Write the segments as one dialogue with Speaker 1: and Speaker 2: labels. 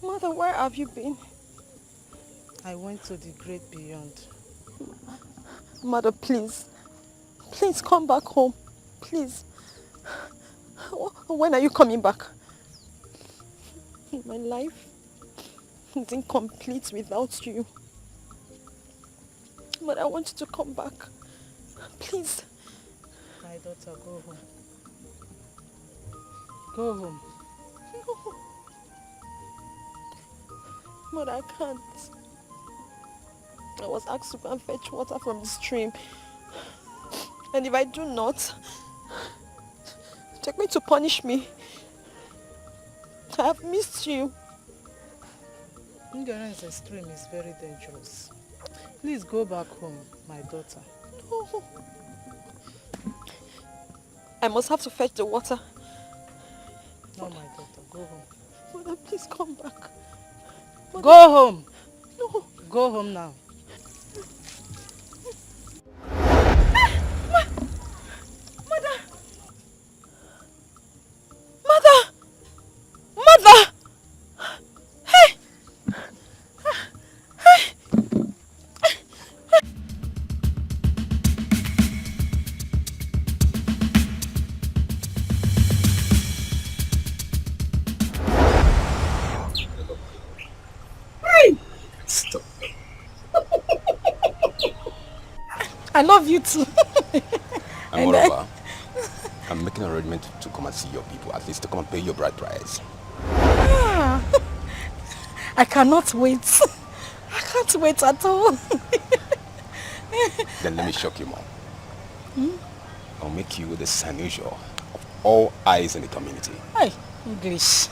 Speaker 1: Mother, where have you been?
Speaker 2: I went to the great beyond.
Speaker 1: Mother, please. Please come back home. Please. When are you coming back? My life is incomplete without you. But I want you to come back. Please.
Speaker 2: My daughter, go home. Go home.
Speaker 1: No. But I can't. I was asked to go and fetch water from the stream. And if I do not, they're going to punish me. I have missed you.
Speaker 2: Ignorance in the stream is very dangerous. Please go back home, my daughter.
Speaker 1: No. I must have to fetch the water.
Speaker 2: No, my daughter, go home.
Speaker 1: Mother, please come back. Mother.
Speaker 2: Go home.
Speaker 1: No.
Speaker 2: Go home now.
Speaker 1: I love you too.
Speaker 3: And moreover, I'm making an arrangement to come and see your people, at least to come and pay your bride price.
Speaker 1: Ah, I cannot wait. I can't wait at all.
Speaker 3: Then let me shock you more. I'll make you the Sanusho of all eyes in the community.
Speaker 1: Hi, English.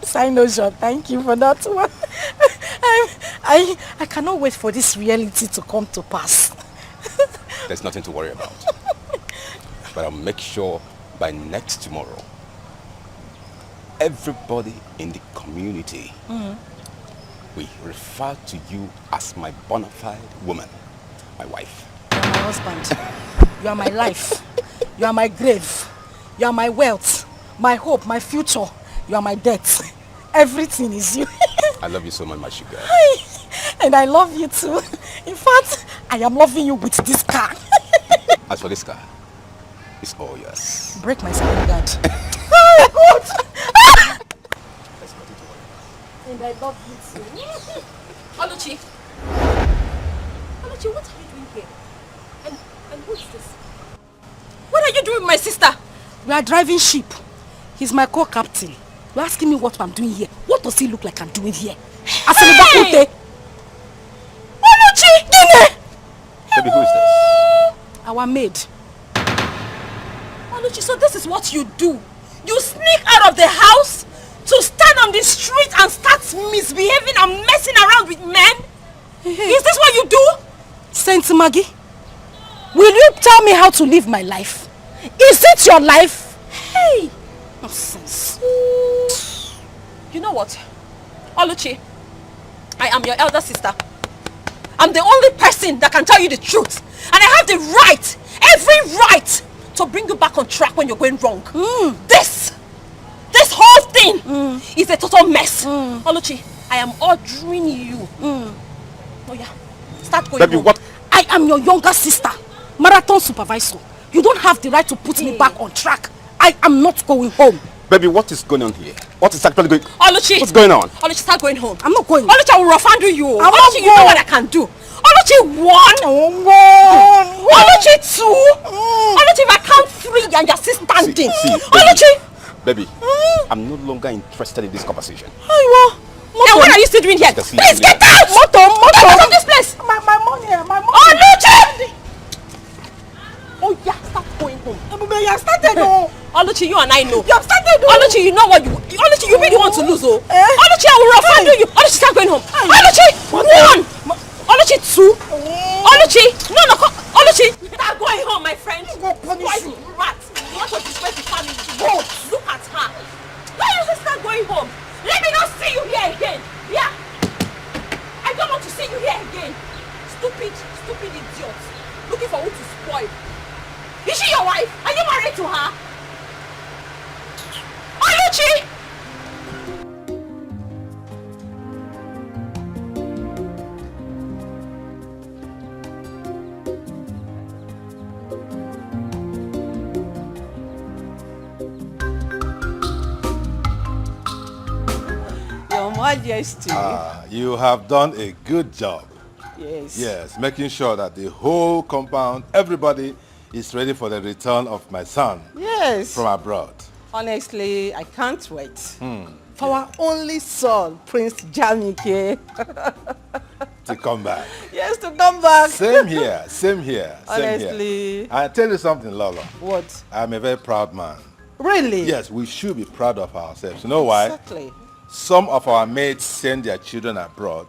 Speaker 1: Sanusho, thank you for that one. I cannot wait for this reality to come to pass.
Speaker 3: There's nothing to worry about. But I'll make sure by next tomorrow, everybody in the community will refer to you as my bona fide woman, my wife.
Speaker 1: You are my husband. You are my life. You are my grave. You are my wealth, my hope, my future. You are my death. Everything is you.
Speaker 3: I love you so much, my sugar.
Speaker 1: And I love you too. In fact, I am loving you with this car.
Speaker 3: As for this car, it's all yours.
Speaker 1: Break my spine guard.
Speaker 3: There's nothing to worry about.
Speaker 1: And I love you too.
Speaker 4: Oluchi, what are you doing here? And who is this? What are you doing with my sister?
Speaker 1: We are driving ship. He's my co-captain. You're asking me what I'm doing here. What does he look like I'm doing here?
Speaker 4: Hey! Oluchi!
Speaker 1: Dine!
Speaker 3: Baby, who is this?
Speaker 1: Our maid.
Speaker 4: Oluchi, so this is what you do? You sneak out of the house to stand on the street and start misbehaving and messing around with men? Is this what you do?
Speaker 1: Saint Maggie, will you tell me how to live my life? Is it your life?
Speaker 4: Hey!
Speaker 1: Nonsense.
Speaker 4: You know what? Oluchi, I am your elder sister. I'm the only person that can tell you the truth. And I have the right, every right, to bring you back on track when you're going wrong. This whole thing is a total mess. Oluchi, I am ordering you. Oh yeah, start going
Speaker 3: Baby,
Speaker 4: home.
Speaker 3: what?
Speaker 1: I am your younger sister, marathon supervisor. You don't have the right to put me back on track. I am not going home.
Speaker 3: Baby, what is going on here? What is actually going on?
Speaker 4: Oluchi!
Speaker 3: What's going on?
Speaker 4: Oluchi, start going home.
Speaker 1: I'm not going.
Speaker 4: Oluchi, I will rough handle you.
Speaker 1: I'm not
Speaker 4: Oluchi, you know what I can do. Oluchi, 1. Oluchi, 2. Oluchi, if I count 3 and you're still standing.
Speaker 3: See,
Speaker 4: Oluchi!
Speaker 3: Baby, I'm no longer interested in this conversation.
Speaker 4: And what are you still doing here?
Speaker 3: Just
Speaker 4: Please
Speaker 3: leave
Speaker 4: get
Speaker 3: me.
Speaker 4: out! Get out of this place!
Speaker 1: My money, my money.
Speaker 4: Oluchi! Oh yeah, start going home.
Speaker 1: You have started, oh.
Speaker 4: Oluchi, you and I know.
Speaker 1: You have started, oh.
Speaker 4: Oluchi, you know what you... Oluchi, you really want to lose, oh. Oluchi, I will rough handle you. Oluchi, start going home. Oluchi, 1. Oluchi, 2. Oluchi, no, Oluchi. Start going home, my friend. Why you rat? You want to disgrace the family. Go. Look at her. Why you start going home? Let me not see you here again. Yeah. I don't want to see you here again. Stupid idiot. Looking for who to spoil. Is she your wife? Are you married to her? Oluchi!
Speaker 2: Majesty.
Speaker 5: You have done a good job.
Speaker 2: Yes.
Speaker 5: Yes, making sure that the whole compound, everybody is ready for the return of my son
Speaker 2: Yes.
Speaker 5: from abroad.
Speaker 2: Honestly, I can't wait. For our only son, Prince Jamike.
Speaker 5: To come back.
Speaker 2: Yes, to come back.
Speaker 5: Same here, same here, same
Speaker 2: Honestly.
Speaker 5: here. I tell you something, Lolo.
Speaker 2: What?
Speaker 5: I'm a very proud man.
Speaker 2: Really?
Speaker 5: Yes, we should be proud of ourselves. You know why?
Speaker 2: Exactly.
Speaker 5: Some of our mates send their children abroad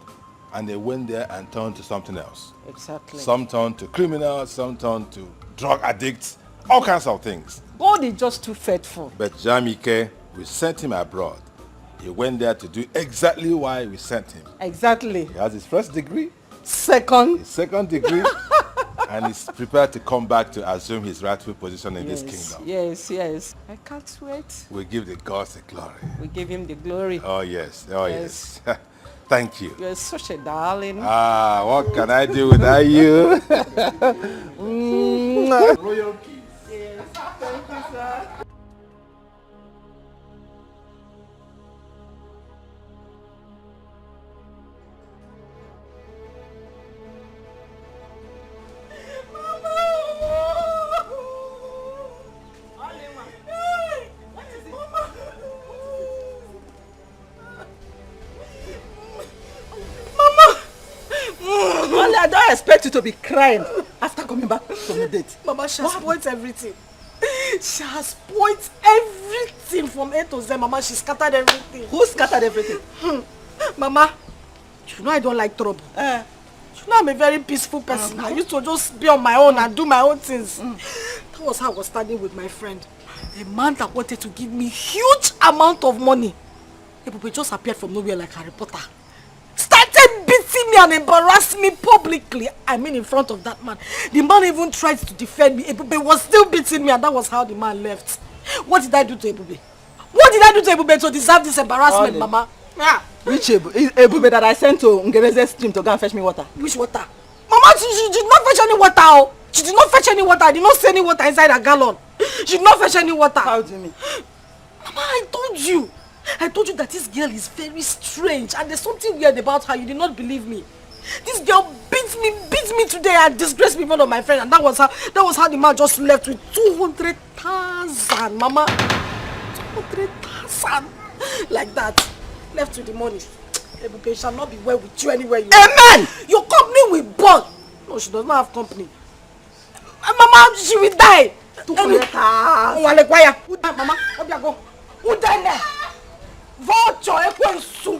Speaker 5: and they went there and turned to something else.
Speaker 2: Exactly.
Speaker 5: Some turn to criminals, some turn to drug addicts, all kinds of things.
Speaker 2: God is just too faithful.
Speaker 5: But Jamike, we sent him abroad. He went there to do exactly why we sent him.
Speaker 2: Exactly.
Speaker 5: He has his first degree,
Speaker 2: Second.
Speaker 5: his second degree, and he's prepared to come back to assume his rightful position in this kingdom.
Speaker 2: Yes, yes. I can't wait.
Speaker 5: We give the gods the glory.
Speaker 2: We give him the glory.
Speaker 5: Oh yes, oh
Speaker 2: Yes.
Speaker 5: yes. Thank you.
Speaker 2: You're such a darling.
Speaker 5: What can I do without you? Royal kiss.
Speaker 2: Yes. Thank you, sir. Only I don't expect you to be crying after coming back from the date.
Speaker 1: Mama, she has spoiled everything. She has spoiled everything from A to Z. Mama, she scattered everything.
Speaker 2: Who scattered everything?
Speaker 1: Mama, you know I don't like trouble. You know I'm a very peaceful person. I used to just be on my own and do my own things. That was how I was standing with my friend. A man that wanted to give me huge amount of money. He just appeared from nowhere like Harry Potter. Started beating me and embarrassing me publicly. I mean in front of that man. The man even tried to defend me. Ebube was still beating me and that was how the man left. What did I do to Ebube? What did I do to Ebube to deserve this embarrassment, Mama? Yeah.
Speaker 2: Which Ebube that I sent to Ngereze's stream to go and fetch me water?
Speaker 1: Which water? Mama, she did not fetch any water. Oh. She did not fetch any water. I did not see any water inside a gallon. She did not fetch any water.
Speaker 2: How do you mean?
Speaker 1: Mama, I told you. I told you that this girl is very strange and there's something weird about her. You did not believe me. This girl beat me today and disgraced me in front of my friend, and that was how the man just left with 200,000, Mama. 200,000. Like that. Left with the money. Ebube shall not be well with you anywhere you
Speaker 2: Amen!
Speaker 1: Your company will burn. No, she does not have company. Mama, she will die. 200,000. Mama, go. Who died there? Vulture, Ekwensu.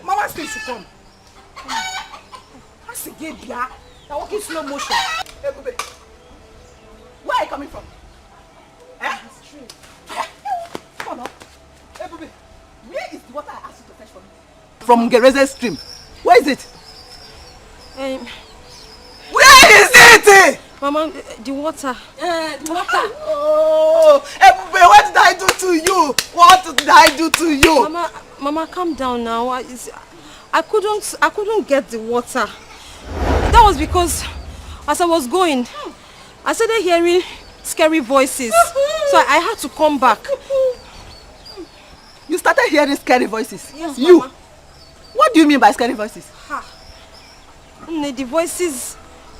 Speaker 1: Mama said she come. That's a gay bia. They're walking slow motion. Hey, Bube. Where are you coming from? Eh? Come on now. Hey, Bube. Where is the water I asked you to fetch for me?
Speaker 2: From Ngereze's stream. Where is it?
Speaker 1: Where is it?
Speaker 4: Mama, the water.
Speaker 1: The water. Oh, hey, Bube, what did I do to you? What did I do to you?
Speaker 4: Mama, calm down now. I couldn't get the water. That was because as I was going, I started hearing scary voices. So I had to come back.
Speaker 2: You started hearing scary voices?
Speaker 4: Yes,
Speaker 2: you?
Speaker 4: Mama.
Speaker 2: What do you mean by scary voices?
Speaker 4: The voices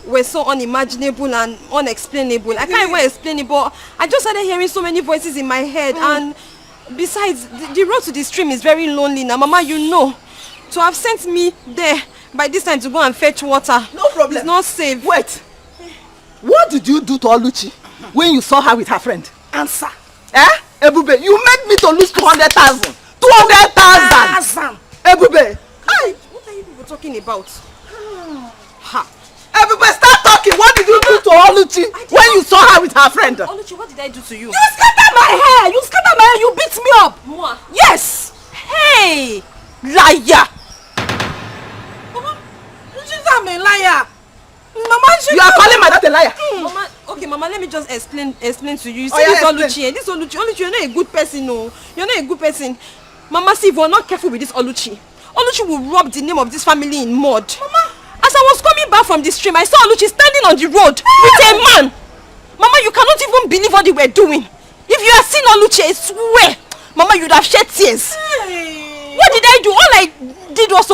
Speaker 4: were so unimaginable and unexplainable. I can't even explain it, but I just started hearing so many voices in my head. And besides, the road to the stream is very lonely now. Mama, you know. To have sent me there by this time to go and fetch water.
Speaker 2: No problem.
Speaker 4: It's not safe.
Speaker 2: Wait. What did you do to Oluchi when you saw her with her friend?
Speaker 1: Answer.
Speaker 2: Ebube, you made me to lose 200,000. 200,000. Ebube.
Speaker 4: What are you people talking about?
Speaker 2: Ebube, start talking. What did you do to Oluchi when you saw her with her friend?
Speaker 4: Oluchi, what did I do to you?
Speaker 1: You scattered my hair. You beat me up.
Speaker 4: Moi?
Speaker 1: Yes.
Speaker 4: Hey!
Speaker 1: Liar. Mama, I'm a liar. Mama,
Speaker 2: you are calling my daughter a liar.
Speaker 4: Mama, okay, Mama, let me just explain to you. You see, this Oluchi, you're not a good person, no. You're not a good person. Mama, see, if we're not careful with this Oluchi will rub the name of this family in mud. Mama, as I was coming back from the stream, I saw Oluchi standing on the road with a man. Mama, you cannot even believe what they were doing. If you have seen Oluchi, I swear, Mama, Mama, you'd have shed tears. Hey. What did I do? All I did was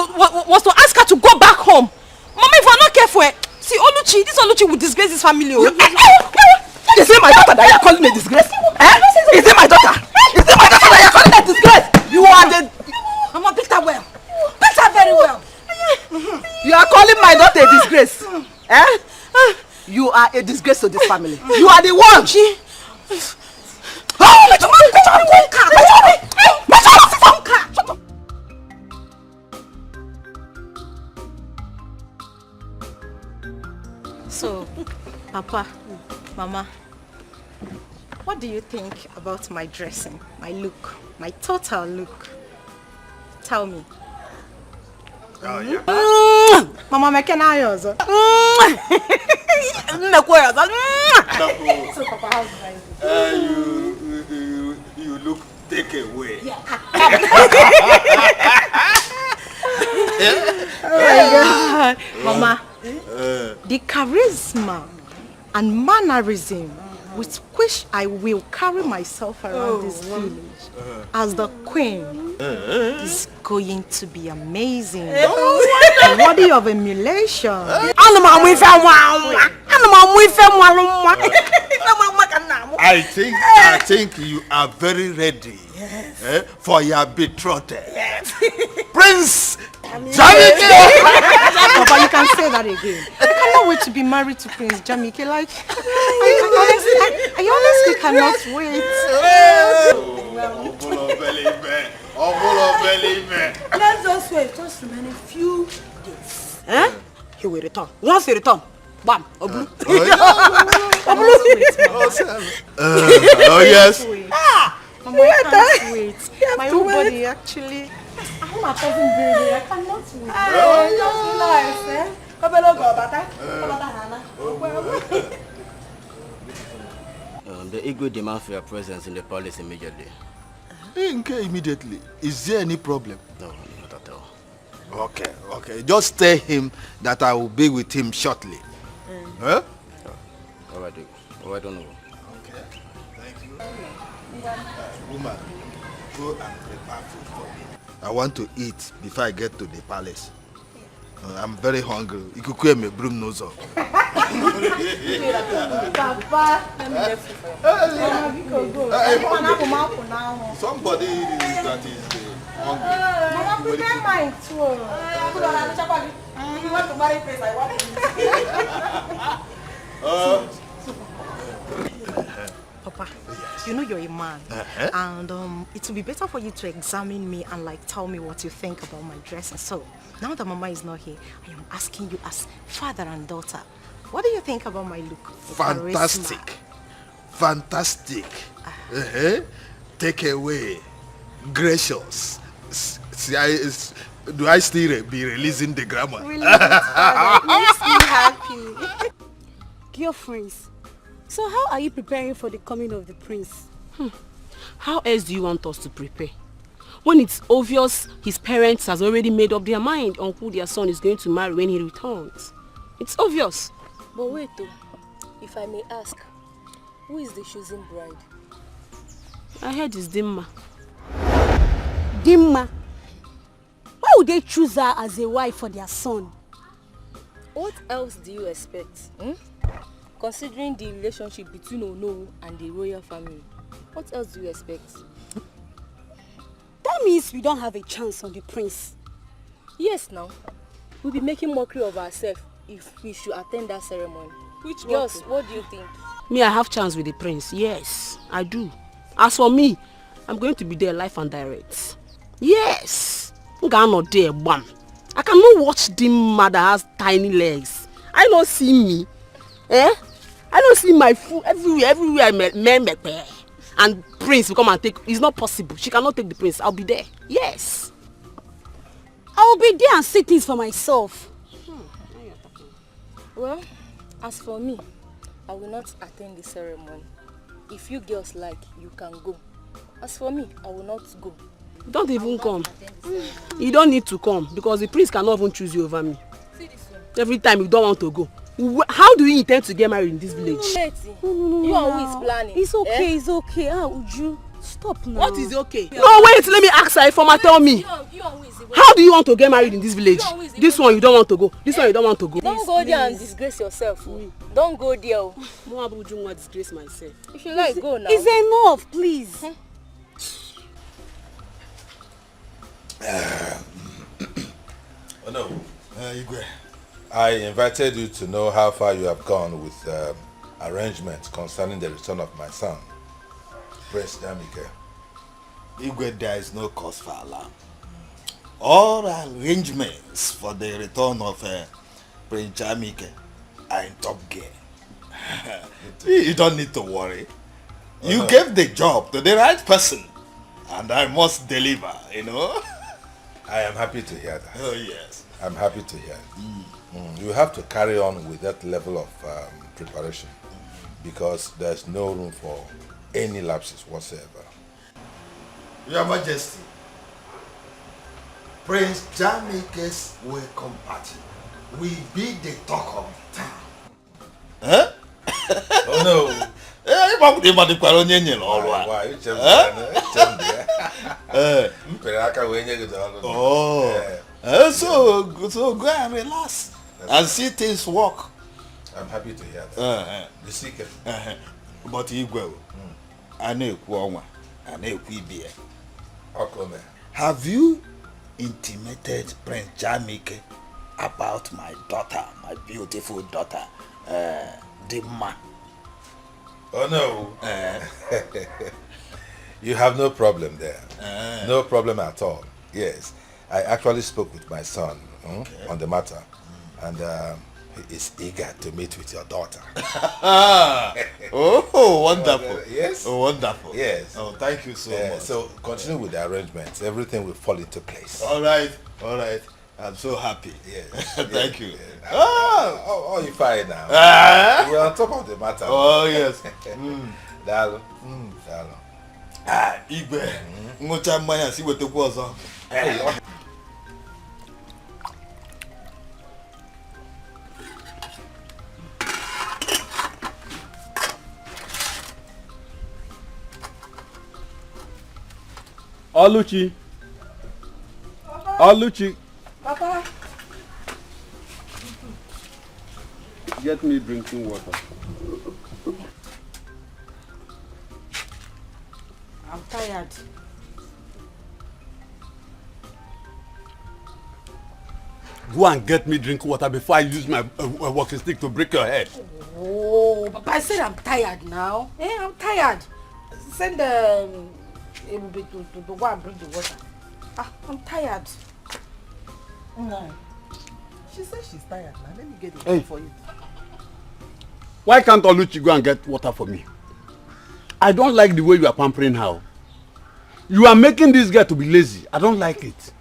Speaker 4: to ask her to go back home. Mama, if we're not careful, see, this Oluchi will disgrace his family.
Speaker 2: Is it my daughter that you're calling a disgrace? Is it my daughter? Is it my daughter that you're calling a disgrace? You are the...
Speaker 1: Mama, beat her well. Beat her very well.
Speaker 2: You are calling my daughter a disgrace? You are a disgrace to this family. You are the one.
Speaker 4: So, Papa, Mama, what do you think about my dressing, my look, my total look? Tell me.
Speaker 5: Oh, yeah.
Speaker 1: Mama, make an eye also.
Speaker 5: So, Papa, how's you look take away. Yeah.
Speaker 4: Oh my God. Mama, the charisma and mannerism with which I will carry myself around this village as the queen is going to be amazing. Worthy of emulation.
Speaker 5: I think you are very ready for your betrothed. Yes. Prince Jamike!
Speaker 4: Papa, you can say that again. I cannot wait to be married to Prince Jamike. Like, I honestly cannot wait.
Speaker 1: Let's just wait. Just remain a few days.
Speaker 2: He will return. Once he returns, bam, Oblu.
Speaker 5: Oh yes.
Speaker 4: Mama, I can't wait. My whole body actually.
Speaker 1: I cannot wait.
Speaker 6: The Igwe demand for your presence in the palace immediately.
Speaker 5: Immediately. Is there any problem?
Speaker 6: No, not at all.
Speaker 5: Okay. Just tell him that I will be with him shortly. Huh?
Speaker 6: All right, I don't know.
Speaker 5: Okay. Thank you. Woman, go and prepare food for me. I want to eat before I get to the palace. I'm very hungry. Ikuku me broom nose up.
Speaker 1: Papa, let me let you for
Speaker 5: Somebody that is hungry.
Speaker 1: Mama, prepare mine too. You want to marry face, I want to.
Speaker 4: Papa, you know you're a man, and it will be better for you to examine me and like tell me what you think about my dressing. So now that Mama is not here, I am asking you as father and daughter, what do you think about my look?
Speaker 5: Fantastic. Take away. Gracious. Do I still be releasing the grammar?
Speaker 4: Really? Makes me happy.
Speaker 7: Girlfriends, so how are you preparing for the coming of the prince?
Speaker 8: How else do you want us to prepare? When it's obvious his parents has already made up their mind on who their son is going to marry when he returns. It's obvious.
Speaker 7: But wait though, if I may ask, who is the chosen bride?
Speaker 8: I heard it's Dimma.
Speaker 7: Dimma? Why would they choose her as a wife for their son?
Speaker 9: What else do you expect? Considering the relationship between Ono and the royal family, what else do you expect?
Speaker 7: That means we don't have a chance on the prince.
Speaker 9: Yes, now. We'll be making mockery of ourselves if we should attend that ceremony.
Speaker 7: Which
Speaker 9: Yes, what do you think?
Speaker 8: Me, I have chance with the prince. Yes, I do. As for me, I'm going to be there live and direct. Yes. I'm not there, bam. I cannot watch Dimma that has tiny legs. I don't see me. I don't see my food everywhere and prince will come and take. It's not possible. She cannot take the prince. I'll be there. Yes.
Speaker 7: I will be there and see things for myself.
Speaker 9: Well, as for me, I will not attend the ceremony. If you girls like, you can go. As for me, I will not go.
Speaker 8: Don't even come. You don't need to come because the prince cannot even choose you over me.
Speaker 9: See this one.
Speaker 8: Every time you don't want to go. How do you intend to get married in this village?
Speaker 9: You are who is planning.
Speaker 7: It's okay, it's okay. Uju, Stop now.
Speaker 8: What is okay? No, wait, let me ask her. Informer, tell me. How do you want to get married in this village? This one you don't want to go. This one you don't want to go.
Speaker 9: Don't go there and disgrace yourself. Don't go there.
Speaker 8: More about you want to disgrace myself.
Speaker 9: If you like, go now.
Speaker 7: It's enough, please.
Speaker 5: Oh no, Igwe. I invited you to know how far you have gone with arrangements concerning the return of my son, Prince Dikeh. Igwe, there is no cause for alarm. All arrangements for the return of Prince Dikeh are in top gear. You don't need to worry. You gave the job to the right person, and I must deliver, you know. I am happy to hear that. Oh yes. I'm happy to hear it. You have to carry on with that level of preparation because there's no room for any lapses whatsoever. Your Majesty, Prince Dikeh's welcome party will be the talk of the town. Huh? Oh no. Oh, so go and relax and see things work. I'm happy to hear that. The secret. But Igwe, have you intimated Prince Dikeh about my daughter, my beautiful daughter, Dima? Oh no. You have no problem there. No problem at all. Yes. I actually spoke with my son on the matter, and he is eager to meet with your daughter. Oh, wonderful. Yes. Oh, wonderful. Yes. Oh, thank you so much. So continue with the arrangements. Everything will fall into place. All right. All right. I'm so happy. Yes. Thank you. Yes. Oh, you're fine now. We're on top of the matter. Oh, yes. Dalo. Igwe. Ngocha mmanya si wetekwa ọzọ.
Speaker 3: Oluchi. Oluchi.
Speaker 1: Papa.
Speaker 3: Get me drinking water.
Speaker 1: I'm tired.
Speaker 3: Go and get me drink water before I use my walking stick to break your head.
Speaker 1: Oh, Papa, I said I'm tired now. I'm tired. Send to go and bring the water. I'm tired. No. She says she's tired now. Let me get it for you.
Speaker 3: Why can't Oluchi go and get water for me? I don't like the way you are pampering her. You are making this girl to be lazy. I don't like it.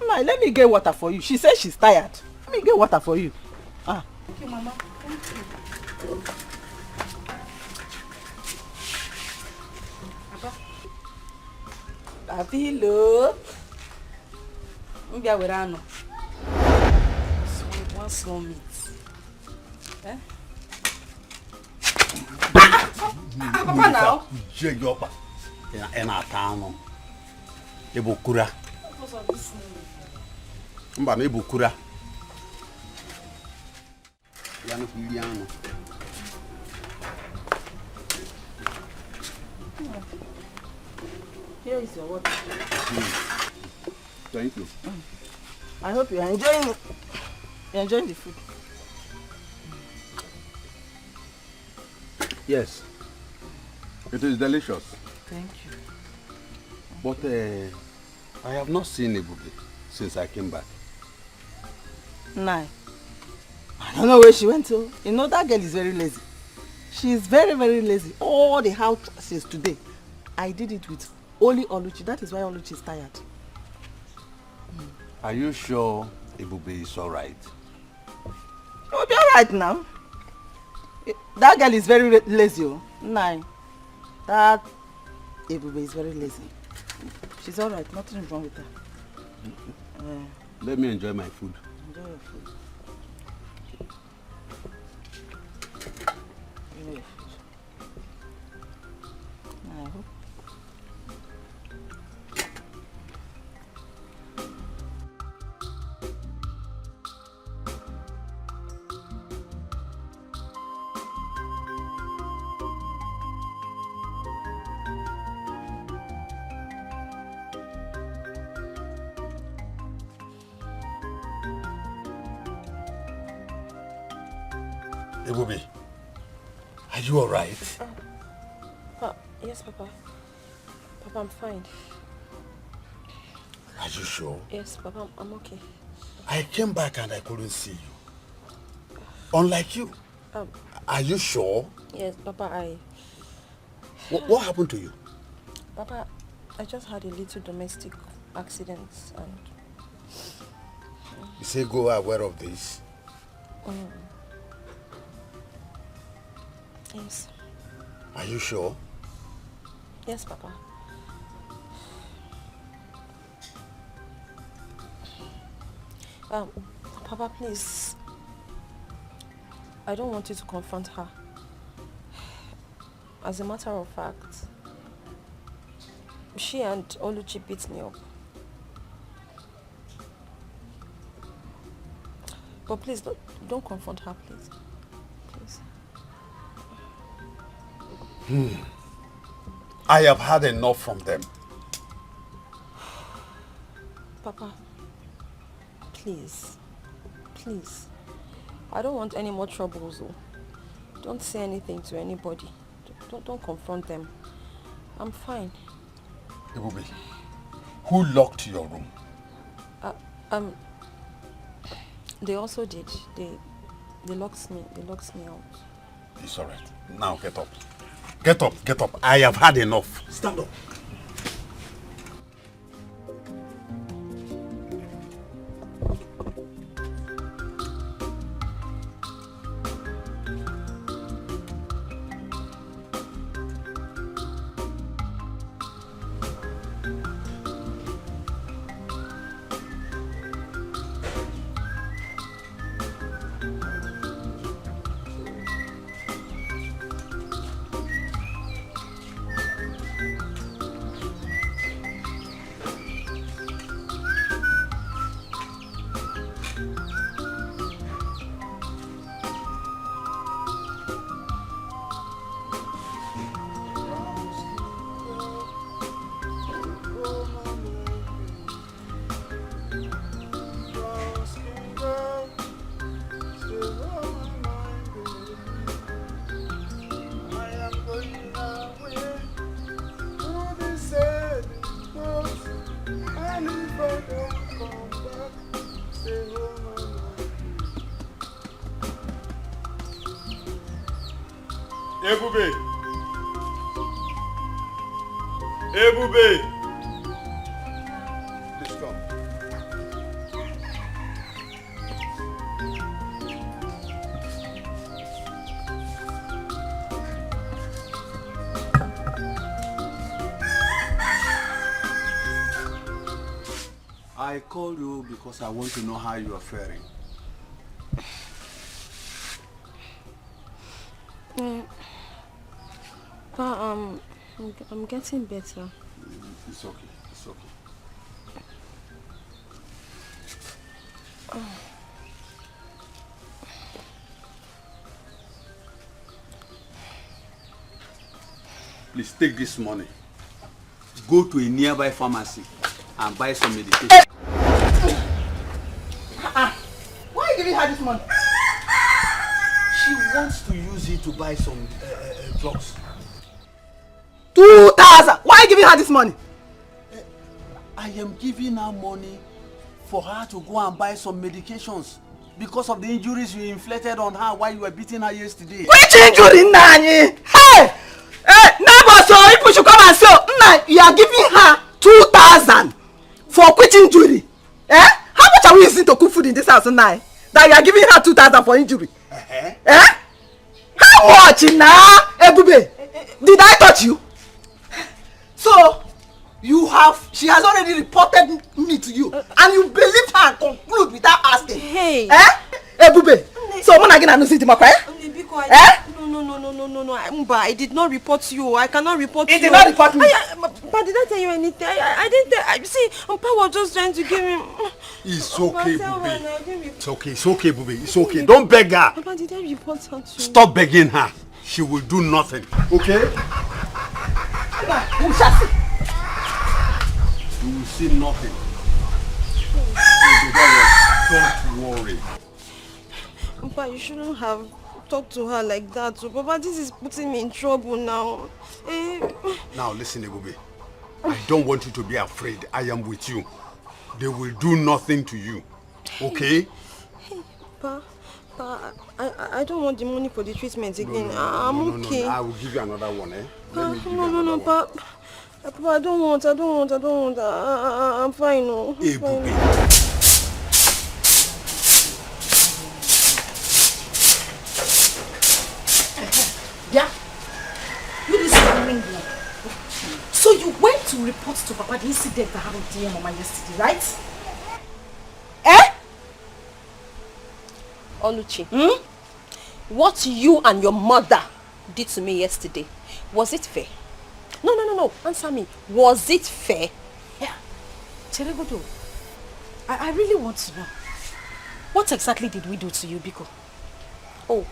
Speaker 2: No, let me get water for you. She says she's tired. Let me get water for you.
Speaker 1: Thank you, Mama. Thank you.
Speaker 2: Avilo. Mbia werano. One small meat.
Speaker 1: Papa now.
Speaker 3: Jeyopa. Ena atano. Ebokura. Mba na ebokura. Yanu kuliano.
Speaker 2: Here is your water.
Speaker 3: Thank you.
Speaker 2: I hope you are enjoying it. You're enjoying the food.
Speaker 3: Yes. It is delicious.
Speaker 2: Thank you.
Speaker 3: But I have not seen Ebube since I came back.
Speaker 2: Nah. I don't know where she went to. You know, that girl is very lazy. She is very, very lazy. All the houses today, I did it with only Oluchi. That is why Oluchi is tired.
Speaker 3: Are you sure Ebube is alright?
Speaker 2: It will be alright now. That girl is very lazy. Nah. That Ebube is very lazy. She's alright. Nothing is wrong with her.
Speaker 3: Let me enjoy my food.
Speaker 2: Enjoy your food. Enjoy your food. I hope
Speaker 3: Ebube, are you alright?
Speaker 9: Yes, Papa. Papa, I'm fine.
Speaker 3: Are you sure?
Speaker 9: Yes, Papa, I'm okay.
Speaker 3: I came back and I couldn't see you. Unlike you. Are you sure?
Speaker 9: Yes, Papa,
Speaker 3: What happened to you?
Speaker 9: Papa, I just had a little domestic accident and...
Speaker 3: You say go aware of this?
Speaker 9: Yes.
Speaker 3: Are you sure?
Speaker 9: Yes, Papa. Papa, please. I don't want you to confront her. As a matter of fact, she and Oluchi beat me up. But please, don't confront her, please. Please.
Speaker 3: I have had enough from them.
Speaker 9: Papa, please. Please. I don't want any more troubles. Don't say anything to anybody. Don't confront them. I'm fine.
Speaker 3: Ebube, who locked your room?
Speaker 9: They also did. They locked me. They locked me out.
Speaker 3: It's alright. Now get up. Get up, get up. I have had enough.
Speaker 5: Stand up.
Speaker 3: Ebube! Ebube! Please come. I called you because I want to know how you are faring.
Speaker 9: But I'm getting better.
Speaker 3: It's okay. It's okay. Please take this money. Go to a nearby pharmacy and buy some medication.
Speaker 2: Why are you giving her this money?
Speaker 3: She wants to use it to buy some drugs.
Speaker 2: 2,000! Why are you giving her this money?
Speaker 3: I am giving her money for her to go and buy some medications because of the injuries you inflicted on her while you were beating her yesterday.
Speaker 2: Which injury, Nani? Hey! Hey, neighbor, so if you should come and say, you are giving her 2,000 for which injury? Eh? How much are we using to cook food in this house now? That you are giving her 2,000 for injury? Eh? How much now, Ebube? Did I touch you? So, she has already reported me to you, and you believe her and conclude without asking.
Speaker 9: Hey!
Speaker 2: Eh? Ebube, so I'm not going to see the eh?
Speaker 9: No, Mba, I did not report you. I cannot report you.
Speaker 2: It did not report me.
Speaker 9: But did I tell you anything? I didn't tell. See, Mpa was just trying to give him.
Speaker 3: It's okay, Bube. It's okay, Bube. It's okay. Don't beg her.
Speaker 9: Papa, did I report her to you?
Speaker 3: Stop begging her. She will do nothing. Okay?
Speaker 2: We shall see.
Speaker 3: You will see nothing. Don't worry.
Speaker 9: Mpa, you shouldn't have talk to her like that. So, Papa, this is putting me in trouble now.
Speaker 3: Now listen, Ebube. I don't want you to be afraid. I am with you. They will do nothing to you. Okay?
Speaker 9: Hey, Pa, I don't want the money for the treatment again. I'm okay.
Speaker 3: No, I will give you another one, eh?
Speaker 9: No, Pa. Papa, I don't want. I'm fine, no.
Speaker 3: Ebube.
Speaker 1: Yeah? You this morning. So you went to report to Papa the incident that happened to your mama yesterday, right?
Speaker 9: Oluchi, what you and your mother did to me yesterday, was it fair? No. Answer me. Was it fair?
Speaker 1: Yeah. Cheregodo, I really want to know. What exactly did we do to you, Biko?
Speaker 9: Oh,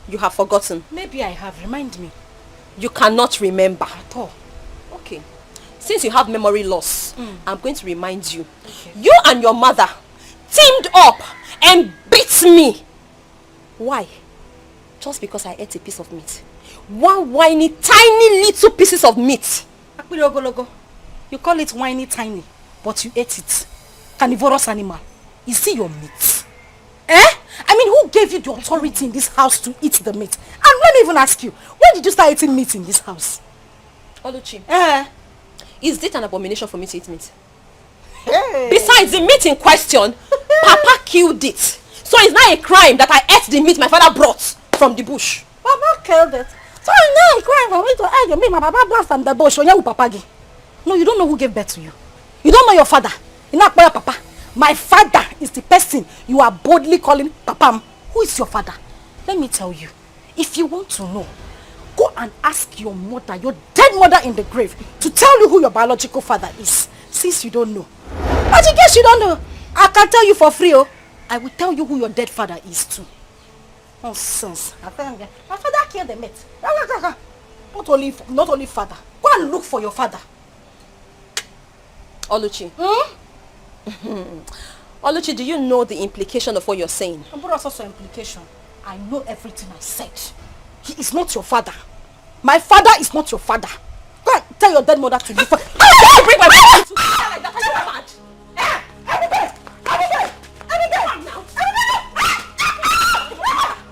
Speaker 9: you have forgotten.
Speaker 1: Maybe I have. Remind me.
Speaker 9: You cannot remember.
Speaker 1: At all.
Speaker 9: Okay. Since you have memory loss, I'm going to remind you. Okay. You and your mother teamed up and beat me. Why? Just because I ate a piece of meat. One whiny, tiny little pieces of meat.
Speaker 1: You call it whiny tiny, but you ate it. Carnivorous animal. Is it your meat? I mean, who gave you the authority in this house to eat the meat? And let me even ask you, when did you start eating meat in this house?
Speaker 9: Oluchi, is it an abomination for me to eat meat? Hey. Besides the meat in question, Papa killed it. So it's not a crime that I ate the meat my father brought from the bush.
Speaker 1: Papa killed it. So it's not a crime for me to eat the meat my papa brought from the bush. No, you don't know who gave birth to you. You don't know your father. You're not your papa. My father is the person you are boldly calling Papa. Who is your father? Let me tell you. If you want to know, go and ask your mother, your dead mother in the grave, to tell you who your biological father is. Since you don't know. But in case you don't know, I can tell you for free. I will tell you who your dead father is too. Nonsense. My father killed the meat. Not only father. Go and look for your father.
Speaker 9: Oluchi. Oluchi, do you know the implication of what you're saying?
Speaker 1: What's also implication? I know everything I said. He is not your father. My father is not your father. Go and tell your dead mother to leave. Bring my mother to like that. Are you mad?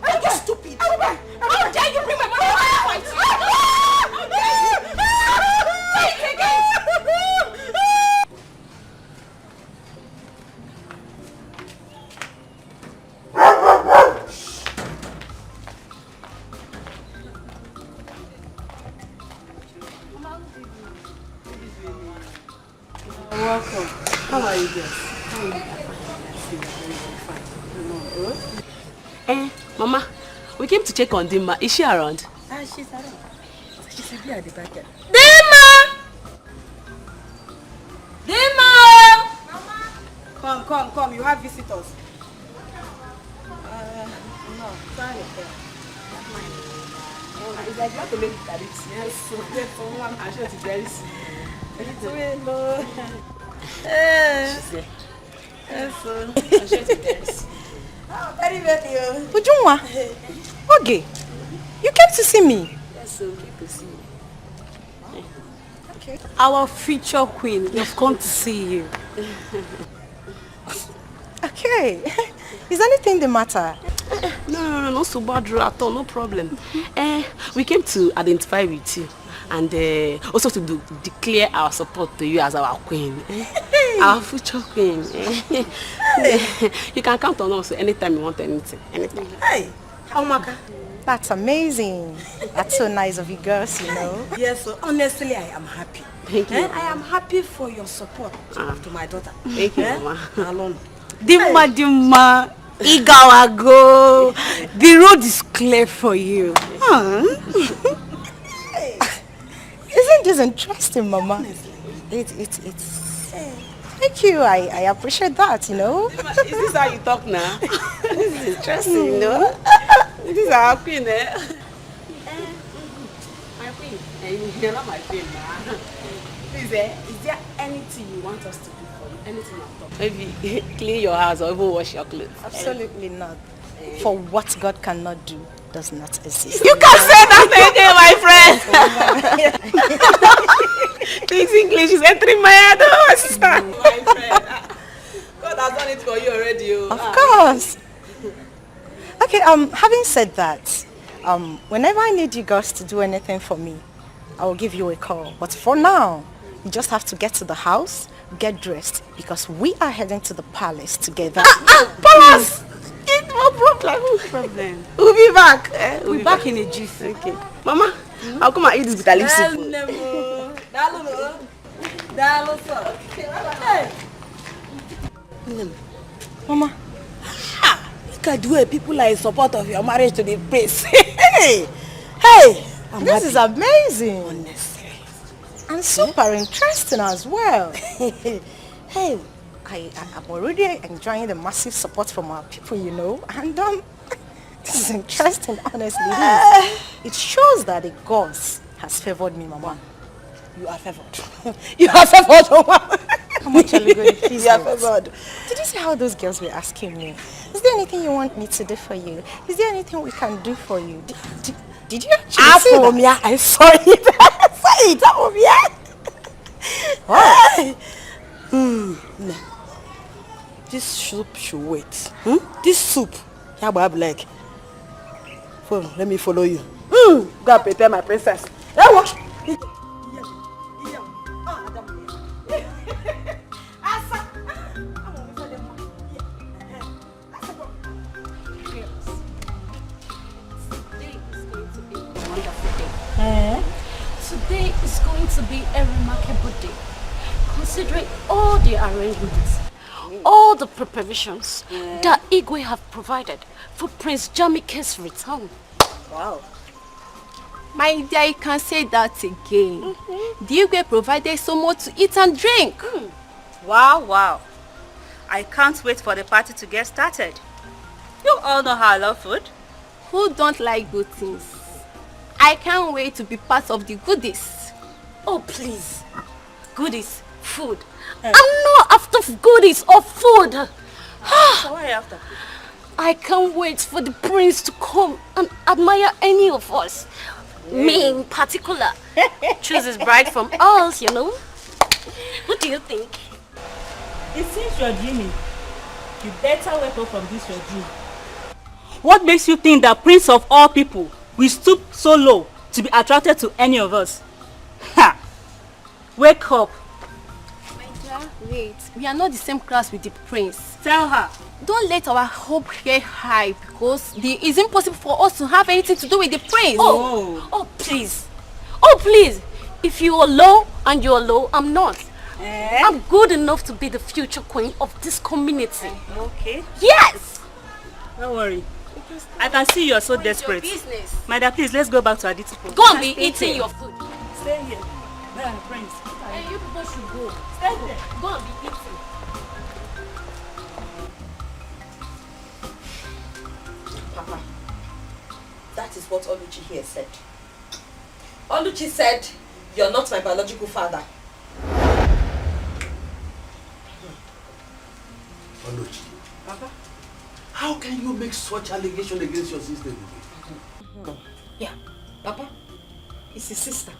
Speaker 1: Are you stupid? How dare you bring my mother to fight? Say it again.
Speaker 8: Welcome. How are you guys? Mama, we came to check on Dimma. Is she around?
Speaker 7: She's around. She should be at the back there.
Speaker 1: Dimma! Mama! Come. You have visitors. No, sorry.
Speaker 8: It's like you have to make it at it. Yes, so one, I'm sure it's very soon.
Speaker 1: It's window.
Speaker 8: She's there.
Speaker 1: Yes, sir.
Speaker 8: I'm sure it's very soon.
Speaker 1: Very well.
Speaker 9: Ujunwa, okay. You came to see me.
Speaker 8: Yes, so good to see you.
Speaker 7: Okay. Our future queen, we've come to see you.
Speaker 9: Okay. Is anything the matter?
Speaker 8: No so bad at all, no problem. We came to identify with you and also to declare our support to you as our queen. Our future queen. You can count on us anytime you want anything. Anytime.
Speaker 1: Hey, Omaka.
Speaker 9: That's amazing. That's so nice of you girls, you know.
Speaker 1: Yes, so honestly, I am happy.
Speaker 8: Thank you.
Speaker 1: I am happy for your support to my daughter.
Speaker 8: Thank you, Mama.
Speaker 1: Alone.
Speaker 7: Dimma, Igawago. The road is clear for you.
Speaker 9: Isn't this interesting, Mama? It's thank you. I appreciate that, you know.
Speaker 8: Is this how you talk now? This is interesting, you know. This is our queen, eh? My queen. You're not my queen, man. Please, is there anything you want us to do for you? Anything at all? Maybe clean your house or even wash your clothes.
Speaker 9: Absolutely not.
Speaker 10: For what God cannot do does not exist.
Speaker 8: You can say that again, my friend. This English is entering my head. My friend.
Speaker 2: God has done it for you already.
Speaker 10: Of course. Okay, having said that, whenever I need you girls to do anything for me, I will give you a call. But for now, you just have to get to the house, get dressed, because we are heading to the palace together.
Speaker 8: Palace! No problem. We'll be back. We'll be back in a jiff. Okay. Mama, I'll come and eat this bitter leaf soup.
Speaker 10: Mama,
Speaker 8: Look at the way people are in support of your marriage to the prince.
Speaker 10: hey, this is amazing.
Speaker 8: Honestly.
Speaker 10: And super interesting as well. Hey, I'm already enjoying the massive support from our people, you know. And this is interesting, honestly. It shows that the gods has favored me, Mama.
Speaker 8: You are favored. You are favored, Mama.
Speaker 10: Come on, Charlie, go. Please.
Speaker 8: You are favored.
Speaker 10: Did you see how those girls were asking me? Is there anything you want me to do for you? Is there anything we can do for you? Did you actually see that?
Speaker 8: I saw it. I saw it. No. This soup should wait. This soup. I'll be like, let me follow you. Go and prepare my princess.
Speaker 7: Today is going to be a remarkable day, considering all the arrangements, all the preparations that Igwe have provided for Prince Jamike's return.
Speaker 8: Wow.
Speaker 9: My dear, you can say that again. The Igwe provided so much to eat and drink.
Speaker 11: Wow. I can't wait for the party to get started. You all know how I love food.
Speaker 9: Who don't like good things? I can't wait to be part of the goodies.
Speaker 7: Oh, please.
Speaker 9: Goodies, food. I'm not after goodies or food.
Speaker 11: So what are you after?
Speaker 7: I can't wait for the prince to come and admire any of us. Me in particular. Choose his bride from us, you know. What do you think?
Speaker 11: It seems you're dreaming. You better wake up from this your dream. What makes you think that Prince of all people will stoop so low to be attracted to any of us? Ha! Wake up.
Speaker 9: My dear, wait. We are not the same class with the prince.
Speaker 11: Tell her.
Speaker 9: Don't let our hope get high because it is impossible for us to have anything to do with the prince.
Speaker 7: Oh, please. Oh, please. If you are low and you are low, I'm not. I'm good enough to be the future queen of this community.
Speaker 11: Okay.
Speaker 7: Yes.
Speaker 11: Don't worry. I can see you are so desperate. My dear, please, let's go back to Aditi.
Speaker 7: Go and be eating your food.
Speaker 11: Stay here. Prince.
Speaker 7: And you people should go.
Speaker 11: Stay there.
Speaker 7: Go and be eating.
Speaker 2: Papa, that is what Oluchi here said. Oluchi said, you're not my biological father.
Speaker 3: Oluchi. Papa? How can you make such allegation against your sister?
Speaker 2: Yeah, Papa, it's his sister.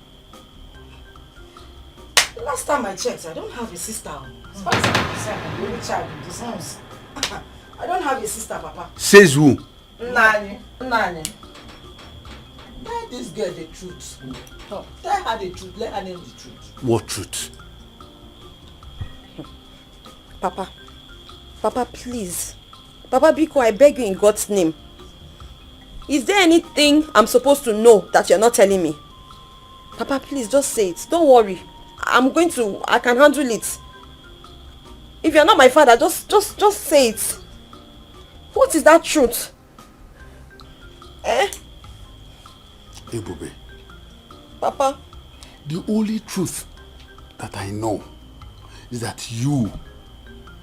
Speaker 2: Last time I checked, I don't have a sister. As far as I'm concerned, I'm the only child in this house. I don't have a sister, Papa.
Speaker 3: Says who?
Speaker 2: Nani. Tell this girl the truth. Tell her the truth. Let her know the truth.
Speaker 3: What truth?
Speaker 9: Papa, please. Papa Biko, I beg you in God's name. Is there anything I'm supposed to know that you're not telling me? Papa, please, just say it. Don't worry. I can handle it. If you're not my father, just say it. What is that truth?
Speaker 3: Ebube.
Speaker 9: Papa.
Speaker 3: The only truth that I know is that you,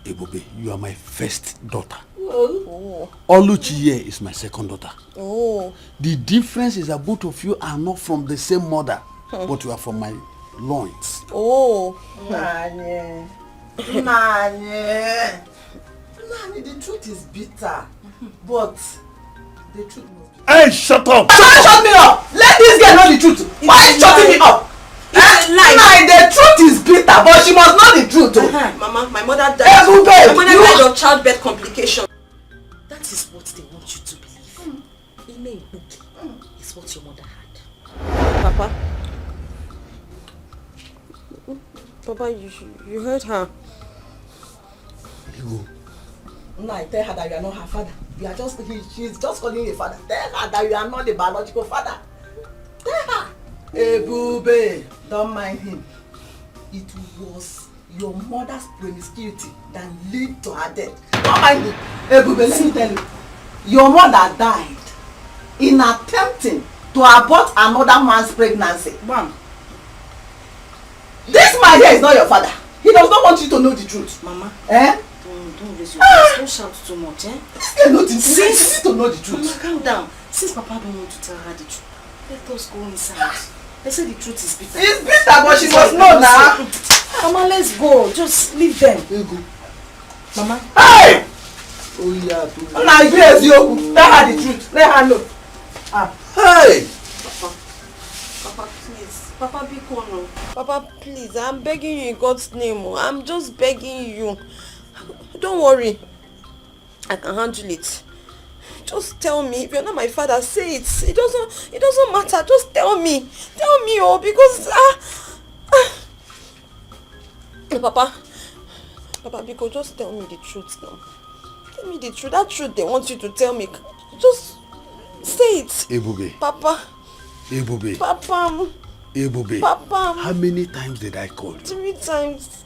Speaker 3: Ebube, you are my first daughter.
Speaker 9: Oh.
Speaker 3: Oluchi here is my second daughter.
Speaker 9: Oh.
Speaker 3: The difference is that both of you are not from the same mother, but you are from my loins.
Speaker 9: Oh.
Speaker 2: Nani, the truth is bitter, but The truth must be.
Speaker 3: Hey, shut up!
Speaker 2: Don't shut me up! Let this girl know the truth. Why are you shutting me up?
Speaker 9: It's a lie.
Speaker 2: The truth is bitter, but she must know the truth.
Speaker 9: Mama, my mother died.
Speaker 2: Hey,
Speaker 9: my mother died of childbirth complication. That is what they want you to believe. Ini Edo is what your mother had. Papa. Papa, you heard her.
Speaker 3: You.
Speaker 2: No, tell her that you are not her father. You are just she's just calling you a father. Tell her that you are not the biological father. Tell her. Hey, Bube, don't mind him. It was your mother's promiscuity that led to her death. Don't mind him. Hey, Bube, let me tell you. Your mother died in attempting to abort another man's pregnancy.
Speaker 10: Mom.
Speaker 2: This man here is not your father. He does not want you to know the truth.
Speaker 10: Mama.
Speaker 2: Eh?
Speaker 10: Don't raise your voice. Don't shout too much, eh?
Speaker 2: This girl knows the truth. She needs to know the truth.
Speaker 10: Mama, calm down. Since Papa don't want to tell her the truth, let us go inside. They say the truth is bitter.
Speaker 2: It's bitter, but she must know now.
Speaker 10: Mama, let's go. Just leave them.
Speaker 2: Let's go.
Speaker 10: Mama.
Speaker 2: Hey! Oh yeah. Now yes, you tell her the truth. Let her know.
Speaker 3: Hey!
Speaker 9: Papa, please. Papa, be calm. Papa, please. I'm begging you in God's name. I'm just begging you. Don't worry. I can handle it. Just tell me. If you're not my father, say it. It doesn't matter. Just tell me. Tell me, because Papa, because just tell me the truth now. Tell me the truth. That truth they want you to tell me. Just say it.
Speaker 3: Ebube.
Speaker 9: Papa.
Speaker 3: Ebube.
Speaker 9: Papa.
Speaker 3: Ebube.
Speaker 9: Papa.
Speaker 3: How many times did I call you?
Speaker 9: 3 times.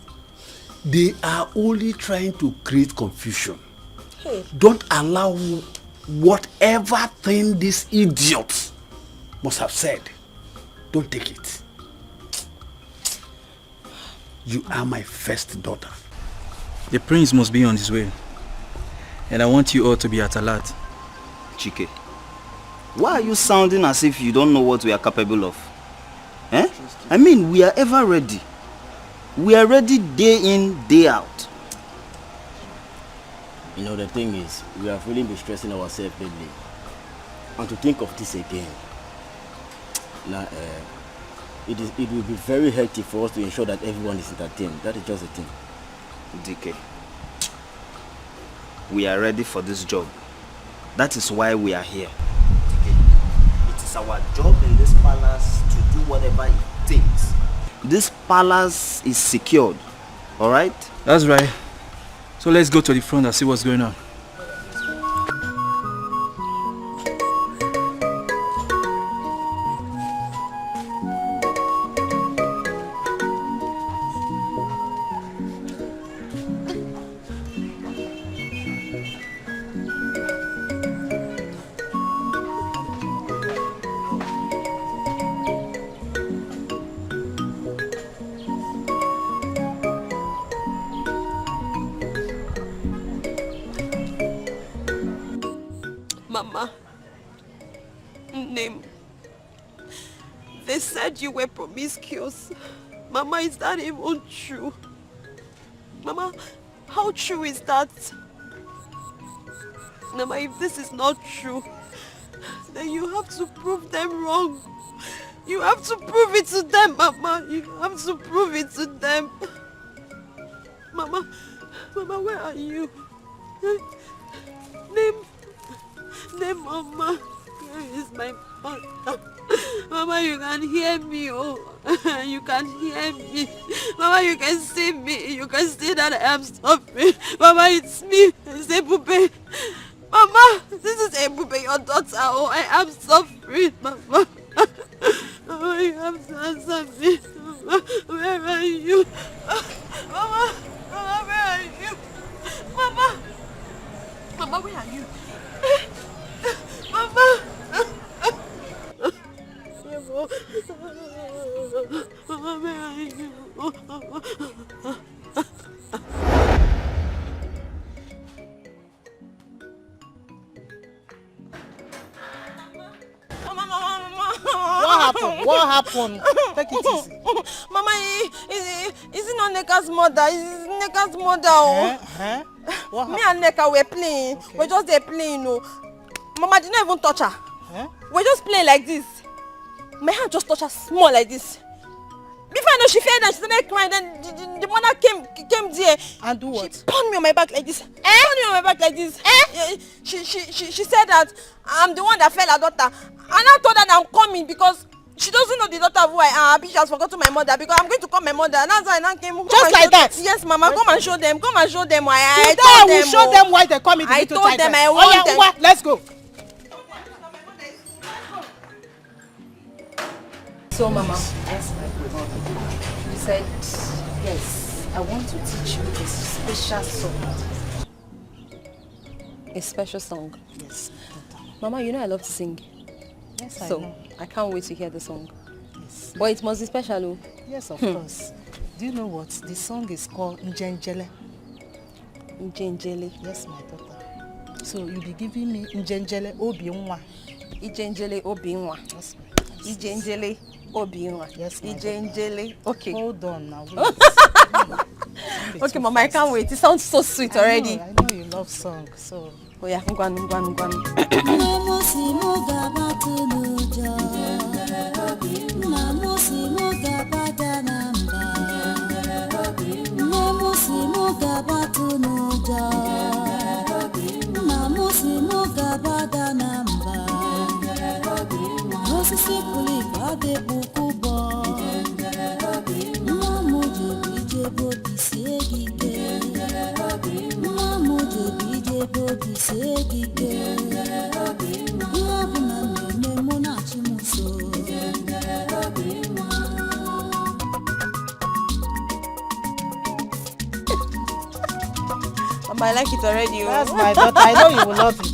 Speaker 3: They are only trying to create confusion.
Speaker 9: Hey.
Speaker 3: Don't allow whatever thing this idiot must have said. Don't take it. You are my first daughter.
Speaker 12: The prince must be on his way. And I want you all to be at alert.
Speaker 6: Chike, why are you sounding as if you don't know what we are capable of? Eh? I mean, we are ever ready. We are ready day in, day out. You know, the thing is, we have really been stressing ourselves lately. And to think of this again, now, it will be very hectic for us to ensure that everyone is entertained. That is just the thing.
Speaker 13: Dikeh, we are ready for this job. That is why we are here. It is our job in this palace to do whatever it takes. This palace is secured, alright?
Speaker 12: That's right. So let's go to the front and see what's going on.
Speaker 9: Mama, name. They said you were promiscuous. Mama, is that even true? Mama, how true is that? Mama, if this is not true, then you have to prove them wrong. You have to prove it to them, Mama. You have to prove it to them. Mama, where are you? Name, Mama. Where is my mother? Mama, you can hear me, oh. You can hear me. Mama, you can see me. You can see that I am suffering. Mama, it's me. It's Ebube. Mama, this is Ebube, your daughter. Oh, I am suffering, Mama. Mama, you have to answer me. Mama, where are you? Mama, where are you? Mama, where are you? Mama! Mama, where are you?
Speaker 2: What happened? Take it easy.
Speaker 9: Mama, is it not Neka's mother? Is Neka's mother? Oh.
Speaker 2: What
Speaker 9: Me and Neka were playing. Okay. We're just there playing. Oh. Mama did not even touch her. Huh? We're just playing like this. My hand just touched her small like this. Before I know she fell and she started crying, then the mother came there. And do what? She pounded me on my back like this. Pounded me on my back like this. She said that I'm the one that fell her daughter. And I told her that I'm coming because she doesn't know the daughter who I am. She has forgotten my mother because I'm going to call my mother. And that's why I came.
Speaker 10: Just like that?
Speaker 9: Yes, Mama. Come and show them. Come and show them why I
Speaker 10: told them. Show them why they're coming.
Speaker 9: I told them I want them.
Speaker 10: Let's go.
Speaker 14: So, Mama, yes, my good. You said, yes, I want to teach you a special song.
Speaker 9: A special song?
Speaker 14: Yes.
Speaker 9: Mama, you know I love to sing.
Speaker 14: Yes, I know.
Speaker 9: So, I can't wait to hear the song. Yes. But it must be special, oh.
Speaker 14: Yes, of course. Do you know what? The song is called Njenjele.
Speaker 9: Njenjele?
Speaker 14: Yes, my daughter. So, you'll be giving me Njenjele Obiunwa.
Speaker 9: Njenjele Obiunwa.
Speaker 14: Yes, ma'am.
Speaker 9: Njenjele Obiunwa.
Speaker 14: Yes, ma'am.
Speaker 9: Njenjele. Okay.
Speaker 14: Hold on now.
Speaker 9: Okay, Mama, I can't wait. It sounds so sweet already.
Speaker 14: I know you love song, so.
Speaker 9: Oh yeah, ngwan. Mama, I like it already.
Speaker 10: That's my daughter. I know you will love it.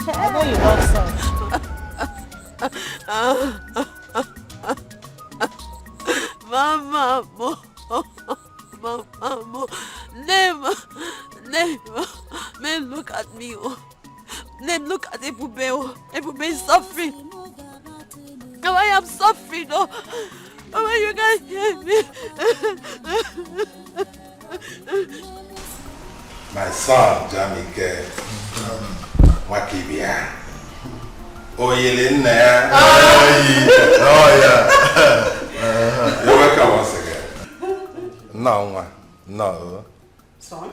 Speaker 10: I know you love song.
Speaker 8: Mama, Mama, never, man, look at me, oh. Then look at Ebube, oh. Ebube is suffering. Now I am suffering, oh. Mama, you guys hear me.
Speaker 5: My son, Jamike, Wakibia. Oh, you're in there. Oh, yeah. You're welcome once again. No.
Speaker 10: Son,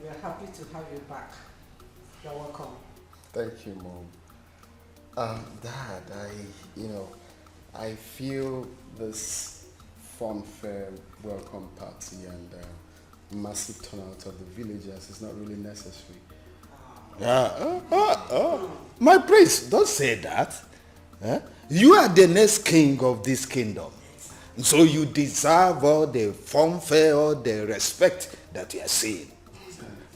Speaker 10: we are happy to have you back. You're welcome.
Speaker 15: Thank you, Mom. Dad, I feel this fun-fair welcome party and massive turnout of the villagers is not really necessary.
Speaker 5: My prince, don't say that. You are the next king of this kingdom. So you deserve all the fanfare, all the respect that you are seeing.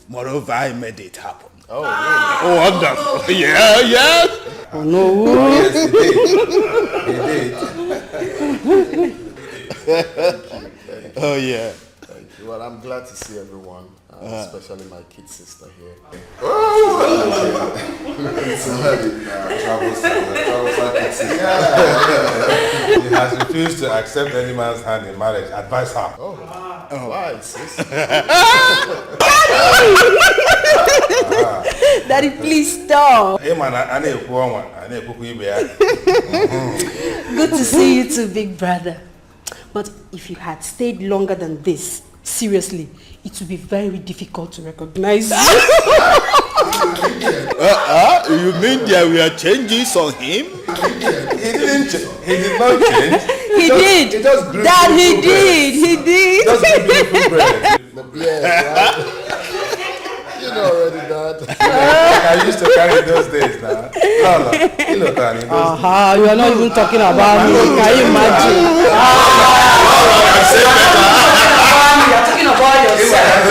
Speaker 5: Moreover, I made it happen.
Speaker 15: Oh, really?
Speaker 5: Oh, wonderful. Yeah.
Speaker 15: Oh, no.
Speaker 5: Oh, yes, he did. Oh, yeah.
Speaker 15: Thank you. Well, I'm glad to see everyone, especially my kid sister here.
Speaker 5: He has refused to accept any man's hand in marriage. Advise her.
Speaker 15: Why, sis?
Speaker 9: Daddy, please stop.
Speaker 5: Hey, man,
Speaker 8: Good to see you too, big brother. But if you had stayed longer than this, seriously, it would be very difficult to recognize you.
Speaker 5: You mean there were changes on him? He didn't change. He did not change.
Speaker 9: He did. Dad, he did. He did.
Speaker 5: Just beautiful bread.
Speaker 15: Yeah, you know already, Dad.
Speaker 5: I used to carry those days now. No. You know, Tani.
Speaker 10: You are not even talking about me. Can you imagine? You are talking about yourself.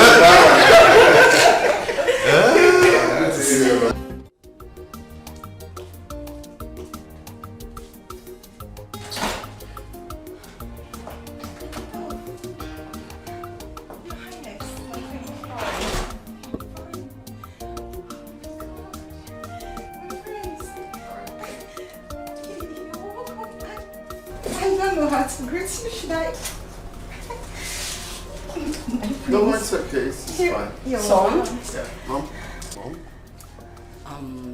Speaker 14: That's great. Should I?
Speaker 15: No, it's okay. It's fine.
Speaker 14: Son?
Speaker 15: Yeah. Mom?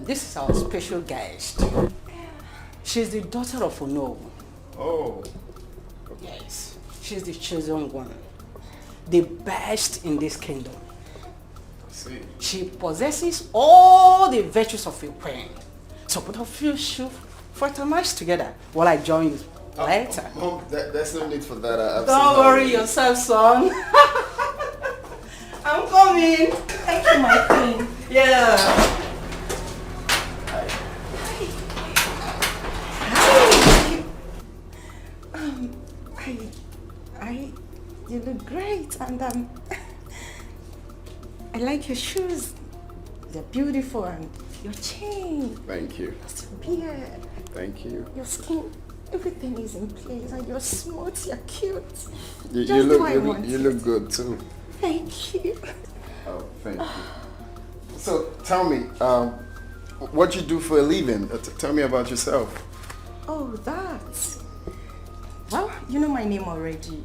Speaker 14: This is our special guest. She's the daughter of Ono.
Speaker 15: Oh.
Speaker 14: Yes, she's the chosen one. The best in this kingdom.
Speaker 15: I see.
Speaker 14: She possesses all the virtues of a queen. So both of you should fraternize together while I join you later.
Speaker 15: Mom, there's no need for that.
Speaker 14: Don't worry yourself, son. I'm coming. Thank you, my queen. Yeah.
Speaker 10: You look great, and I like your shoes. They're beautiful, and your chain.
Speaker 15: Thank you.
Speaker 10: Your beard.
Speaker 15: Thank you.
Speaker 10: Your skin. Everything is in place, and you're smooth. You're cute.
Speaker 15: You look good too.
Speaker 10: Thank you.
Speaker 15: Oh, thank you. So tell me, what you do for a living? Tell me about yourself.
Speaker 10: Oh, that. Well, you know my name already.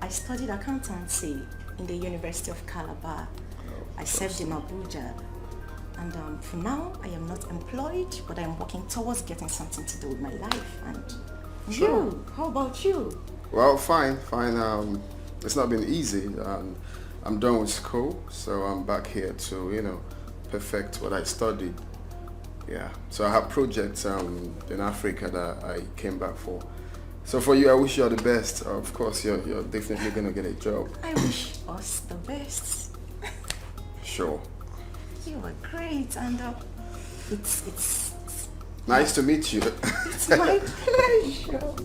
Speaker 10: I studied accountancy in the University of Calabar. I served in Abuja. And for now, I am not employed, but I'm working towards getting something to do with my life. And
Speaker 15: Sure.
Speaker 10: you, how about you?
Speaker 15: Well, fine. It's not been easy. I'm done with school, so I'm back here to, perfect what I studied. Yeah. So I have projects in Africa that I came back for. So for you, I wish you all the best. Of course, you're definitely gonna get a job.
Speaker 10: I wish us the best.
Speaker 15: Sure.
Speaker 10: You are great, and it's
Speaker 15: Nice to meet you.
Speaker 10: it's my pleasure.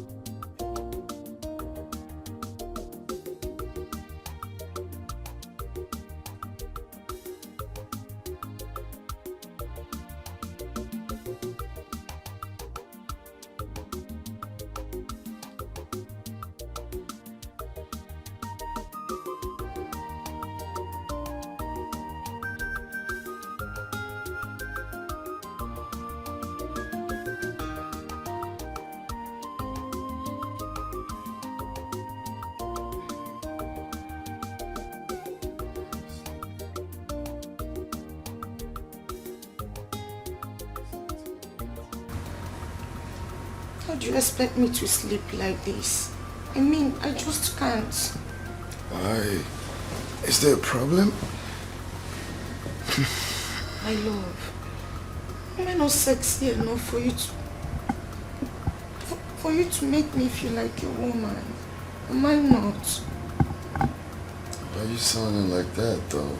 Speaker 10: How do you expect me to sleep like this? I mean, I just can't.
Speaker 15: Why? Is there a problem?
Speaker 10: My love, am I not sexy enough for you to make me feel like a woman? Am I not?
Speaker 15: Why are you sounding like that, though?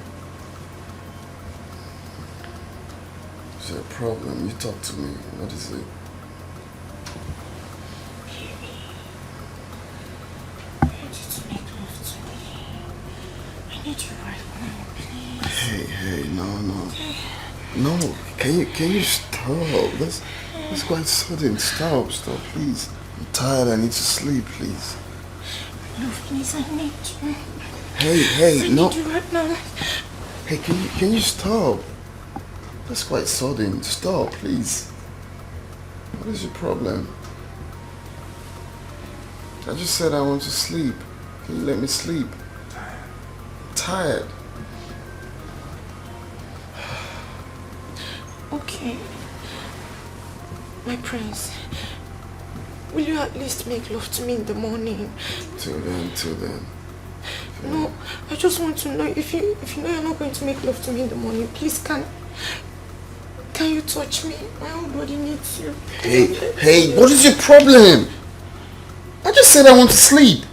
Speaker 15: Is there a problem? You talk to me. What is it? Hey, no. Can you stop? That's quite sudden. Stop, please. I'm tired. I need to sleep, please.
Speaker 10: No, please, I need you.
Speaker 15: Hey, no.
Speaker 10: I need you right now.
Speaker 15: Hey, can you stop? That's quite sudden. Stop, please. What is your problem? I just said I want to sleep. Can you let me sleep? I'm tired.
Speaker 10: Okay. My prince, will you at least make love to me in the morning?
Speaker 15: Till then.
Speaker 10: No, I just want to know if you know you're not going to make love to me in the morning, please can you touch me? My whole body needs you.
Speaker 15: Hey, what is your problem? I just said I want to sleep.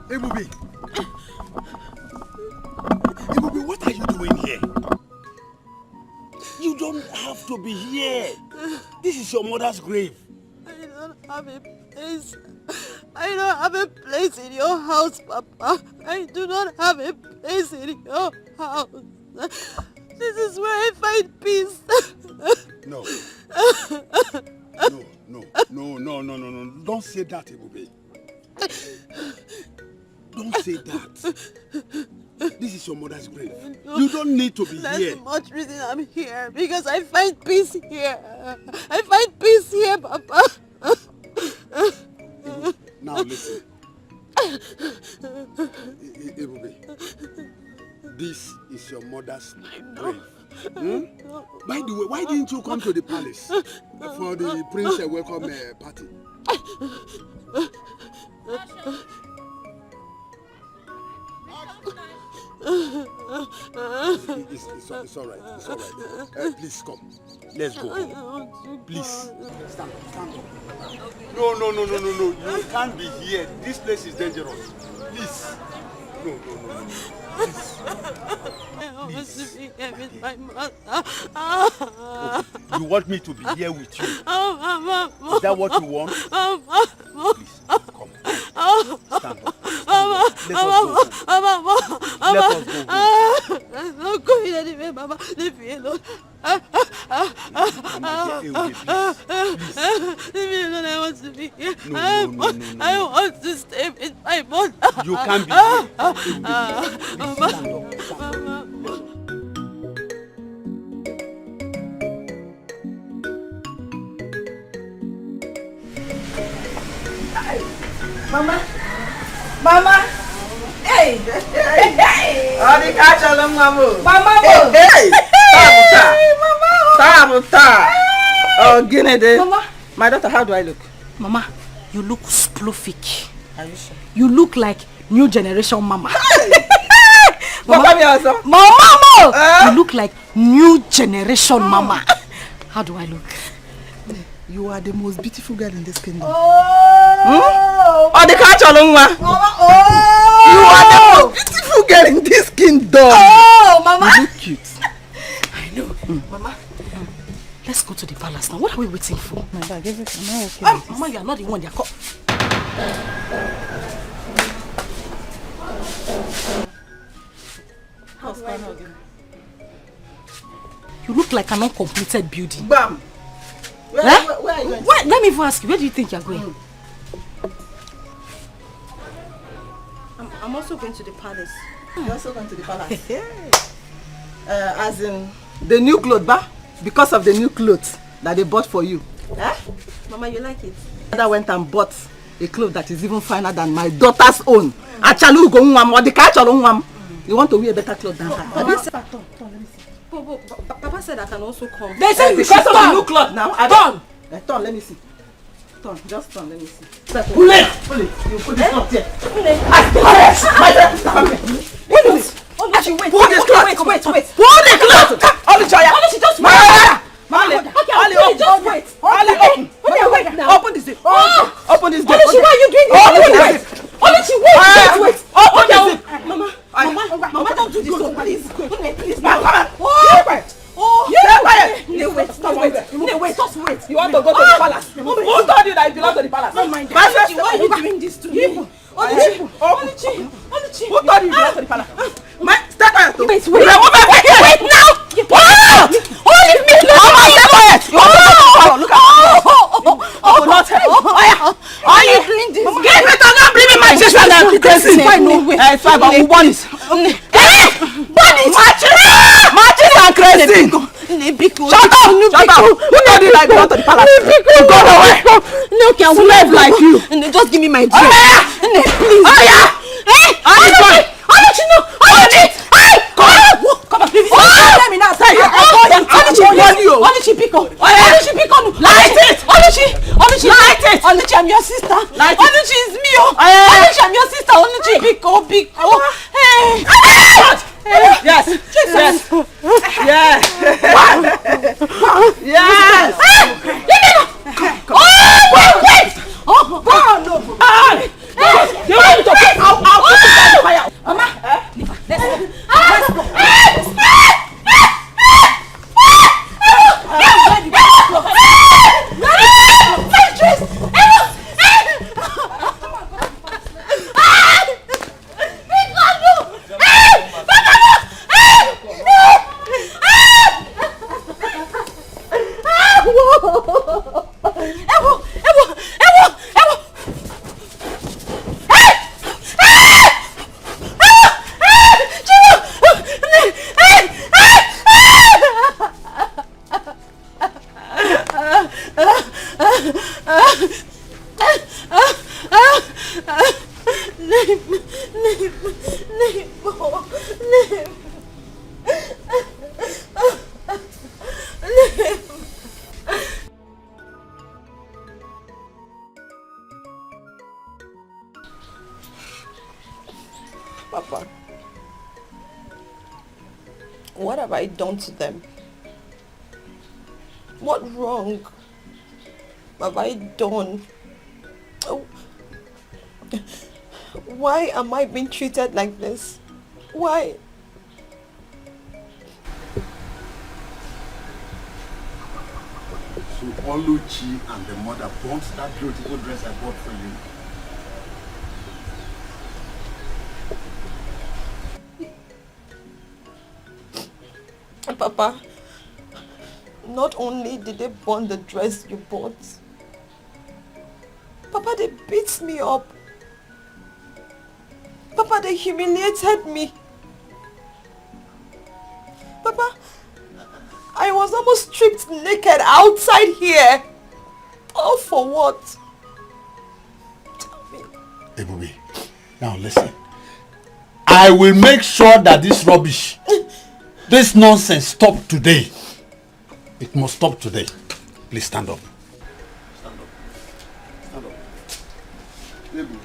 Speaker 3: Ebubi! Ebubi, what are you doing here? You don't have to be here. This is your mother's grave.
Speaker 16: I don't have a place. I don't have a place in your house, Papa. I do not have a place in your house. This is where I find peace.
Speaker 3: No. No. Don't say that, Ebubi. Don't say that. This is your mother's grave. You don't need to be here.
Speaker 16: That's much reason I'm here. Because I find peace here. I find peace here, Papa.
Speaker 3: Now listen. Ebubi, this is your mother's grave. By the way, why didn't you come to the palace for the prince welcome party? It's all right. Please come. Let's go home. Please. Stand up. No. You can't be here. This place is dangerous. Please. No. Please.
Speaker 16: I want to be here with my mother.
Speaker 3: Okay. You want me to be here with you? Is that what you want? Please, come. Stand up. Let us go home.
Speaker 16: I'm not going anywhere, Mama. Leave me alone. Leave me alone. I want to be here.
Speaker 3: No.
Speaker 16: I want to stay with my mother.
Speaker 3: You can't be here.
Speaker 16: Mama.
Speaker 2: Mama. Hey. Oh, the catch along, Mama. Mama. Hey. Tabuta. Oh, Guinea. Mama. My daughter, how do I look?
Speaker 1: Mama, you look sploofic.
Speaker 2: Are you sure?
Speaker 1: You look like new generation mama.
Speaker 2: Mama.
Speaker 1: You look like new generation mama. How do I look?
Speaker 2: You are the most beautiful girl in this kingdom. Oh, the catch along, Mama. You are the most beautiful girl in this kingdom.
Speaker 1: Oh, Mama.
Speaker 2: You look cute.
Speaker 1: I know. Mama, let's go to the palace now. What are we waiting for?
Speaker 2: My bag, everything. Am I okay?
Speaker 1: Mama, you are not the one. You're
Speaker 2: How's fine again?
Speaker 1: You look like an uncompleted building.
Speaker 2: Bam. Where are you going?
Speaker 1: Let me even ask you, where do you think you're going?
Speaker 2: I'm also going to the palace. You're also going to the palace? As in, the new clothes, ba? Because of the new clothes that they bought for you. Eh?
Speaker 9: Mama, you like it?
Speaker 2: My mother went and bought a cloth that is even finer than my daughter's own. Achalu go nwam or the kachalu nwam. You want to wear a better cloth than her.
Speaker 9: Let me see. Papa said I can also come.
Speaker 2: They said because of the new cloth now. Turn. Turn, let me see. Turn, just turn, let me see. Pull it. You put this cloth here. Pull this cloth. Wait. Pull the cloth. All the joya. Just wait. Open this door. Open this door.
Speaker 9: Why are you doing this? Wait. Mama, don't do this. Please. Wait, just wait.
Speaker 2: You want to go to the palace? Who told you that you belong to the palace?
Speaker 9: Oh my God. Why are you doing this to me?
Speaker 2: Oluchi. Who told you belong to the palace? Stay quiet.
Speaker 9: Wait now.
Speaker 2: Leave me alone. Stay quiet. Look at
Speaker 9: Are you doing this?
Speaker 2: Give me to not bring me my sister and crazy. It's fine, but we want it. Matches and crazy. Shut up! Who told you that you belong to the palace? Go away. Slave like you.
Speaker 9: Just give me my drink. Please.
Speaker 2: Come on, please. Let me now say you. Light it.
Speaker 9: Oluchi, I'm your sister.
Speaker 2: Oluchi
Speaker 9: is me. Oluchi, I'm your sister. Oluchi, Biko. Hey.
Speaker 2: Yes. Wait.
Speaker 9: Papa, what have I done to them? What wrong have I done? Oh, why am I being treated like this? Why?
Speaker 3: So Oluchi and the mother bought that beautiful dress I bought for you.
Speaker 9: Papa, not only did they burn the dress you bought, Papa, they beat me up. Papa, they humiliated me. Papa, I was almost stripped naked outside here. All for what? Tell me.
Speaker 3: Ebube, now listen. I will make sure that this rubbish, this nonsense stop today. It must stop today. Please stand up. Stand up. Stand up. Ebube,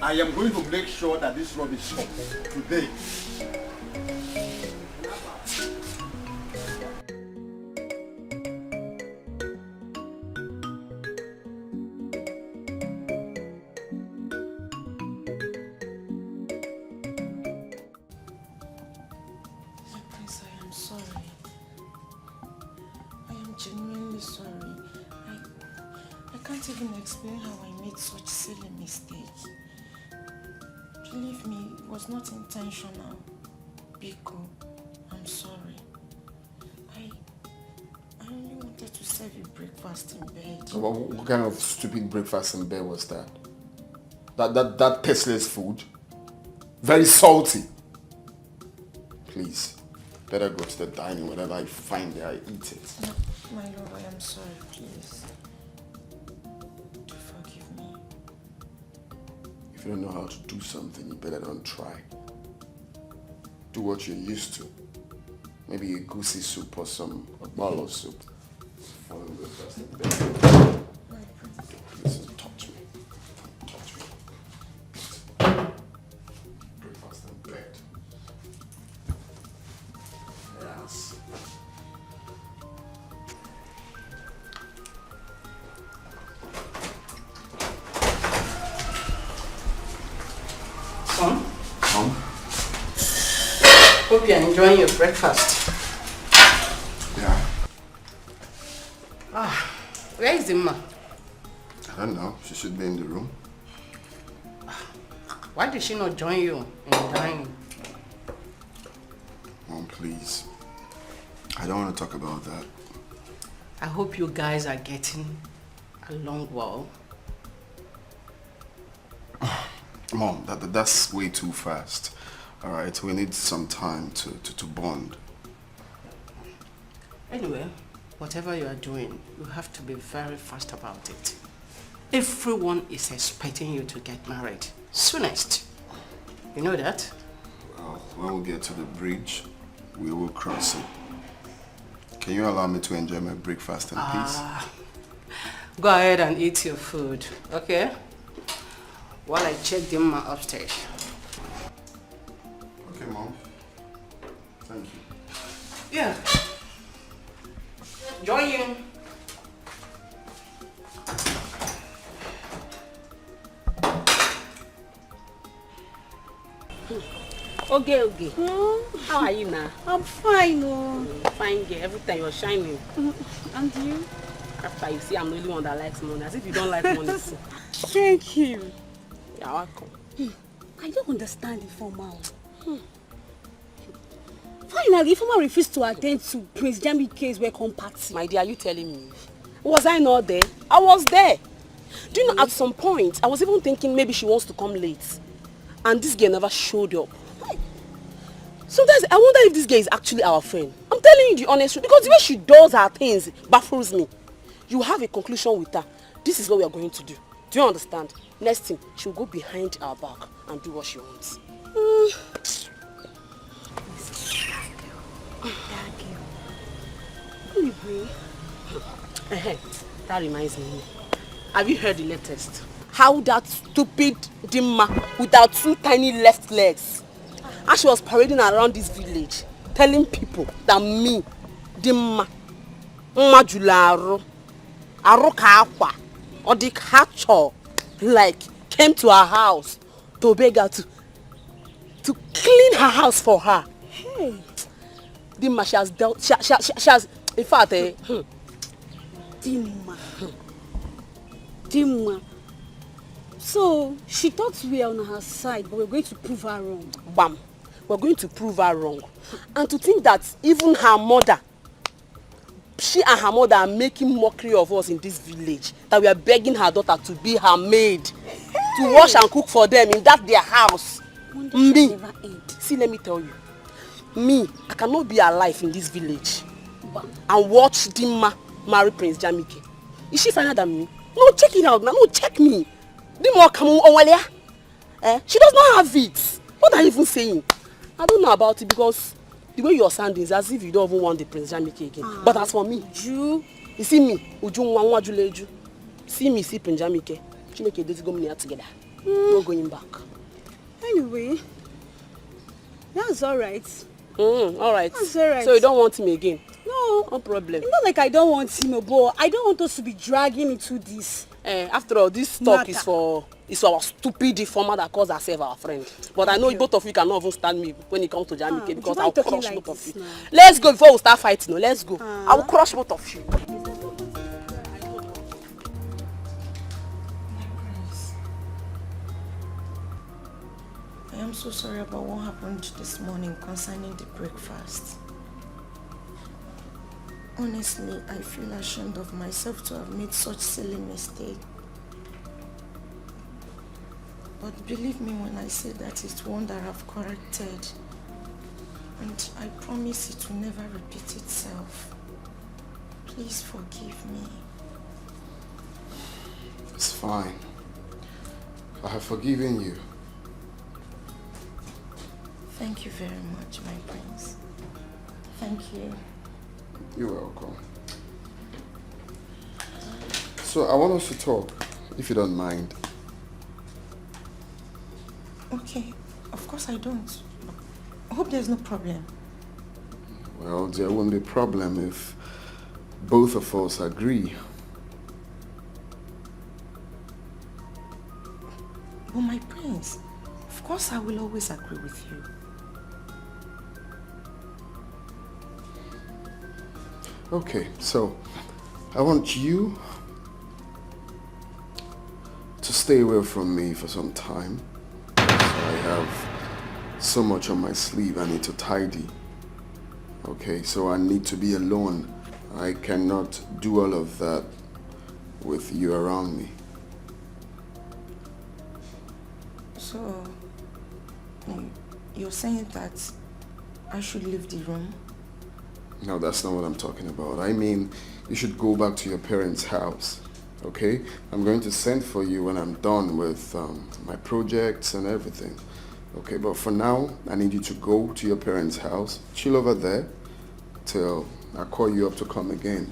Speaker 3: I am going to make sure that this rubbish stops today.
Speaker 10: Explain how I made such silly mistakes. Believe me, it was not intentional. Biko, I'm sorry. I only wanted to serve you breakfast in bed.
Speaker 15: What kind of stupid breakfast in bed was that? That tasteless food? Very salty. Please, better go to the dining. Whatever I find there, I eat it.
Speaker 10: No, my love, I am sorry, please.
Speaker 15: If you don't know how to do something, you better don't try. Do what you're used to. Maybe a goosey soup or a bottle of soup. Follow the first in bed. Please don't touch me. Don't touch me. Breakfast in bed. Yes.
Speaker 14: Hope you're enjoying your breakfast.
Speaker 15: Yeah.
Speaker 14: Where is Emma?
Speaker 15: I don't know. She should be in the room.
Speaker 14: Why did she not join you in dining?
Speaker 15: Mom, please. I don't want to talk about that.
Speaker 14: I hope you guys are getting along well.
Speaker 15: Mom, that's way too fast. Alright, we need some time to bond.
Speaker 14: Anyway, whatever you are doing, you have to be very fast about it. Everyone is expecting you to get married soonest. You know that?
Speaker 15: Well, when we get to the bridge, we will cross it. Can you allow me to enjoy my breakfast in peace?
Speaker 14: Go ahead and eat your food, okay? While I check them upstairs.
Speaker 15: Okay, Mom. Thank you.
Speaker 14: Yeah. Join you.
Speaker 8: Okay. How are you now?
Speaker 16: I'm fine. Oh.
Speaker 8: Fine girl. Every time you're shining.
Speaker 16: And you?
Speaker 8: After you see I'm the only one that likes money. As if you don't like money.
Speaker 16: Thank you.
Speaker 8: You're welcome.
Speaker 16: I don't understand Informa. Finally, Informa refused to attend to Prince Jamike's welcome party.
Speaker 8: My dear, are you telling me? Was I not there? I was there. Do you know, at some point, I was even thinking maybe she wants to come late. And this girl never showed up. Sometimes I wonder if this girl is actually our friend. I'm telling you the honest truth. Because the way she does her things baffles me. You have a conclusion with her. This is what we are going to do. Do you understand? Next thing, she'll go behind our back and do what she wants. That reminds me. Have you heard the latest? How that stupid Dimma with her 2 tiny left legs, and she was parading around this village, telling people that me, Dimma, Majularo, Aroka or the catcher, like, came to her house to beg her to clean her house for her. Hey, Dimma, she has dealt, she has, in fact,
Speaker 7: Dimma. So, she thought we are on her side, but we're going to prove her wrong.
Speaker 8: Bam. We're going to prove her wrong. And to think that even her mother, she and her mother are making mockery of us in this village, that we are begging her daughter to be her maid, to wash and cook for them in that their house. Me, see, let me tell you, me, I cannot be alive in this village and watch Dimma marry Prince Jamike. Is she finer than me? No, check it out now. No, check me. Dimma come on, she does not have it. What are you even saying? I don't know about it because the way you're sounding is as if you don't even want the Prince Jamike again. But as for me, you see me, see me, see Prince Jamike. She make a date go together. No going back.
Speaker 7: Anyway, that's alright.
Speaker 8: Alright.
Speaker 7: That's alright.
Speaker 8: So you don't want him again?
Speaker 7: No.
Speaker 8: No problem.
Speaker 7: It's not like I don't want him, but I don't want us to be dragging into this.
Speaker 8: After all, this talk is for our stupid deformer that calls herself our friend. But I know both of you cannot even stand me when it comes to Jamike because I'll crush both of you. Let's go before we start fighting. Let's go. I will crush both of you.
Speaker 10: I am so sorry about what happened this morning concerning the breakfast. Honestly, I feel ashamed of myself to have made such silly mistake. But believe me when I say that it's one that I've corrected. And I promise it will never repeat itself. Please forgive me.
Speaker 15: It's fine. I have forgiven you.
Speaker 10: Thank you very much, my prince. Thank you.
Speaker 15: You're welcome. So I want us to talk, if you don't mind.
Speaker 10: Okay, of course I don't. I hope there's no problem.
Speaker 15: Well, there won't be a problem if both of us agree.
Speaker 10: But my prince, of course I will always agree with you.
Speaker 15: Okay, so I want you to stay away from me for some time. So I have so much on my sleeve I need to tidy. Okay, so I need to be alone. I cannot do all of that with you around me.
Speaker 10: So, you're saying that I should leave the room?
Speaker 15: No, that's not what I'm talking about. I mean, you should go back to your parents' house, okay? I'm going to send for you when I'm done with my projects and everything. Okay, but for now, I need you to go to your parents' house, chill over there, till I call you up to come again.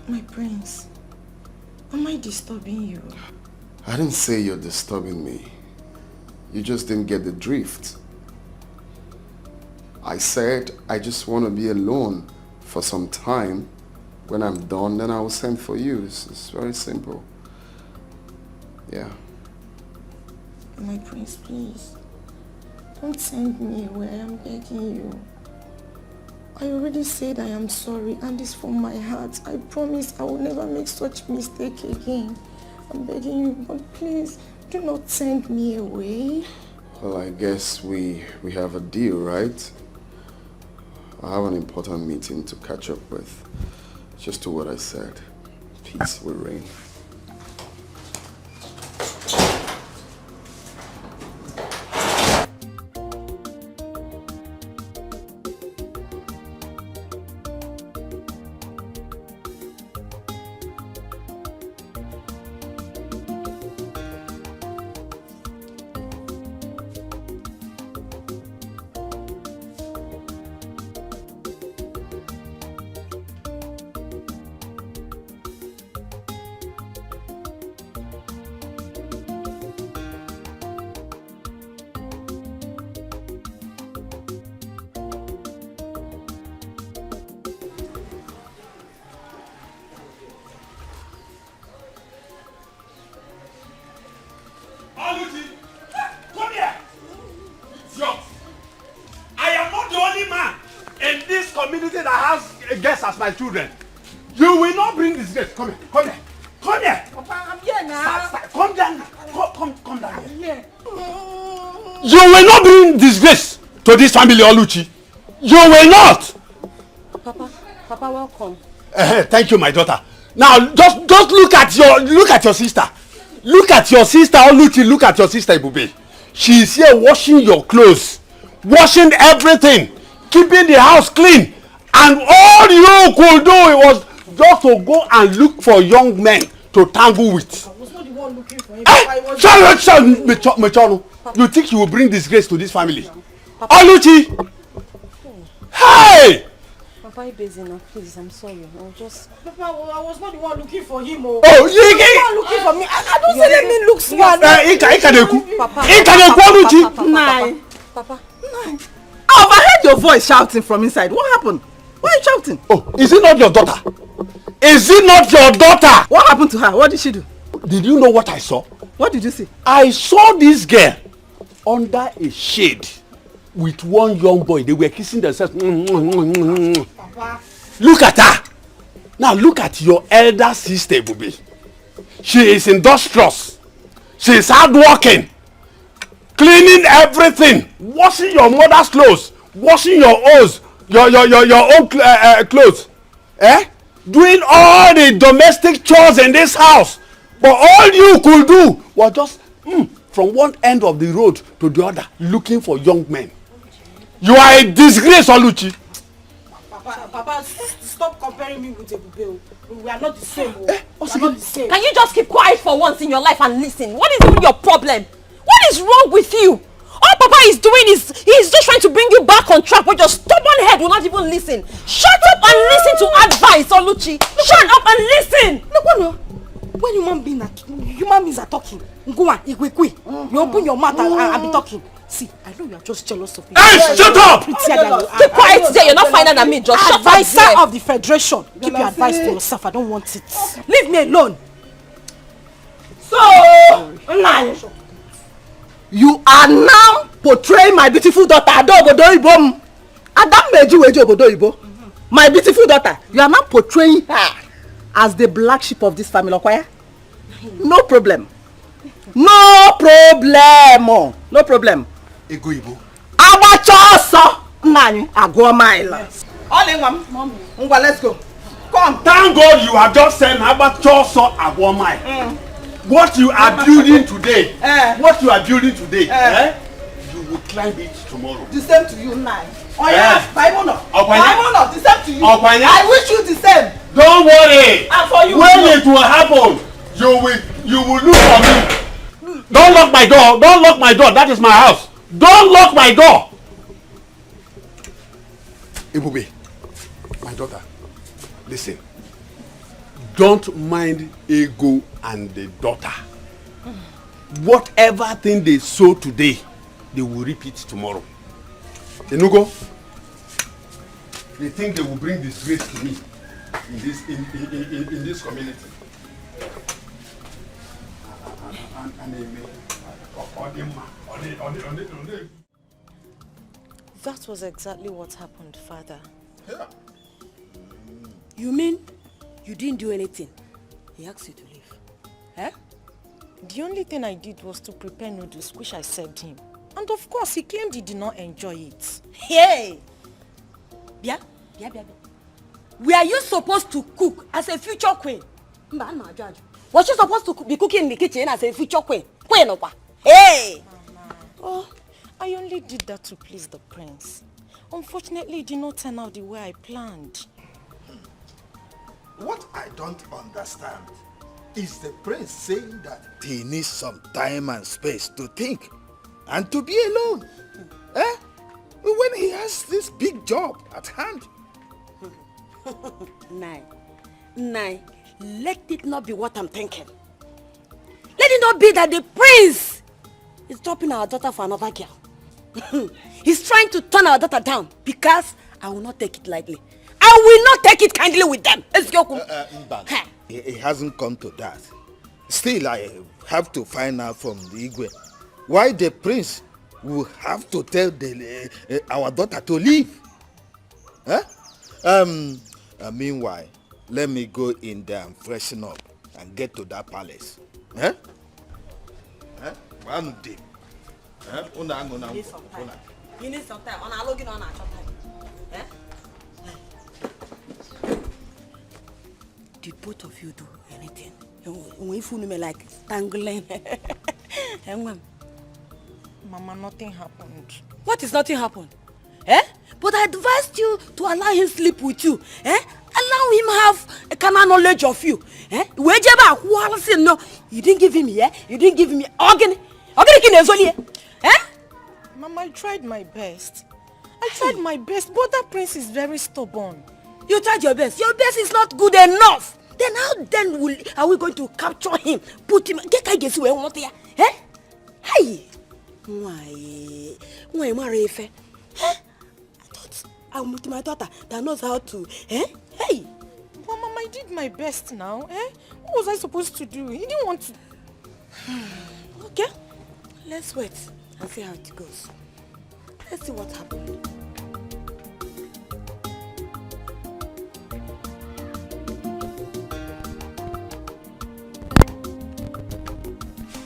Speaker 10: My prince, am I disturbing you?
Speaker 15: I didn't say you're disturbing me. You just didn't get the drift. I said I just want to be alone for some time. When I'm done, then I will send for you. It's very simple. Yeah.
Speaker 10: My prince, please. Don't send me away. I am begging you. I already said I am sorry and it's from my heart. I promise I will never make such mistake again. I'm begging you, but please, do not send me away.
Speaker 15: Well, I guess we have a deal, right? I have an important meeting to catch up with. Just to what I said. Peace will reign.
Speaker 3: just as my children. You will not bring disgrace. Come here. Come here. Come here.
Speaker 1: Papa, I'm here now.
Speaker 3: Come down. Come down here. You will not bring disgrace to this family, Oluchi. You will not.
Speaker 9: Papa, welcome.
Speaker 3: Thank you, my daughter. Now, just look at your sister. Look at your sister, Oluchi. Look at your sister, Ibube. She is here washing your clothes, washing everything, keeping the house clean, and all you could do was just to go and look for young men to tangle with.
Speaker 1: I was not the one looking for him.
Speaker 3: Mechonu. You think you will bring disgrace to this family? Oluchi! Hey!
Speaker 9: Papa, you busy now, please. I'm sorry. I'll just.
Speaker 1: Papa, I was not the one looking for him.
Speaker 3: Oh,
Speaker 1: you were the one looking for me. I don't say let me look smart.
Speaker 2: Papa. I overheard your voice shouting from inside. What happened? Why are you shouting?
Speaker 3: Oh, is it not your daughter? Is it not your daughter?
Speaker 2: What happened to her? What did she do?
Speaker 3: Did you know what I saw?
Speaker 2: What did you see?
Speaker 3: I saw this girl under a shade with one young boy. They were kissing themselves.
Speaker 1: Papa.
Speaker 3: Look at her. Now look at your elder sister, Bubi. She is industrious. She is hardworking. Cleaning everything. Washing your mother's clothes. Washing your own clothes. Doing all the domestic chores in this house. But all you could do was just from one end of the road to the other looking for young men. You are a disgrace, Oluchi.
Speaker 1: Papa, stop comparing me with Ebube. We are not the same. We are not the same.
Speaker 9: Can you just keep quiet for once in your life and listen? What is even your problem? What is wrong with you? All Papa is doing is he's just trying to bring you back on track, but your stubborn head will not even listen. Shut up and listen to advice, Oluchi. Shut up and listen.
Speaker 1: No. When human beings are talking, go on, you open your mouth and be talking. See, I know you are just jealous of me.
Speaker 3: Hey, shut up!
Speaker 9: Keep quiet there. You're not finer than me. Just shut up there.
Speaker 1: Advisor of the Federation. Keep your advice to yourself. I don't want it. Leave me alone.
Speaker 2: So, you are now portraying my beautiful daughter, Adobodoibo. My beautiful daughter. You are now portraying her as the black sheep of this family, okay? No problem. No problem.
Speaker 5: Egoibo.
Speaker 2: Abachoso. Nani, Agwa mile. All in one. Mommy. Let's go. Come.
Speaker 3: Thank God you have just said Abachoso Agwa mile. What you are building today, you will climb it tomorrow.
Speaker 2: The same to you, Nai. Oh yes, Baimono, the same to you. I wish you the same.
Speaker 3: Don't worry.
Speaker 2: And for you.
Speaker 3: When it will happen, you will look for me. Don't lock my door. Don't lock my door. That is my house. Don't lock my door. Ibube, my daughter, listen. Don't mind Ego and the daughter. Whatever thing they sow today, they will reap it tomorrow. Enugo, they think they will bring disgrace to me in this community.
Speaker 10: That was exactly what happened, Father.
Speaker 3: Yeah.
Speaker 8: You mean you didn't do anything? He asked you to leave. Eh?
Speaker 10: The only thing I did was to prepare noodles, which I served him. And of course, he claimed he did not enjoy it.
Speaker 8: Hey! Bia. Were you supposed to cook as a future queen? Was you supposed to be cooking in the kitchen as a future queen? Hey!
Speaker 10: Oh, I only did that to please the prince. Unfortunately, it did not turn out the way I planned.
Speaker 5: What I don't understand is the prince saying that he needs some time and space to think and to be alone. When he has this big job at hand.
Speaker 8: Nai, let it not be what I'm thinking. Let it not be that the prince is dropping our daughter for another girl. He's trying to turn our daughter down because I will not take it lightly. I will not take it kindly with them.
Speaker 5: It hasn't come to that. Still, I have to find out from the Igwe why the prince will have to tell our daughter to leave. Meanwhile, let me go in there and freshen up and get to that palace. Eh? One day.
Speaker 9: You need some time. You need some time. On a login on a time. Eh? Did both of you do anything? When you fool me like tangling.
Speaker 10: Mama, nothing happened.
Speaker 9: What is nothing happened? Eh? But I advised you to allow him sleep with you. Eh? Allow him have a kind of knowledge of you. Eh? No, you didn't give him, yeah? You didn't give him organ. Eh?
Speaker 10: Mama, I tried my best. But that prince is very stubborn.
Speaker 9: You tried your best. Your best is not good enough. Then how are we going to capture him? Put him. Get I guess where want there? Eh? Hey. Why marry Ife? Eh? I'm with my daughter that knows how to. Eh? Hey.
Speaker 10: But Mama, I did my best now. Eh? What was I supposed to do? He didn't want to.
Speaker 9: Okay. Let's wait and see how it goes. Let's see what happens.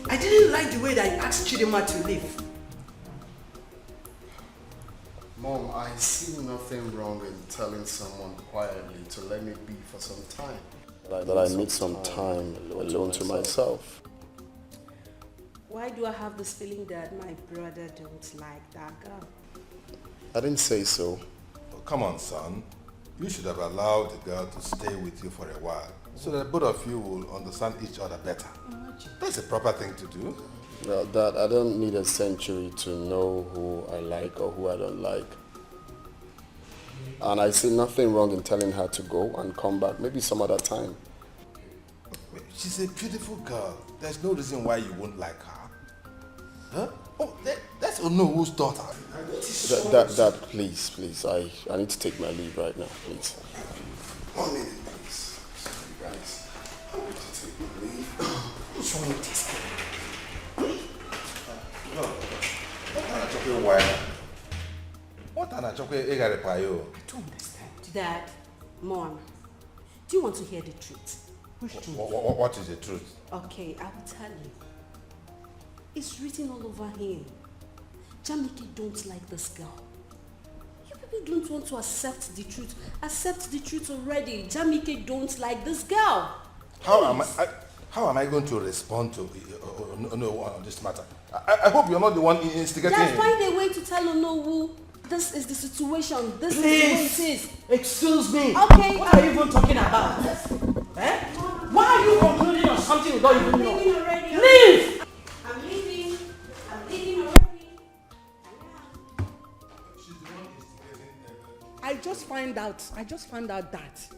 Speaker 14: I didn't like the way that you asked Chidima to leave.
Speaker 15: Mom, I see nothing wrong in telling someone quietly to let me be for some time. That I need some time alone to myself.
Speaker 17: Why do I have this feeling that my brother don't like that girl?
Speaker 15: I didn't say so.
Speaker 18: Oh, come on, son. You should have allowed the girl to stay with you for a while so that both of you will understand each other better. That's a proper thing to do.
Speaker 15: Well, Dad, I don't need a century to know who I like or who I don't like. And I see nothing wrong in telling her to go and come back, maybe some other time.
Speaker 18: She's a beautiful girl. There's no reason why you won't like her. Huh? Oh, that's Onowo's daughter.
Speaker 15: Dad, please, I need to take my leave right now, please.
Speaker 18: 1 minute, please. Sorry, guys. I need to take my leave. What's wrong with this girl? What are you talking about? I
Speaker 17: don't understand. Dad, Mom, do you want to hear the truth?
Speaker 18: Which truth? What is the truth?
Speaker 17: Okay, I will tell you. It's written all over him. Jamike don't like this girl. You people don't want to accept the truth. Accept the truth already. Jamike don't like this girl.
Speaker 18: How am I going to respond to on this matter? I hope you're not the one instigating him.
Speaker 17: Find a way to tell Onowu this is the situation. This is the way it is.
Speaker 14: Excuse me.
Speaker 17: Okay.
Speaker 14: What are you even talking about? Eh? Why are you concluding on something you don't even know? Leave!
Speaker 17: I'm leaving. I'm leaving already.
Speaker 8: I just found out that.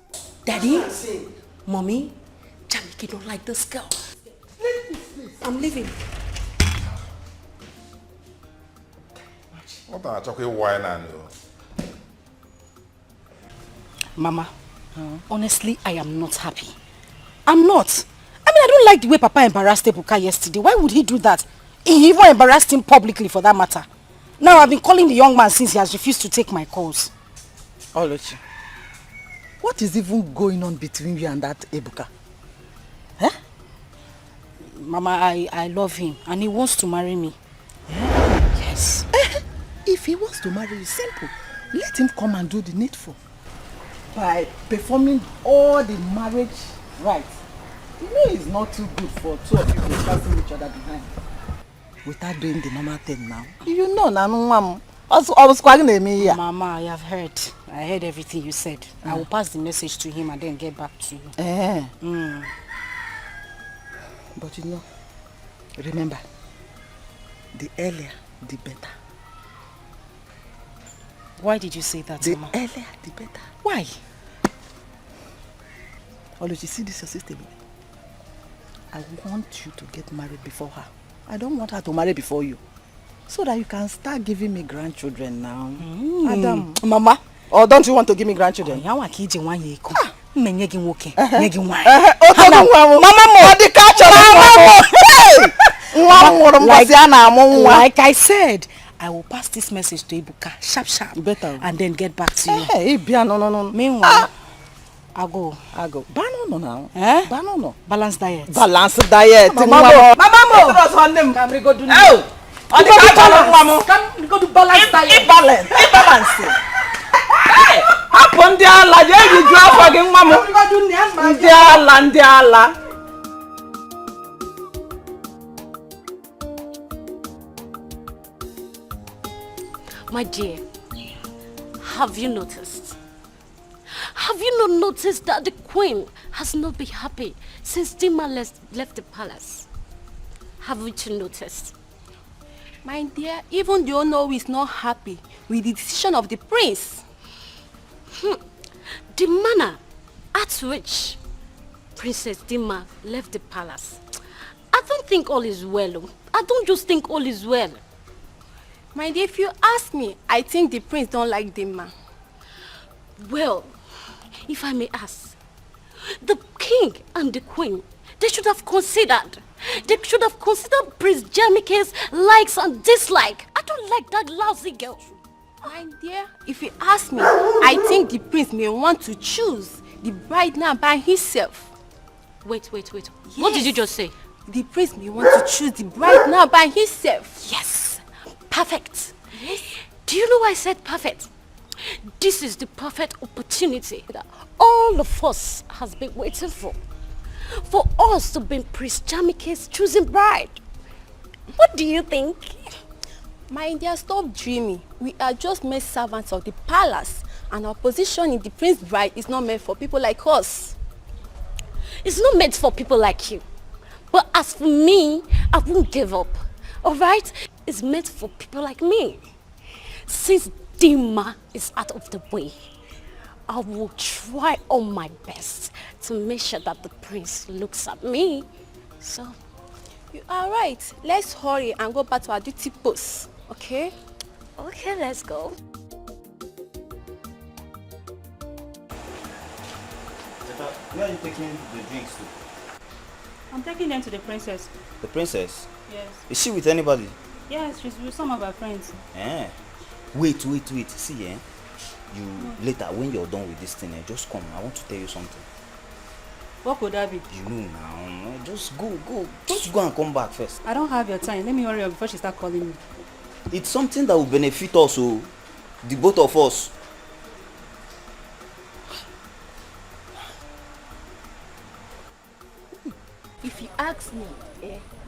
Speaker 9: Daddy, Mommy, Jamike don't like this girl. I'm leaving.
Speaker 18: What are you talking about?
Speaker 1: Mama, honestly, I am not happy. I'm not. I mean, I don't like the way Papa embarrassed Ebuka yesterday. Why would he do that? He even embarrassed him publicly for that matter. Now I've been calling the young man since he has refused to take my calls.
Speaker 2: Oluchi, what is even going on between you and that Ebuka?
Speaker 1: Huh? Mama, I love him and he wants to marry me. Yes.
Speaker 2: If he wants to marry you, simple. Let him come and do the needful. By performing all the marriage rites. You know it's not too good for two of you to passing each other behind. Without doing the normal thing now. You know, Mama, I
Speaker 1: have heard. I heard everything you said. I will pass the message to him and then get back to you.
Speaker 2: But you know, remember, the earlier, the better.
Speaker 1: Why did you say that, Mama?
Speaker 2: The earlier, the better.
Speaker 1: Why?
Speaker 2: Oluchi, see this your sister. I want you to get married before her. I don't want her to marry before you. So that you can start giving me grandchildren now.
Speaker 1: Adam. Mama.
Speaker 2: Or don't you want to give me grandchildren?
Speaker 1: Mama mo. Like I said, I will pass this message to Ebuka, sharp, and then get back to you.
Speaker 2: No.
Speaker 1: Meanwhile,
Speaker 2: Ago. Banono now. Banono.
Speaker 1: Balanced diet.
Speaker 2: Balanced diet.
Speaker 1: Mama Mo. Come we go do.
Speaker 2: Oh.
Speaker 1: Come we go do balanced diet.
Speaker 2: Balance. Hapo ndị ala je ju afọ gị nwa m. Ndị ala.
Speaker 7: My dear, have you noticed? Have you not noticed that the queen has not been happy since Dima left the palace? Haven't you noticed?
Speaker 9: My dear, even the Ono is not happy with the decision of the prince.
Speaker 7: The manner at which Princess Dima left the palace, I don't think all is well. I don't just think all is well.
Speaker 9: My dear, if you ask me, I think the prince don't like Dima.
Speaker 7: Well, if I may ask, the king and the queen, they should have considered Prince Jamike's likes and dislikes. I don't like that lousy girl.
Speaker 9: My dear, if you ask me, I think the prince may want to choose the bride now by himself.
Speaker 7: Wait.
Speaker 9: Yes.
Speaker 7: What did you just say?
Speaker 9: The prince may want to choose the bride now by himself.
Speaker 7: Yes. Perfect. Yes. Do you know why I said perfect? This is the perfect opportunity that all of us has been waiting for us to be Prince Jamike's choosing bride. What do you think?
Speaker 9: My dear, stop dreaming. We are just mere servants of the palace, and our position in the prince's bride is not meant for people like us.
Speaker 7: It's not meant for people like you. But as for me, I won't give up. Alright? It's meant for people like me. Since Dima is out of the way, I will try all my best to make sure that the prince looks at me. So,
Speaker 9: you are right. Let's hurry and go back to our duty post. Okay?
Speaker 7: Okay, let's go.
Speaker 13: Where are you taking the drinks to?
Speaker 11: I'm taking them to the princess.
Speaker 13: The princess?
Speaker 11: Yes.
Speaker 13: Is she with anybody?
Speaker 11: Yes, she's with some of her friends.
Speaker 13: Wait. See, you later, when you're done with this thing, just come. I want to tell you something.
Speaker 11: What could that be?
Speaker 13: You know now. Just go. Just go and come back first.
Speaker 11: I don't have your time. Let me hurry up before she starts calling me.
Speaker 13: It's something that will benefit us, the both of us.
Speaker 19: If you ask me,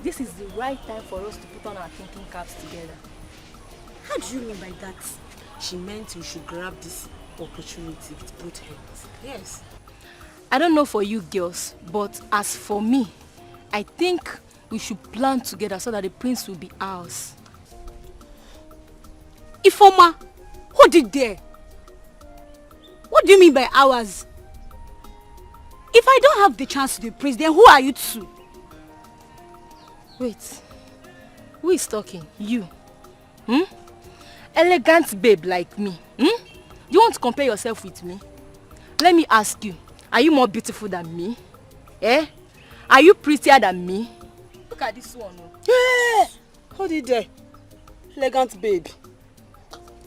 Speaker 19: this is the right time for us to put on our thinking caps together.
Speaker 8: How do you mean by that? She meant you should grab this opportunity with both hands. Yes.
Speaker 19: I don't know for you girls, but as for me, I think we should plan together so that the prince will be ours.
Speaker 8: Ifoma, hold it there. What do you mean by ours? If I don't have the chance to be prince, then who are you to?
Speaker 19: Wait, who is talking? You? Elegant babe like me. You want to compare yourself with me? Let me ask you, are you more beautiful than me? Are you prettier than me? Look at this one.
Speaker 8: Yeah. Hold it there. Elegant babe.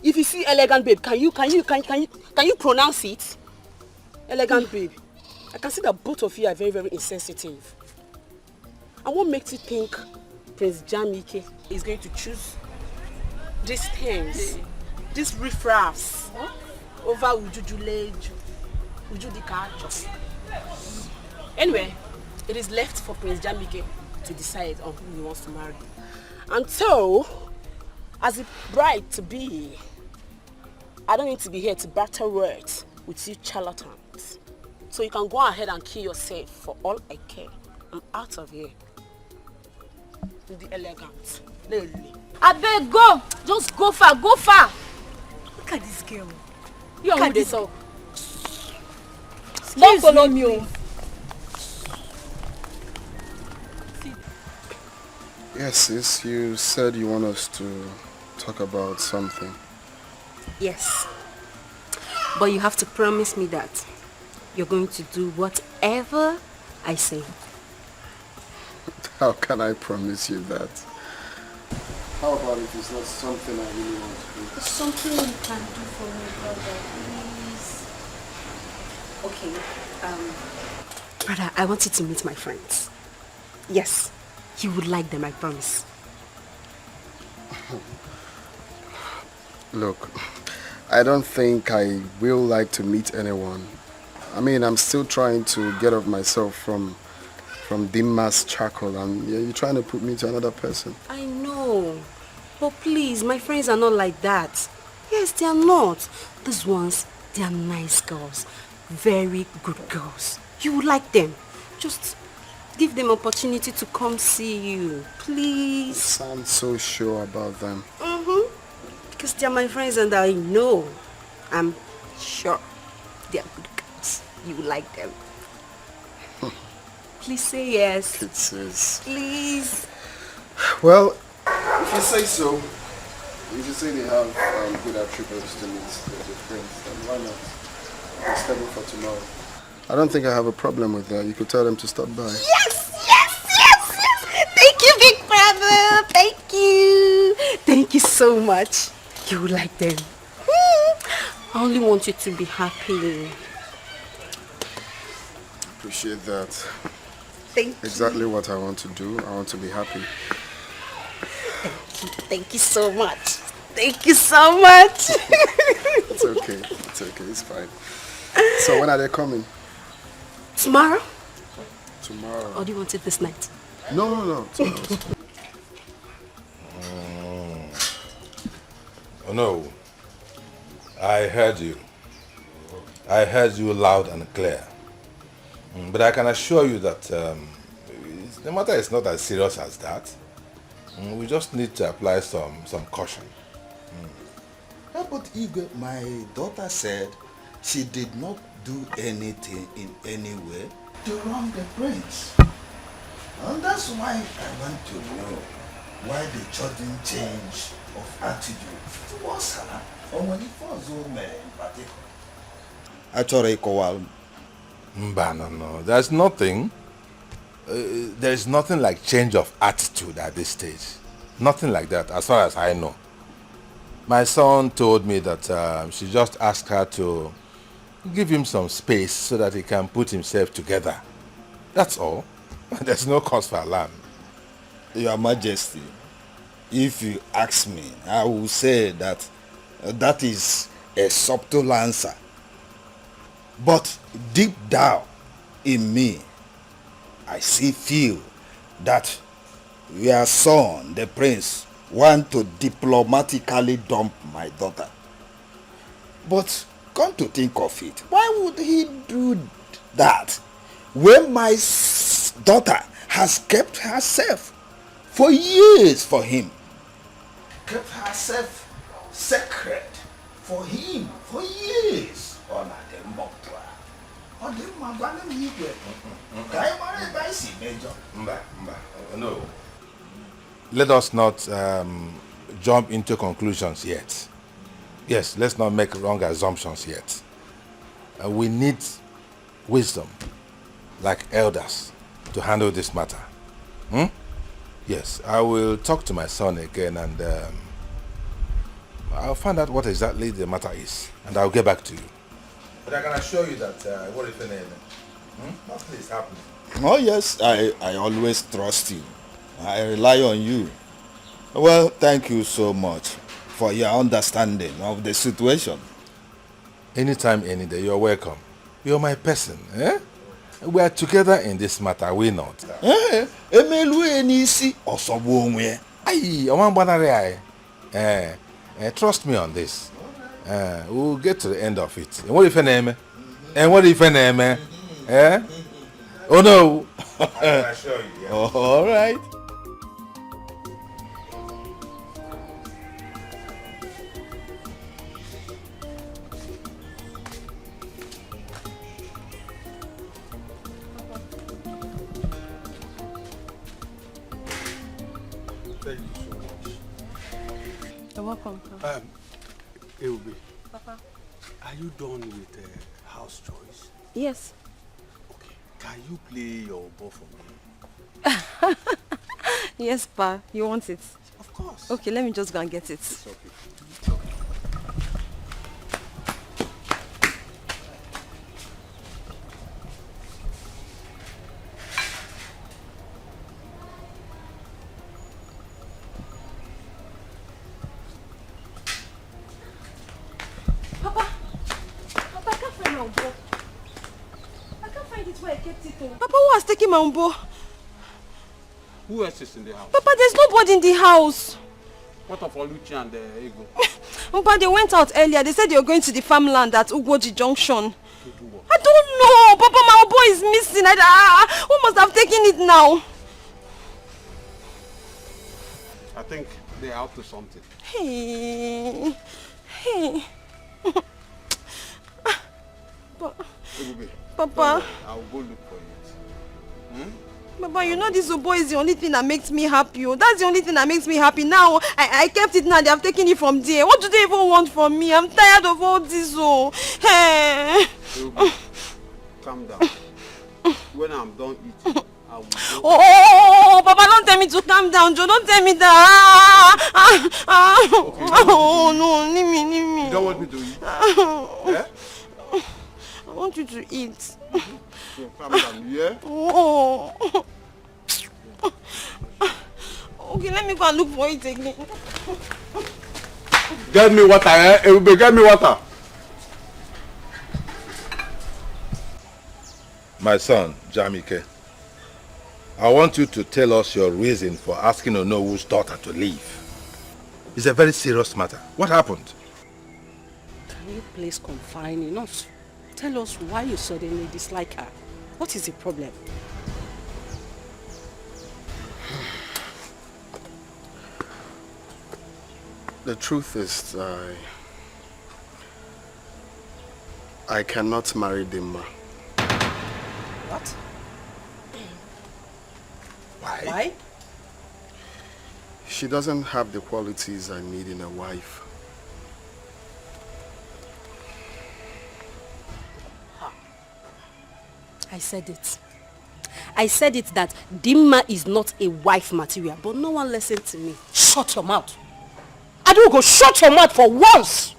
Speaker 8: If you see elegant babe, can you pronounce it? Elegant babe. I can see that both of you are very, very insensitive. And what makes you think Prince Jamike is going to choose these things, these riffraffs, over Dikeh? Anyway, it is left for Prince Jamike to decide on who he wants to marry. And so, as a bride to be, I don't need to be here to battle words with you charlatans. So you can go ahead and kill yourself for all I care. I'm out of here. With the elegant.
Speaker 19: I beg, go! Just go far, go far! Look at this girl.
Speaker 8: Look at this.
Speaker 19: Don't follow me.
Speaker 15: Yes, sis, you said you want us to talk about something.
Speaker 17: Yes. But you have to promise me that you're going to do whatever I say.
Speaker 15: How can I promise you that? How about if it's not something I really want to do?
Speaker 17: It's something you can do for me, brother,
Speaker 9: Okay, brother, I want you to meet my friends. Yes, you would like them, I promise.
Speaker 15: Look, I don't think I will like to meet anyone. I mean, I'm still trying to get off myself from Dima's charcoal, and you're trying to put me to another person.
Speaker 9: I know, but please, my friends are not like that. Yes, they are not. These ones, they are nice girls. Very good girls. You would like them. Just give them opportunity to come see you. Please.
Speaker 15: You sound so sure about them.
Speaker 9: Because they are my friends and I know. I'm sure they are good girls. You will like them. Please say yes.
Speaker 15: Kisses.
Speaker 9: Please.
Speaker 15: Well, if you say so, if you say they have good attributes to meet with your friends, then why not? I'll schedule for tomorrow. I don't think I have a problem with that. You could tell them to stop by.
Speaker 9: Yes, yes, yes, yes. Thank you, big brother. Thank you. Thank you so much. You will like them. I only want you to be happy.
Speaker 15: Appreciate that.
Speaker 9: Thank you.
Speaker 15: Exactly what I want to do. I want to be happy.
Speaker 9: Thank you so much. Thank you so much.
Speaker 15: It's okay. It's okay. It's fine. So when are they coming?
Speaker 9: Tomorrow?
Speaker 15: Tomorrow.
Speaker 9: Or do you want it this night?
Speaker 15: No. Tomorrow.
Speaker 18: Oh no. I heard you. I heard you loud and clear. But I can assure you that the matter is not as serious as that. We just need to apply some caution.
Speaker 5: Yeah, but Igwe, my daughter said she did not do anything in any way to wrong the prince. And that's why I want to know why the sudden change of attitude towards her or when it was women in particular. Actually,
Speaker 18: no. There's nothing. There's nothing like change of attitude at this stage. Nothing like that, as far as I know. My son told me that she just asked her to give him some space so that he can put himself together. That's all. There's no cause for alarm.
Speaker 5: Your Majesty, if you ask me, I will say that that is a subtle answer. But deep down in me, I feel that your son, the prince, want to diplomatically dump my daughter. But come to think of it, why would he do that when my daughter has kept herself for years for him? Kept herself sacred for him for years.
Speaker 18: No. Let us not jump into conclusions yet. Yes, let's not make wrong assumptions yet. We need wisdom, like elders, to handle this matter. Yes, I will talk to my son again and I'll find out what exactly the matter is and I'll get back to you. But I can assure you that what if nothing is happening.
Speaker 5: Oh yes, I always trust you. I rely on you. Well, thank you so much for your understanding of the situation.
Speaker 18: Anytime, any day, you're welcome. You're my person, eh? We are together in this matter, are we not? Trust me on this. We'll get to the end of it. And what if an name? And what if an name? Eh? Oh no! I can assure you. Yeah.
Speaker 5: All right.
Speaker 3: Thank you so much.
Speaker 10: You're welcome.
Speaker 3: Eubi,
Speaker 10: Papa.
Speaker 3: are you done with house chores?
Speaker 10: Yes.
Speaker 3: Okay. Can you play your ball for me?
Speaker 10: Yes, Pa. You want it?
Speaker 3: Of course.
Speaker 10: Okay, let me just go and get it.
Speaker 3: It's okay.
Speaker 9: Papa, who has taken my umbo?
Speaker 20: Who else is in the house?
Speaker 9: Papa, there's nobody in the house.
Speaker 20: What of Oluchi and Ego?
Speaker 9: Papa, they went out earlier. They said they were going to the farmland at Ugwoji Junction. I don't know. Papa, my umbo is missing. Who must have taken it now?
Speaker 20: I think they're out to something.
Speaker 9: Hey. Papa.
Speaker 20: I'll go look for it.
Speaker 9: Papa, you know this Ubo is the only thing that makes me happy. That's the only thing that makes me happy. Now, I kept it now. They have taken it from there. What do they even want from me? I'm tired of all this. Hey.
Speaker 20: Calm down. When I'm done eating, I will go.
Speaker 9: Oh, Papa, don't tell me to calm down, Joe. Don't tell me that.
Speaker 20: Okay,
Speaker 9: oh, no, leave me.
Speaker 20: You don't want me to eat? Yeah?
Speaker 9: I want you to eat.
Speaker 20: So calm down, yeah?
Speaker 9: Oh. Okay, let me go and look for it again.
Speaker 20: Get me water, eh? Everybody, get me water.
Speaker 18: My son, Jamike, I want you to tell us your reason for asking Onowu's daughter to leave. It's a very serious matter. What happened?
Speaker 8: Can you please confine in us? Tell us why you suddenly dislike her. What is the problem?
Speaker 15: The truth is, I cannot marry Dimma.
Speaker 8: What?
Speaker 15: Why? She doesn't have the qualities I need in a wife.
Speaker 8: I said it. I said it that Dimma is not a wife material, but no one listened to me. Shut your mouth. I don't go shut your mouth for once.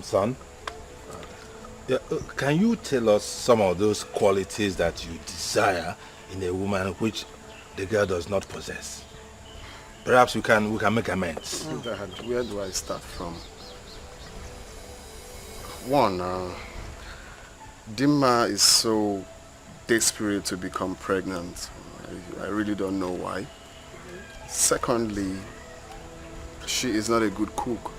Speaker 18: Son, can you tell us some of those qualities that you desire in a woman which the girl does not possess? Perhaps we can make amends.
Speaker 15: Dad, where do I start from? One, Dimma is so desperate to become pregnant. I really don't know why. Secondly, she is not a good cook.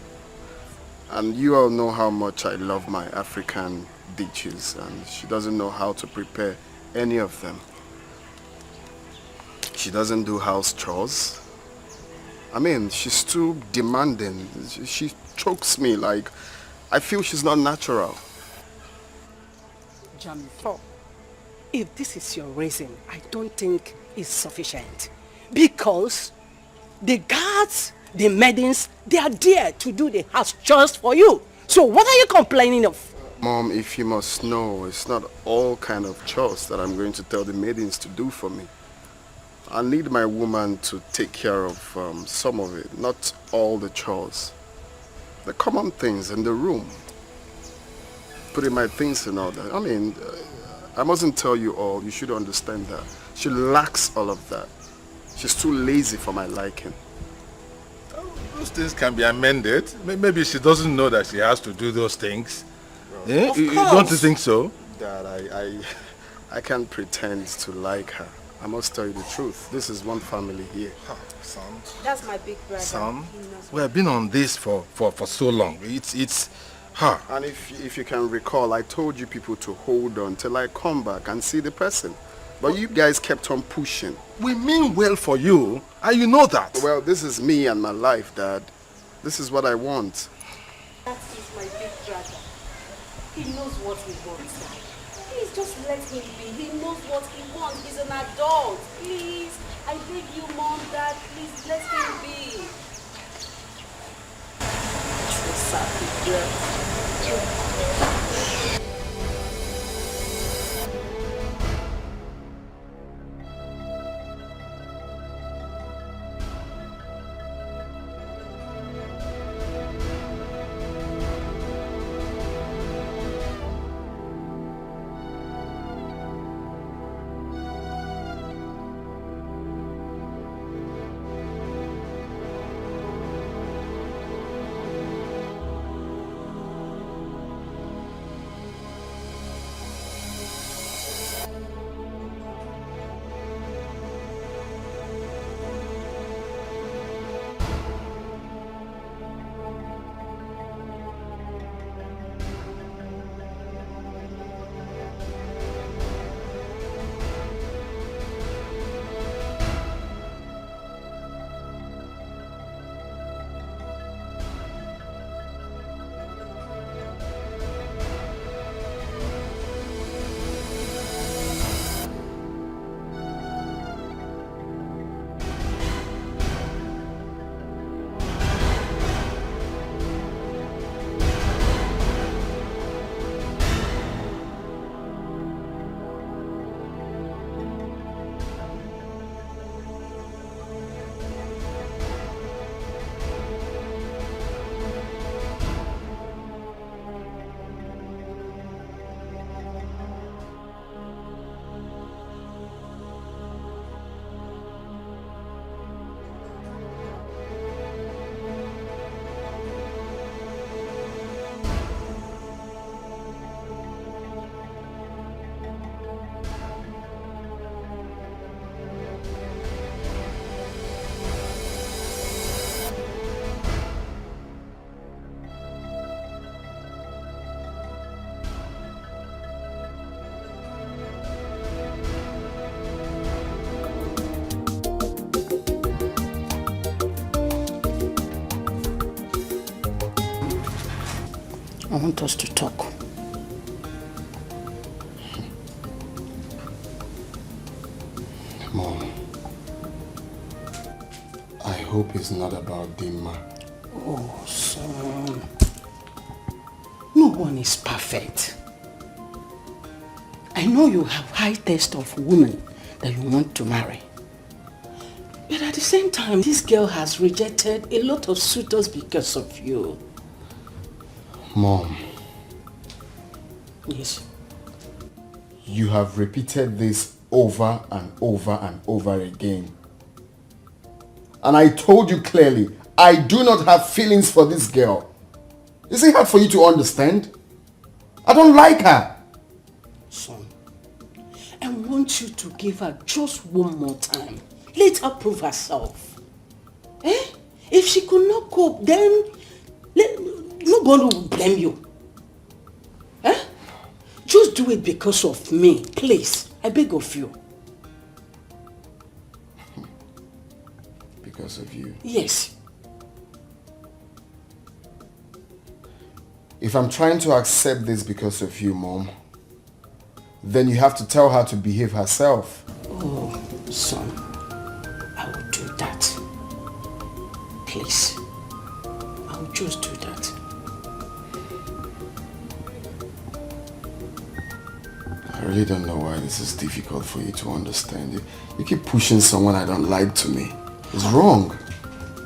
Speaker 15: And you all know how much I love my African dishes, and she doesn't know how to prepare any of them. She doesn't do house chores. I mean, she's too demanding. She chokes me like I feel she's not natural.
Speaker 8: Jamiko, if this is your reason, I don't think it's sufficient. Because the guards, the maidens, they are there to do the house chores for you. So what are you complaining of?
Speaker 15: Mom, if you must know, it's not all kind of chores that I'm going to tell the maidens to do for me. I need my woman to take care of some of it, not all the chores. The common things in the room. Putting my things in order. I mean, I mustn't tell you all, you should understand that. She lacks all of that. She's too lazy for my liking.
Speaker 18: Those things can be amended. Maybe she doesn't know that she has to do those things.
Speaker 15: Of course.
Speaker 18: Don't you think so?
Speaker 15: Dad, I can't pretend to like her. I must tell you the truth. This is one family here.
Speaker 18: Son.
Speaker 9: That's my big brother.
Speaker 18: Son, we have been on this for so long. It's her.
Speaker 15: And if you can recall, I told you people to hold on till I come back and see the person. But you guys kept on pushing.
Speaker 18: We mean well for you, and you know that.
Speaker 15: Well, this is me and my life, Dad. This is what I want.
Speaker 9: That is my big brother. He knows what he wants, Dad. Please just let him be. He knows what he wants. He's an adult. Please, I beg you, Mom, Dad, please let him be.
Speaker 14: want us to talk.
Speaker 15: Mom, I hope it's not about Dimma.
Speaker 14: Oh, son. No one is perfect. I know you have high taste of women that you want to marry. But at the same time, this girl has rejected a lot of suitors because of you.
Speaker 15: Mom.
Speaker 14: Yes.
Speaker 15: You have repeated this over and over and over again. And I told you clearly, I do not have feelings for this girl. Is it hard for you to understand? I don't like her.
Speaker 14: Son, I want you to give her just one more time. Let her prove herself. Eh? If she could not cope, then nobody will blame you. Eh? Just do it because of me, please. I beg of you.
Speaker 15: Because of you?
Speaker 14: Yes.
Speaker 15: If I'm trying to accept this because of you, Mom, then you have to tell her to behave herself.
Speaker 14: Oh, son, I will do that. Please. I will just do that.
Speaker 15: I really don't know why this is difficult for you to understand. You keep pushing someone I don't like to me. It's wrong.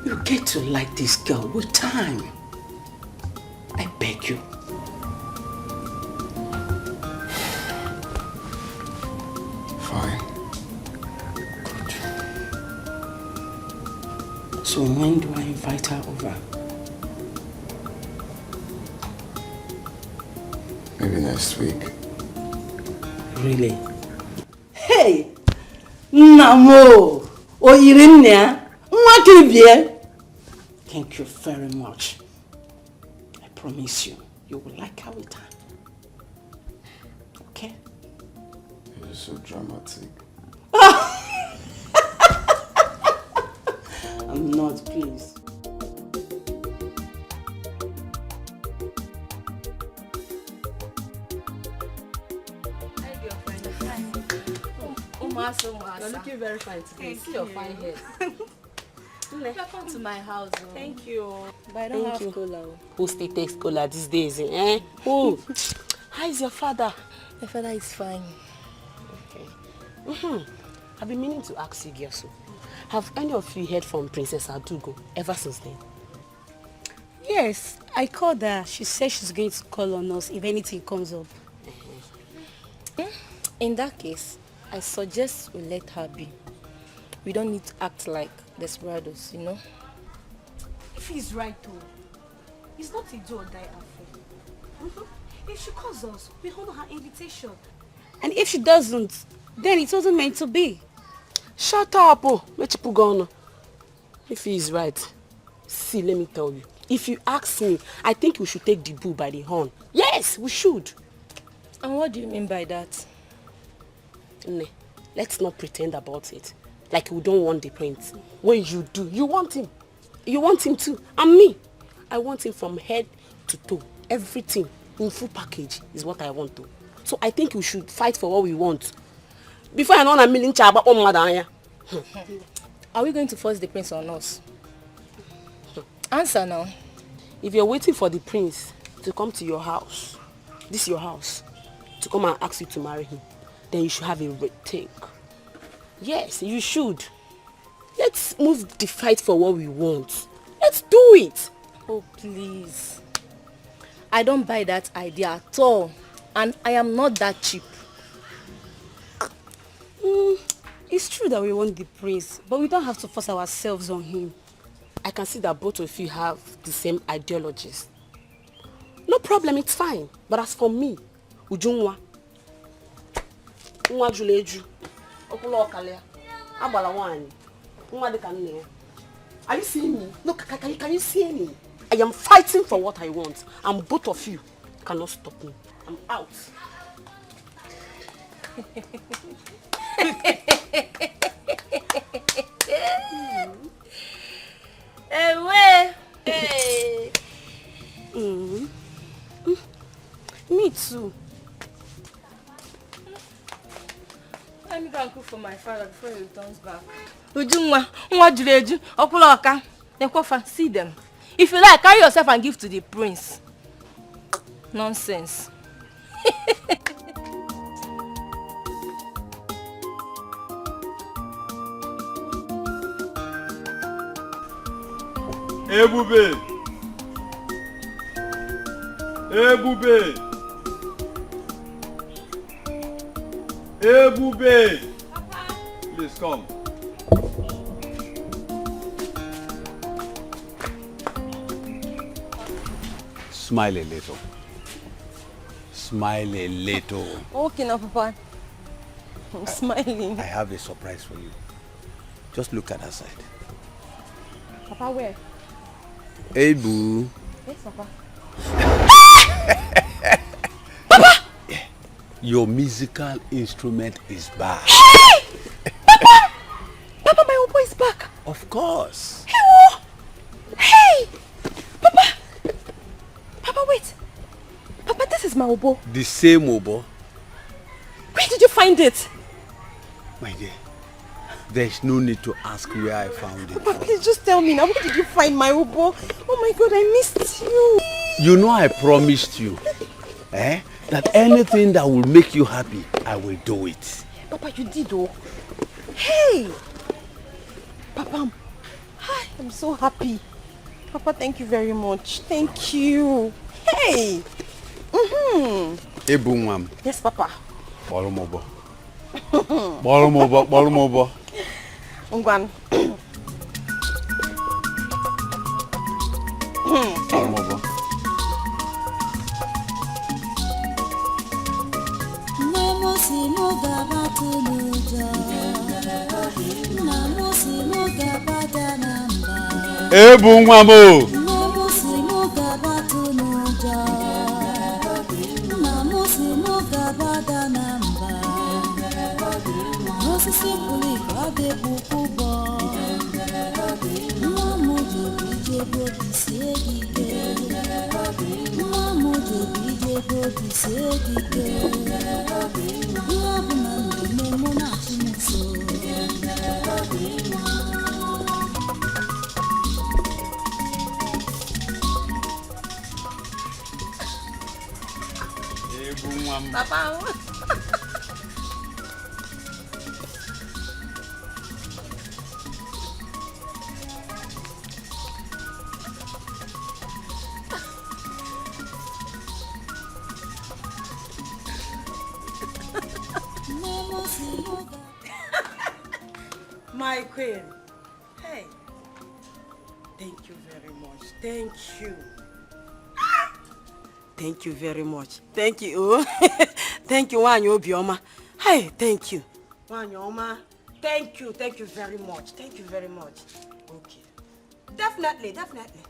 Speaker 14: You get to like this girl with time. I beg you.
Speaker 15: Fine.
Speaker 14: So when do I invite her over?
Speaker 15: Maybe next week.
Speaker 14: Really? Hey! Namo! Oyirinne! Mwakibie! Thank you very much. I promise you, you will like her with time. Okay?
Speaker 15: You're so dramatic.
Speaker 14: I'm not, please.
Speaker 19: You're looking very fine today. See your fine hair. Welcome to my house. Oh.
Speaker 9: Thank you.
Speaker 19: But I don't have cola.
Speaker 8: Who still takes cola these days? Eh? Who? How is your father?
Speaker 19: My father is fine.
Speaker 8: Okay. I've been meaning to ask you, Gyoso. Have any of you heard from Princess Adugo ever since then?
Speaker 19: Yes, I called her. She said she's going to call on us if anything comes up.
Speaker 21: In that case, I suggest we let her be. We don't need to act like desperados, you know?
Speaker 7: If he's right though, it's not a do or die affair. If she calls us, we honor her invitation.
Speaker 19: And if she doesn't, then it wasn't meant to be.
Speaker 8: Shut up, oh. If he is right, see, let me tell you. If you ask me, I think we should take the bull by the horn. Yes, we should.
Speaker 21: And what do you mean by that?
Speaker 8: Ne, let's not pretend about it. Like we don't want the prince. When you do, you want him. You want him too. And me, I want him from head to toe. Everything in full package is what I want to. So I think we should fight for what we want. Before I know a million chaba on madanya.
Speaker 21: Are we going to force the prince on us? Answer now.
Speaker 8: If you're waiting for the prince to come to your house, this is your house, to come and ask you to marry him, then you should have a rethink. Yes, you should. Let's move the fight for what we want. Let's do it.
Speaker 21: Oh, please. I don't buy that idea at all. And I am not that cheap.
Speaker 19: It's true that we want the prince, but we don't have to force ourselves on him.
Speaker 8: I can see that both of you have the same ideologies. No problem, it's fine. But as for me, Ujungwa, Nwa Juleju, Okulo Okalea, Abala Wani, Nwa Dekane. Are you seeing me? No, can you see me? I am fighting for what I want, and both of you cannot stop me. I'm out.
Speaker 19: father before he returns back. Ujunwa, nwa juru eju, okula oka. Nekwafa, see them. If you like, carry yourself and give to the prince. Nonsense.
Speaker 3: Ebube! Ebube! Ebube! Papa. Please come.
Speaker 20: Smile a little. Smile a little.
Speaker 9: Okay now, Papa. I'm smiling.
Speaker 20: I have a surprise for you. Just look at that side.
Speaker 9: Papa, where?
Speaker 20: Hey, boo.
Speaker 9: Yes, Papa.
Speaker 20: Papa! Your musical instrument is back.
Speaker 9: Papa! Papa, my oboe is back.
Speaker 20: Of course.
Speaker 9: Hey! Papa! Papa, wait. Papa, this is my oboe.
Speaker 20: The same oboe.
Speaker 9: Where did you find it?
Speaker 20: My dear, there's no need to ask where I found it.
Speaker 9: Papa, please just tell me now. Where did you find my oboe? Oh my God, I missed you.
Speaker 20: You know I promised you, that anything that will make you happy, I will do it.
Speaker 9: Papa, you did though. Hey! Papa, hi, I'm so happy. Papa, thank you very much. Thank you. Hey!
Speaker 20: Hey, boom,
Speaker 9: yes, Papa.
Speaker 20: Bolomobo. Bolomobo, bolomobo.
Speaker 9: Ungwan.
Speaker 20: Bolomobo. Hey, boom, mamo.
Speaker 9: Papa.
Speaker 2: My queen. Hey. Thank you very much. Thank you. Thank you very much. Thank you. Thank you, Wanyo Bioma. Hey, thank you. Wanyoma. Thank you. Thank you very much. Thank you very much. Okay. Definitely, definitely.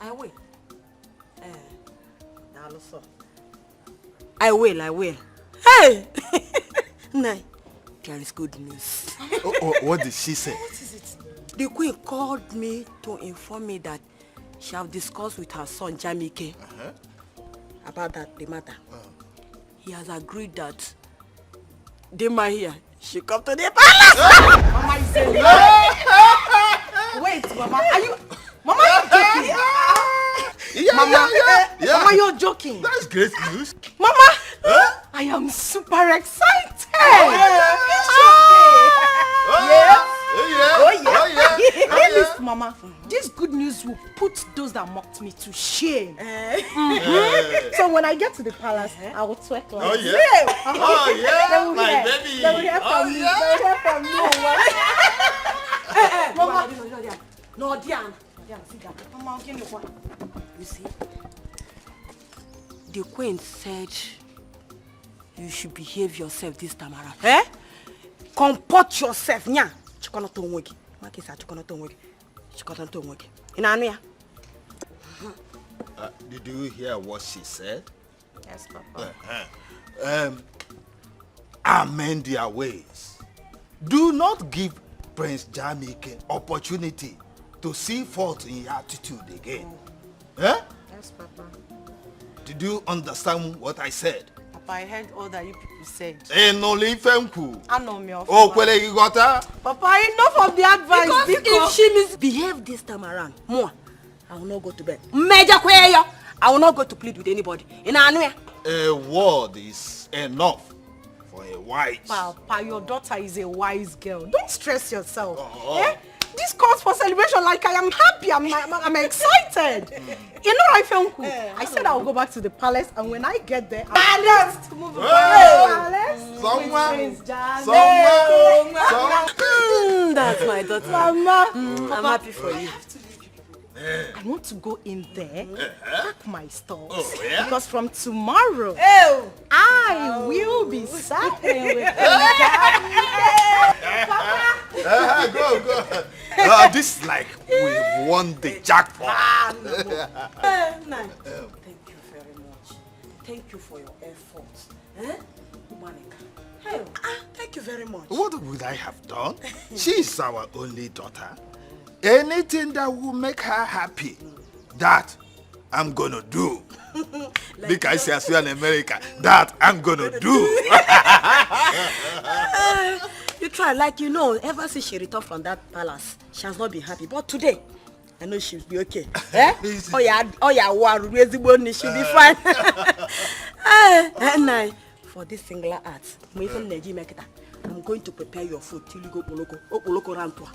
Speaker 2: I will. I will. Hey! Nay, there is good news.
Speaker 5: What did she say?
Speaker 2: What is it? The queen called me to inform me that she have discussed with her son, Jamike, about the matter. He has agreed that Dema here, she come to the palace.
Speaker 10: Mama is saying wait, Mama, are you joking? Mama, Mama, you're joking.
Speaker 5: That's great news.
Speaker 10: Mama, I am super excited. Listen, Mama, this good news will put those that mocked me to shame. So when I get to the palace, I will twerk like
Speaker 5: Oh yeah, my baby.
Speaker 10: They will hear from me. They will hear from me.
Speaker 2: Mama, no, Diana. Sit down.
Speaker 10: Mama, I'll give you one.
Speaker 2: You see, the queen said you should behave yourself this time around. Comport yourself, nya. Chikono to nwegi. Makisa chikono to nwegi. Chikono to nwegi. Ina anu ya?
Speaker 5: Did you hear what she said?
Speaker 10: Yes, Papa.
Speaker 5: Amend their ways. Do not give Prince Jamike opportunity to see fault in your attitude again.
Speaker 10: Yes, Papa.
Speaker 5: Did you understand what I said?
Speaker 10: Papa, Papa, I heard all that you people said.
Speaker 5: Noli Femku.
Speaker 10: I know me.
Speaker 5: Oh, Kwele, you got her?
Speaker 10: Papa, enough of the advice.
Speaker 8: Because if she misbehave this time around, more, I will not go to bed. Major Kweyo, I will not go to plead with anybody. In Anwe.
Speaker 5: A word is enough for a wise.
Speaker 10: Papa, your daughter is a wise girl. Don't stress yourself. Eh? This calls for celebration. Like I am happy. I'm excited. You know, I feel cool. I said I'll go back to the palace, and when I get there, I'll move to the palace.
Speaker 8: That's my daughter.
Speaker 10: Mama,
Speaker 8: I'm happy for you.
Speaker 10: I want to go in there, pack my stuff,
Speaker 5: because
Speaker 10: from tomorrow, I will be suffering with
Speaker 5: Go. This is like we won the jackpot.
Speaker 8: Thank you very much. Thank you for your efforts. Thank you very much.
Speaker 5: What would I have done? She's our only daughter. Anything that will make her happy, that I'm gonna do. Because she's in America, that I'm gonna do.
Speaker 8: You try, like you know, ever since she returned from that palace, she has not been happy. But today, I know she'll be okay. She'll be fine. And for this singular art, I'm going to prepare your food till you go Poloko Rantua.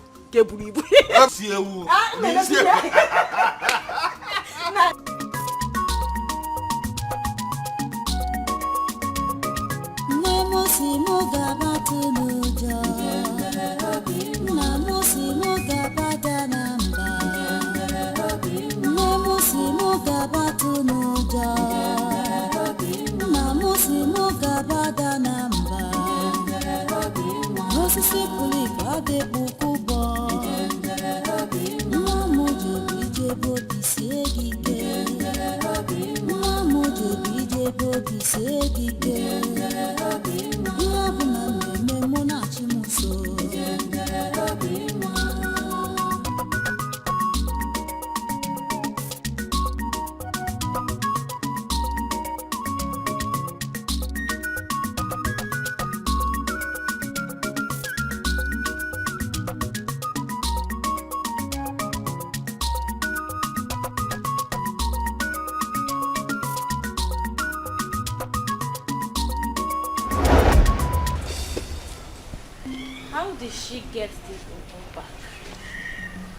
Speaker 7: How did she get this Obo back?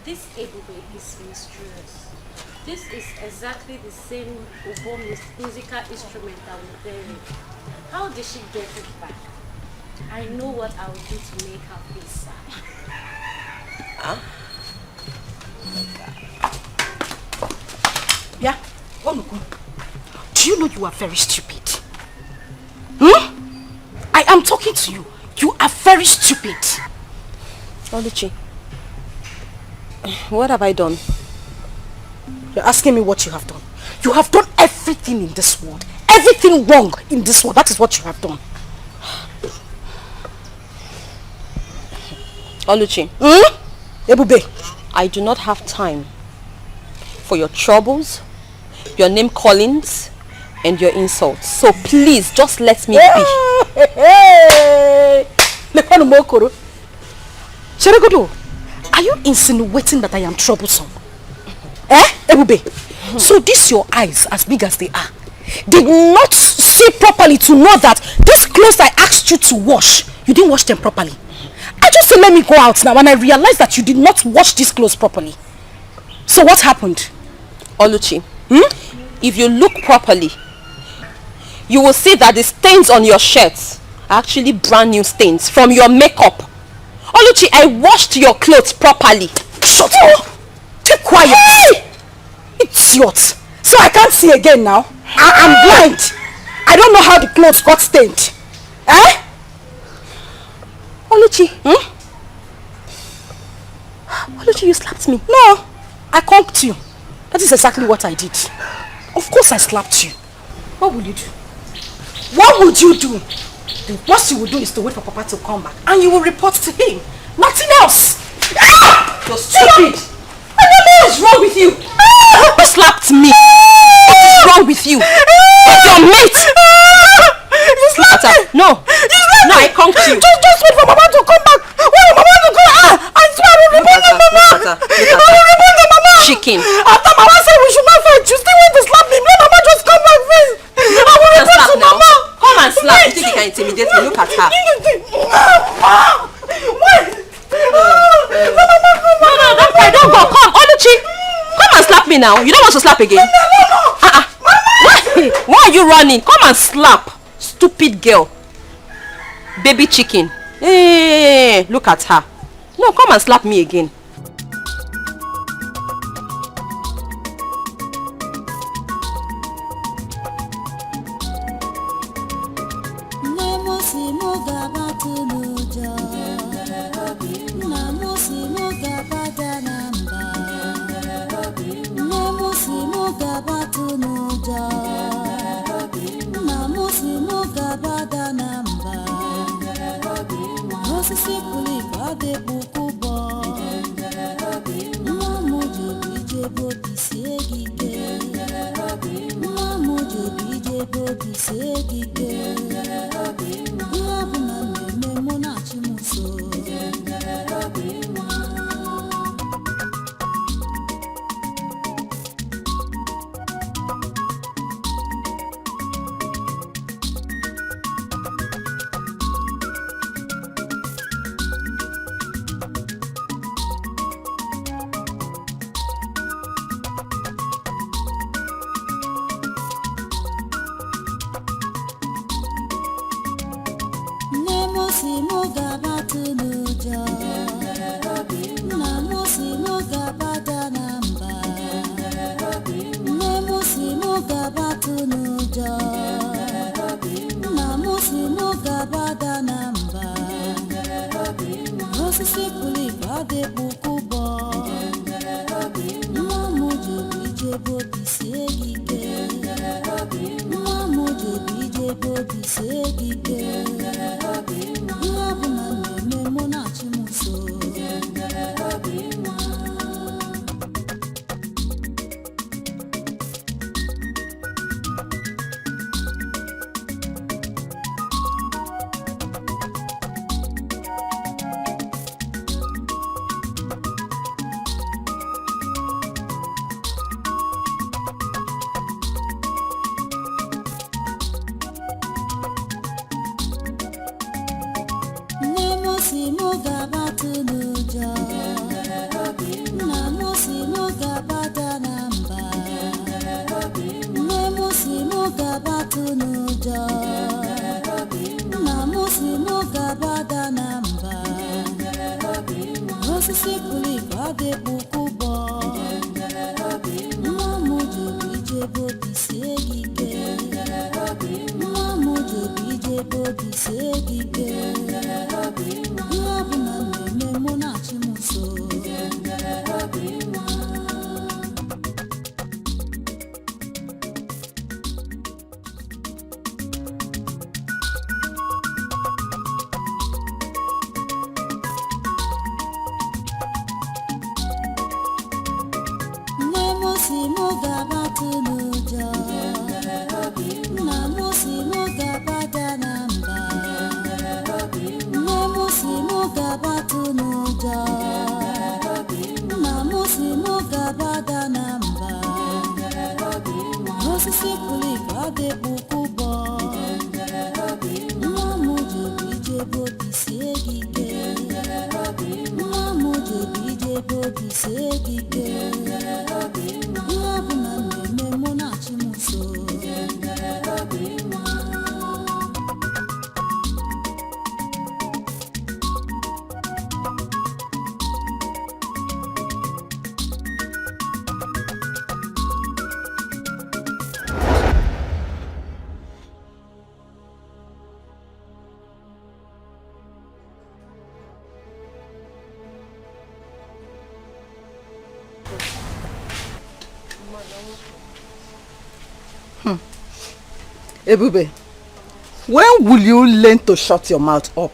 Speaker 7: This Ebube is mysterious. This is exactly the same Obo musical instrument that was buried. How did she get it back? I know what I will do to make her feel sad.
Speaker 8: Huh? Yeah? Do you know you are very stupid? I am talking to you. You are very stupid.
Speaker 9: Oluchi, what have I done?
Speaker 8: You're asking me what you have done. You have done everything in this world. Everything wrong in this world. That is what you have done.
Speaker 9: Oluchi.
Speaker 8: Ebube.
Speaker 9: I do not have time for your troubles, your name callings, and your insults. So please, just let me be.
Speaker 8: Cheregodo, are you insinuating that I am troublesome? Ebube? So these your eyes, as big as they are, did not see properly to know that these clothes I asked you to wash, you didn't wash them properly. I just said let me go out now and I realized that you did not wash these clothes properly. So what happened?
Speaker 9: Oluchi, if you look properly, you will see that the stains on your shirts are actually brand new stains from your makeup. Oluchi, I washed your clothes properly.
Speaker 8: Shut up! Keep quiet! Hey! Idiot! So I can't see again now? I'm blind! I don't know how the clothes got stained.
Speaker 9: Oluchi, Oluchi, you slapped me.
Speaker 8: No, I conked you. That is exactly what I did. Of course I slapped you. What would you do? What would you do? The worst you will do is to wait for Papa to come back and you will report to him. Nothing else.
Speaker 9: You're stupid.
Speaker 8: I don't know what's wrong with you.
Speaker 9: You slapped me. What is wrong with you? With your mate. No, no, I come to you.
Speaker 1: Just wait for Mama to come back. Wait for Mama to come. I swear I will report the Mama. I will report the Mama.
Speaker 9: Chicken.
Speaker 1: After Mama said we should not fight, you still want to slap me. Let Mama just come back first. I will report to Mama.
Speaker 9: Come and slap. You think you can intimidate me? Look at her.
Speaker 1: Wait.
Speaker 9: No, don't go. Come, Oluchi. Come and slap me now. You don't want to slap again? Why are you running? Come and slap. Stupid girl. Baby chicken. Hey, look at her. No, come and slap me again.
Speaker 2: Ebube, when will you learn to shut your mouth up?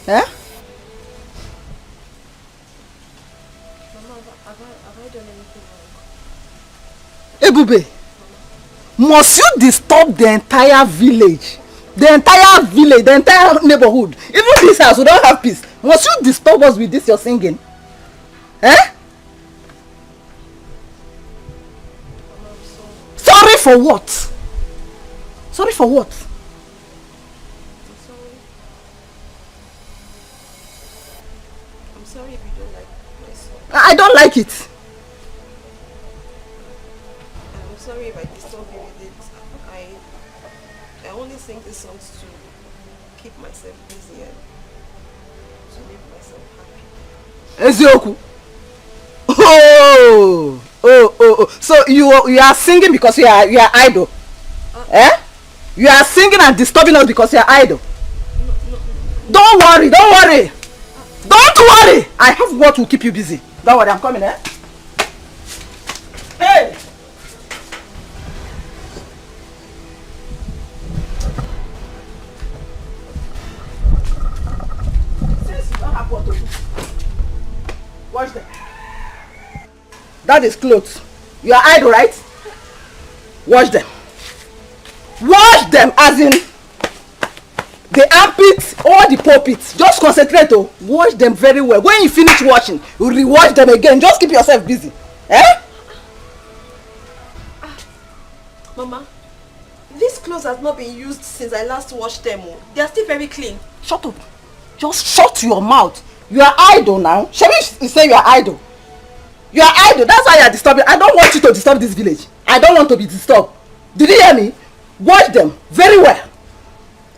Speaker 2: Eh? Mama, have I done anything wrong? Ebube, Must you disturb the entire village? The entire village, the entire neighborhood. Even this house, we don't have peace. Must you disturb us with this you're singing? Eh? Sorry for what? Sorry for what?
Speaker 9: I'm sorry if you don't like my song.
Speaker 2: I don't like it.
Speaker 9: I'm sorry if I disturb you with it. I only sing these songs to keep myself busy and to make myself happy.
Speaker 2: Ezioku. Oh. So you are singing because you are idle. Eh? You are singing and disturbing us because you are idle. Don't worry. Don't worry. I have what will keep you busy. Don't worry, I'm coming, eh? Hey! Since you don't have what to do, wash them. That is clothes. You are idle, right? Wash them. Wash them as in the armpits or the pulpits. Just concentrate, oh. Wash them very well. When you finish washing, you re-wash them again. Just keep yourself busy. Eh?
Speaker 9: Mama, these clothes have not been used since I last washed them. They are still very clean.
Speaker 2: Shut up. Just shut your mouth. You are idle now. Shall we say you are idle? You are idle. That's why you are disturbing. I don't want you to disturb this village. I don't want to be disturbed. Did you hear me? Wash them very well.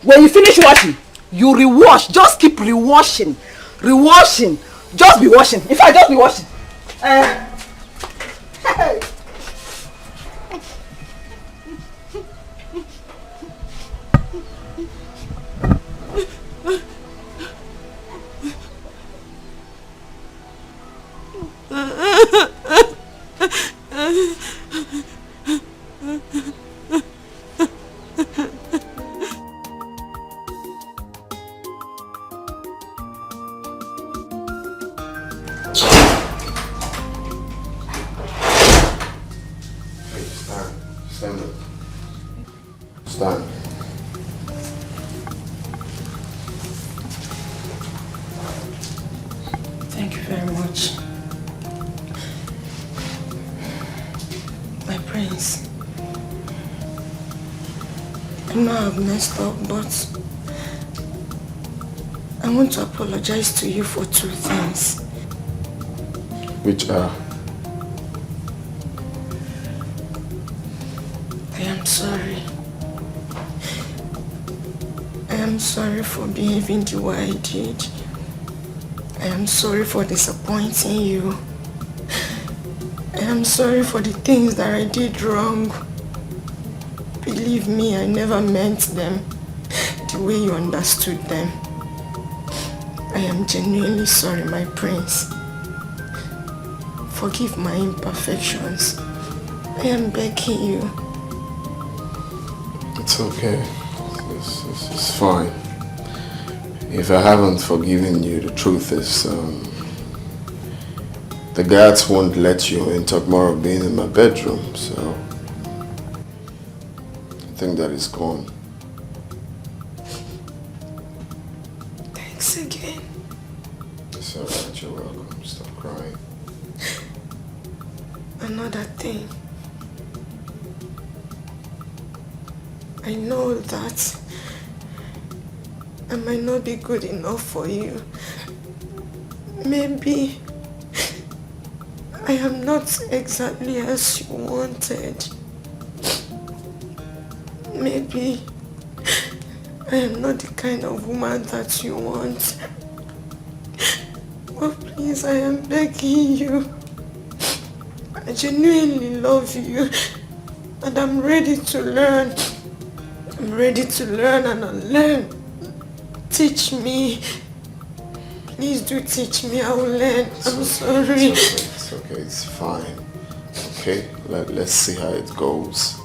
Speaker 2: When you finish washing, you re-wash. Just keep re-washing. Re-washing. Just be washing. In fact, just be washing. Hey.
Speaker 15: Stand.
Speaker 10: Thank you very much. My prince. I know I've messed up, but I want to apologize to you for 2 things.
Speaker 15: Which are?
Speaker 10: I am sorry. I am sorry for behaving the way I did. I am sorry for disappointing you. I am sorry for the things that I did wrong. Believe me, I never meant them the way you understood them. I am genuinely sorry, my prince. Forgive my imperfections. I am begging you.
Speaker 15: It's okay. It's fine. If I haven't forgiven you, the truth is, the guards won't let you in tomorrow being in my bedroom, so I think that is gone.
Speaker 10: Thanks again.
Speaker 15: It's alright, you're welcome. Stop crying.
Speaker 10: Another thing. I know that I might not be good enough for you. Maybe I am not exactly as you wanted. Maybe I am not the kind of woman that you want. But please, I am begging you. I genuinely love you and I'm ready to learn. I'm ready to learn and unlearn. Teach me. Please do teach me. I will learn. I'm sorry.
Speaker 15: It's okay. It's fine. Okay? Let's see how it goes.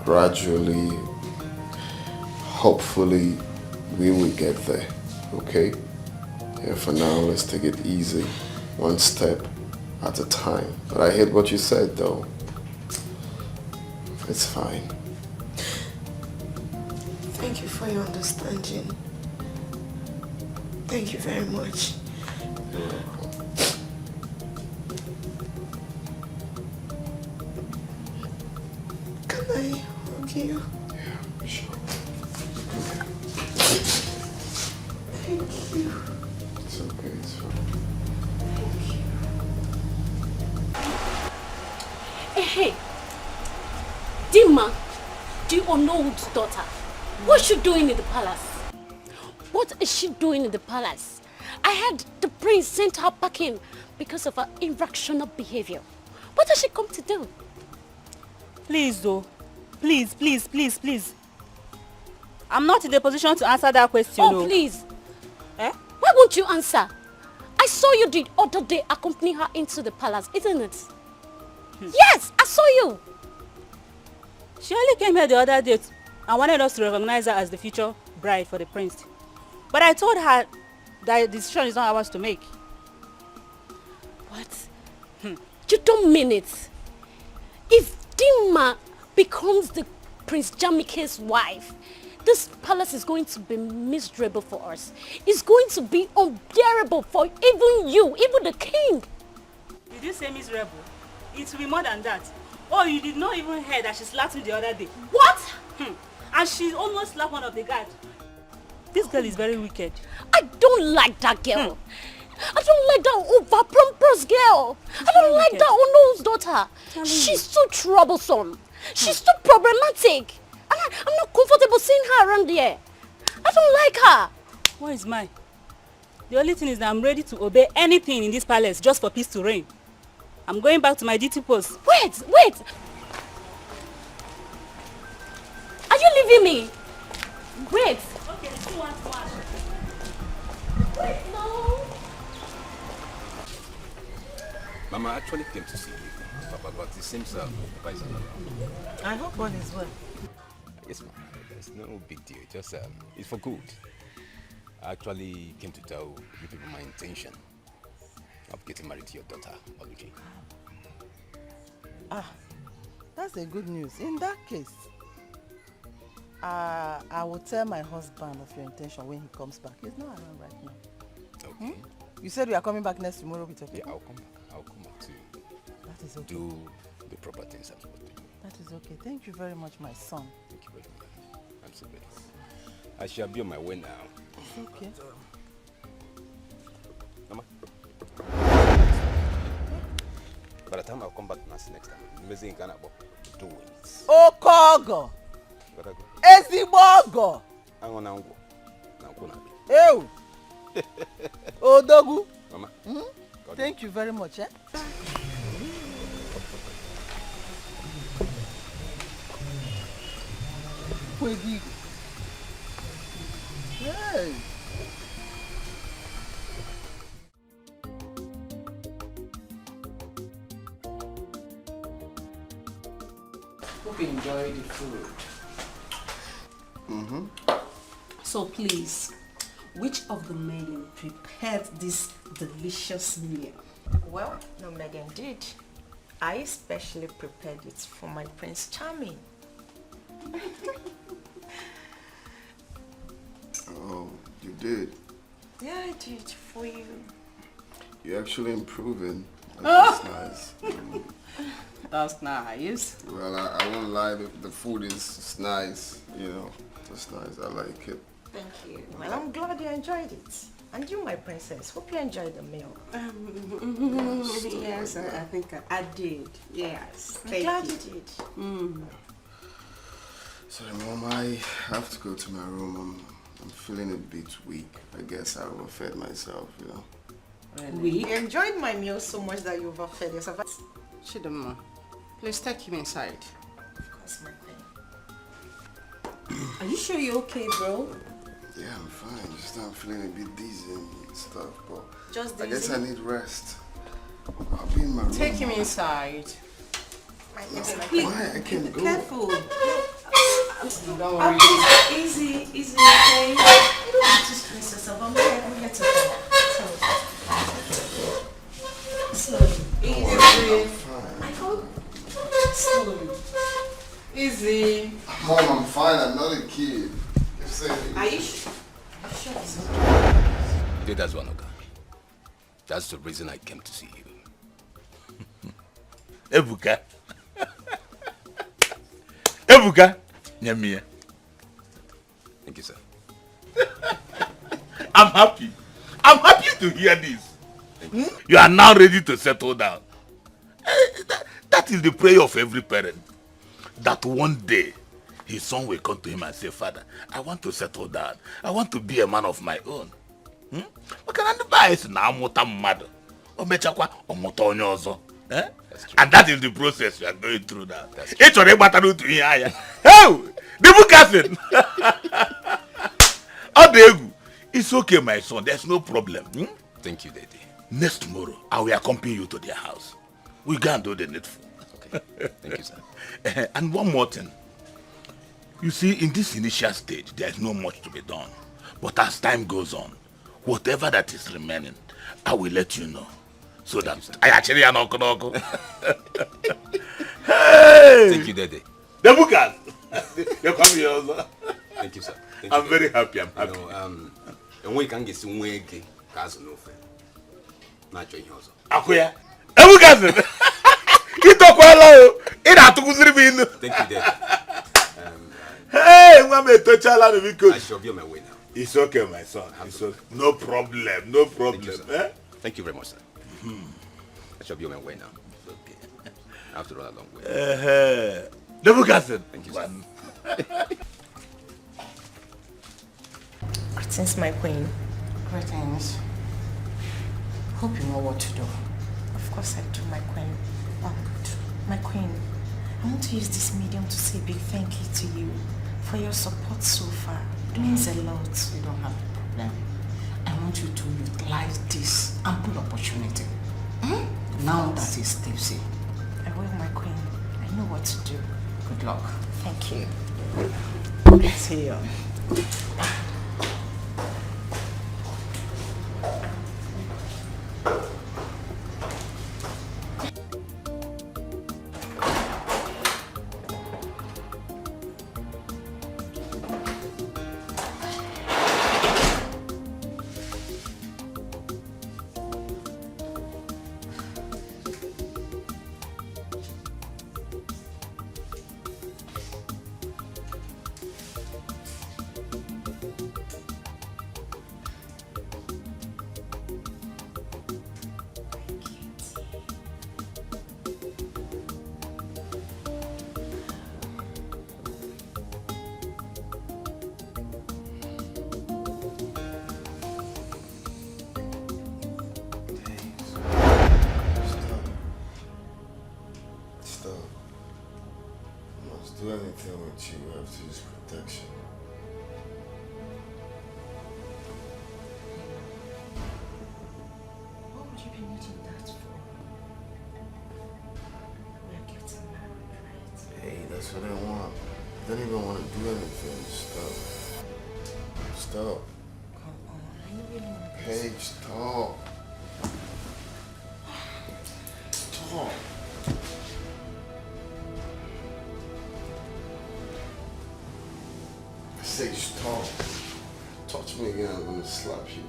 Speaker 15: Gradually, hopefully, we will get there. Okay? Yeah, for now, let's take it easy. One step at a time. But I heard what you said, though. It's fine.
Speaker 16: Thank you for your understanding. Thank you very much. Can I hug you?
Speaker 15: Yeah, sure.
Speaker 16: Thank you.
Speaker 15: It's okay, it's fine.
Speaker 7: Hey, Dima, the Nollywood's daughter, what's she doing in the palace? What is she doing in the palace? I heard the prince sent her packing because of her irrational behavior. What has she come to do?
Speaker 11: Please, though. Please, please, please, please. I'm not in the position to answer that question.
Speaker 7: Oh, please. Why won't you answer? I saw you the other day accompany her into the palace, isn't it? Yes, I saw you.
Speaker 11: She only came here the other day and wanted us to recognize her as the future bride for the prince. But I told her that the decision is not ours to make.
Speaker 7: What? You don't mean it. If Dima becomes the Prince Jamike's wife, this palace is going to be miserable for us. It's going to be unbearable for even you, even the king.
Speaker 11: Did you say miserable? It will be more than that. Oh, you did not even hear that she slapped me the other day.
Speaker 7: What?
Speaker 11: And she almost slapped one of the guards. This girl is very wicked.
Speaker 7: I don't like that girl. I don't like that over-pompous girl. I don't like that Ono's daughter. She's too troublesome. She's too problematic. I'm not comfortable seeing her around here. I don't like her.
Speaker 11: What is mine? The only thing is that I'm ready to obey anything in this palace just for peace to reign. I'm going back to my duty post.
Speaker 7: Wait! Are you leaving me? Wait!
Speaker 11: Okay, see one.
Speaker 7: Wait, no!
Speaker 4: Mama actually came to see you, Papa, but it seems Papa is not.
Speaker 2: I hope all is well.
Speaker 4: Yes, ma'am. It's no big deal. Just it's for good. I actually came to tell you people my intention of getting married to your daughter, Oluchi.
Speaker 2: That's a good news. In that case, I will tell my husband of your intention when he comes back. He's not around right now.
Speaker 4: Okay.
Speaker 2: You said you are coming back next tomorrow with your people?
Speaker 4: Yeah, I'll come back. I'll come back to
Speaker 2: That is okay.
Speaker 4: do the proper things I'm supposed to do.
Speaker 2: That is okay. Thank you very much, my son.
Speaker 4: Thank you very much. I'm so grateful. I shall be on my way now.
Speaker 2: It's okay.
Speaker 4: Mama. By the time I'll come back next time, maybe in Ghana, do it.
Speaker 2: Okogo!
Speaker 4: Gotta go.
Speaker 2: Ezigbogo! Ew! Odogu!
Speaker 4: Mama.
Speaker 2: Thank you very much. Hey!
Speaker 14: Hope you enjoy the food. So please, which of the men prepared this delicious meal?
Speaker 10: Well, no, Megan did. I especially prepared it for my Prince Charming.
Speaker 15: Oh, you did?
Speaker 10: Yeah, I did for you.
Speaker 15: You're actually improving. That's nice.
Speaker 14: That's nice.
Speaker 15: Well, I won't lie, the food is nice, you know. It's nice, I like it.
Speaker 10: Thank you. Well, I'm glad you enjoyed it. And you, my princess, hope you enjoyed the meal.
Speaker 14: Yes, I think I did. Yes.
Speaker 10: I'm glad you did.
Speaker 15: Sorry, Mom, I have to go to my room. I'm feeling a bit weak. I guess I overfed myself, you know.
Speaker 10: You enjoyed my meal so much that you overfed yourself.
Speaker 14: Chidama, please take him inside.
Speaker 10: Of course, my queen.
Speaker 14: Are you sure you're okay, bro?
Speaker 15: Yeah, I'm fine. Just I'm feeling a bit dizzy and stuff, but
Speaker 10: Just
Speaker 15: I guess
Speaker 10: dizzy?
Speaker 15: I need rest. I'll be in my room.
Speaker 14: Take him inside.
Speaker 15: Why? I can't go.
Speaker 14: Careful. Don't
Speaker 10: worry. Easy, okay? You don't have to stress yourself. I'm here to help. Slowly. Easy.
Speaker 15: Fine.
Speaker 10: Slowly. easy.
Speaker 15: Mom, I'm fine. I'm not a kid.
Speaker 10: Are you sure? It's okay.
Speaker 4: You did as one, okay? That's the reason I came to see you.
Speaker 20: Ebuka. Ebuka. Nyamie.
Speaker 4: Thank you, sir.
Speaker 20: I'm happy. I'm happy to hear this. You are now ready to settle down. That is the prayer of every parent. That one day, his son will come to him and say, Father, I want to settle down. I want to be a man of my own. And that is the process you are going through now. It's already battled to hear. Oh, the book cousin. It's okay, my son. There's no problem.
Speaker 4: Thank you, Daddy.
Speaker 20: Next tomorrow, I will accompany you to their house. We go and do the needful.
Speaker 4: Okay. Thank you, sir.
Speaker 20: And one more thing. You see, in this initial stage, there is no much to be done. But as time goes on, whatever that is remaining, I will let you know. So that I actually am not Hey!
Speaker 4: Thank you, Daddy.
Speaker 20: The bookers! You come here also.
Speaker 4: Thank you, sir. Thank
Speaker 20: I'm
Speaker 4: you,
Speaker 20: very happy. I'm happy.
Speaker 4: And we can get some way again. Cause no friend. Not join you also.
Speaker 20: Akuya. The bookers! You talk well. It had to go through me.
Speaker 4: Thank you, Daddy.
Speaker 20: Hey, Mama, touch a lot of because
Speaker 4: I shall be on my way now.
Speaker 20: It's okay, my son. It's okay. No problem. No problem.
Speaker 4: Thank you very much, sir. I shall be on my way now.
Speaker 20: Okay.
Speaker 4: I have to run a long way.
Speaker 20: Double cousin.
Speaker 4: Thank you, sir.
Speaker 10: Greetings, my queen. Greetings. Hope you know what to do. Of course I do, my queen. My queen, I want to use this medium to say a big thank you to you for your support so far. It means a lot. You don't have a problem. I want you to utilize this ample opportunity. Now that is tipsy. I will, my queen. I know what to do. Good luck. Thank you. See you.
Speaker 15: Do anything with you, you have to use protection.
Speaker 10: What would you be needing that for? We're getting married, right?
Speaker 15: Hey, that's what I want. I don't even want to do anything. Stop. Stop.
Speaker 10: Come on, I know you want to.
Speaker 15: Hey, stop. Stop. Say stop. Touch me again, I'm gonna slap you.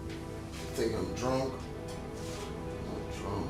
Speaker 15: You think I'm drunk? I'm not drunk.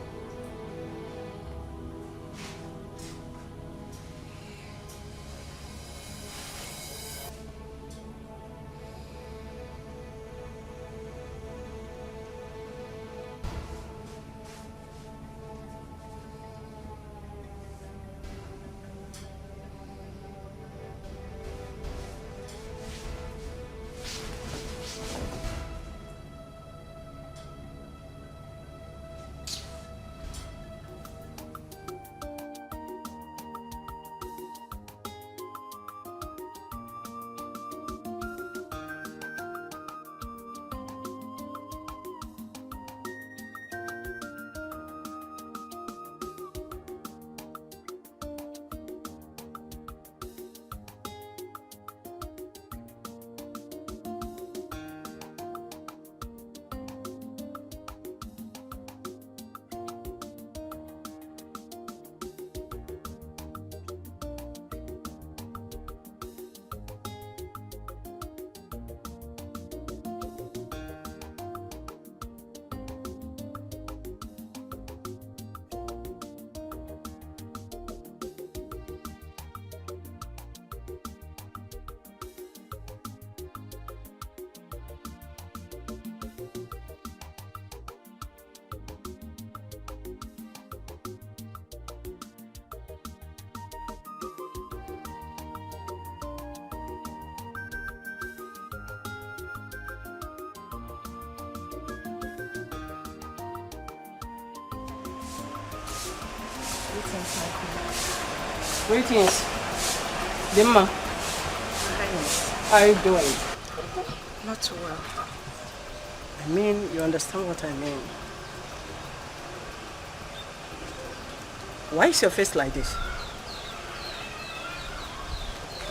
Speaker 10: Greetings, my queen.
Speaker 8: Greetings. Dimma. How are you doing?
Speaker 10: Not too well.
Speaker 8: I mean, you understand what I mean. Why is your face like this?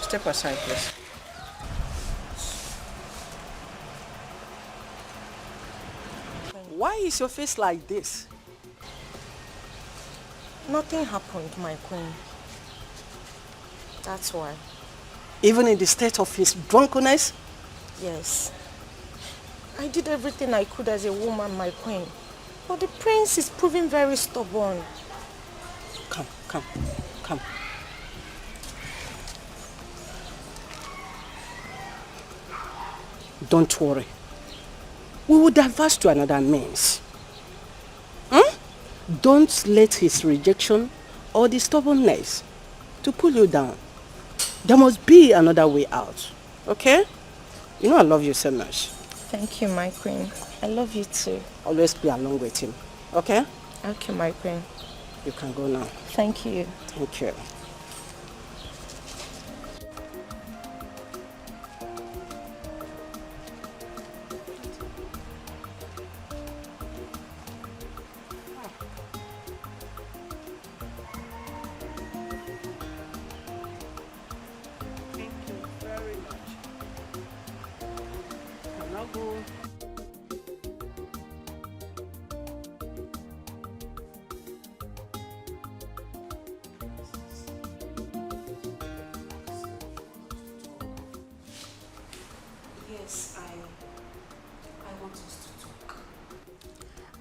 Speaker 8: Step aside, please. Why is your face like this?
Speaker 10: Nothing happened, my queen. That's why.
Speaker 8: Even in the state of his drunkenness?
Speaker 10: Yes. I did everything I could as a woman, my queen. But the prince is proving very stubborn.
Speaker 8: Come. Don't worry. We will diverse to another means. Don't let his rejection or the stubbornness to pull you down. There must be another way out. Okay? You know I love you so much.
Speaker 10: Thank you, my queen. I love you too.
Speaker 8: Always be along with him. Okay?
Speaker 10: Okay, my queen.
Speaker 8: You can go now.
Speaker 10: Thank you.
Speaker 8: Thank you.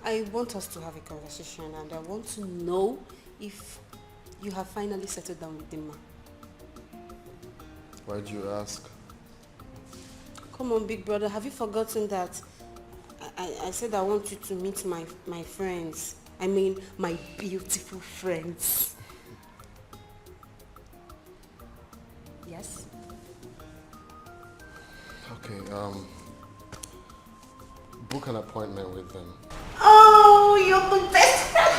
Speaker 17: I want us to have a conversation, and I want to know if you have finally settled down with Dimma.
Speaker 15: Why do you ask?
Speaker 17: Come on, big brother, have you forgotten that I said I want you to meet my friends? I mean, my beautiful friends. Yes?
Speaker 15: Okay, book an appointment with them.
Speaker 17: Oh, you're the best friend.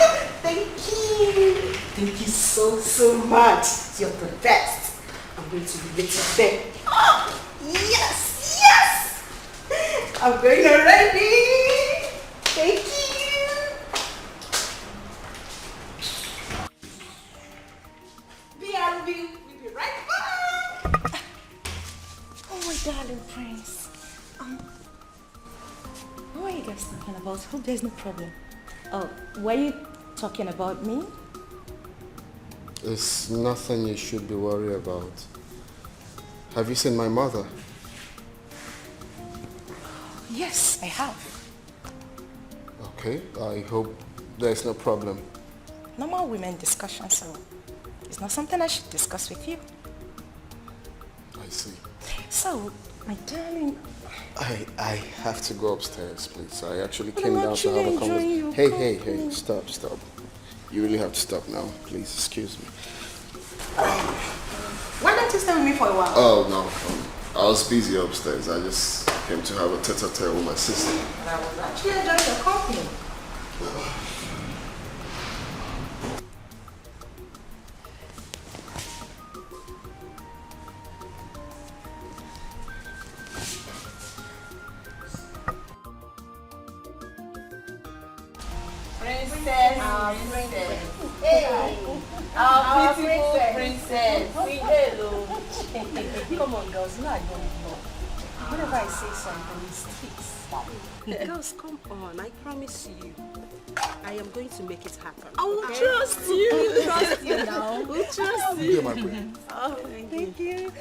Speaker 17: Thank you. Thank you so much. You're the best. I'm going to be waiting there. Oh, yes. I'm going already. Thank you. BRB, we'll be right back.
Speaker 10: Oh, my darling prince. What are you guys talking about? Hope there's no problem. Oh, were you talking about me?
Speaker 15: It's nothing you should be worried about. Have you seen my mother?
Speaker 10: Yes, I have.
Speaker 15: Okay, I hope there's no problem.
Speaker 10: Normal women discussion, so it's not something I should discuss with you.
Speaker 15: I see.
Speaker 10: So, my darling...
Speaker 15: I have to go upstairs, please. I actually
Speaker 10: But
Speaker 15: came
Speaker 10: I'm
Speaker 15: down to have a
Speaker 10: actually
Speaker 15: conversation.
Speaker 10: enjoying
Speaker 15: Hey, stop. You really have to stop now. Please, excuse me.
Speaker 10: Why don't you stay with me for a while?
Speaker 15: Oh, no. I was busy upstairs. I just came to have a tete-a-tete with my sister.
Speaker 10: But I was actually enjoying your company.
Speaker 8: Our beautiful princess. Hello. Come on, girls. You know I don't know. Whenever I say something, it sticks. Girls, come on. I promise you. I am going to make it happen. I will trust you. We'll trust you now. We'll trust you.
Speaker 15: You're my queen.
Speaker 8: Oh, thank you.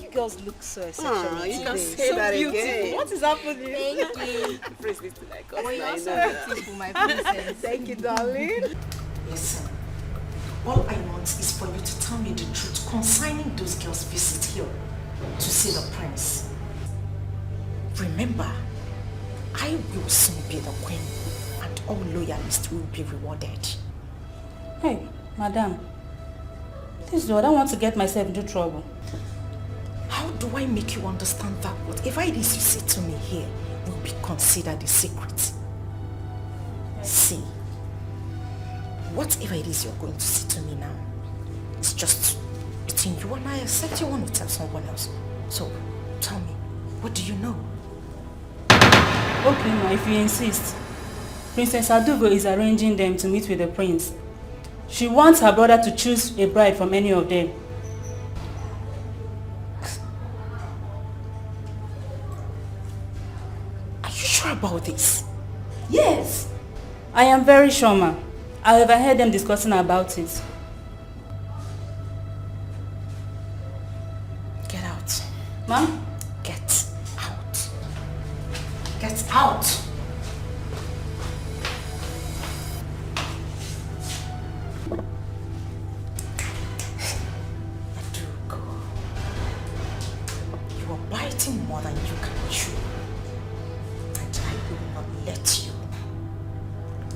Speaker 8: You girls look so exceptional.
Speaker 19: You can
Speaker 8: today.
Speaker 19: say
Speaker 8: So
Speaker 19: that
Speaker 8: beautiful.
Speaker 19: again.
Speaker 8: What is happening?
Speaker 19: Thank you.
Speaker 8: The prince needs to like us.
Speaker 19: Well, you're
Speaker 8: I
Speaker 19: also
Speaker 8: know.
Speaker 19: beautiful, my princess.
Speaker 8: Thank you, darling.
Speaker 10: Listen, all I want is for you to tell me the truth concerning those girls' visit here to see the prince. Remember, I will soon be the queen and all loyalists will be rewarded.
Speaker 11: Hey, madam. Please do. I don't want to get myself into trouble.
Speaker 10: How do I make you understand that whatever it is you say to me here will be considered a secret? See, whatever it is you're going to say to me now, it's just between you and I, except you want to tell someone else. So, tell me, what do you know?
Speaker 11: Okay, ma, if you insist. Princess Adugo is arranging them to meet with the prince. She wants her brother to choose a bride from any of them.
Speaker 10: Are you sure about this?
Speaker 11: Yes. I am very sure, ma. I overheard them discussing about it.
Speaker 10: Get out.
Speaker 11: Ma'am?
Speaker 10: Get out. Get out. You are biting more than you can chew. And I will not let you.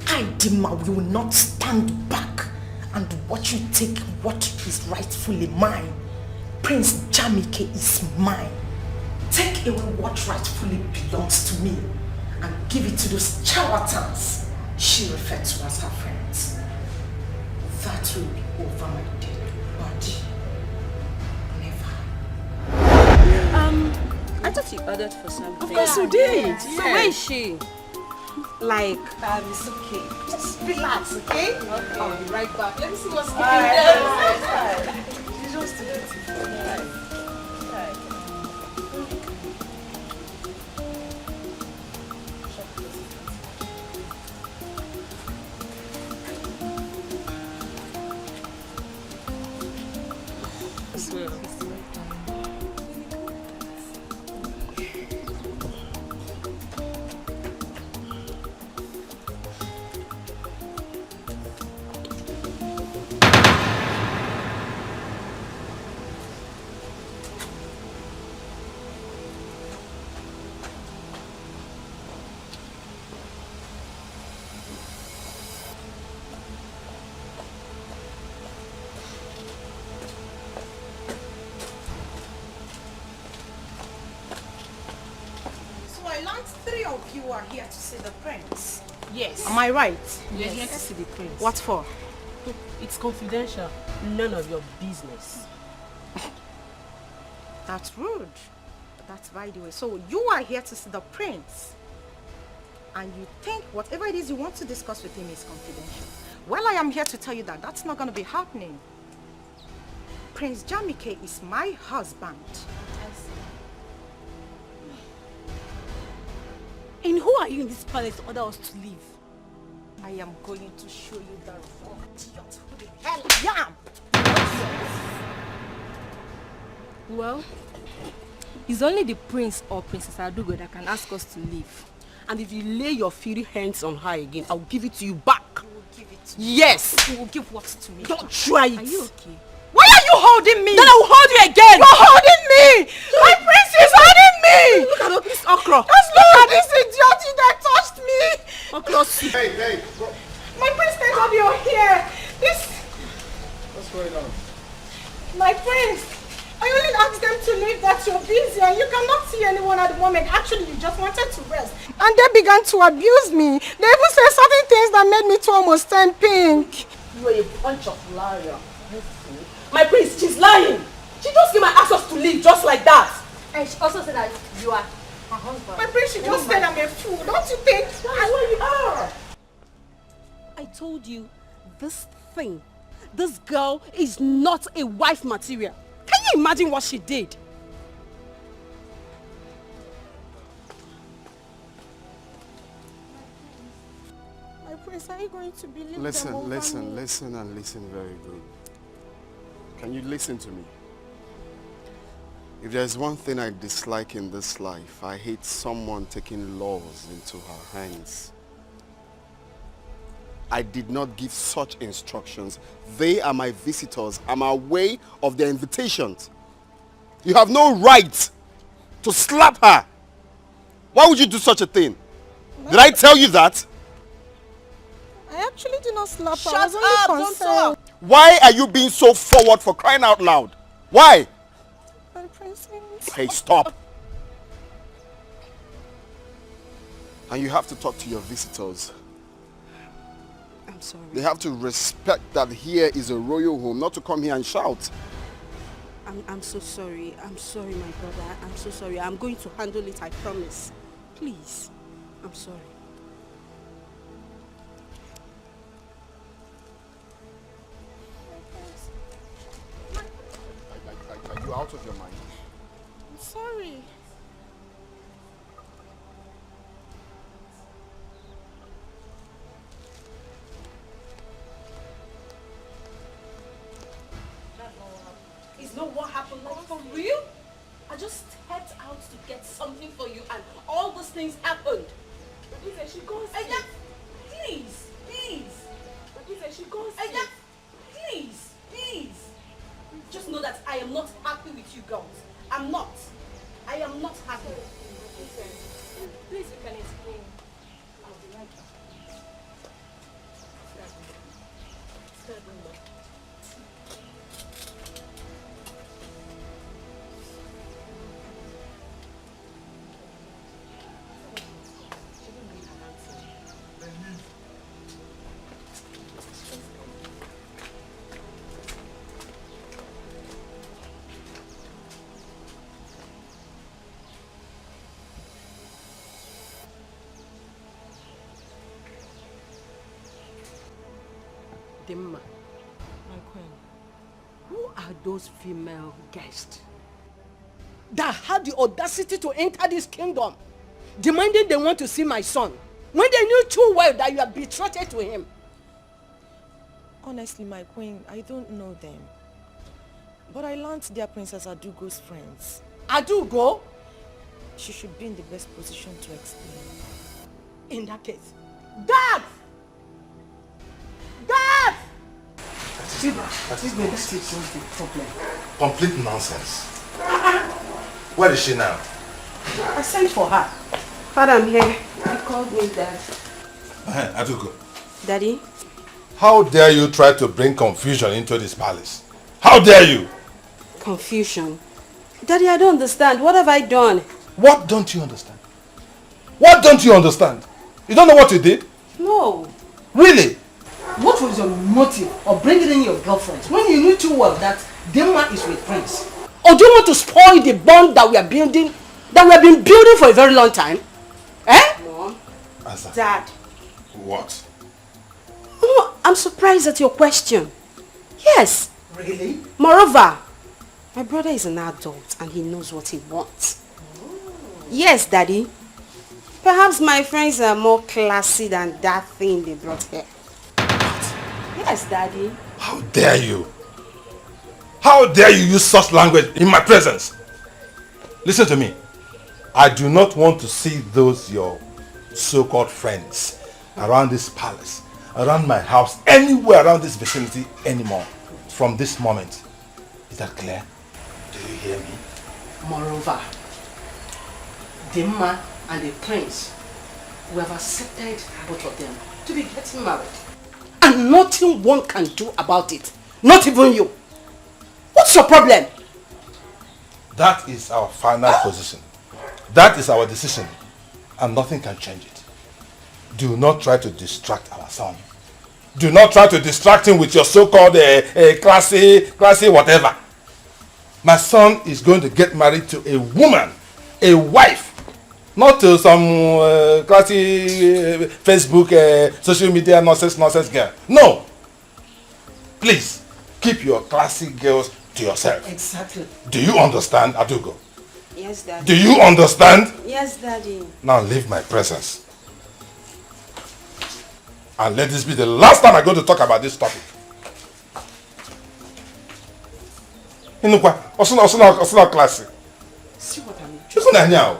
Speaker 10: I, Dima, will not stand back and watch you take what is rightfully mine. Prince Jamike is mine. Take away what rightfully belongs to me and give it to those charlatans she referred to as her friends. That will be over my dead body. Never.
Speaker 21: I thought you ordered for something.
Speaker 10: Of course you did.
Speaker 21: So where is she?
Speaker 10: Like, it's okay. Just relax, okay? Okay. I'll be right back. Let me see what's
Speaker 21: All right,
Speaker 10: there.
Speaker 21: She's just beautiful.
Speaker 10: You are here to see the prince.
Speaker 8: Yes.
Speaker 10: Am I right?
Speaker 8: You're here to see the prince.
Speaker 10: What for?
Speaker 8: It's confidential. None of your business.
Speaker 10: That's rude. That's by the way. So you are here to see the prince. And you think whatever it is you want to discuss with him is confidential. Well, I am here to tell you that that's not going to be happening. Prince Jamike is my husband.
Speaker 8: And who are you in this palace to order us to leave?
Speaker 10: I am going to show you the raw idiot who the hell I am.
Speaker 19: Well, it's only the prince or Princess Adugo that can ask us to leave.
Speaker 8: And if you lay your filthy hands on her again, I'll give it to you back.
Speaker 10: You will give it to me.
Speaker 8: Yes.
Speaker 10: You will give what to me?
Speaker 8: Don't try it.
Speaker 10: Are you okay? Why are you holding me?
Speaker 8: Then I will hold you again.
Speaker 10: You're holding me. My prince is holding me.
Speaker 8: Look at this okra.
Speaker 10: Just look at this idiot that touched me.
Speaker 8: Okra.
Speaker 3: Hey,
Speaker 10: my prince, thank God you're here. This.
Speaker 3: What's going on?
Speaker 10: My prince. I only asked them to leave that you're busy and you cannot see anyone at the moment. Actually, you just wanted to rest. And they began to abuse me. They even said certain things that made me to almost turn pink.
Speaker 8: You are a bunch of liars. My prince, she's lying. She just came and asked us to leave just like that.
Speaker 19: And she also said that you are her husband.
Speaker 10: My prince, she just said I'm a fool. Don't you think?
Speaker 8: That's what you are. I told you, this girl is not a wife material. Can you imagine what she did?
Speaker 10: My prince, are you going to believe
Speaker 15: Listen
Speaker 10: them
Speaker 15: and listen very good. Can you listen to me? If there's one thing I dislike in this life, I hate someone taking laws into her hands. I did not give such instructions. They are my visitors. I'm aware of their invitations. You have no right to slap her. Why would you do such a thing? Did I tell you that?
Speaker 10: I actually did not slap her.
Speaker 8: Shut
Speaker 10: I was only
Speaker 8: up,
Speaker 10: concerned.
Speaker 15: Why are you being so forward for crying out loud? Why?
Speaker 10: My prince.
Speaker 15: Hey, stop. And you have to talk to your visitors.
Speaker 8: I'm
Speaker 10: sorry.
Speaker 15: They have to respect that here is a royal home, not to come here and shout.
Speaker 10: I'm so sorry. I'm sorry, my brother. I'm so sorry. I'm going to handle it, I promise. Please. I'm sorry.
Speaker 15: Are you out of your mind?
Speaker 10: I'm sorry.
Speaker 8: Is not what happened, like for real? I just stepped out to get something for you and all those things happened. Lisa, she goes please, please. Lisa, she goes please, please. Just know that I am not happy with you girls. I'm not. I am not happy. Listen, please you can explain. I'll be right back.
Speaker 10: Dimma, my queen, who are those female guests that had the audacity to enter this kingdom, demanding they want to see my son, when they knew too well that you are betrothed to him?
Speaker 6: Honestly, my queen, I don't know them. But I learned they are Princess Adugo's friends.
Speaker 10: Adugo?
Speaker 6: She should be in the best position to explain.
Speaker 10: In that case, Dad! Dad!
Speaker 18: That is the problem. Complete nonsense. Where is she now?
Speaker 10: I sent for her. Father, I'm here. He called me, Dad.
Speaker 18: Adugo.
Speaker 6: Daddy?
Speaker 18: How dare you try to bring confusion into this palace? How dare you?
Speaker 6: Confusion? Daddy, I don't understand. What have I done?
Speaker 18: What don't you understand? What don't you understand? You don't know what you did?
Speaker 10: No.
Speaker 18: Really?
Speaker 10: What was your motive of bringing in your girlfriend when you knew too well that Dimma is with Prince? Or do you want to spoil the bond that we are building, that we have been building for a very long time? Eh? Mom.
Speaker 6: Dad.
Speaker 18: What?
Speaker 6: Oh, I'm surprised at your question. Yes.
Speaker 10: Really?
Speaker 6: Moreover, my brother is an adult and he knows what he wants. Yes, Daddy. Perhaps my friends are more classy than that thing they brought here. Yes, Daddy.
Speaker 18: How dare you? How dare you use such language in my presence? Listen to me. I do not want to see those your so-called friends around this palace, around my house, anywhere around this vicinity anymore from this moment. Is that clear? Do you hear me?
Speaker 10: Moreover, Dimma and the prince, we have accepted both of them to be getting married. And nothing one can do about it. Not even you. What's your problem?
Speaker 18: That is our final position. That is our decision. And nothing can change it. Do not try to distract our son. Do not try to distract him with your so-called classy whatever. My son is going to get married to a woman, a wife. Not to some classy Facebook, social media nonsense girl. No. Please, keep your classy girls to yourself.
Speaker 10: Exactly.
Speaker 18: Do you understand, Adugo?
Speaker 6: Yes, Daddy.
Speaker 18: Do you understand?
Speaker 6: Yes, Daddy.
Speaker 18: Now leave my presence. And let this be the last time I'm going to talk about this topic. Inukwa, osuna classy.
Speaker 10: See what I'm
Speaker 18: doing?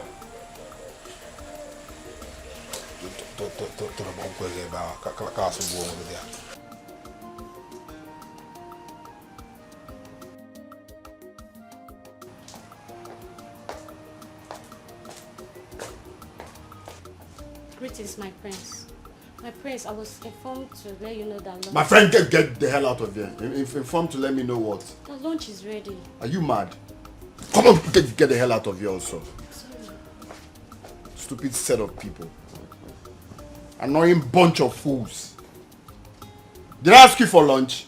Speaker 7: Greetings, my prince. My prince, I was informed to let you know that lunch...
Speaker 15: My friend, get the hell out of here. Informed to let me know what?
Speaker 7: The lunch is ready.
Speaker 15: Are you mad? Come on, get the hell out of here also.
Speaker 7: Sorry.
Speaker 15: Stupid set of people. Annoying bunch of fools. Did I ask you for lunch?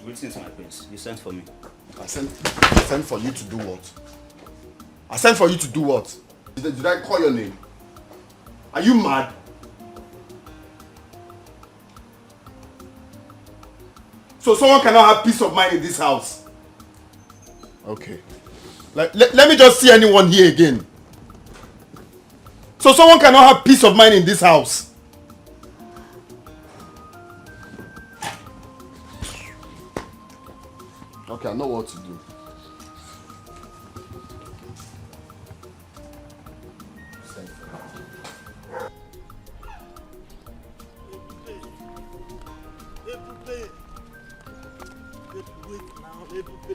Speaker 13: Greetings, my prince. You sent for me.
Speaker 15: I sent for you to do what? I sent for you to do what? Did I call your name? Are you mad? So someone cannot have peace of mind in this house? Okay. Let me just see anyone here again. So someone cannot have peace of mind in this house? Okay, I know what to do.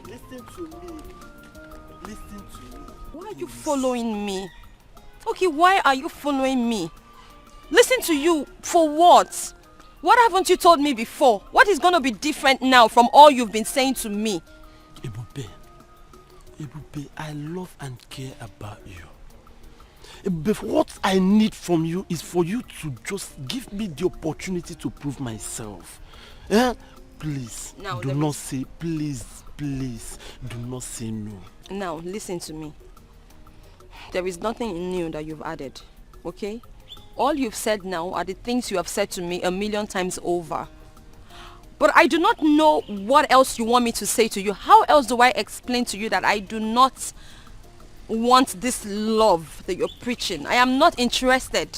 Speaker 16: Listen to me. Listen to me.
Speaker 9: Why are you following me? Okay, why are you following me? Listen to you for what? What haven't you told me before? What is going to be different now from all you've been saying to me?
Speaker 16: Ebube, I love and care about you. Ebube, what I need from you is for you to just give me the opportunity to prove myself. Eh? Please,
Speaker 9: Now,
Speaker 16: do not say, please, do not say no.
Speaker 9: Now, listen to me. There is nothing new that you've added, okay? All you've said now are the things you have said to me 1,000,000 times over. But I do not know what else you want me to say to you. How else do I explain to you that I do not want this love that you're preaching? I am not interested.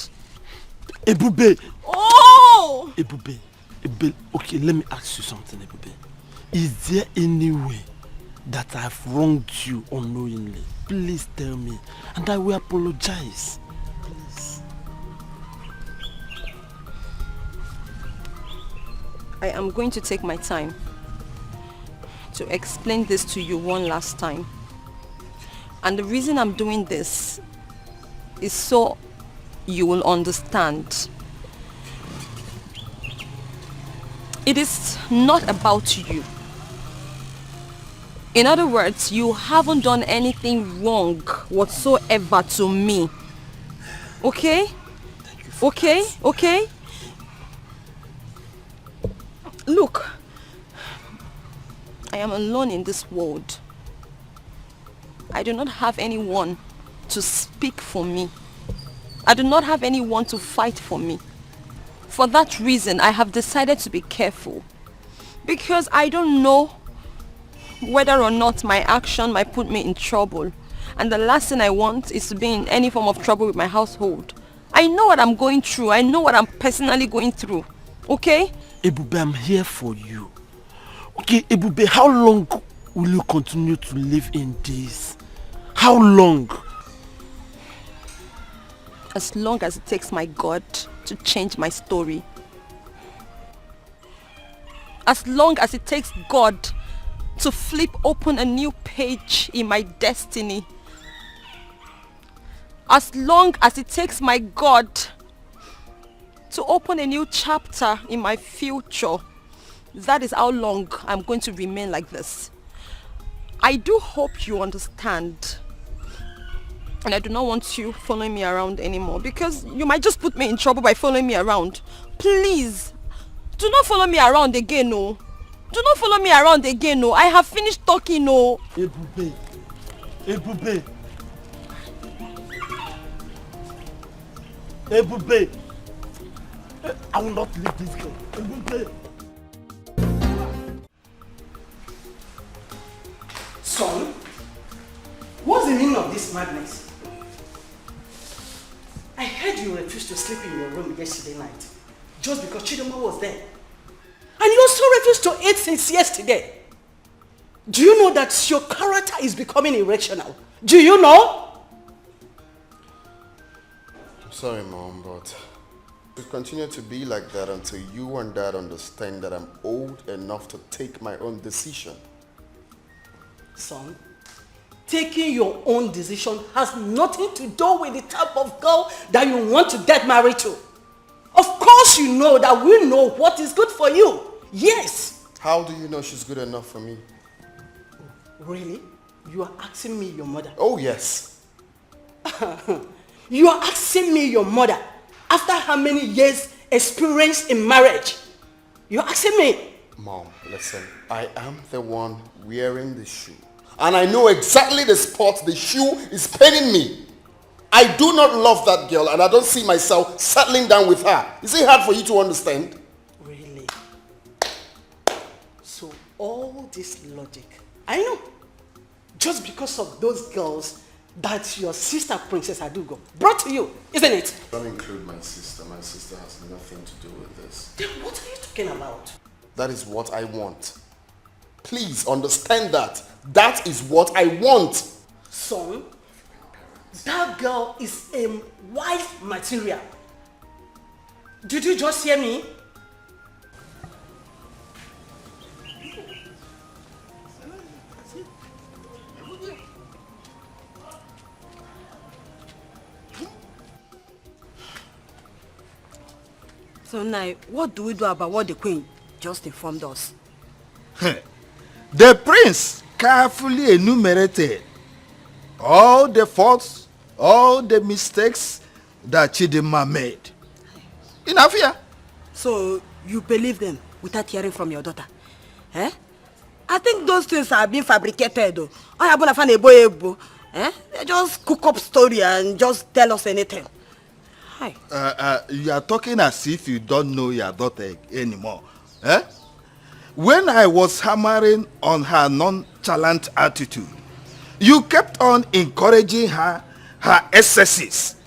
Speaker 16: Ebube!
Speaker 9: Oh!
Speaker 16: Ebube, okay, let me ask you something, Ebube. Is there any way that I've wronged you unknowingly? Please tell me, and I will apologize. Please.
Speaker 9: I am going to take my time to explain this to you one last time. And the reason I'm doing this is so you will understand. It is not about you. In other words, you haven't done anything wrong whatsoever to me. Okay? Okay? Okay? Look, I am alone in this world. I do not have anyone to speak for me. I do not have anyone to fight for me. For that reason, I have decided to be careful. Because I don't know whether or not my action might put me in trouble. And the last thing I want is to be in any form of trouble with my household. I know what I'm going through. I know what I'm personally going through. Okay?
Speaker 16: Ebube, I'm here for you. Okay, Ebube, how long will you continue to live in this? How long?
Speaker 9: As long as it takes my God to change my story. As long as it takes God to flip open a new page in my destiny. As long as it takes my God to open a new chapter in my future. That is how long I'm going to remain like this. I do hope you understand. And I do not want you following me around anymore, because you might just put me in trouble by following me around. Please, do not follow me around again, no. Do not follow me around again, no. I have finished talking, no.
Speaker 16: Ebube. Ebube. Ebube. I will not leave this girl. Ebube.
Speaker 6: Son, what's the meaning of this madness? I heard you refused to sleep in your room yesterday night just because Chidoma was there. And you also refused to eat since yesterday. Do you know that your character is becoming irrational? Do you know?
Speaker 15: I'm sorry, Mom, but it will continue to be like that until you and Dad understand that I'm old enough to take my own decision.
Speaker 6: Son, taking your own decision has nothing to do with the type of girl that you want to get married to. Of course you know that we know what is good for you. Yes.
Speaker 15: How do you know she's good enough for me?
Speaker 6: Really? You are asking me, your mother?
Speaker 15: Oh, yes.
Speaker 14: You are asking me your mother after how many years experience in marriage? You are asking me?
Speaker 15: Mom, listen, I am the one wearing the shoe. And I know exactly the spot the shoe is paining me. I do not love that girl and I don't see myself settling down with her. Is it hard for you to understand?
Speaker 14: Really? So all this logic, I know, just because of those girls that your sister Princess Adugo brought to you, isn't it?
Speaker 15: Don't include my sister. My sister has nothing to do with this.
Speaker 14: Then what are you talking about?
Speaker 15: That is what I want. Please understand that. That is what I want.
Speaker 14: Son, that girl is a wife material. Did you just hear me?
Speaker 8: So now, what do we do about what the queen just informed us?
Speaker 5: The prince carefully enumerated all the faults, all the mistakes that Chidinma made. Enough here.
Speaker 8: So you believe them without hearing from your daughter? Eh? I think those things are being fabricated though. They just cook up story and just tell us anything. Hi.
Speaker 5: You are talking as if you don't know your daughter anymore. Eh? When I was hammering on her nonchalant attitude, you kept on encouraging her excesses.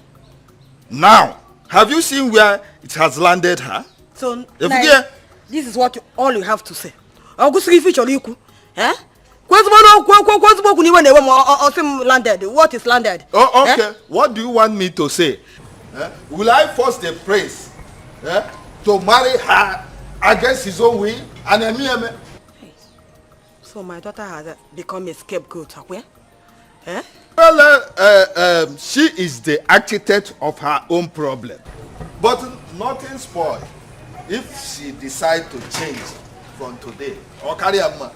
Speaker 5: Now, have you seen where it has landed her?
Speaker 8: So, this is what all you have to say. Eh? What is landed?
Speaker 5: Oh, okay. What do you want me to say? Will I force the prince to marry her against his own will?
Speaker 8: So my daughter has become a scapegoat, where? Eh?
Speaker 5: Well, she is the architect of her own problem. But nothing spoiled if she decides to change from today. Or carry a man.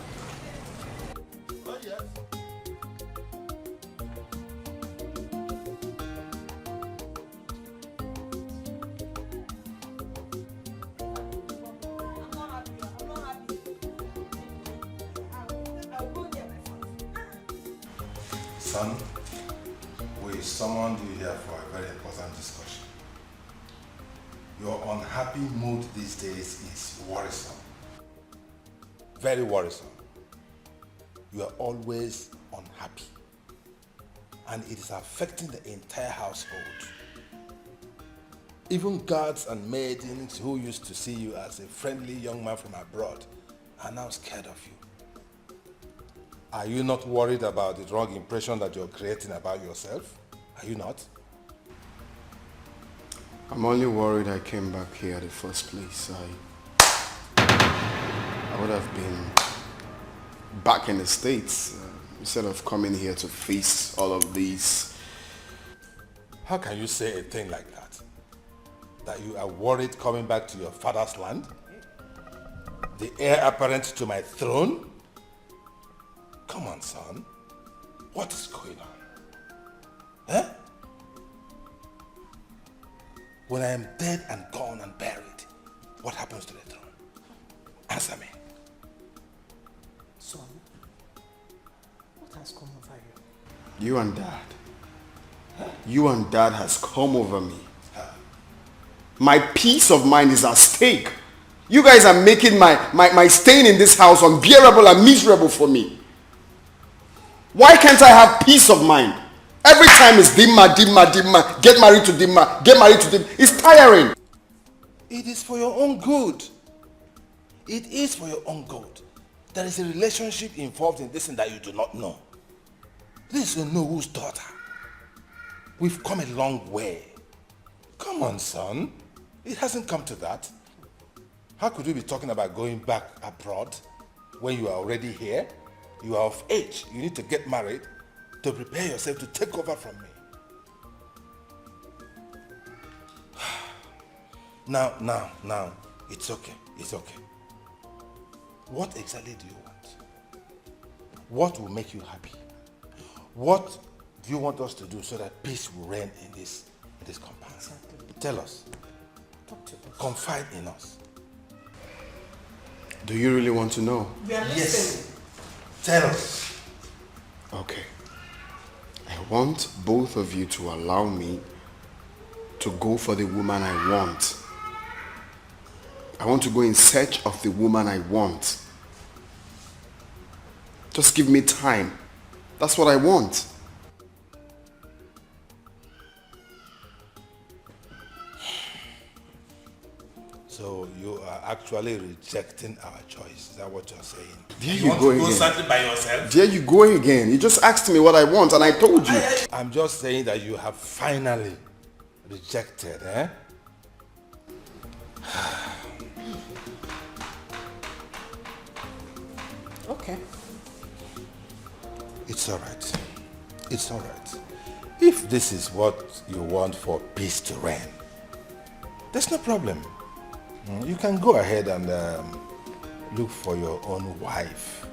Speaker 18: Son, we summoned you here for a very important discussion. Your unhappy mood these days is worrisome. Very worrisome. You are always unhappy. And it is affecting the entire household. Even guards and maidens who used to see you as a friendly young man from abroad are now scared of you. Are you not worried about the wrong impression that you're creating about yourself? Are you not?
Speaker 15: I'm only worried I came back here in the first place. I would have been back in the States instead of coming here to face all of these.
Speaker 18: How can you say a thing like that? That you are worried coming back to your father's land? The heir apparent to my throne? Come on, son. What is going on? Eh? When I am dead and gone and buried, what happens to the throne? Answer me.
Speaker 14: Son, what has come over you?
Speaker 15: You and Dad. You and Dad has come over me. My peace of mind is at stake. You guys are making my staying in this house unbearable and miserable for me. Why can't I have peace of mind? Every time it's Dimma, get married to Dimma, get married to Dimma. It's tiring.
Speaker 18: It is for your own good. It is for your own good. There is a relationship involved in this thing that you do not know. This is Nohu's daughter. We've come a long way. Come on, son. It hasn't come to that. How could we be talking about going back abroad when you are already here? You are of age. You need to get married to prepare yourself to take over from me. Now, it's okay. It's okay. What exactly do you want? What will make you happy? What do you want us to do so that peace will reign in this compound? Exactly. Tell us.
Speaker 14: Talk to us.
Speaker 18: Confide in us.
Speaker 15: Do you really want to know?
Speaker 18: Yes. Tell us.
Speaker 15: Okay. I want both of you to allow me to go for the woman I want. I want to go in search of the woman I want. Just give me time. That's what I want.
Speaker 18: So you are actually rejecting our choice. Is that what you're saying?
Speaker 15: There you go again.
Speaker 18: Go something by yourself?
Speaker 15: There you go again. You just asked me what I want and I told you.
Speaker 18: I'm just saying that you have finally rejected, eh?
Speaker 14: Okay.
Speaker 18: It's all right. It's all right. If this is what you want for peace to reign, there's no problem. You can go ahead and look for your own wife.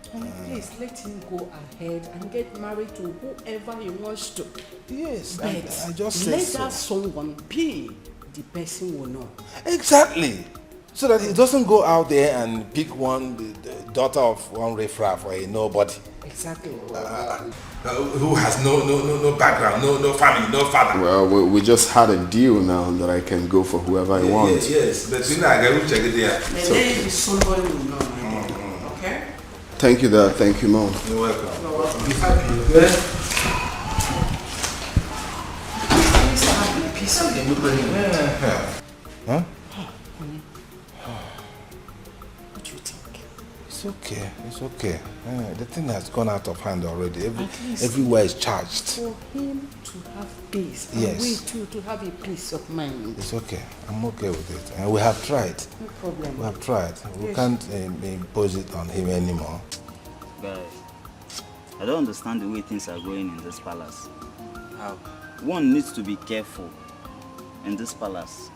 Speaker 14: Please let him go ahead and get married to whoever he wants to.
Speaker 18: Yes,
Speaker 14: but
Speaker 18: I just said
Speaker 14: let
Speaker 18: so.
Speaker 14: that someone be the person we know.
Speaker 18: Exactly. So that he doesn't go out there and pick the daughter of one riffraff or a nobody.
Speaker 14: Exactly.
Speaker 18: Who has no background, no family, no father.
Speaker 15: Well, we just had a deal now that I can go for whoever I want.
Speaker 18: Yes. But I will check it there.
Speaker 14: Maybe somebody will know. Okay?
Speaker 15: Thank you, Dad. Thank you, Mom.
Speaker 18: You're welcome.
Speaker 14: You're welcome.
Speaker 18: Be happy, okay?
Speaker 14: Please have a piece of the
Speaker 18: Huh?
Speaker 14: What do you think?
Speaker 18: It's okay. It's okay. The thing has gone out of hand already. Everywhere is charged.
Speaker 14: For him to have peace.
Speaker 18: Yes.
Speaker 14: And we too to have a peace of mind.
Speaker 18: It's okay. I'm okay with it. And we have tried.
Speaker 14: No problem.
Speaker 18: We have tried. We can't impose it on him anymore.
Speaker 13: Guy, I don't understand the way things are going in this palace.
Speaker 2: How?
Speaker 13: One needs to be careful in this palace.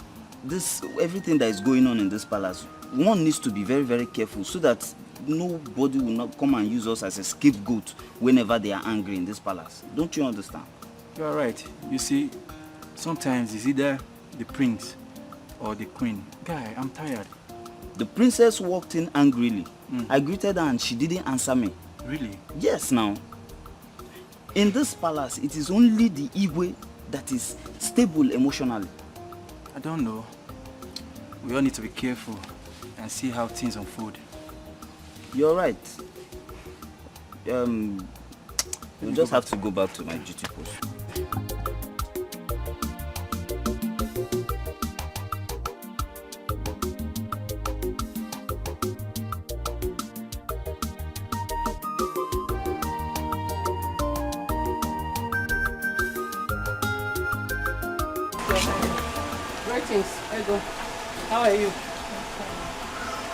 Speaker 13: Everything that is going on in this palace, one needs to be very, very careful so that nobody will not come and use us as a scapegoat whenever they are angry in this palace. Don't you understand?
Speaker 12: You are right. You see, sometimes it's either the prince or the queen. Guy, I'm tired.
Speaker 13: The princess walked in angrily. I greeted her and she didn't answer me.
Speaker 12: Really?
Speaker 13: Yes, now. In this palace, it is only the Igwe that is stable emotionally.
Speaker 12: I don't know. We all need to be careful and see how things unfold.
Speaker 13: You're right. We'll just have to go back to my duty post.
Speaker 14: Greetings, Ego. How are you? You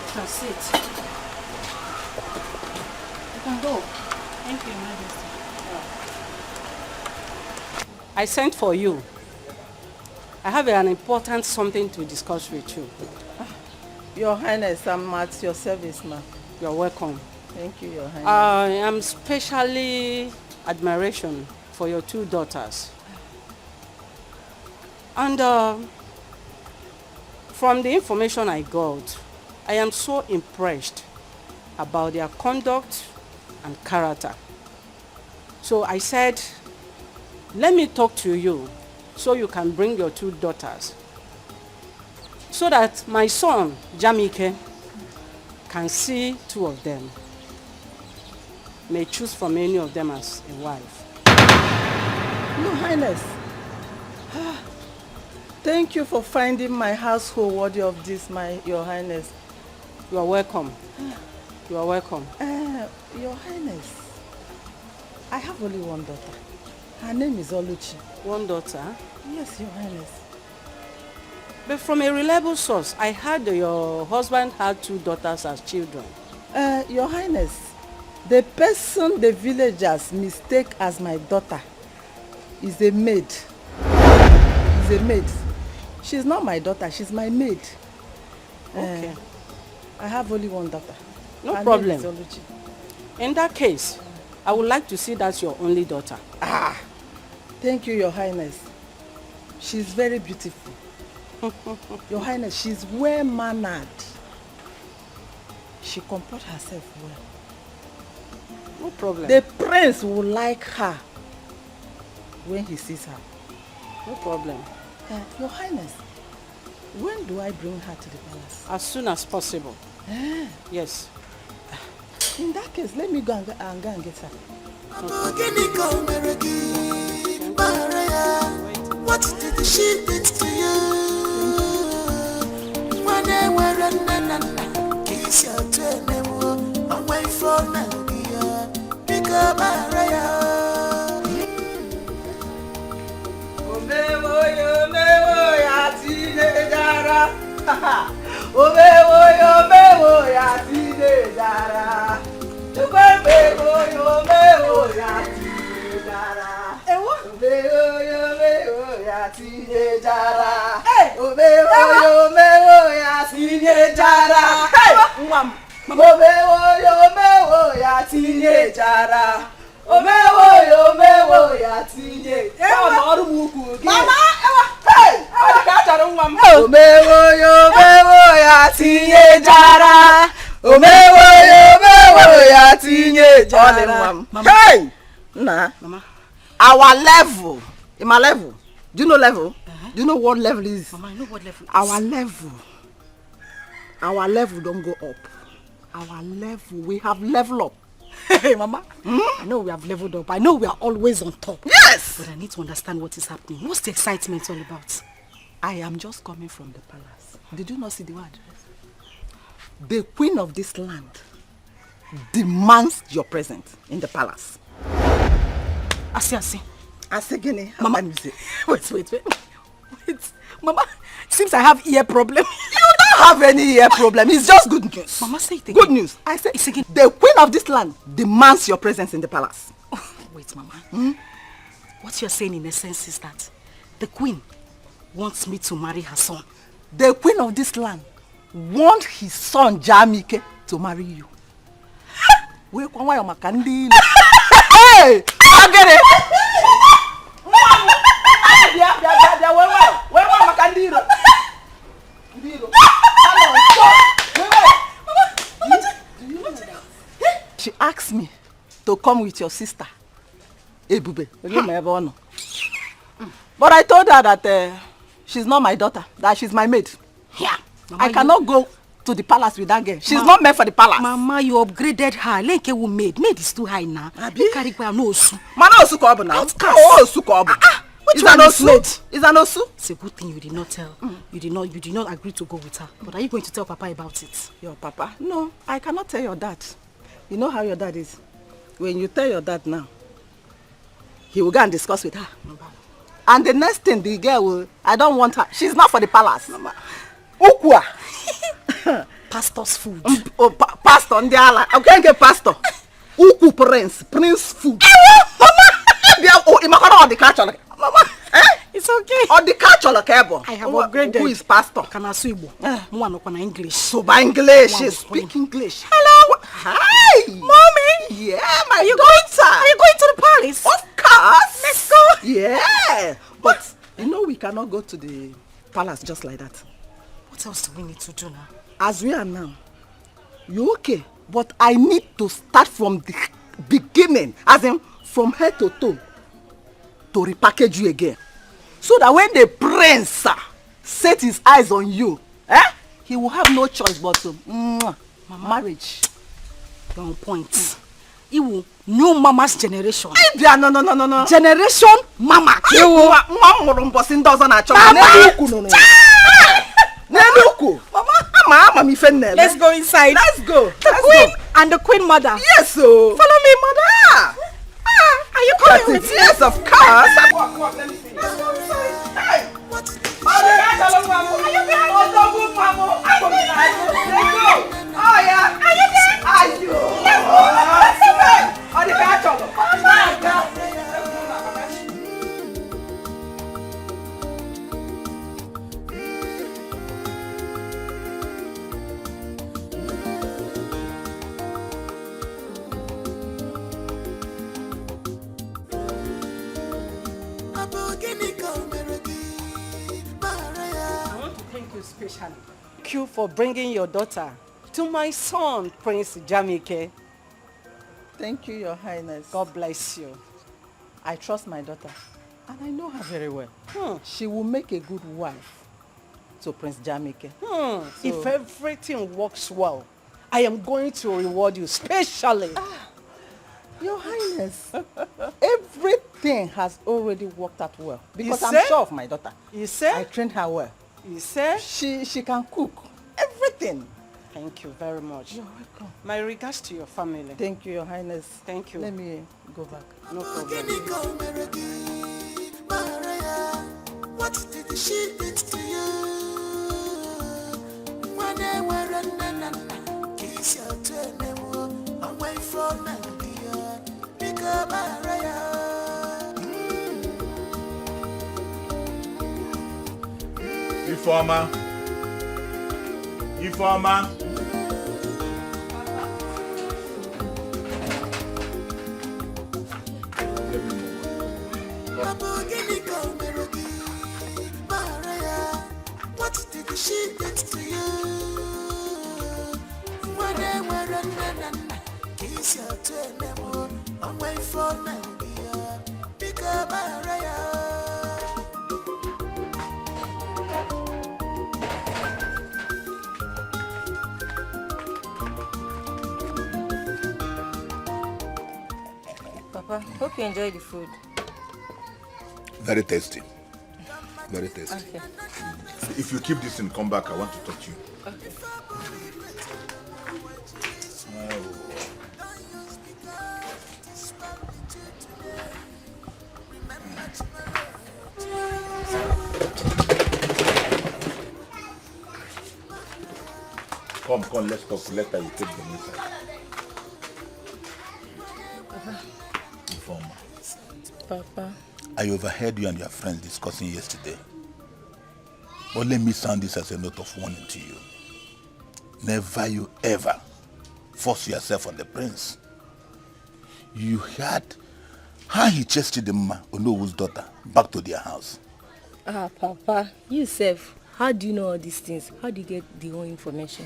Speaker 14: can sit. You can go.
Speaker 11: Thank you, Majesty.
Speaker 14: I sent for you. I have an important something to discuss with you.
Speaker 2: Your Highness, I'm at your service, ma'am.
Speaker 14: You're welcome.
Speaker 2: Thank you, Your Highness.
Speaker 14: I am specially admiration for your two daughters. And from the information I got, I am so impressed about their conduct and character. So I said, let me talk to you so you can bring your two daughters so that my son, Jamike, can see two of them. May choose from any of them as a wife.
Speaker 2: Your Highness, thank you for finding my household worthy of this, Your Highness.
Speaker 14: You are welcome. You are welcome.
Speaker 2: Your Highness, I have only one daughter. Her name is Oluchi.
Speaker 14: One daughter?
Speaker 2: Yes, Your Highness.
Speaker 14: But from a reliable source, I heard that your husband had two daughters as children.
Speaker 2: Your Highness, the person the villagers mistake as my daughter is a maid. Is a maid. She's not my daughter, she's my maid.
Speaker 14: Okay.
Speaker 2: I have only one daughter.
Speaker 14: No
Speaker 2: Her
Speaker 14: problem.
Speaker 2: name is Oluchi.
Speaker 14: In that case, I would like to see that's your only daughter.
Speaker 2: Ah, thank you, Your Highness. She's very beautiful. Your Highness, she's well-mannered. She comports herself well.
Speaker 14: No problem.
Speaker 2: The prince will like her when he sees her.
Speaker 14: No problem.
Speaker 2: Your Highness, when do I bring her to the palace?
Speaker 14: As soon as possible. Yes.
Speaker 2: In that case, let me go and get her.
Speaker 1: What did she did to you? When they were in kiss your turn away from Nadia, pick up Maria.
Speaker 2: Omewo ya tinejara. Omewo ya tinejara. Omewo ya tinejara. Omewo ya tinejara. Omewo ya tinejara. Omewo ya tinejara. Omewo ya tinye. Mama, hey! Omewo ya tinye jara. Omewo ya tinye jara. Hey! Nah. Mama. Our level. In my level. Do you know level? Do you know what level is?
Speaker 6: Mama, I know what level is.
Speaker 2: Our level don't go up. Our level, we have level up. Hey, Mama.
Speaker 6: I know we have leveled up. I know we are always on top.
Speaker 2: Yes!
Speaker 6: But I need to understand what is happening. What's the excitement all about?
Speaker 2: I am just coming from the palace. Did you not see the word? The queen of this land demands your presence in the palace.
Speaker 6: I see.
Speaker 2: Asegene,
Speaker 6: Mama, wait. Mama, seems I have ear problem.
Speaker 2: You don't have any ear problem. It's just good news.
Speaker 6: Mama, say it again.
Speaker 2: Good news. I say it's again. The queen of this land demands your presence in the palace.
Speaker 6: Oh, wait, Mama. What you're saying in essence is that the queen wants me to marry her son.
Speaker 2: The queen of this land wants his son Jamike to marry you. Hey! I get it. She asked me to come with your sister, Ebube. But I told her that she's not my daughter, that she's my maid.
Speaker 6: Yeah. Mama,
Speaker 2: I cannot go to the palace with that girl. She's not meant for the palace.
Speaker 6: Mama, you upgraded her. Lenke will maid. Maid is too high now.
Speaker 2: Which
Speaker 6: Is
Speaker 2: an osu? Is an osu?
Speaker 6: It's a good thing you did not tell. You did not agree to go with her. But are you going to tell Papa about it?
Speaker 2: Your Papa? No, I cannot tell your dad. You know how your dad is. When you tell your dad now, he will go and discuss with her. And the next thing, the girl will, I don't want her. She's not for the palace. Ukwa.
Speaker 6: Pastor's food.
Speaker 2: Pastor, I can't get pastor. Uku prince food. Mama,
Speaker 6: it's okay.
Speaker 2: Or the culture
Speaker 6: I have upgraded.
Speaker 2: Who is pastor?
Speaker 6: Can I speak English?
Speaker 2: So by English, speak English. Hello. Hi.
Speaker 6: Mommy.
Speaker 2: Yeah, my daughter.
Speaker 6: Are you going to the palace?
Speaker 2: Of course.
Speaker 6: Let's go.
Speaker 2: Yeah. But you know we cannot go to the palace just like that.
Speaker 6: What else do we need to do now?
Speaker 2: As we are now, you okay? But I need to start from the beginning, as in from head to toe, to repackage you again. So that when the prince set his eyes on you, he will have no choice but to marriage.
Speaker 6: You're on point. You will new mama's generation.
Speaker 2: No.
Speaker 6: Generation mama.
Speaker 2: Mama.
Speaker 6: Let's go inside.
Speaker 2: Let's go.
Speaker 6: The queen and the queen mother.
Speaker 2: Yes, so.
Speaker 6: Follow me, mother. Are you coming with me?
Speaker 2: Yes, of course. Walk, let me see. Let's go inside. Hey. Are you there? Oh, yeah. Are you there? Are you? Let's go.
Speaker 10: especially. Thank you for bringing your daughter to my son, Prince Jamike.
Speaker 2: Thank you, Your Highness.
Speaker 10: God bless you.
Speaker 2: I trust my daughter, and I know her very well. She will make a good wife to Prince Jamike.
Speaker 10: If everything works well, I am going to reward you specially.
Speaker 2: Your Highness, everything has already worked out well because I'm
Speaker 10: say?
Speaker 2: sure of my daughter.
Speaker 10: You say?
Speaker 2: I trained her well.
Speaker 10: You say?
Speaker 2: She can cook. Everything.
Speaker 10: Thank you very much.
Speaker 2: You're welcome.
Speaker 10: My regards to your family.
Speaker 2: Thank you, Your Highness.
Speaker 10: Thank you.
Speaker 2: Let me go back.
Speaker 10: No problem.
Speaker 1: What did she did to you? When they were in kiss your turn, away from Nigeria. Pick up
Speaker 18: Informer.
Speaker 1: What did she did to you? When they were in kiss your turn, away from Nigeria. Pick up
Speaker 21: Papa, hope you enjoy the food.
Speaker 18: Very tasty. Very tasty.
Speaker 21: Okay.
Speaker 18: If you keep this and come back, I want to talk to you.
Speaker 21: Okay.
Speaker 18: Come, let's talk. Later you take them inside. Informer.
Speaker 21: Papa.
Speaker 18: I overheard you and your friends discussing yesterday. But let me sound this as a note of warning to you. Never you ever force yourself on the prince. You heard how he chased Chidimma, Onowu's daughter, back to their house.
Speaker 21: Papa, you self, how do you know all these things? How do you get the whole information?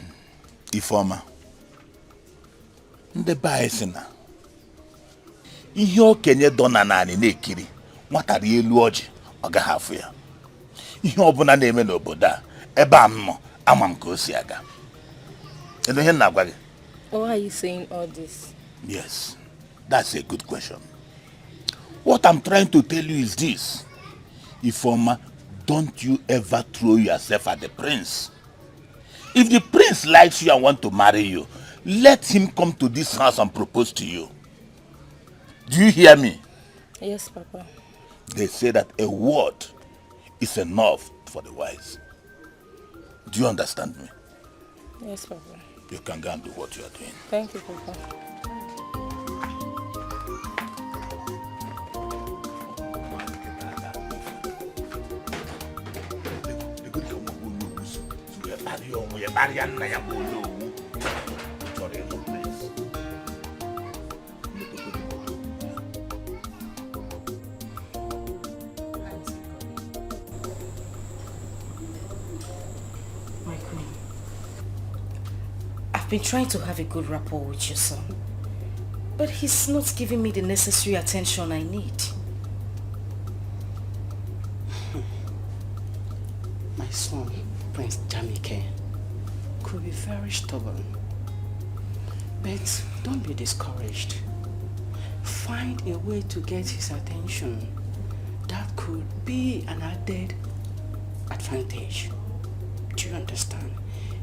Speaker 18: Ifeoma, ndị bae si na ihe okenye dọ na naanị na-ekiri nwata rie elu ọjị ọ gaghị afụ ya. Ihe ọbụla na-eme n'obodo a ebe a m nọ ama m ka o si aga. Kedu ihe na-agwa gị?
Speaker 21: Why are you saying all this?
Speaker 18: Yes, that's a good question. What I'm trying to tell you is this. Ifeoma, don't you ever throw yourself at the prince. If the prince likes you and want to marry you, let him come to this house and propose to you. Do you hear me?
Speaker 21: Yes, Papa.
Speaker 18: They say that a word is enough for the wise. Do you understand me?
Speaker 21: Yes, Papa.
Speaker 18: You can go and do what you are doing.
Speaker 21: Thank you, Papa.
Speaker 6: My queen, I've been trying to have a good rapport with your son, but he's not giving me the necessary attention I need.
Speaker 14: My son, Prince Jamike, could be very stubborn. But don't be discouraged. Find a way to get his attention. That could be an added advantage. Do you understand?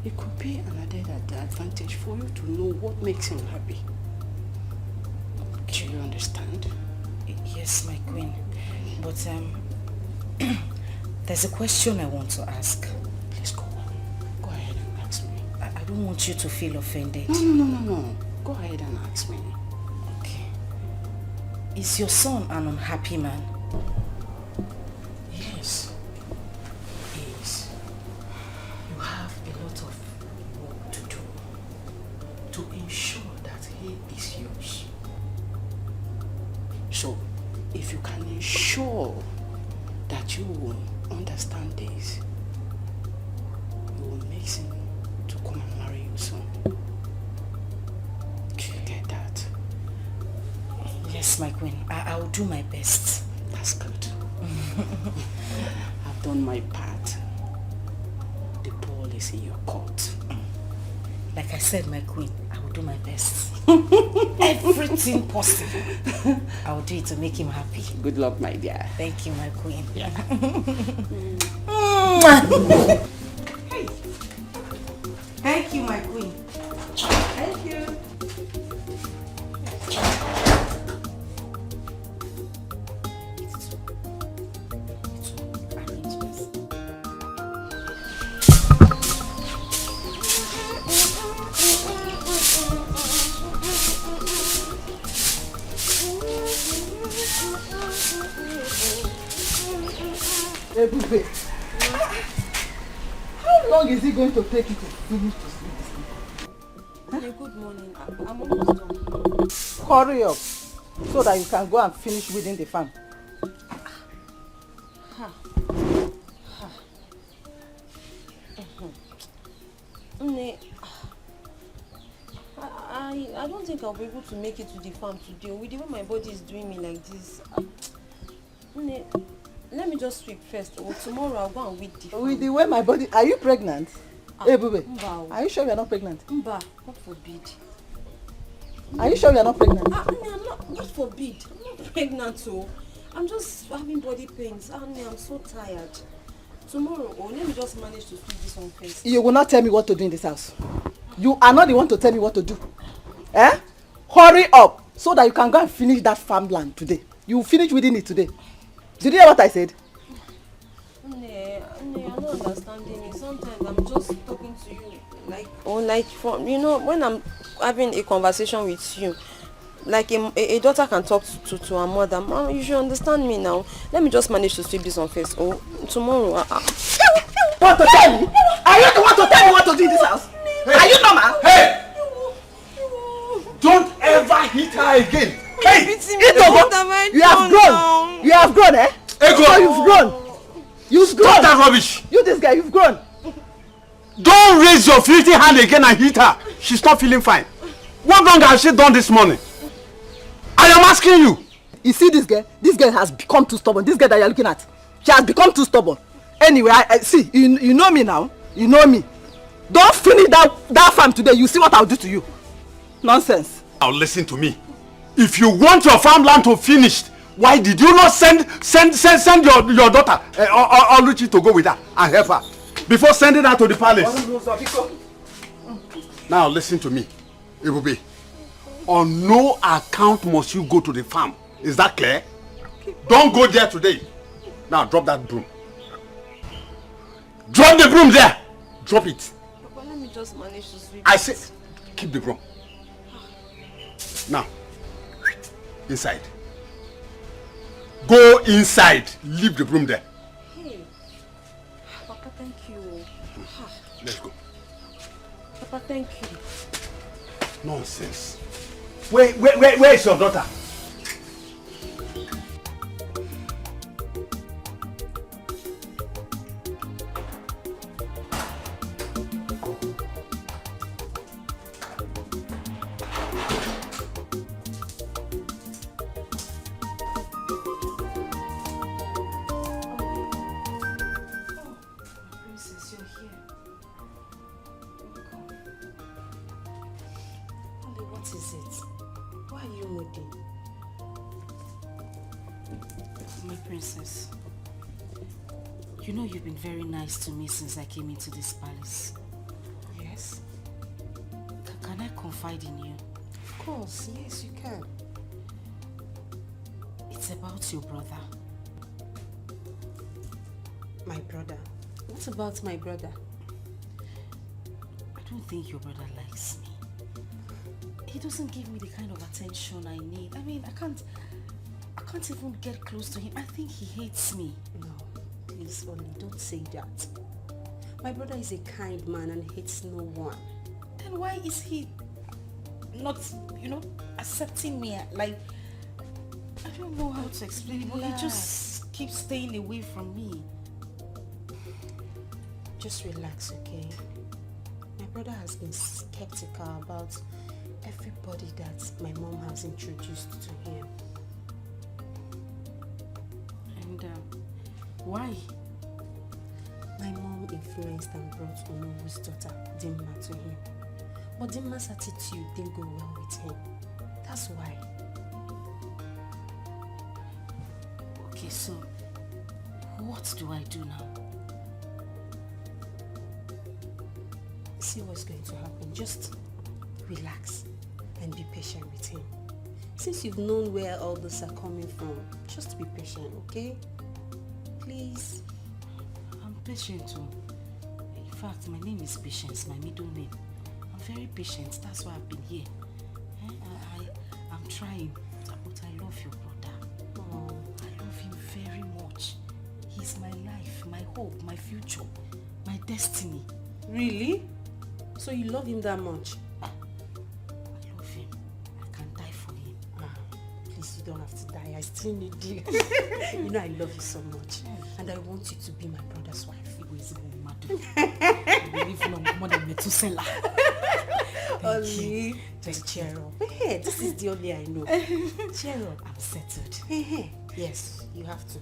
Speaker 14: It could be an added advantage for you to know what makes him happy. Do you understand?
Speaker 6: Yes, my queen. But there's a question I want to ask.
Speaker 14: Please go on. Go ahead and ask me.
Speaker 6: I don't want you to feel offended.
Speaker 14: No. Go ahead and ask me.
Speaker 6: Okay. Is your son an unhappy man?
Speaker 14: Yes. Yes. You have a lot of work to do to ensure that he is yours. So, if you can ensure that you will understand this, will make him to come and marry you soon. Do you get that? Yes, my queen. I will do my best. That's good. I've done my part. The ball is in your court. Like I said, my queen, I will do my best. Everything possible. I will do it to make him happy. Good luck, my dear. Thank you, my queen. Yeah. Hey. Thank you, my queen. Thank you.
Speaker 2: Ebube, how long is it going to take you to finish to sleep this evening?
Speaker 21: Good morning. I'm almost done.
Speaker 2: Hurry up so that you can go and finish weeding the farm.
Speaker 21: Nne, I don't think I'll be able to make it to the farm today. With the way my body is doing me like this. Nne, let me just sweep first. Or tomorrow I'll go and weed the farm.
Speaker 2: With the way my body... Are you pregnant? Ebube,
Speaker 21: Mba.
Speaker 2: are you sure you're not pregnant?
Speaker 21: Mba, God forbid.
Speaker 2: Are you sure you're not pregnant?
Speaker 21: Nne, I'm not, God forbid. I'm not pregnant, so I'm just having body pains. Nne, I'm so tired. Tomorrow, let me just manage to sweep this one first.
Speaker 2: You will not tell me what to do in this house. You are not the one to tell me what to do. Eh? Hurry up so that you can go and finish that farmland today. You will finish weeding it today. Did you hear what I said?
Speaker 21: Nne, I'm not understanding you. Sometimes I'm just talking to you like from, when I'm having a conversation with you, like a daughter can talk to her mother. Mom, you should understand me now. Let me just manage to sweep this on first. Tomorrow.
Speaker 2: Want to tell me? Are you the one to tell me what to do in this house? Hey. Are you normal?
Speaker 3: Hey! Don't ever hit her again. Hey!
Speaker 2: You have grown. You have grown, eh?
Speaker 3: Ego!
Speaker 2: So you've grown. You've grown.
Speaker 3: Stop that rubbish.
Speaker 2: You, this guy, you've grown.
Speaker 3: Don't raise your filthy hand again and hit her. She's not feeling fine. What wrong has she done this morning? I am asking you.
Speaker 2: You see this girl? This girl has become too stubborn. This girl that you're looking at, she has become too stubborn. Anyway, I see, you know me now. You know me. Don't finish that farm today. You see what I'll do to you. Nonsense.
Speaker 3: Now listen to me. If you want your farmland to finish, why did you not send your daughter Oluchi to go with her and help her before sending her to the palace? Now listen to me, Ebube. On no account must you go to the farm. Is that clear? Don't go there today. Now drop that broom. Drop the broom there. Drop it.
Speaker 21: Papa, let me just manage to sweep.
Speaker 3: I said, keep the broom. Now, inside. Go inside. Leave the broom there.
Speaker 21: Hey, Papa, thank you.
Speaker 3: Let's go.
Speaker 21: Papa, thank you.
Speaker 3: Nonsense. Where is your daughter?
Speaker 6: You know you've been very nice to me since I came into this palace.
Speaker 14: Yes?
Speaker 6: Can I confide in you?
Speaker 14: Of course, yes you can.
Speaker 6: It's about your brother.
Speaker 14: My brother? What about my brother?
Speaker 6: I don't think your brother likes me. He doesn't give me the kind of attention I need. I mean, I can't even get close to him. I think he hates me.
Speaker 14: No. Please, Oli, don't say that. My brother is a kind man and hates no one.
Speaker 6: Then why is he not, accepting me? Like, I don't know how to explain it, but he just keeps staying away from me. Just relax, okay? My brother has been skeptical about everybody that my mom has introduced to him.
Speaker 17: And why?
Speaker 6: My mom influenced and brought Onobu's daughter, Dimma, to him. But Dimma's attitude didn't go well with him. That's why.
Speaker 17: Okay, so what do I do now?
Speaker 6: See what's going to happen. Just relax and be patient with him. Since you've known where all this are coming from, just be patient, okay? Please.
Speaker 17: I'm patient too. In fact, my name is Patience, my middle name. I'm very patient, that's why I've been here. I'm trying, but I love your brother. Oh, I love him very much. He's my life, my hope, my future, my destiny.
Speaker 6: Really? So you love him that much?
Speaker 17: I love him. I can die for him.
Speaker 6: Please, you don't have to die. I still need you. You know I love you so much. And I want you to be my brother's wife. Only just cheer up. Hey, this is the only I know. Cheer up.
Speaker 17: I'm settled.
Speaker 6: Yes, you have to.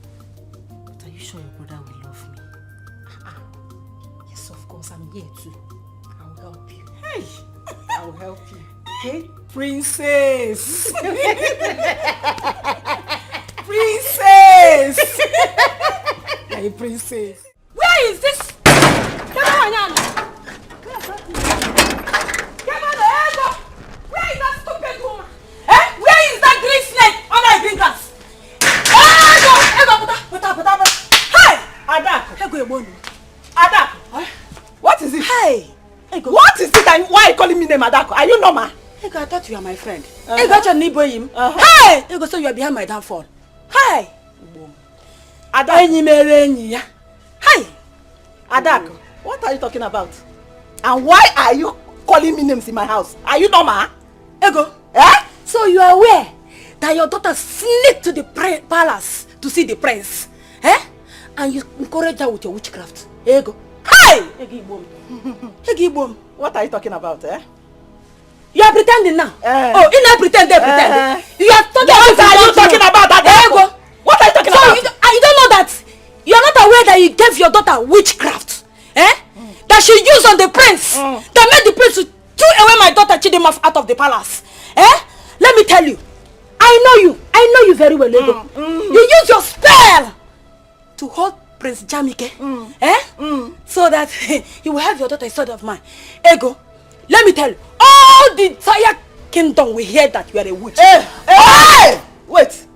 Speaker 17: But are you sure your brother will love me?
Speaker 6: Yes, of course. I'm here too. I'll help you.
Speaker 17: Hey!
Speaker 6: I'll help you. Okay?
Speaker 2: Princess! Princess! Hey, princess.
Speaker 8: Where is this? Where is that stupid woman? Where is that green snake on my fingers? Hey!
Speaker 2: Adako! What is it? Hey! What is it and why are you calling me name Adako? Are you normal?
Speaker 8: Ego, I thought you were my friend. Ego, hey! Ego, so you are behind my downfall. Hey!
Speaker 2: Adako!
Speaker 8: Hey!
Speaker 2: Adako, what are you talking about? And why are you calling me names in my house? Are you normal?
Speaker 8: Ego, so you are aware that your daughter sneaked to the palace to see the prince? And you encourage her with your witchcraft? Ego. Hey!
Speaker 2: What are you talking about,
Speaker 8: You are pretending now. Oh, you not pretend, they pretend. You are talking
Speaker 2: what are you talking about, Adako? What are you talking about?
Speaker 8: You don't know that you are not aware that you gave your daughter witchcraft, that she used on the prince, that made the prince to throw away my daughter Chidima out of the palace. Let me tell you, I know you very well, Ego. You use your spell to hold Prince Jamike, so that you will have your daughter instead of mine. Ego, let me tell you, all the entire kingdom will hear that you are a witch.
Speaker 2: Hey! Wait!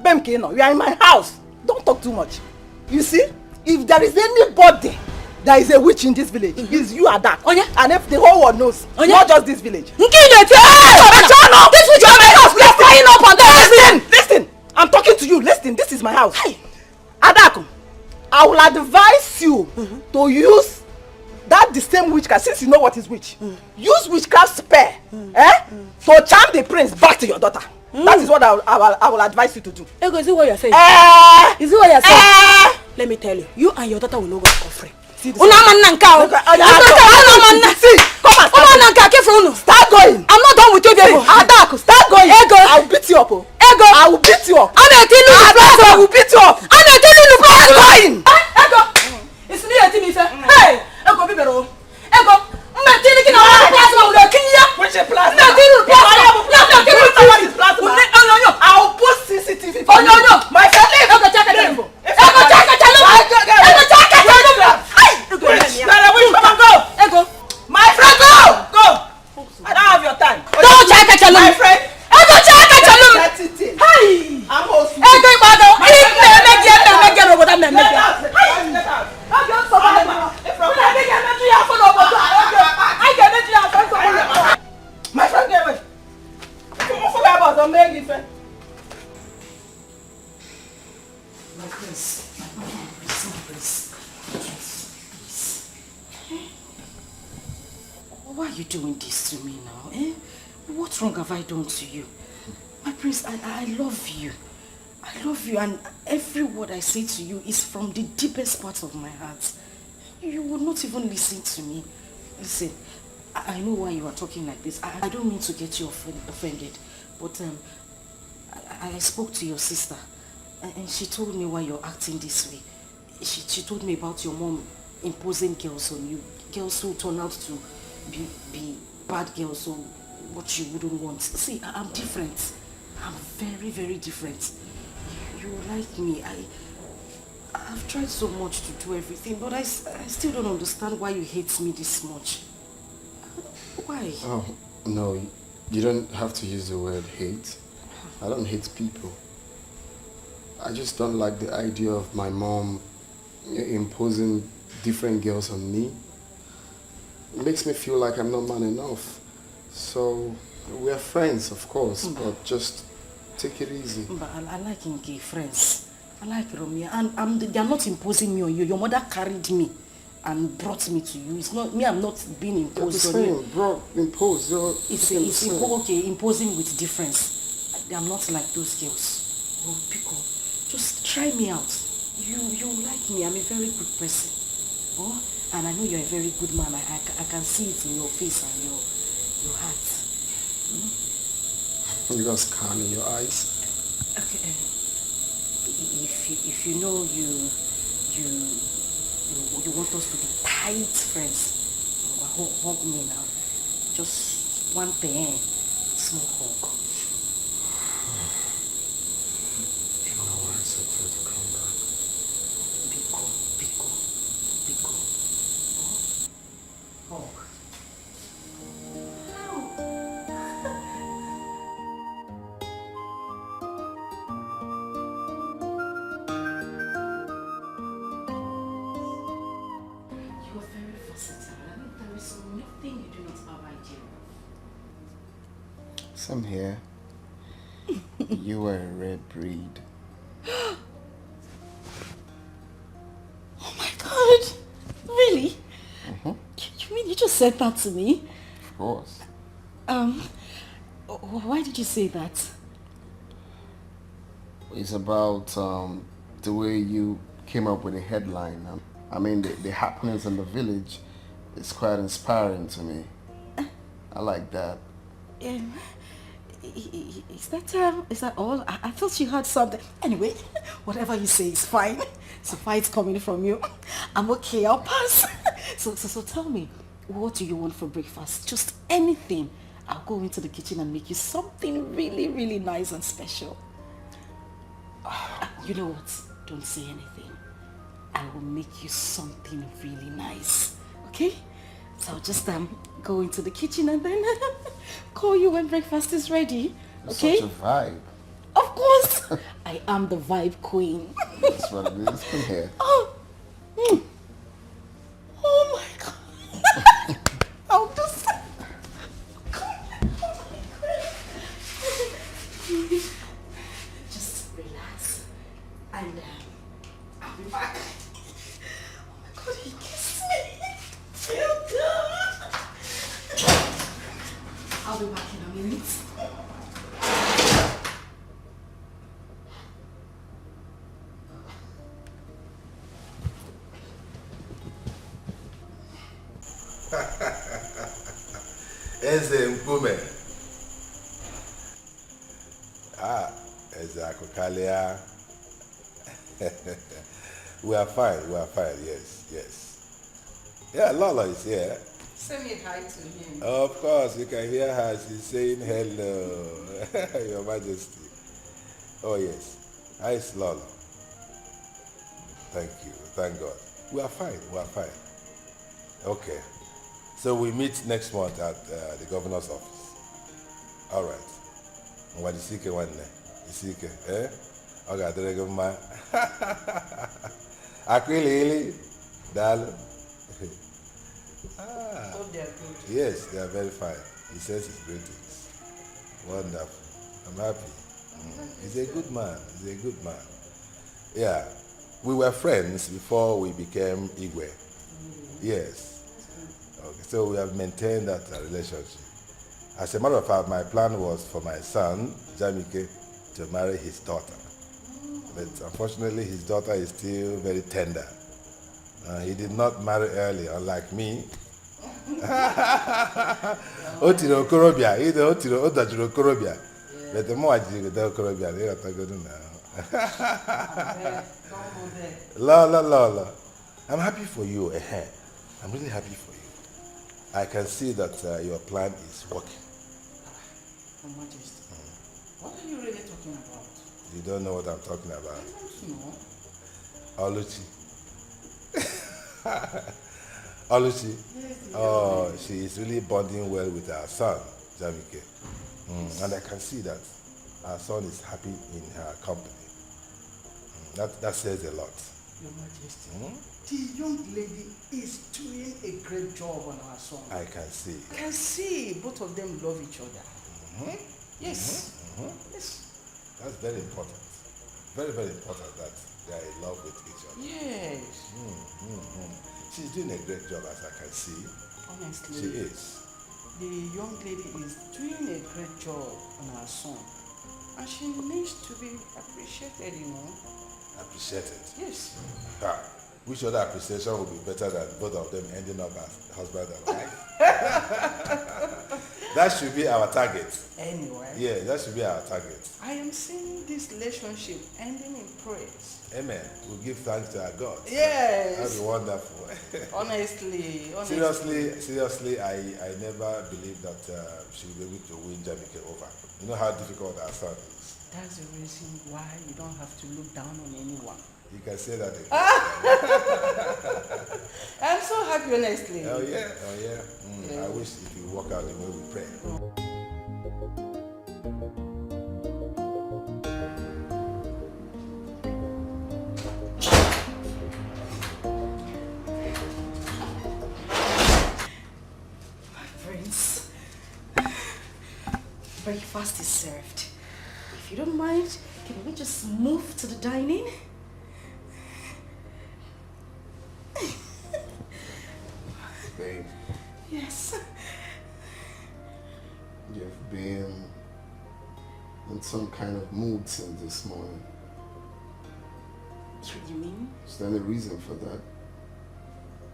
Speaker 2: Bemkino, you are in my house. Don't talk too much. You see, if there is anybody that is a witch in this village, it's you, Adak.
Speaker 8: Oh, yeah?
Speaker 2: And if the whole world knows, not just this village.
Speaker 8: This witch is my house. We are flying up and down.
Speaker 2: Listen! I'm talking to you. Listen, this is my house. Hey. Adak, I will advise you to use that the same witchcraft, since you know what is witch. Use witchcraft spell to charm the prince back to your daughter. That is what I will advise you to do.
Speaker 8: Ego, is it what you're saying? Is it what you're saying? Let me tell you, you and your daughter will not go for free. See, come on,
Speaker 2: start going.
Speaker 8: I'm not done with you, Ego.
Speaker 2: Adak, start going.
Speaker 8: Ego,
Speaker 2: I will beat you up.
Speaker 8: Ego,
Speaker 2: I will beat you up. I will beat you up.
Speaker 8: Start
Speaker 2: going.
Speaker 8: Ego, it's me and Timmy. Hey, Ego, be better. Ego,
Speaker 2: I will put CCTV for you. My friend, go. My friend, go. I don't have your time.
Speaker 8: Don't check it,
Speaker 2: my friend.
Speaker 8: Hey,
Speaker 2: I'm hosting. My friend, get away.
Speaker 17: My prince, why are you doing this to me now? What wrong have I done to you? My prince, I love you. I love you, and every word I say to you is from the deepest part of my heart.
Speaker 6: You would not even listen to me. Listen, I know why you are talking like this. I don't mean to get you offended, but I spoke to your sister, and she told me why you're acting this way. She told me about your mom imposing girls on you, girls who turn out to be bad girls, so what you wouldn't want. See, I'm different. I'm very, very different. You like me. I've tried so much to do everything, but I still don't understand why you hate me this much. Why?
Speaker 15: Oh, no, you don't have to use the word hate. I don't hate people. I just don't like the idea of my mom imposing different girls on me. It makes me feel like I'm not man enough. So, we're friends, of course, but just take it easy.
Speaker 6: But I like gay friends. I like Romeo, and they are not imposing me on you. Your mother carried me and brought me to you. It's not me. I'm not being imposed on you.
Speaker 15: Imposed.
Speaker 6: It's okay, imposing with difference. I'm not like those girls. Oh, Pico, just try me out. You like me. I'm a very good person. Oh, and I know you're a very good man. I can see it in your face and your heart.
Speaker 15: You got scan in your eyes.
Speaker 6: Okay. If you know you want us to be tight friends, hug me now. Just one thing, small hug.
Speaker 15: No, I said to come back.
Speaker 6: Biko. Hug.
Speaker 15: Some here. You are a rare breed.
Speaker 6: Oh my God! Really? You mean you just said that to me?
Speaker 15: Of course.
Speaker 6: Why did you say that?
Speaker 15: It's about the way you came up with a headline. I mean, the happenings in the village is quite inspiring to me. I like that.
Speaker 6: Is that all? I thought you had something. Anyway, whatever you say is fine. So far it's coming from you. I'm okay, I'll pass. So tell me, what do you want for breakfast? Just anything. I'll go into the kitchen and make you something really, really nice and special. You know what? Don't say anything. I will make you something really nice. Okay? So I'll just go into the kitchen and then call you when breakfast is ready. Okay?
Speaker 15: Such a vibe.
Speaker 6: Of course. I am the vibe queen.
Speaker 15: That's what it is. Come here.
Speaker 6: Oh my God. I'll just... Just relax. And I'll be back. Oh my God, he kissed me. Feel good. I'll be back in a minute.
Speaker 18: Eze Mpume. Eze Akokalia. We are fine, yes. Yeah, Lola is here.
Speaker 6: Send me hi to him.
Speaker 18: Of course, you can hear her. She's saying hello, Your Majesty. Oh yes. Hi, it's Lola. Thank you. Thank God. We are fine. Okay. So we meet next month at the governor's office. All right. What is it? Isike, eh? Okay, there you go, ma. Akwili, darling.
Speaker 6: Hope they are good.
Speaker 18: Yes, they are very fine. He says his greetings. Wonderful. I'm happy. He's a good man. Yeah. We were friends before we became Igwe. Yes. Okay, so we have maintained that relationship. As a matter of fact, my plan was for my son, Jamike, to marry his daughter. But unfortunately, his daughter is still very tender. He did not marry early, unlike me. Otiro Korobia, either Otiro Otajiro Korobia. But the more I do with Korobia, they are talking now. La. I'm happy for you. I'm really happy for you. I can see that your plan is working.
Speaker 2: Your Majesty, what are you really talking about?
Speaker 18: You don't know what I'm talking about.
Speaker 2: No.
Speaker 18: Oluchi. Oluchi. Oh, she is really bonding well with our son, Jamike. And I can see that our son is happy in her company. That says a lot.
Speaker 2: Your Majesty, the young lady is doing a great job on our son.
Speaker 18: I can see.
Speaker 2: I can see both of them love each other. Yes. Yes.
Speaker 18: That's very important. Very, very important that they are in love with each other.
Speaker 2: Yes.
Speaker 18: She's doing a great job, as I can see.
Speaker 2: Honestly.
Speaker 18: She is.
Speaker 2: The young lady is doing a great job on our son. And she needs to be appreciated, you know.
Speaker 18: Appreciated?
Speaker 2: Yes.
Speaker 18: Which other appreciation would be better than both of them ending up as husband and wife? That should be our target.
Speaker 2: Anyway.
Speaker 18: Yeah, that should be our target.
Speaker 2: I am seeing this relationship ending in praise.
Speaker 18: Amen. We'll give thanks to our God.
Speaker 2: Yes.
Speaker 18: That'd be wonderful.
Speaker 2: Honestly.
Speaker 18: Seriously, I never believed that she would be able to win Jamike over. You know how difficult our son is.
Speaker 2: That's the reason why you don't have to look down on anyone.
Speaker 18: You can say that again.
Speaker 2: I'm so happy, honestly.
Speaker 18: Oh yeah. I wish it would work out the way we pray.
Speaker 2: My friends, breakfast is served. If you don't mind, can we just move to the dining?
Speaker 15: Babe.
Speaker 2: Yes.
Speaker 15: You've been in some kind of mood since this morning.
Speaker 2: What do you mean?
Speaker 15: Is there any reason for that?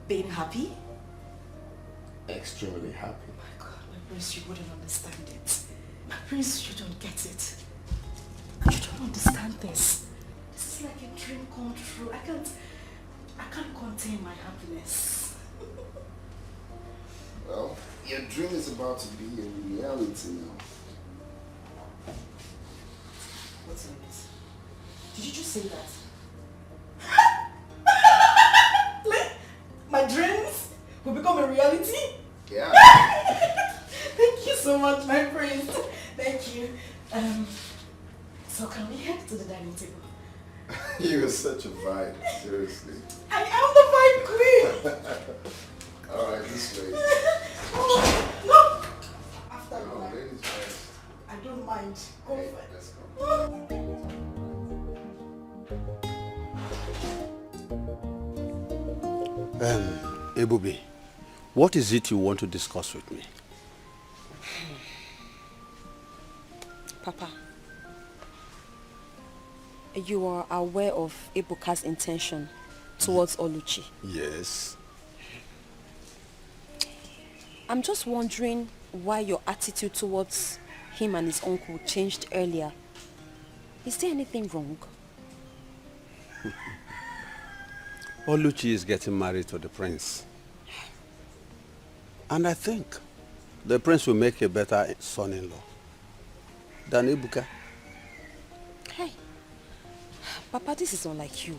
Speaker 2: Being happy?
Speaker 15: Extremely happy.
Speaker 2: My God, my prince, you wouldn't understand it. My prince, you don't get it. You don't understand this. This is like a dream come true. I can't contain my happiness.
Speaker 15: Well, your dream is about to be a reality now.
Speaker 2: What's in it? Did you just say that? My dreams will become a reality?
Speaker 15: Yeah.
Speaker 2: Thank you so much, my prince. Thank you. So can we head to the dining table?
Speaker 15: You are such a vibe, seriously.
Speaker 2: I am the vibe queen!
Speaker 15: Alright, this way.
Speaker 2: Oh, no! After
Speaker 15: No, ladies first.
Speaker 2: I don't mind. Go for it.
Speaker 15: Let's go.
Speaker 20: Ebubi, what is it you want to discuss with me?
Speaker 9: Papa, you are aware of Ebuka's intention towards Oluchi.
Speaker 20: Yes.
Speaker 9: I'm just wondering why your attitude towards him and his uncle changed earlier. Is there anything wrong?
Speaker 20: Oluchi is getting married to the prince. And I think the prince will make a better son-in-law than Ebuka.
Speaker 9: Hey, Papa, this is unlike you.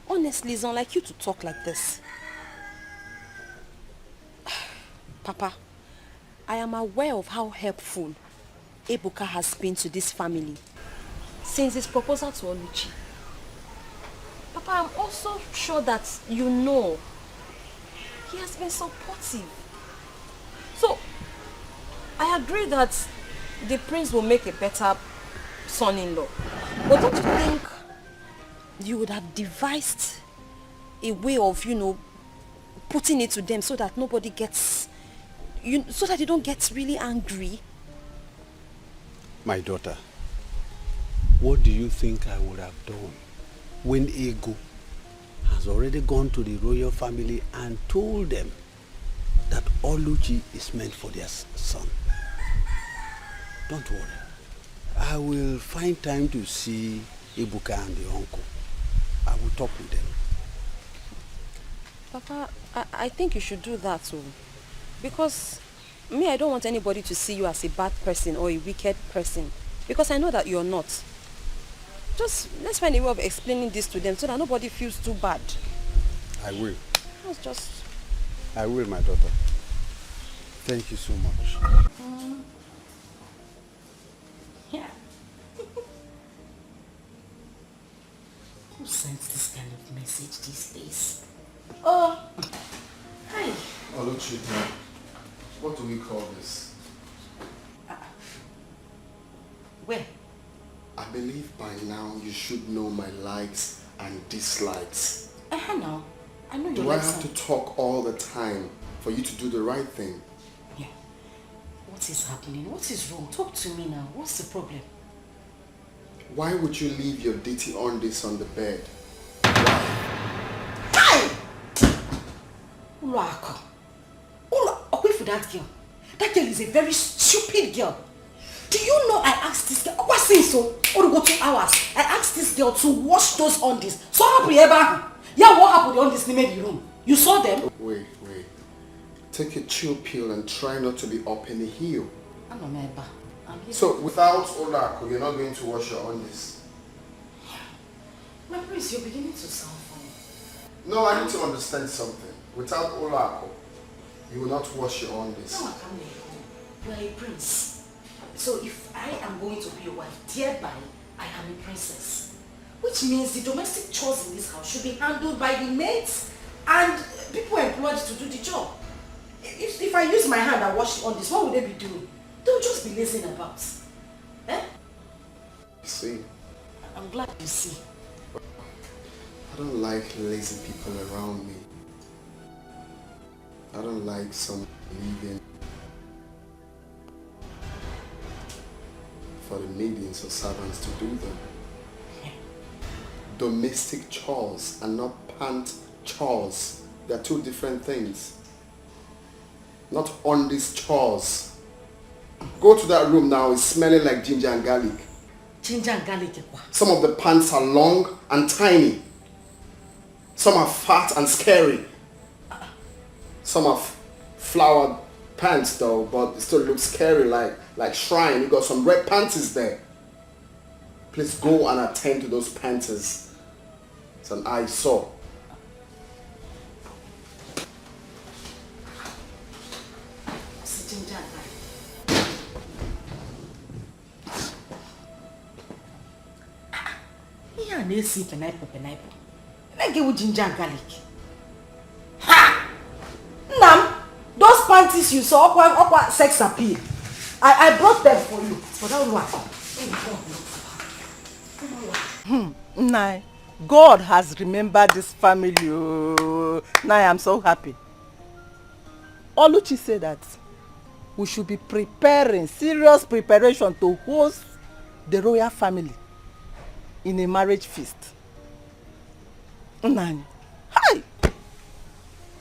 Speaker 9: Honestly, it's unlike you to talk like this. Papa, I am aware of how helpful Ebuka has been to this family since his proposal to Oluchi. Papa, I'm also sure that you know he has been supportive. So, I agree that the prince will make a better son-in-law. But don't you think you would have devised a way of, putting it to them so that nobody gets, so that you don't get really angry?
Speaker 20: My daughter, what do you think I would have done when Ego has already gone to the royal family and told them that Oluchi is meant for their son. Don't worry. I will find time to see Ibuka and the uncle. I will talk with them.
Speaker 9: Papa, I think you should do that too. Because me, I don't want anybody to see you as a bad person or a wicked person. Because I know that you're not. Just let's find a way of explaining this to them so that nobody feels too bad.
Speaker 20: I will.
Speaker 9: That's just...
Speaker 20: I will, my daughter. Thank you so much.
Speaker 17: Yeah. Who sends this kind of message these days? Oh, hi.
Speaker 15: Oluchi, what do we call this?
Speaker 17: Where?
Speaker 15: I believe by now you should know my likes and dislikes.
Speaker 17: No. I know you
Speaker 15: Do I
Speaker 17: like
Speaker 15: have to talk all the time for you to do the right thing?
Speaker 17: Yeah. What is happening? What is wrong? Talk to me now. What's the problem?
Speaker 15: Why would you leave your dirty undies on the bed?
Speaker 17: Ulako. Away for that girl. That girl is a very stupid girl. Do you know I asked this girl, what since so? Or go 2 hours. I asked this girl to wash those undies. So happy ever. Yeah, what happened to the undies in the room? You saw them?
Speaker 15: Wait. Take a chill pill and try not to be up in the heel.
Speaker 17: I'm not member.
Speaker 15: So without Olako, you're not going to wash your undies?
Speaker 17: My prince, you're beginning to sound funny.
Speaker 15: No, I need to understand something. Without Olako, you will not wash your undies.
Speaker 17: No, I can't let you. You are a prince. So if I am going to be your wife, thereby I am a princess. Which means the domestic chores in this house should be handled by the maids and people employed to do the job. If I use my hand and wash on this, what would they be doing? They'll just be lazing about. Eh?
Speaker 15: See?
Speaker 17: I'm glad you see.
Speaker 15: I don't like lazy people around me. I don't like someone leaving for the maidens or servants to do them. Domestic chores and not pant chores. They're two different things. Not on these chores. Go to that room now, it's smelling like ginger and garlic.
Speaker 17: Ginger and garlic?
Speaker 15: Some of the pants are long and tiny. Some are fat and scary. Some are flowered pants though, but it still looks scary like shrine. You got some red panties there. Please go and attend to those panties. It's an eyesore.
Speaker 17: Yeah, they see pineapple. Like it with ginger and garlic. Ha! Nam, those panties you saw, aqua sex appeal. I brought them for you. For that one.
Speaker 2: Nai, God has remembered this family. Oh. Nai, I'm so happy. Oluchi said that we should be preparing, serious preparation to host the royal family in a marriage feast. Nai, hi!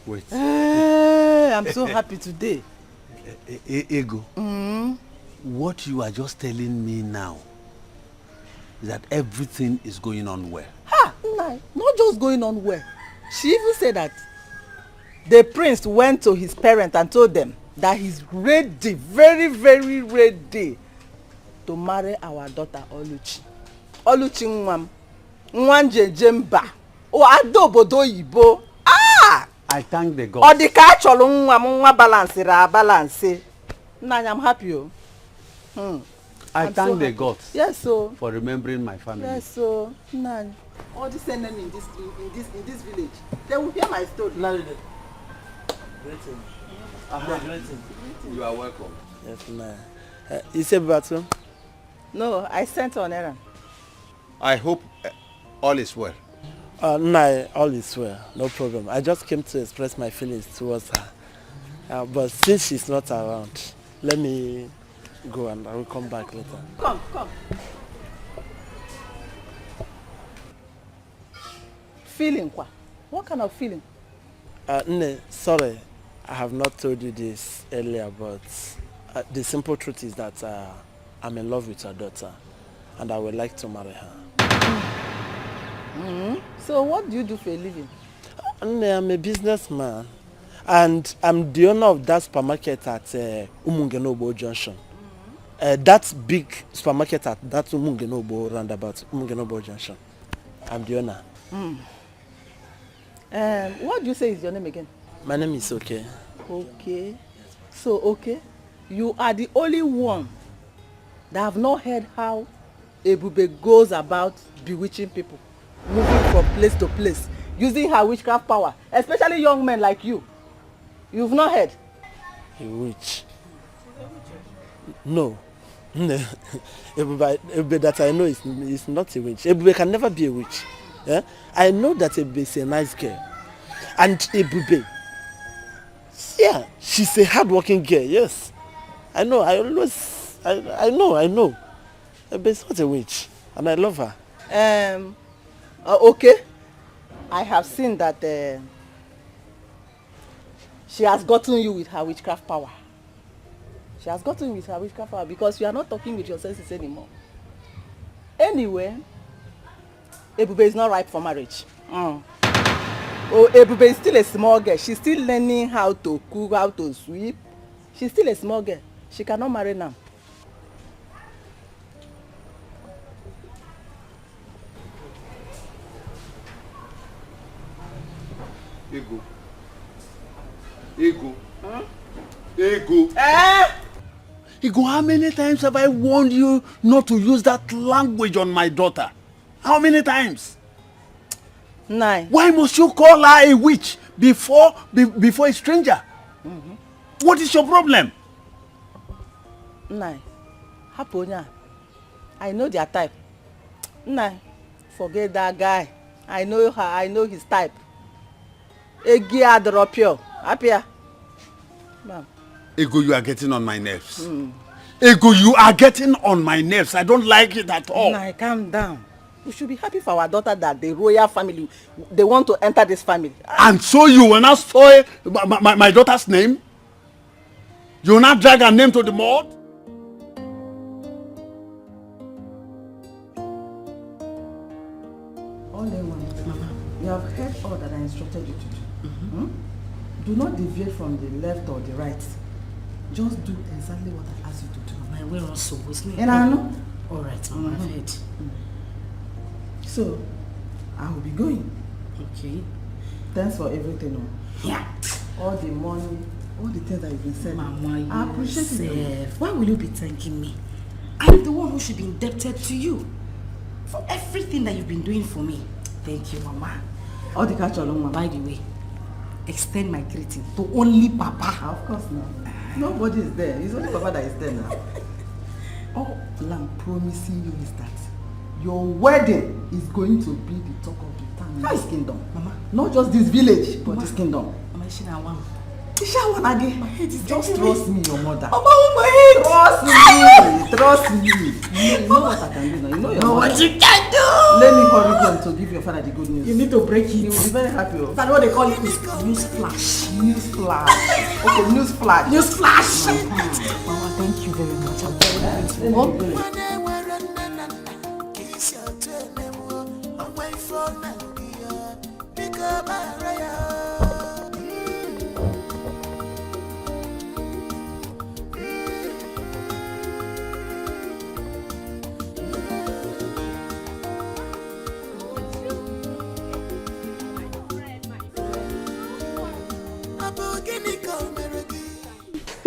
Speaker 20: Wait.
Speaker 2: I'm so happy today.
Speaker 20: Ego, what you are just telling me now is that everything is going on well.
Speaker 2: Ha! Nai, not just going on well. She even said that the prince went to his parents and told them that he's ready, very, very ready to marry our daughter Oluchi. Oluchi Nwam. Nwanje Jemba. O adobodo Igbo. Ah!
Speaker 20: I thank the gods.
Speaker 2: Odika cholo nwa balance ra balance. Nanya, I'm happy.
Speaker 20: I thank the gods.
Speaker 2: Yes, so
Speaker 20: for remembering my family.
Speaker 2: Yes, so Nanya. All these enemy in this village, they will hear my story.
Speaker 4: Greeting.
Speaker 20: You are welcome.
Speaker 4: Yes, ma'am. You said Batu?
Speaker 2: No, I sent on errand.
Speaker 20: I hope all is well.
Speaker 4: No, all is well. No problem. I just came to express my feelings towards her. But since she's not around, let me go and I will come back later.
Speaker 2: Come. Feeling kwa? What kind of feeling?
Speaker 4: Nne, sorry, I have not told you this earlier, but the simple truth is that I'm in love with your daughter, and I would like to marry her.
Speaker 2: So what do you do for a living?
Speaker 4: Nne, I'm a businessman, and I'm the owner of that supermarket at Umungenobo Junction. That big supermarket at that Umungenobo roundabout, Umungenobo Junction. I'm the owner.
Speaker 2: What do you say is your name again?
Speaker 4: My name is Okay.
Speaker 2: Okay. So, okay, you are the only one that have not heard how Ebube goes about bewitching people, moving from place to place, using her witchcraft power, especially young men like you. You've not heard?
Speaker 4: A witch? No. Ebube that I know is not a witch. Ebube can never be a witch. Yeah? I know that Ebube is a nice girl. And Ebube, yeah, she's a hard-working girl, yes. I know, I know. Ebube is not a witch. And I love her.
Speaker 2: Okay. I have seen that she has gotten you with her witchcraft power. She has gotten you with her witchcraft power because you are not talking with your senses anymore. Anyway, Ebube is not ripe for marriage. Oh, Ebube is still a small girl. She's still learning how to cook, how to sweep. She's still a small girl. She cannot marry now.
Speaker 3: Ego. Ego. Huh? Ego.
Speaker 14: Ego, how many times have I warned you not to use that language on my daughter? How many times?
Speaker 2: 9.
Speaker 14: Why must you call her a witch before a stranger? What is your problem?
Speaker 2: 9. Haponya. I know their type. 9. Forget that guy. I know her. I know his type. Egia dropio. Apia. Ma'am.
Speaker 14: Ego, you are getting on my nerves. Ego, you are getting on my nerves. I don't like it at all.
Speaker 2: Nah, calm down. We should be happy for our daughter that the royal family, they want to enter this family.
Speaker 14: And so you will not spoil my daughter's name? You will not drag her name to the mud?
Speaker 2: All they want, Mama, you have heard all that I instructed you to do. Do not deviate from the left or the right. Just do exactly what I asked you to do.
Speaker 17: Mama, we're also listening.
Speaker 2: And I know.
Speaker 17: All right, Mama, I've heard.
Speaker 2: So, I will be going.
Speaker 17: Okay.
Speaker 2: Thanks for everything.
Speaker 17: Yeah.
Speaker 2: All the money, all the things that you've been saying.
Speaker 17: Mama,
Speaker 2: I appreciate it.
Speaker 17: Why will you be thanking me? I'm the one who should be indebted to you for everything that you've been doing for me. Thank you, Mama.
Speaker 2: All the catch along, Mama.
Speaker 17: By the way, extend my greeting to only Papa.
Speaker 2: Of course not. Nobody is there. It's only Papa that is there now. All I'm promising you is that your wedding is going to be the talk of the town in this kingdom.
Speaker 17: Mama.
Speaker 2: Not just this village, but this kingdom.
Speaker 17: Mama,
Speaker 2: Just trust me, your mother.
Speaker 17: Mama, my head.
Speaker 2: Trust me. You know what I can do now. You know your mother.
Speaker 17: What you can do.
Speaker 2: Let me hurry home to give your father the good news.
Speaker 17: You need to break it.
Speaker 2: He will be very happy.
Speaker 17: That's what they call it. News flash.
Speaker 2: News flash. Okay, news flash.
Speaker 17: News flash. Mama, thank you very much. I'm very grateful.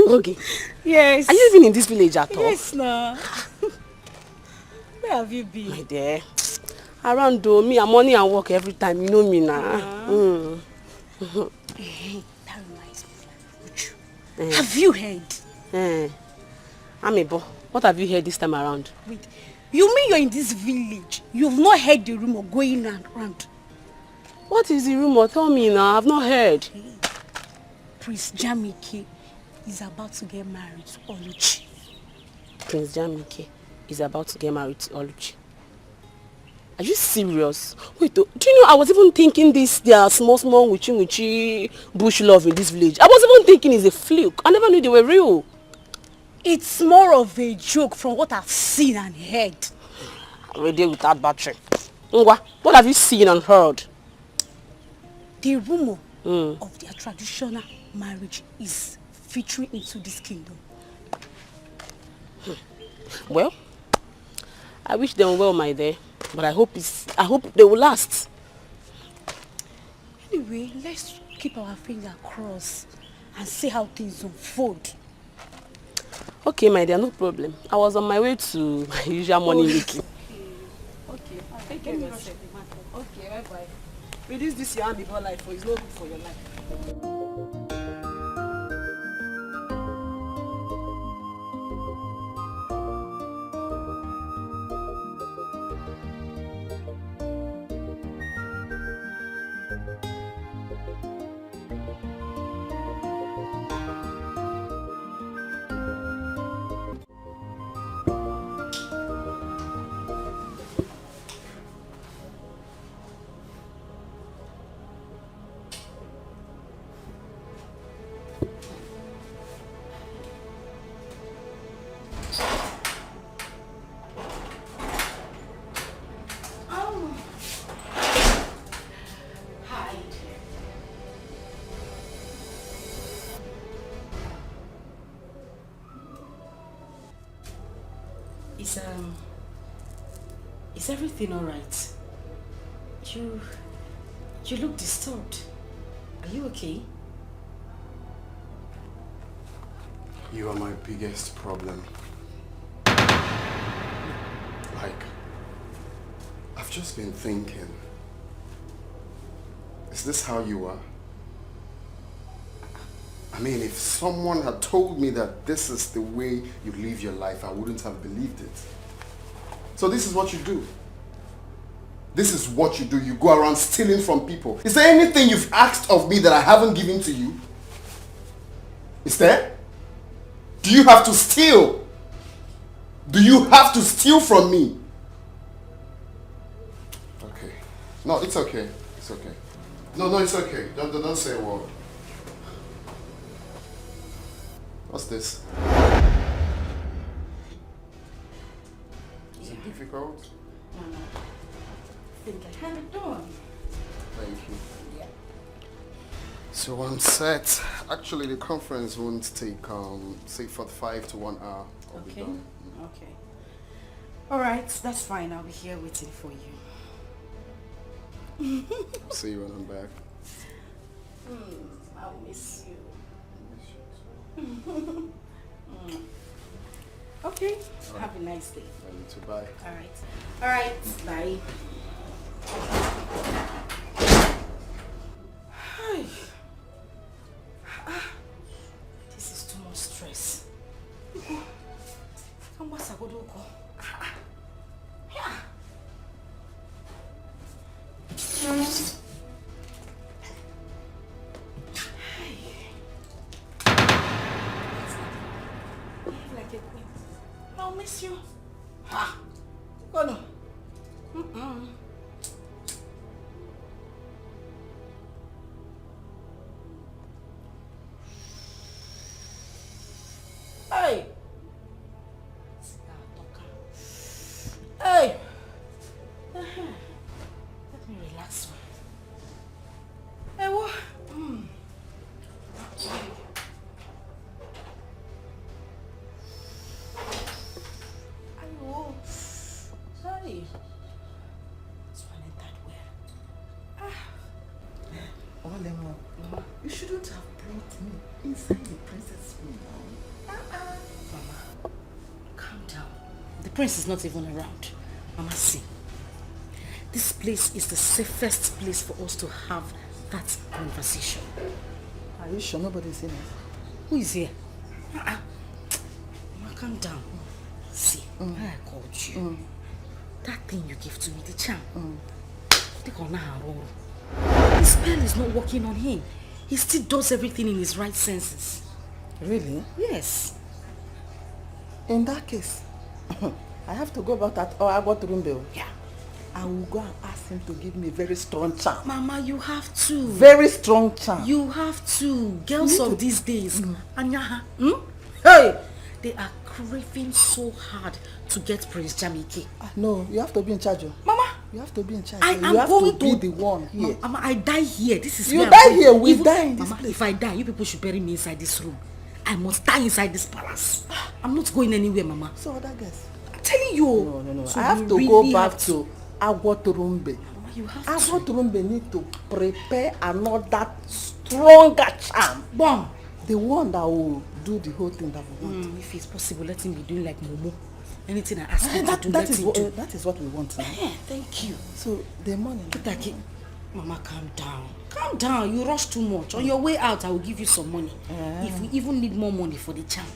Speaker 8: Okay.
Speaker 17: Yes.
Speaker 8: Are you even in this village at all?
Speaker 17: Yes, no. Where have you been?
Speaker 8: My dear. Around though, me and money and work every time. You know me now.
Speaker 17: That reminds me. Have you heard?
Speaker 8: Amebo, what have you heard this time around?
Speaker 17: Wait, you mean you're in this village? You've not heard the rumor going around?
Speaker 8: What is the rumor? Tell me now. I've not heard.
Speaker 17: Prince Jamike is about to get married to Oluchi.
Speaker 8: Prince Jamike is about to get married to Oluchi. Are you serious? Wait, do you know I was even thinking their small witchy bush love in this village. I was even thinking it's a fluke. I never knew they were real.
Speaker 6: It's more of a joke from what I've seen and heard.
Speaker 8: Already without battery. Ngwa, what have you seen and heard?
Speaker 6: The rumor of their traditional marriage is featuring into this kingdom.
Speaker 8: Well, I wish them well, my dear. But I hope they will last.
Speaker 6: Anyway, let's keep our finger crossed and see how things unfold.
Speaker 8: Okay, my dear, no problem. I was on my way to my usual morning making.
Speaker 6: Okay, thank you.
Speaker 8: Okay, bye-bye. Reduce this your hand before life, for it's not good for your life.
Speaker 17: Is everything all right? You look disturbed. Are you okay?
Speaker 15: You are my biggest problem. Like, I've just been thinking, is this how you are? I mean, if someone had told me that this is the way you live your life, I wouldn't have believed it. So this is what you do. This is what you do. You go around stealing from people. Is there anything you've asked of me that I haven't given to you? Is there? Do you have to steal? Do you have to steal from me? Okay. No, it's okay. It's okay. No, it's okay. Don't say a word. What's this? Is it difficult?
Speaker 17: No. I think I have it done.
Speaker 15: Thank you. Yeah. So I'm set. Actually, the conference won't take, say, 45 to 1 hour. I'll be done.
Speaker 17: Okay. All right, that's fine. I'll be here waiting for you.
Speaker 15: I'll see you when I'm back.
Speaker 17: I'll miss you. Okay. Right. Have a nice day.
Speaker 15: I need to bye.
Speaker 17: All right. Bye. This is too much stress. Like a queen. I'll miss you. Ha! Go no. Hey! Hey! Let me relax. Hey, what? Ayo. Hey. This one ain't that well.
Speaker 2: Olemo, you shouldn't have brought me inside the princess room now.
Speaker 17: Mama, calm down. The prince is not even around. Mama, see. This place is the safest place for us to have that conversation.
Speaker 2: Are you sure nobody's in it?
Speaker 17: Who is here? Mama, calm down. See, why I called you. That thing you gave to me, the charm. The spell is not working on him. He still does everything in his right senses.
Speaker 2: Really?
Speaker 17: Yes.
Speaker 2: In that case, I have to go about that or I got room bill.
Speaker 17: Yeah.
Speaker 2: I will go and ask him to give me a very strong charm.
Speaker 6: Mama, you have to.
Speaker 2: Very strong charm.
Speaker 6: You have to. Girls of these days,
Speaker 2: Anyaha.
Speaker 6: Hey, they are craving so hard to get Prince Jamike.
Speaker 2: No, you have to be in charge.
Speaker 6: Mama,
Speaker 2: you have to be in charge.
Speaker 6: I
Speaker 2: you
Speaker 6: am
Speaker 2: have
Speaker 6: going
Speaker 2: to be the one here.
Speaker 6: Mama, I die here. This is
Speaker 2: You
Speaker 6: where
Speaker 2: die
Speaker 6: I'm
Speaker 2: here.
Speaker 6: going.
Speaker 2: We die in this
Speaker 6: Mama,
Speaker 2: place.
Speaker 6: if I die, you people should bury me inside this room. I must die inside this palace. I'm not going anywhere, Mama.
Speaker 2: So other guys.
Speaker 6: I'm telling you.
Speaker 2: No.
Speaker 6: So
Speaker 2: I have
Speaker 6: you
Speaker 2: to
Speaker 6: really
Speaker 2: go back
Speaker 6: have
Speaker 2: to Agwoturumbe.
Speaker 6: You have
Speaker 2: Agwoturumbe need to prepare another stronger charm.
Speaker 6: Bomb.
Speaker 2: The one that will do the whole thing that we want.
Speaker 6: If it's possible, let him be doing like Momo. Anything I ask him to do, let him do.
Speaker 2: That is what we want now.
Speaker 6: Thank you.
Speaker 2: So the money.
Speaker 6: Mama, calm down. Calm down. You rush too much. On your way out, I will give you some money. If we even need more money for the charm,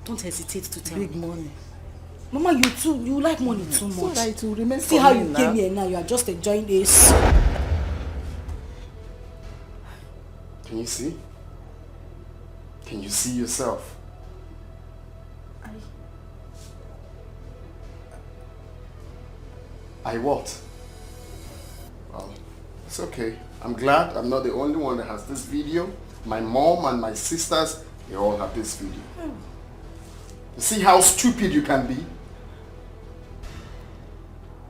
Speaker 6: don't hesitate to tell me.
Speaker 2: Big money.
Speaker 6: Mama, you like money too much.
Speaker 2: So that it will remain.
Speaker 6: See how you came here now. You are just enjoying this.
Speaker 15: Can you see? Can you see yourself? I what? Well, it's okay. I'm glad I'm not the only one that has this video. My mom and my sisters, they all have this video. You see how stupid you can be?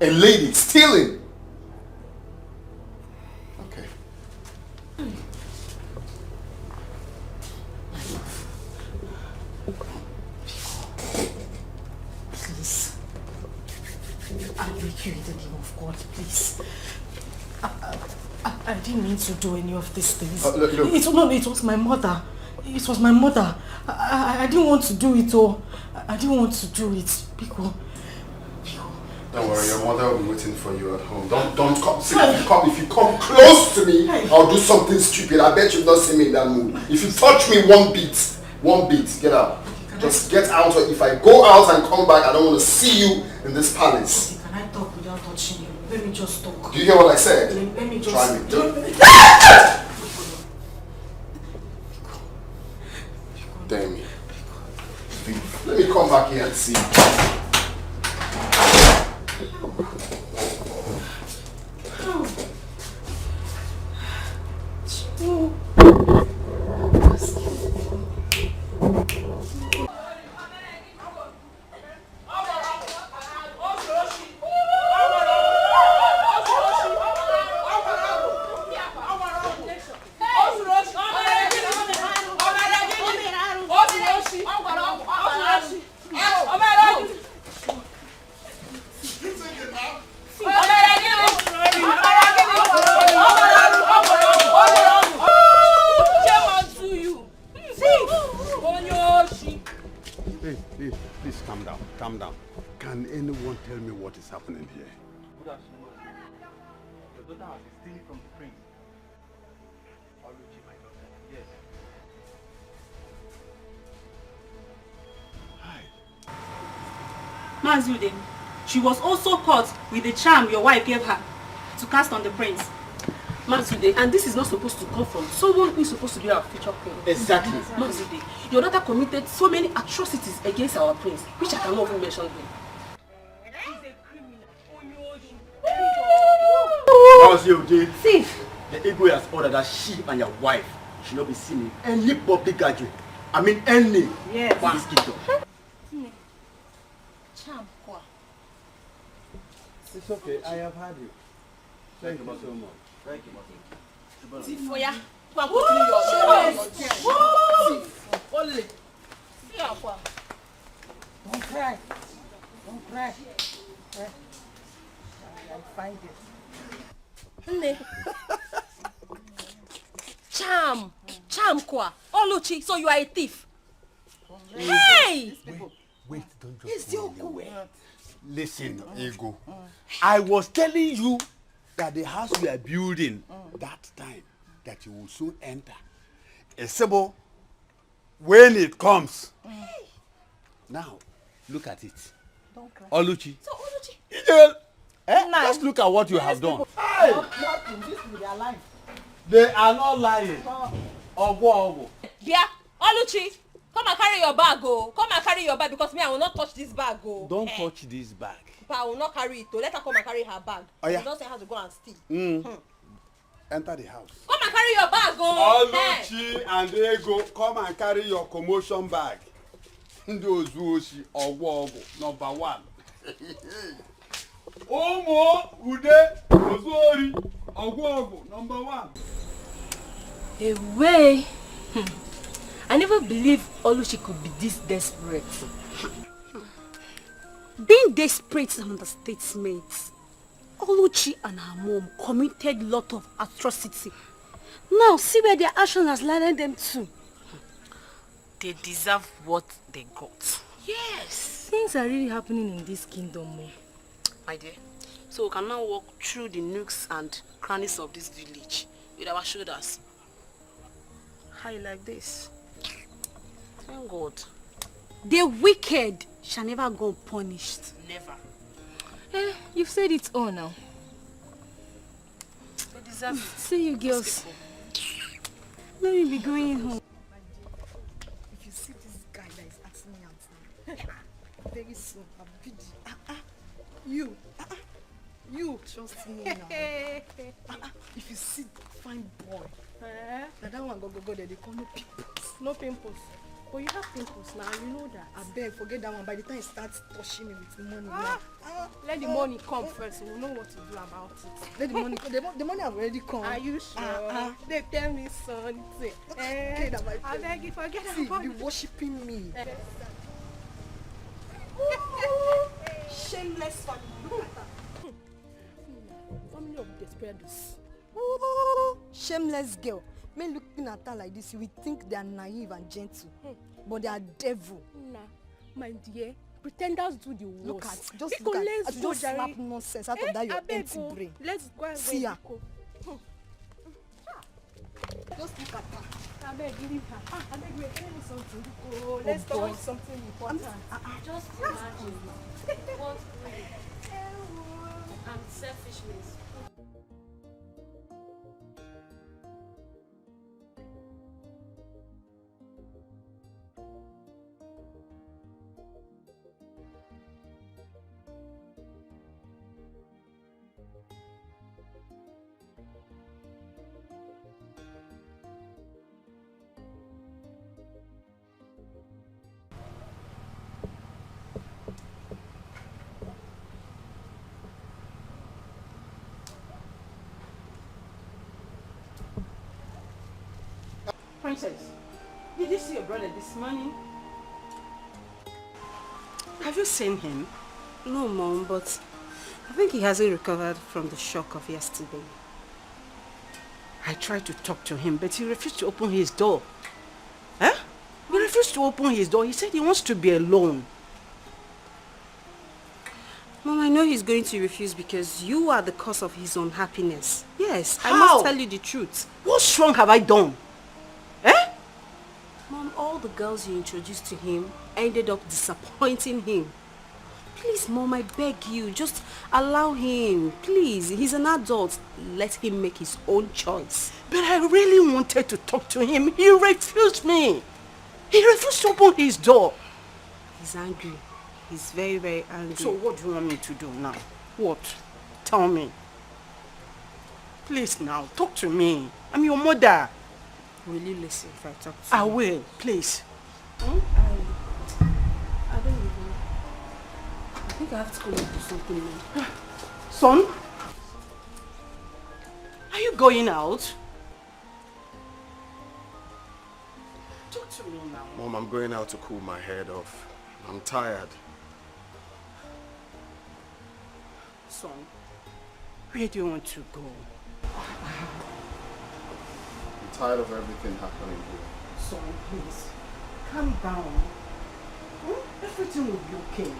Speaker 15: A lady stealing. Okay.
Speaker 6: Please. I beg you in the name of God, please. I didn't mean to do any of these things.
Speaker 15: Look.
Speaker 6: It was my mother. It was my mother. I didn't want to do it, oh. I didn't want to do it. Biko.
Speaker 15: Don't worry, your mother will be waiting for you at home. Don't come. See, if you come close to me, I'll do something stupid. I bet you've not seen me in that mood. If you touch me one beat, get out. Just get out, or if I go out and come back, I don't want to see you in this palace.
Speaker 6: Can I talk without touching you? Let me just talk.
Speaker 15: Do you hear what I said?
Speaker 6: Let me just...
Speaker 15: Try me. Damn me. Let me come back here and see.
Speaker 19: Please calm down. Can anyone tell me what is happening here?
Speaker 12: Good afternoon. Your daughter has been stealing from the prince. Oluchi, my daughter. Yes.
Speaker 11: Mazude, she was also caught with the charm your wife gave her to cast on the prince.
Speaker 8: Mazude, and this is not supposed to come from someone who is supposed to be our future queen.
Speaker 19: Exactly.
Speaker 8: Mazude, your daughter committed so many atrocities against our prince, which I cannot even mention here.
Speaker 3: How's your day? Thief. The Igwe has ordered that she and your wife should not be seen in any public gathering. I mean any.
Speaker 11: Yes.
Speaker 3: This kingdom.
Speaker 19: It's okay, I have had you. Thank you so much.
Speaker 3: Thank you, Mother.
Speaker 9: Thief, for ya. Go and put in your
Speaker 2: Only. Don't cry. Don't cry. I'll find it.
Speaker 9: Charm kwa. Oluchi, so you are a thief. Hey!
Speaker 19: Wait, don't just go anywhere. Listen, Ego. I was telling you that the house we are building that time that you will soon enter. Esebo, when it comes. Now, look at it.
Speaker 2: Don't cry.
Speaker 19: Oluchi.
Speaker 9: So Oluchi.
Speaker 19: Just look at what you have done.
Speaker 2: Hey! Nothing. This will be alive.
Speaker 19: They are not lying. Ogo.
Speaker 9: Yeah, Oluchi. Come and carry your bag, oh. Come and carry your bag because me, I will not touch this bag, oh.
Speaker 19: Don't touch this bag.
Speaker 9: I will not carry it. To let her come and carry her bag.
Speaker 19: Oh, yeah.
Speaker 9: You don't say how to go and steal.
Speaker 19: Enter the house.
Speaker 9: Come and carry your bag, oh.
Speaker 19: Oluchi and Ego, come and carry your commotion bag. Those who she Ogwo number 1. Omo Ude Ozori Ogwo number 1.
Speaker 11: Away. I never believed Oluchi could be this desperate.
Speaker 8: Being desperate is an understatement. Oluchi and her mom committed a lot of atrocity. Now see where their action has led them to.
Speaker 11: They deserve what they got.
Speaker 8: Yes.
Speaker 11: Things are really happening in this kingdom,
Speaker 8: my dear. So we can now walk through the nooks and crannies of this village with our shoulders high like this. Thank God. The wicked shall never go unpunished.
Speaker 11: Never. You've said it all now.
Speaker 8: They deserve it.
Speaker 11: See you girls. Let me be going home.
Speaker 10: If you see this guy that is asking me out now, very soon I'll be you. You trust me now. If you see fine boy, now that one go there, they call no pimples.
Speaker 11: No pimples. But you have pimples now, you know that.
Speaker 10: I beg, forget that one. By the time he starts touching me with money,
Speaker 11: let the money come first. We'll know what to do about it.
Speaker 10: Let the money come. The money have already come.
Speaker 11: Are you sure? They tell me something.
Speaker 10: Okay, that my
Speaker 11: I beg you, forget
Speaker 10: see,
Speaker 11: about
Speaker 10: you worshipping me.
Speaker 11: Shameless family. Look at that. Family of desperados.
Speaker 10: Shameless girl. Men looking at her like this, you will think they are naive and gentle, but they are devil.
Speaker 11: Nah, my dear, pretenders do the worst.
Speaker 10: Look at, just look at, just slap nonsense out of that your empty brain.
Speaker 11: Let's go and
Speaker 10: see her.
Speaker 11: Just look at her. I beg, leave her. I beg, wait, tell me something. Oh, let's talk about something important.
Speaker 17: Just imagine what and selfishness.
Speaker 8: Princess, did you see your brother this morning? Have you seen him?
Speaker 6: No, Mom, but I think he hasn't recovered from the shock of yesterday.
Speaker 8: I tried to talk to him, but he refused to open his door. Huh? He refused to open his door. He said he wants to be alone.
Speaker 6: Mom, I know he's going to refuse because you are the cause of his unhappiness. Yes,
Speaker 8: How?
Speaker 6: I must tell you the truth.
Speaker 8: What wrong have I done?
Speaker 6: Mom, all the girls you introduced to him ended up disappointing him. Please, Mom, I beg you, just allow him. Please, he's an adult. Let him make his own choice.
Speaker 8: But I really wanted to talk to him. He refused me. He refused to open his door.
Speaker 6: He's angry. He's very, very angry.
Speaker 8: So what do you want me to do now? What? Tell me. Please now, talk to me. I'm your mother.
Speaker 6: Will you listen if I talk to you?
Speaker 8: I will, please.
Speaker 6: I don't even... I think I have to go and do something now.
Speaker 8: Son? Are you going out? Talk to me now.
Speaker 15: Mom, I'm going out to cool my head off. I'm tired.
Speaker 8: Son, where do you want to go?
Speaker 15: I'm tired of everything happening here.
Speaker 8: Son, please, calm down. Everything will be okay.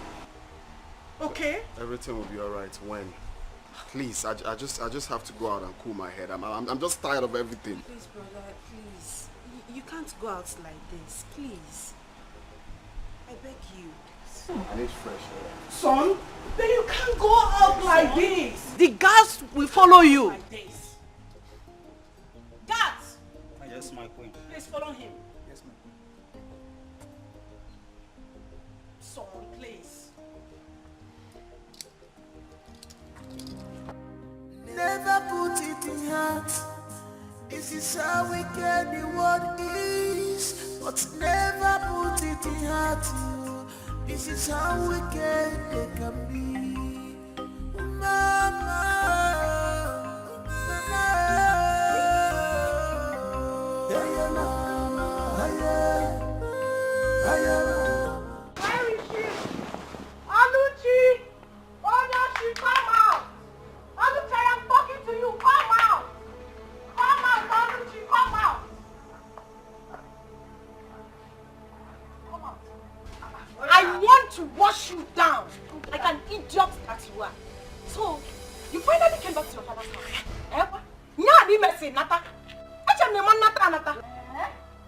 Speaker 8: Okay?
Speaker 15: Everything will be alright when? Please, I just have to go out and cool my head. I'm just tired of everything.
Speaker 6: Please, brother, please. You can't go out like this, please. I beg you.
Speaker 15: I need fresh air.
Speaker 8: Son, then you can't go out like this. The guards will follow you. Like this. Guards!
Speaker 12: Yes, my queen.
Speaker 8: Please follow him.
Speaker 12: Yes, ma'am.
Speaker 8: Son, please.
Speaker 1: never put it in heart. This is how wicked the world is, but never put it in heart. This is how wicked they can be. Mama,
Speaker 2: where is she? Oluchi! Oh no, she come out! Oluchi, I'm talking to you, come out! Come out, Oluchi, come out! Come out. I want to wash you down like an idiot that you are. So, you finally came back to your father's house. Eh? Nyadi messy, Nata. Nata.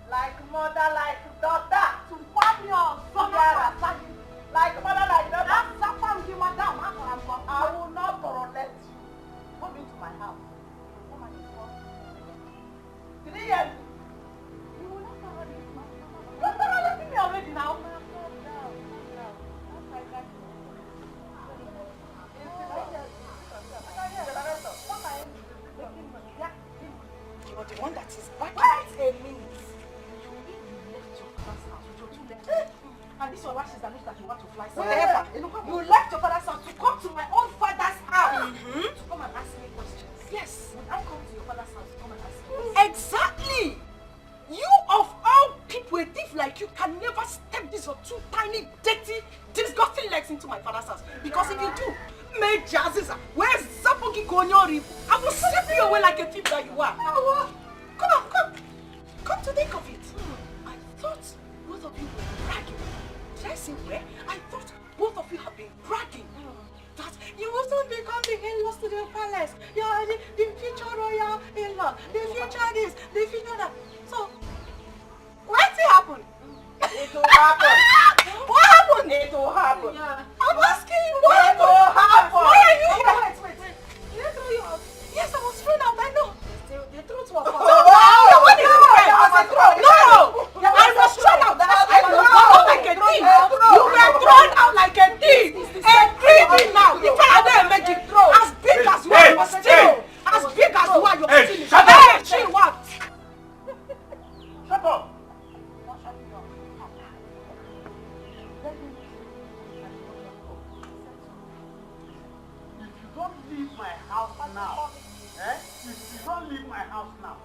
Speaker 2: Like mother, like daughter. To warn your son. Like mother, like daughter. I will not tolerate you. Come into my house. Come and inform me. Did you hear me? You will not tolerate my son. You're tolerating me already now. You're the one that is back. Wait a minute. You left your father's house with your 2 legs. And this your wishes that means that you want to fly. So you left your father's house to come to my own father's house. To come and ask me questions. Yes. When I come to your father's house to come and ask me questions. Exactly. You of all people, a thief like you can never step these your 2 tiny, dirty, disgusting legs into my father's house. Because if you do, Major Aziza, where's Zapogi Konyori? I will slap you away like a thief that you are. Come to think of it. I thought both of you were bragging. Did I say where? I thought both of you have been bragging. That you will soon become the in-laws to the palace. You are the future royal in-law. The future this, the future that. So, what's it happen? It will happen. What happened? It will happen. Yeah. I'm asking you what will happen. Why are you here? Wait. Did they throw you out? Yes, I was thrown out. I know. They threw to a fall. No! I was thrown out. I was thrown like a thief. You were thrown out like a thief. A creepy now. You can't do a magic throw. As big as you are, you are still. As big as you are, you are still. Shut up! She what? Shut up! Leave my house now. If you don't leave my house now,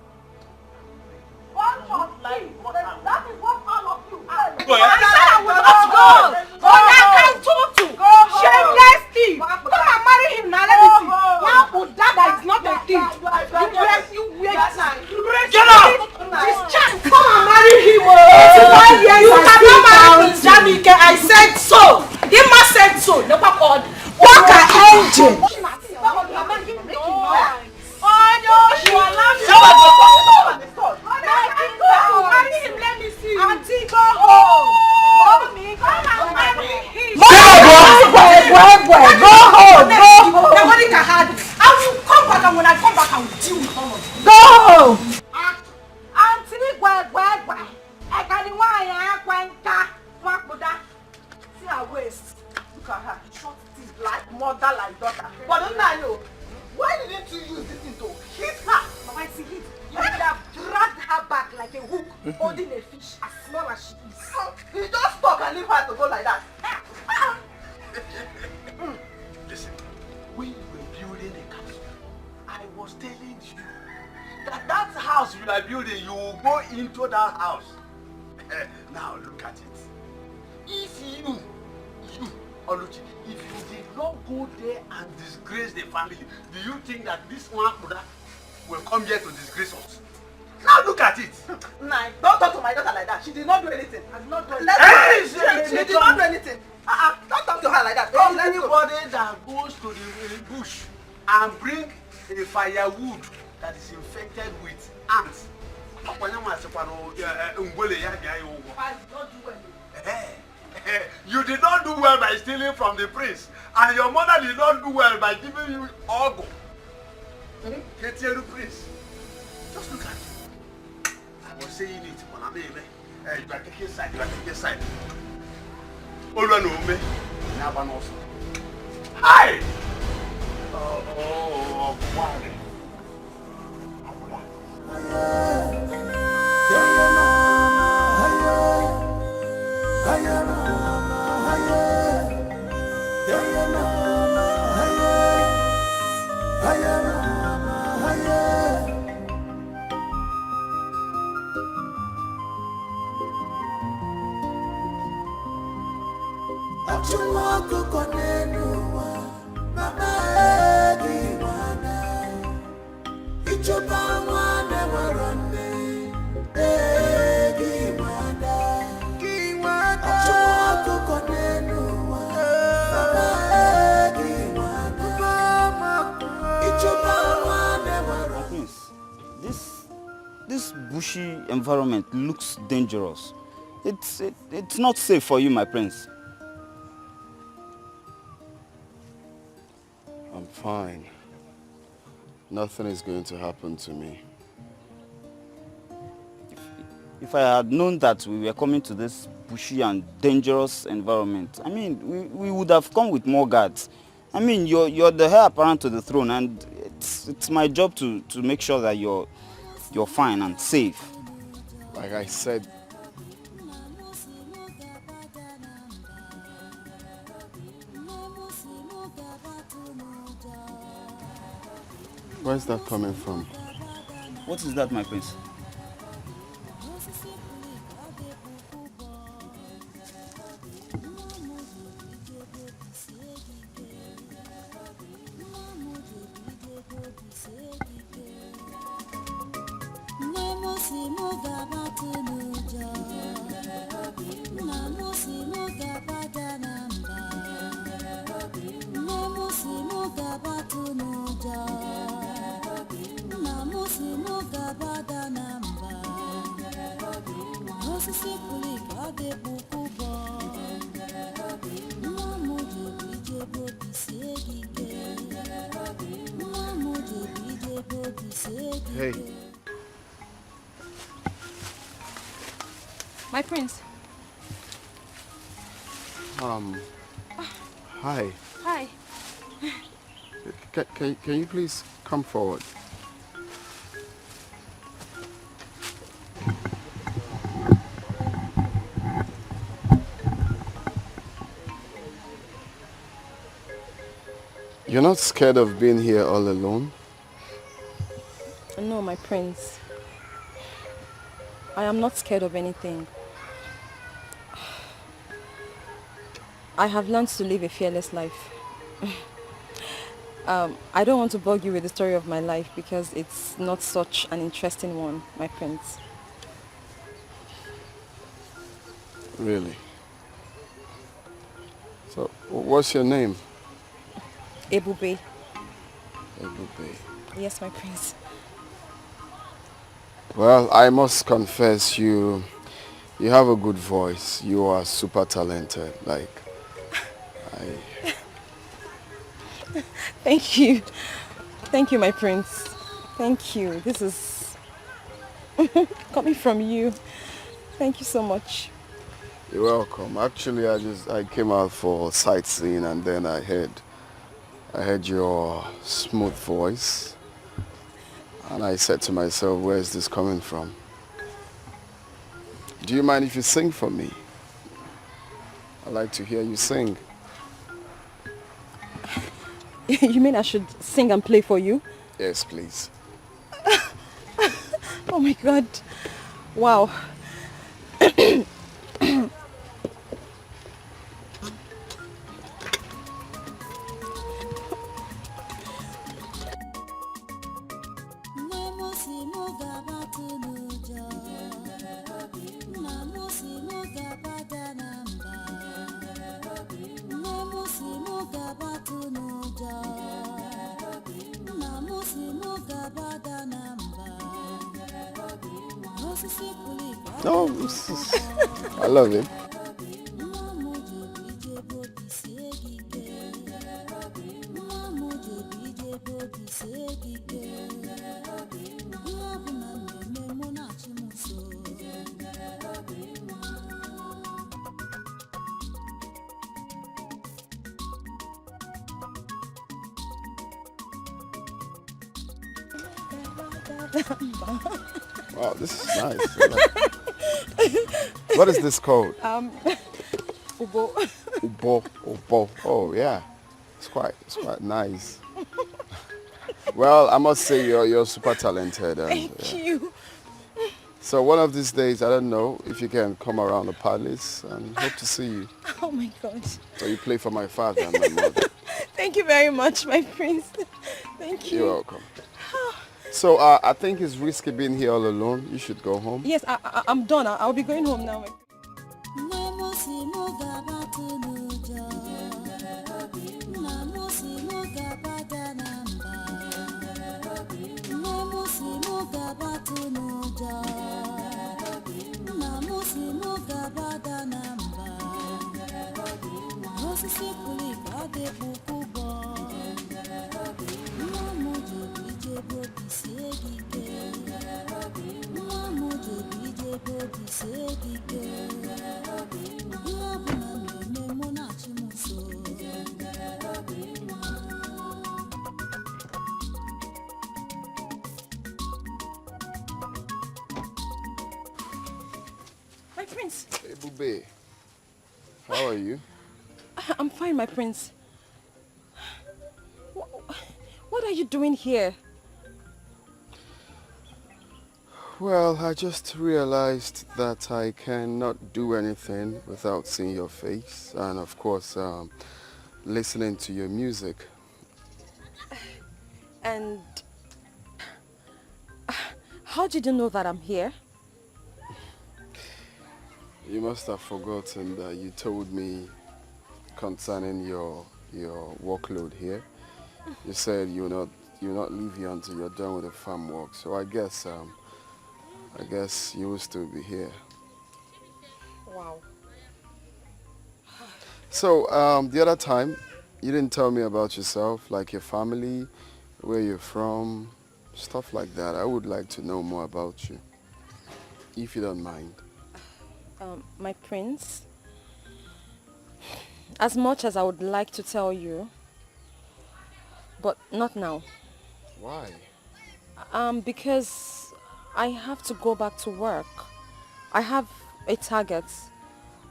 Speaker 2: that is what all of you are. I said I will not go. I can't talk to. Shameless thief. Come and marry him now. Let me see. Now Udada is not a thief. You wait. Get out. Come and marry him. You cannot marry Prince Dikeh. I said so. Dima said so. Never called. Walker engine. Auntie, go home. Mommy, come and marry him. Go home. Nobody can hide. I will come back, and when I come back, I will deal with all of you. Go home. Auntie, I got the one. See her waist. Look at her. Short teeth like mother, like daughter. But don't I know? Why didn't you use this thing to hit her? Mama, I see hit. You would have dragged her back like a hook, holding a fish as small as she is. You just talk and leave her to go like that.
Speaker 19: Listen, when you were building the castle, I was telling you that house you are building, you will go into that house. Now look at it. If you, Oluchi, if you did not go there and disgrace the family, do you think that this one will come here to disgrace us? Now look at it.
Speaker 2: Nah, don't talk to my daughter like that. She did not do anything. I did not do anything. She did not do anything. Don't talk to her like that.
Speaker 19: Anybody that goes to the bush and bring a firewood that is infected with ants, I did not do anything. You did not do well by stealing from the prince, and your mother did not do well by giving you ogo. Get here, prince. Just look at it. I was saying it, but I'm you are taking side. You are taking side. Hi. Oh,
Speaker 7: This bushy environment looks dangerous. It's not safe for you, my prince.
Speaker 15: I'm fine. Nothing is going to happen to me.
Speaker 7: If I had known that we were coming to this bushy and dangerous environment, I mean, we would have come with more guards. I mean, you're the heir apparent to the throne, and it's my job to make sure that you're fine and safe.
Speaker 15: Like I said, where's that coming from?
Speaker 7: What is that, my prince?
Speaker 15: Hey.
Speaker 9: My prince.
Speaker 15: Hi.
Speaker 9: Hi.
Speaker 15: Can you please come forward? You're not scared of being here all alone?
Speaker 9: No, my prince. I am not scared of anything. I have learned to live a fearless life. I don't want to bug you with the story of my life because it's not such an interesting one, my prince.
Speaker 15: Really? So, what's your name?
Speaker 9: Ebube.
Speaker 15: Ebube.
Speaker 9: Yes, my prince.
Speaker 15: Well, I must confess, you have a good voice. You are super talented.
Speaker 9: Thank you. Thank you, my prince. Thank you. This is coming from you. Thank you so much.
Speaker 15: You're welcome. Actually, I came out for sightseeing and then I heard your smooth voice. And I said to myself, where is this coming from? Do you mind if you sing for me? I'd like to hear you sing.
Speaker 9: You mean I should sing and play for you?
Speaker 15: Yes, please.
Speaker 9: Oh my God. Wow.
Speaker 15: No, I love it. Wow, this is nice. What is this called?
Speaker 9: Ubo.
Speaker 15: Ubo. Oh yeah, it's quite nice. Well, I must say you're super talented. And,
Speaker 9: Thank you.
Speaker 15: So one of these days, I don't know if you can come around the palace and hope to see you.
Speaker 9: Oh my gosh.
Speaker 15: So you play for my father and my mother.
Speaker 9: Thank you very much, my prince. Thank you.
Speaker 15: You're welcome. So I think it's risky being here all alone. You should go home.
Speaker 9: Yes, I'm done. I'll be going home now. My prince.
Speaker 15: Hey, Bube. How are you?
Speaker 9: I'm fine, my prince. What are you doing here?
Speaker 15: Well, I just realized that I cannot do anything without seeing your face and, of course, listening to your music.
Speaker 9: And how did you know that I'm here?
Speaker 15: You must have forgotten that you told me concerning your workload here. You said you'll not leave here until you're done with the farm work. So I guess you will still be here.
Speaker 9: Wow.
Speaker 15: So the other time, you didn't tell me about yourself, like your family, where you're from, stuff like that. I would like to know more about you, if you don't mind.
Speaker 9: My prince, as much as I would like to tell you, but not now.
Speaker 15: Why?
Speaker 9: Because I have to go back to work. I have a target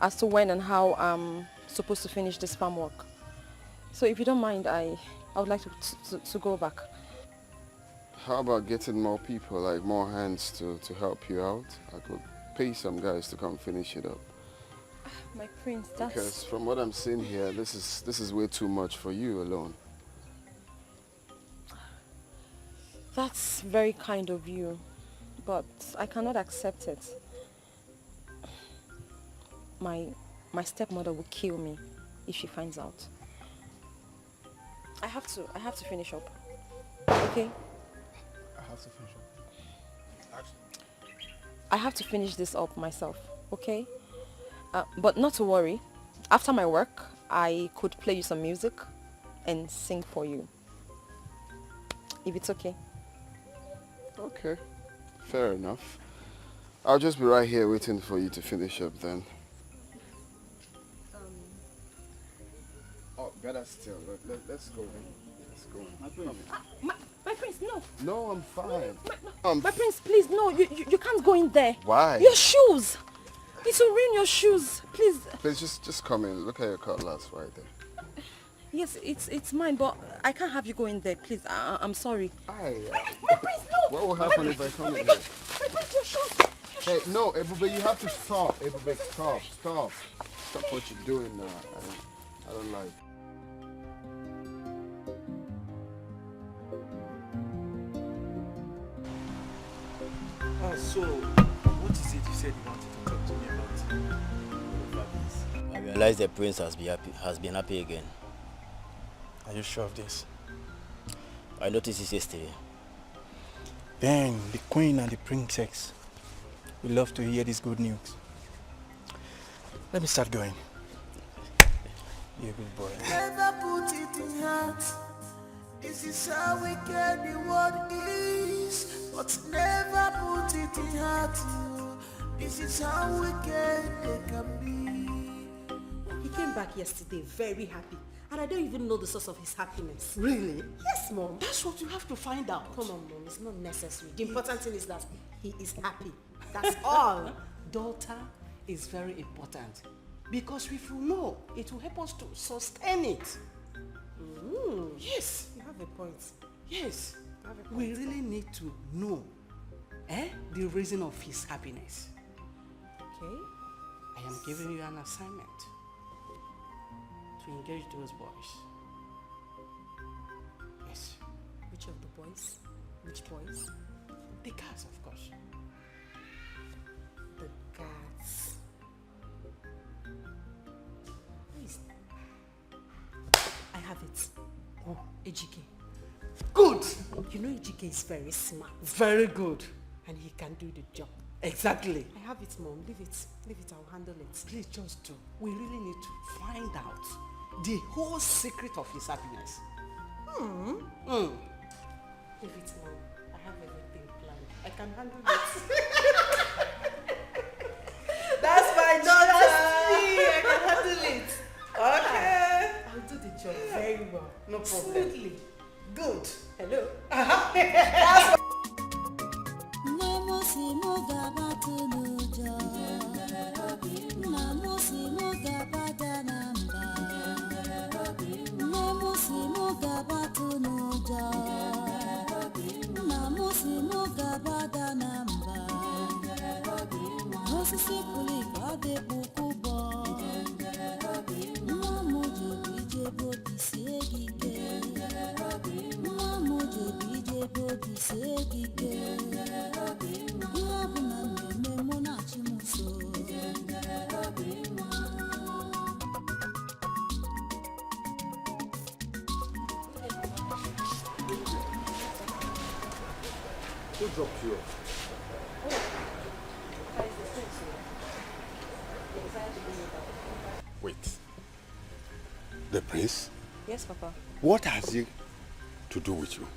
Speaker 9: as to when and how I'm supposed to finish this farm work. So if you don't mind, I would like to go back.
Speaker 15: How about getting more people, like more hands to help you out? I could pay some guys to come finish it up.
Speaker 9: My prince, that's...
Speaker 15: Because from what I'm seeing here, this is way too much for you alone.
Speaker 9: That's very kind of you, but I cannot accept it. My stepmother will kill me if she finds out. I have to finish up. Okay?
Speaker 15: I have to finish up.
Speaker 9: I have to finish this up myself, okay? But not to worry. After my work, I could play you some music and sing for you. If it's okay.
Speaker 15: Okay, fair enough. I'll just be right here waiting for you to finish up then. Oh, better still. Let's go. Let's go.
Speaker 9: My prince, no.
Speaker 15: No, I'm fine.
Speaker 9: My prince, please, no. You can't go in there.
Speaker 15: Why?
Speaker 9: Your shoes. It will ruin your shoes. Please.
Speaker 15: Please, just come in. Look at your cutlass right there.
Speaker 9: Yes, it's mine, but I can't have you go in there. Please, I'm sorry.
Speaker 15: My
Speaker 9: prince, no.
Speaker 15: What will happen if I come in here?
Speaker 9: My prince, your shoes.
Speaker 15: Hey, no, Ebube, you have to stop. Ebube, stop. Stop what you're doing now. I don't like.
Speaker 12: So, what is it you said you wanted to talk to me about?
Speaker 16: I realize the prince has been happy again.
Speaker 12: Are you sure of this?
Speaker 16: I noticed this yesterday.
Speaker 12: Then the queen and the princess will love to hear this good news. Let me start going. You're a good boy.
Speaker 1: Never put it in heart. This is how we get the world is. But never put it in heart. This is how we get it can be.
Speaker 17: He came back yesterday very happy. And I don't even know the source of his happiness.
Speaker 14: Really?
Speaker 17: Yes, Mom.
Speaker 14: That's what you have to find out.
Speaker 17: Come on, Mom. It's not necessary. The important thing is that he is happy. That's all.
Speaker 14: Daughter is very important. Because if you know, it will help us to sustain it.
Speaker 17: Yes. You have a point.
Speaker 14: Yes. We really need to know the reason of his happiness.
Speaker 9: Okay.
Speaker 14: I am giving you an assignment to engage those boys. Yes.
Speaker 9: Which of the boys? Which boys?
Speaker 14: The cats, of course.
Speaker 9: The cats. Please. I have it.
Speaker 14: Oh.
Speaker 9: Ejike.
Speaker 14: Good.
Speaker 9: You know Ejike is very smart.
Speaker 14: Very good.
Speaker 9: And he can do the job.
Speaker 14: Exactly.
Speaker 9: I have it, Mom. Leave it. Leave it. I'll handle it.
Speaker 14: Please just do. We really need to find out the whole secret of his happiness.
Speaker 9: Leave it, Mom. I have everything planned. I can handle it.
Speaker 2: That's my daughter.
Speaker 9: I can handle it.
Speaker 2: Okay.
Speaker 9: I'll do the job very well.
Speaker 14: No problem.
Speaker 9: Smoothly.
Speaker 14: Good.
Speaker 9: Hello.
Speaker 14: That's
Speaker 3: Who dropped you off? Wait. The prince?
Speaker 9: Yes, Papa.
Speaker 3: What has he to do with you?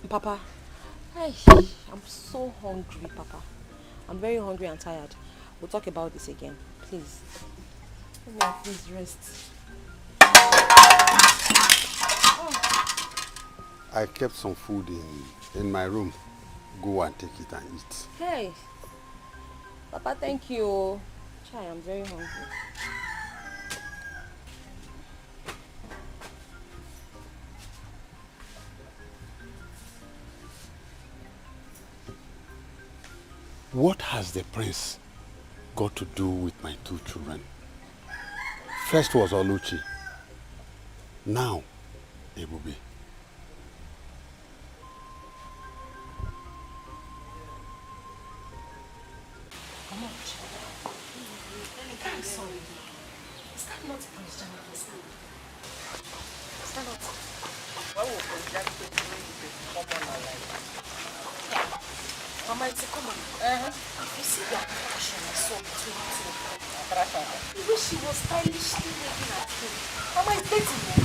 Speaker 9: Papa, I'm so hungry, Papa. I'm very hungry and tired. We'll talk about this again, please. Let me please rest.
Speaker 3: I kept some food in my room. Go and take it and eat.
Speaker 9: Hey, Papa, thank you. Chai, I'm very hungry.
Speaker 3: What has the prince got to do with my two children? First was Oluchi. Now, Ebube.
Speaker 10: Come on. I'm sorry. Is that not Prince Janet? Is that not?
Speaker 2: Why would Prince Janet be common alive?
Speaker 10: Mama, it's a common. If you see the attraction I saw between the two of them, the way she was stylishly looking at him. Mama, it's dating, man.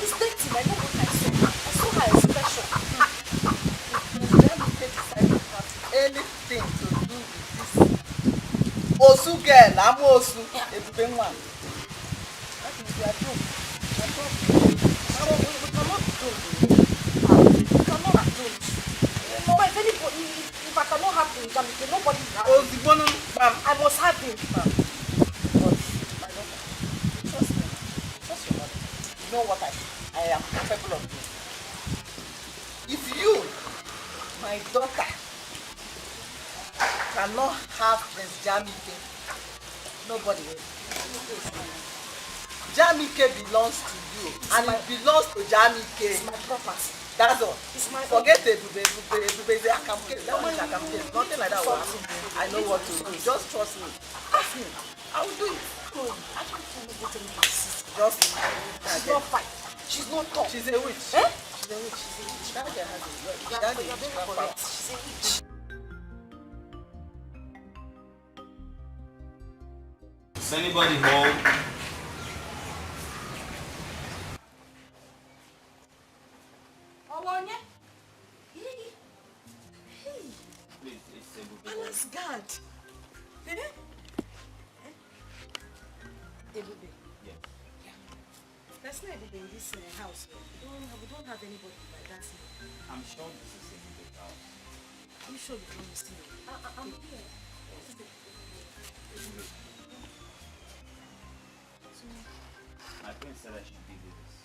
Speaker 10: It's dating. I know what I saw. I saw her expression.
Speaker 2: Let me decide to have anything to do with this Osu girl. I'm Osu. It's been one. That is your job.
Speaker 10: We cannot do it. We cannot do it. Mama, if anybody, if I cannot have him, nobody will have him. I must have him.
Speaker 2: Trust me. Trust your mother. You know what I am capable of doing. If you, my daughter, cannot have Prince Jamike, nobody will. Jamike belongs to you, and it belongs to Jamike.
Speaker 10: It's my property.
Speaker 2: That's all.
Speaker 10: It's my
Speaker 2: Forget Ebube, nothing like that will happen. I know what to do. Just trust me. Ask me. I will do it. Just
Speaker 10: she's not fine. She's not tall.
Speaker 2: She's a witch.
Speaker 10: Eh?
Speaker 2: She's a witch. That girl has a witch.
Speaker 10: You're very correct. She's a witch.
Speaker 7: Is anybody home?
Speaker 10: Palace guard. Ebube.
Speaker 7: Yeah.
Speaker 10: There's no Ebube in this house. We don't have anybody like that here.
Speaker 7: I'm sure this is a good house.
Speaker 10: Are you sure you don't miss me? I'm here.
Speaker 7: My friend said I should give you this.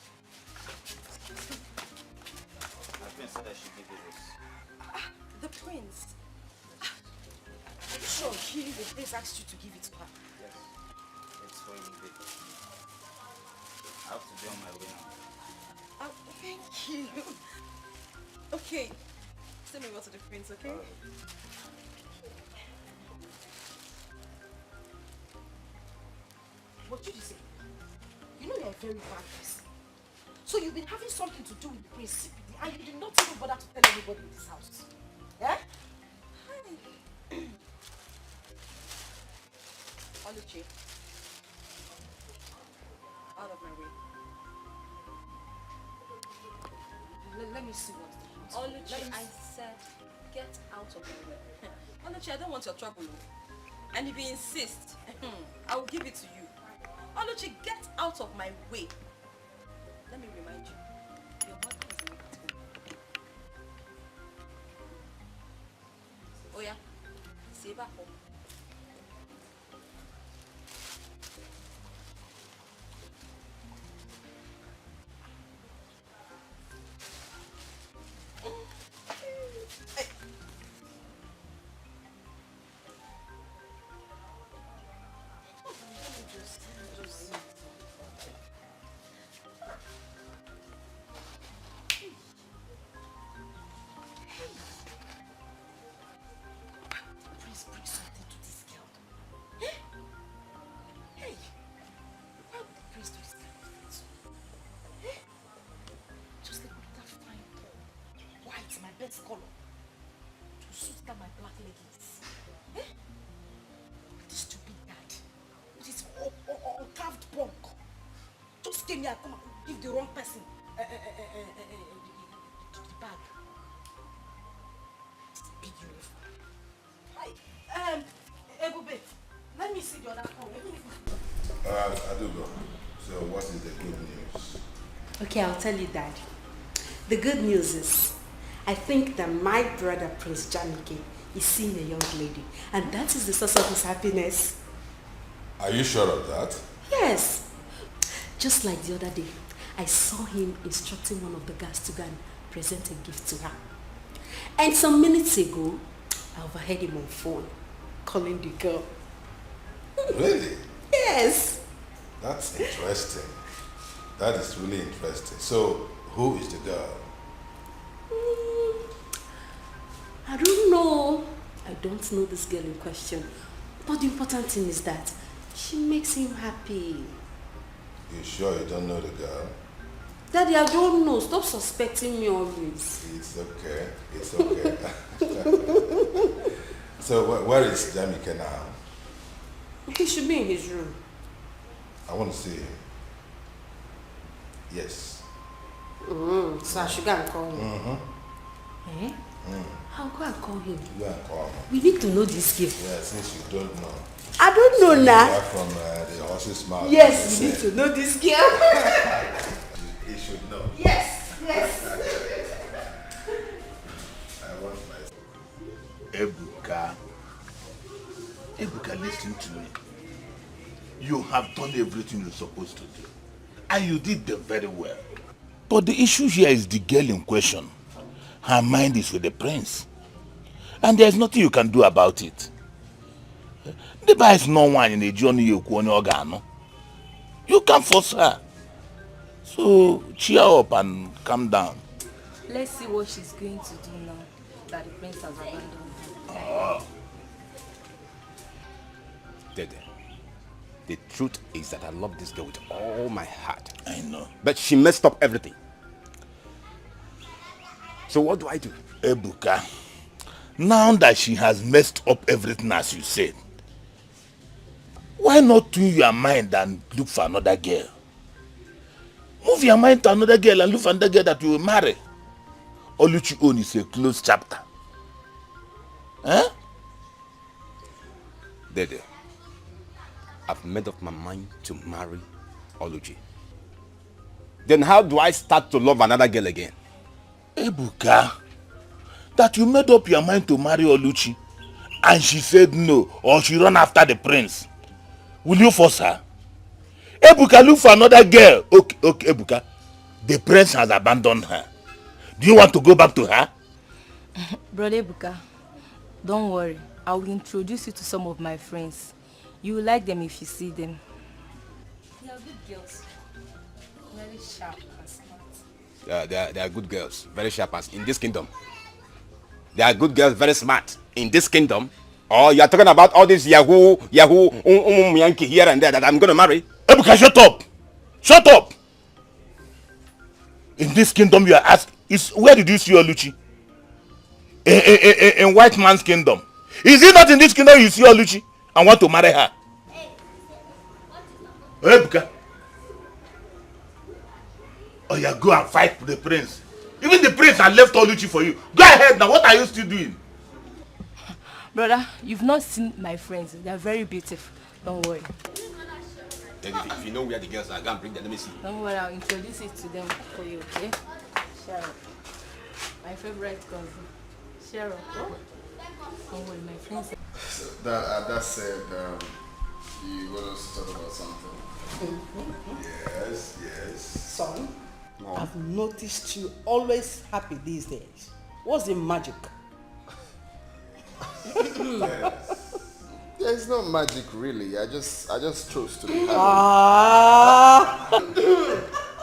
Speaker 6: The prince asked you to give it to her.
Speaker 7: Yes. It's for you, babe. I have to be on my way now.
Speaker 6: Thank you. Okay. Send me over to the prince, okay? What did you say? You know you're a very bad person. So you've been having something to do with the prince secretly and you did not even bother to tell anybody in this house. Yeah? Oluchi. Out of my way. Let me see what's the prince.
Speaker 9: Oluchi, I said, get out of my way. Oluchi, I don't want your trouble. And if you insist, I will give it to you. Oluchi, get out of my way. Let me remind you, your mother is not at home. Oh yeah, save her home.
Speaker 6: Best color to suit that my black leggings. Eh? This stupid dad with his carved punk just came here and come and give the wrong person the bag. This big uniform. Ebube, let me see the other phone.
Speaker 18: I do go. So what is the good news?
Speaker 6: Okay, I'll tell you, Dad. The good news is I think that my brother, Prince Janike, is seeing a young lady. And that is the source of his happiness.
Speaker 18: Are you sure of that?
Speaker 6: Yes. Just like the other day, I saw him instructing one of the guys to go and present a gift to her. And some minutes ago, I overheard him on phone, calling the girl.
Speaker 18: Really?
Speaker 6: Yes.
Speaker 18: That's interesting. That is really interesting. So, who is the girl?
Speaker 6: I don't know. I don't know this girl in question. But the important thing is that she makes him happy.
Speaker 18: You sure you don't know the girl?
Speaker 6: Daddy, I don't know. Stop suspecting me always.
Speaker 18: It's okay. It's okay. So, where is Jamike now?
Speaker 6: He should be in his room.
Speaker 18: I want to see him. Yes.
Speaker 6: So I should go and call him.
Speaker 18: Mm-hmm.
Speaker 6: Eh? I'll go and call him.
Speaker 18: Go and call him.
Speaker 6: We need to know this gift.
Speaker 18: Yeah, since you don't know.
Speaker 6: I don't know now.
Speaker 18: From the horse's mouth.
Speaker 6: Yes, we need to know this girl.
Speaker 18: He should know.
Speaker 6: Yes, yes.
Speaker 18: I want my...
Speaker 5: Ebuka, listen to me. You have done everything you're supposed to do. And you did them very well. But the issue here is the girl in question. Her mind is with the prince. And there's nothing you can do about it. The bar is no one in the journey you can force her. So cheer up and calm down.
Speaker 9: Let's see what she's going to do now that the prince has abandoned her.
Speaker 5: Oh.
Speaker 22: Dede, the truth is that I love this girl with all my heart.
Speaker 5: I know.
Speaker 22: But she messed up everything. So what do I do?
Speaker 5: Ebuka, now that she has messed up everything as you said, why not tune your mind and look for another girl? Move your mind to another girl and look for another girl that you will marry. Oluchi own is a closed chapter. Huh?
Speaker 22: Dede, I've made up my mind to marry Oluchi. Then how do I start to love another girl again?
Speaker 5: Ebuka, that you made up your mind to marry Oluchi and she said no, or she run after the prince. Will you force her? Ebuka, look for another girl. Okay, Ebuka. The prince has abandoned her. Do you want to go back to her?
Speaker 9: Brother Ebuka, don't worry.
Speaker 13: I will introduce you to some of my friends. You will like them if you see them. They are good girls. Very sharp and smart.
Speaker 22: They are good girls, very sharp as in this kingdom. They are good girls, very smart in this kingdom. Or you are talking about all this Yahoo, Yankee here and there that I'm going to marry?
Speaker 5: Ebuka, shut up! Shut up! In this kingdom you are asked, where did you see Oluchi? In white man's kingdom. Is it not in this kingdom you see Oluchi and want to marry her? Ebuka. Oh yeah, go and fight the prince. Even the prince had left Oluchi for you. Go ahead now, what are you still doing?
Speaker 13: Brother, you've not seen my friends. They are very beautiful. Don't worry.
Speaker 22: If you know where the girls are, go and bring them. Let me see.
Speaker 13: Don't worry, I'll introduce it to them for you, okay? Cheryl. My favorite cousin. Cheryl. Oh. Don't worry, my friends.
Speaker 15: So that said, you want us to talk about something?
Speaker 4: Yes.
Speaker 14: Son, I've noticed you always happy these days. What's the magic?
Speaker 15: There's no magic really. I just chose to be happy.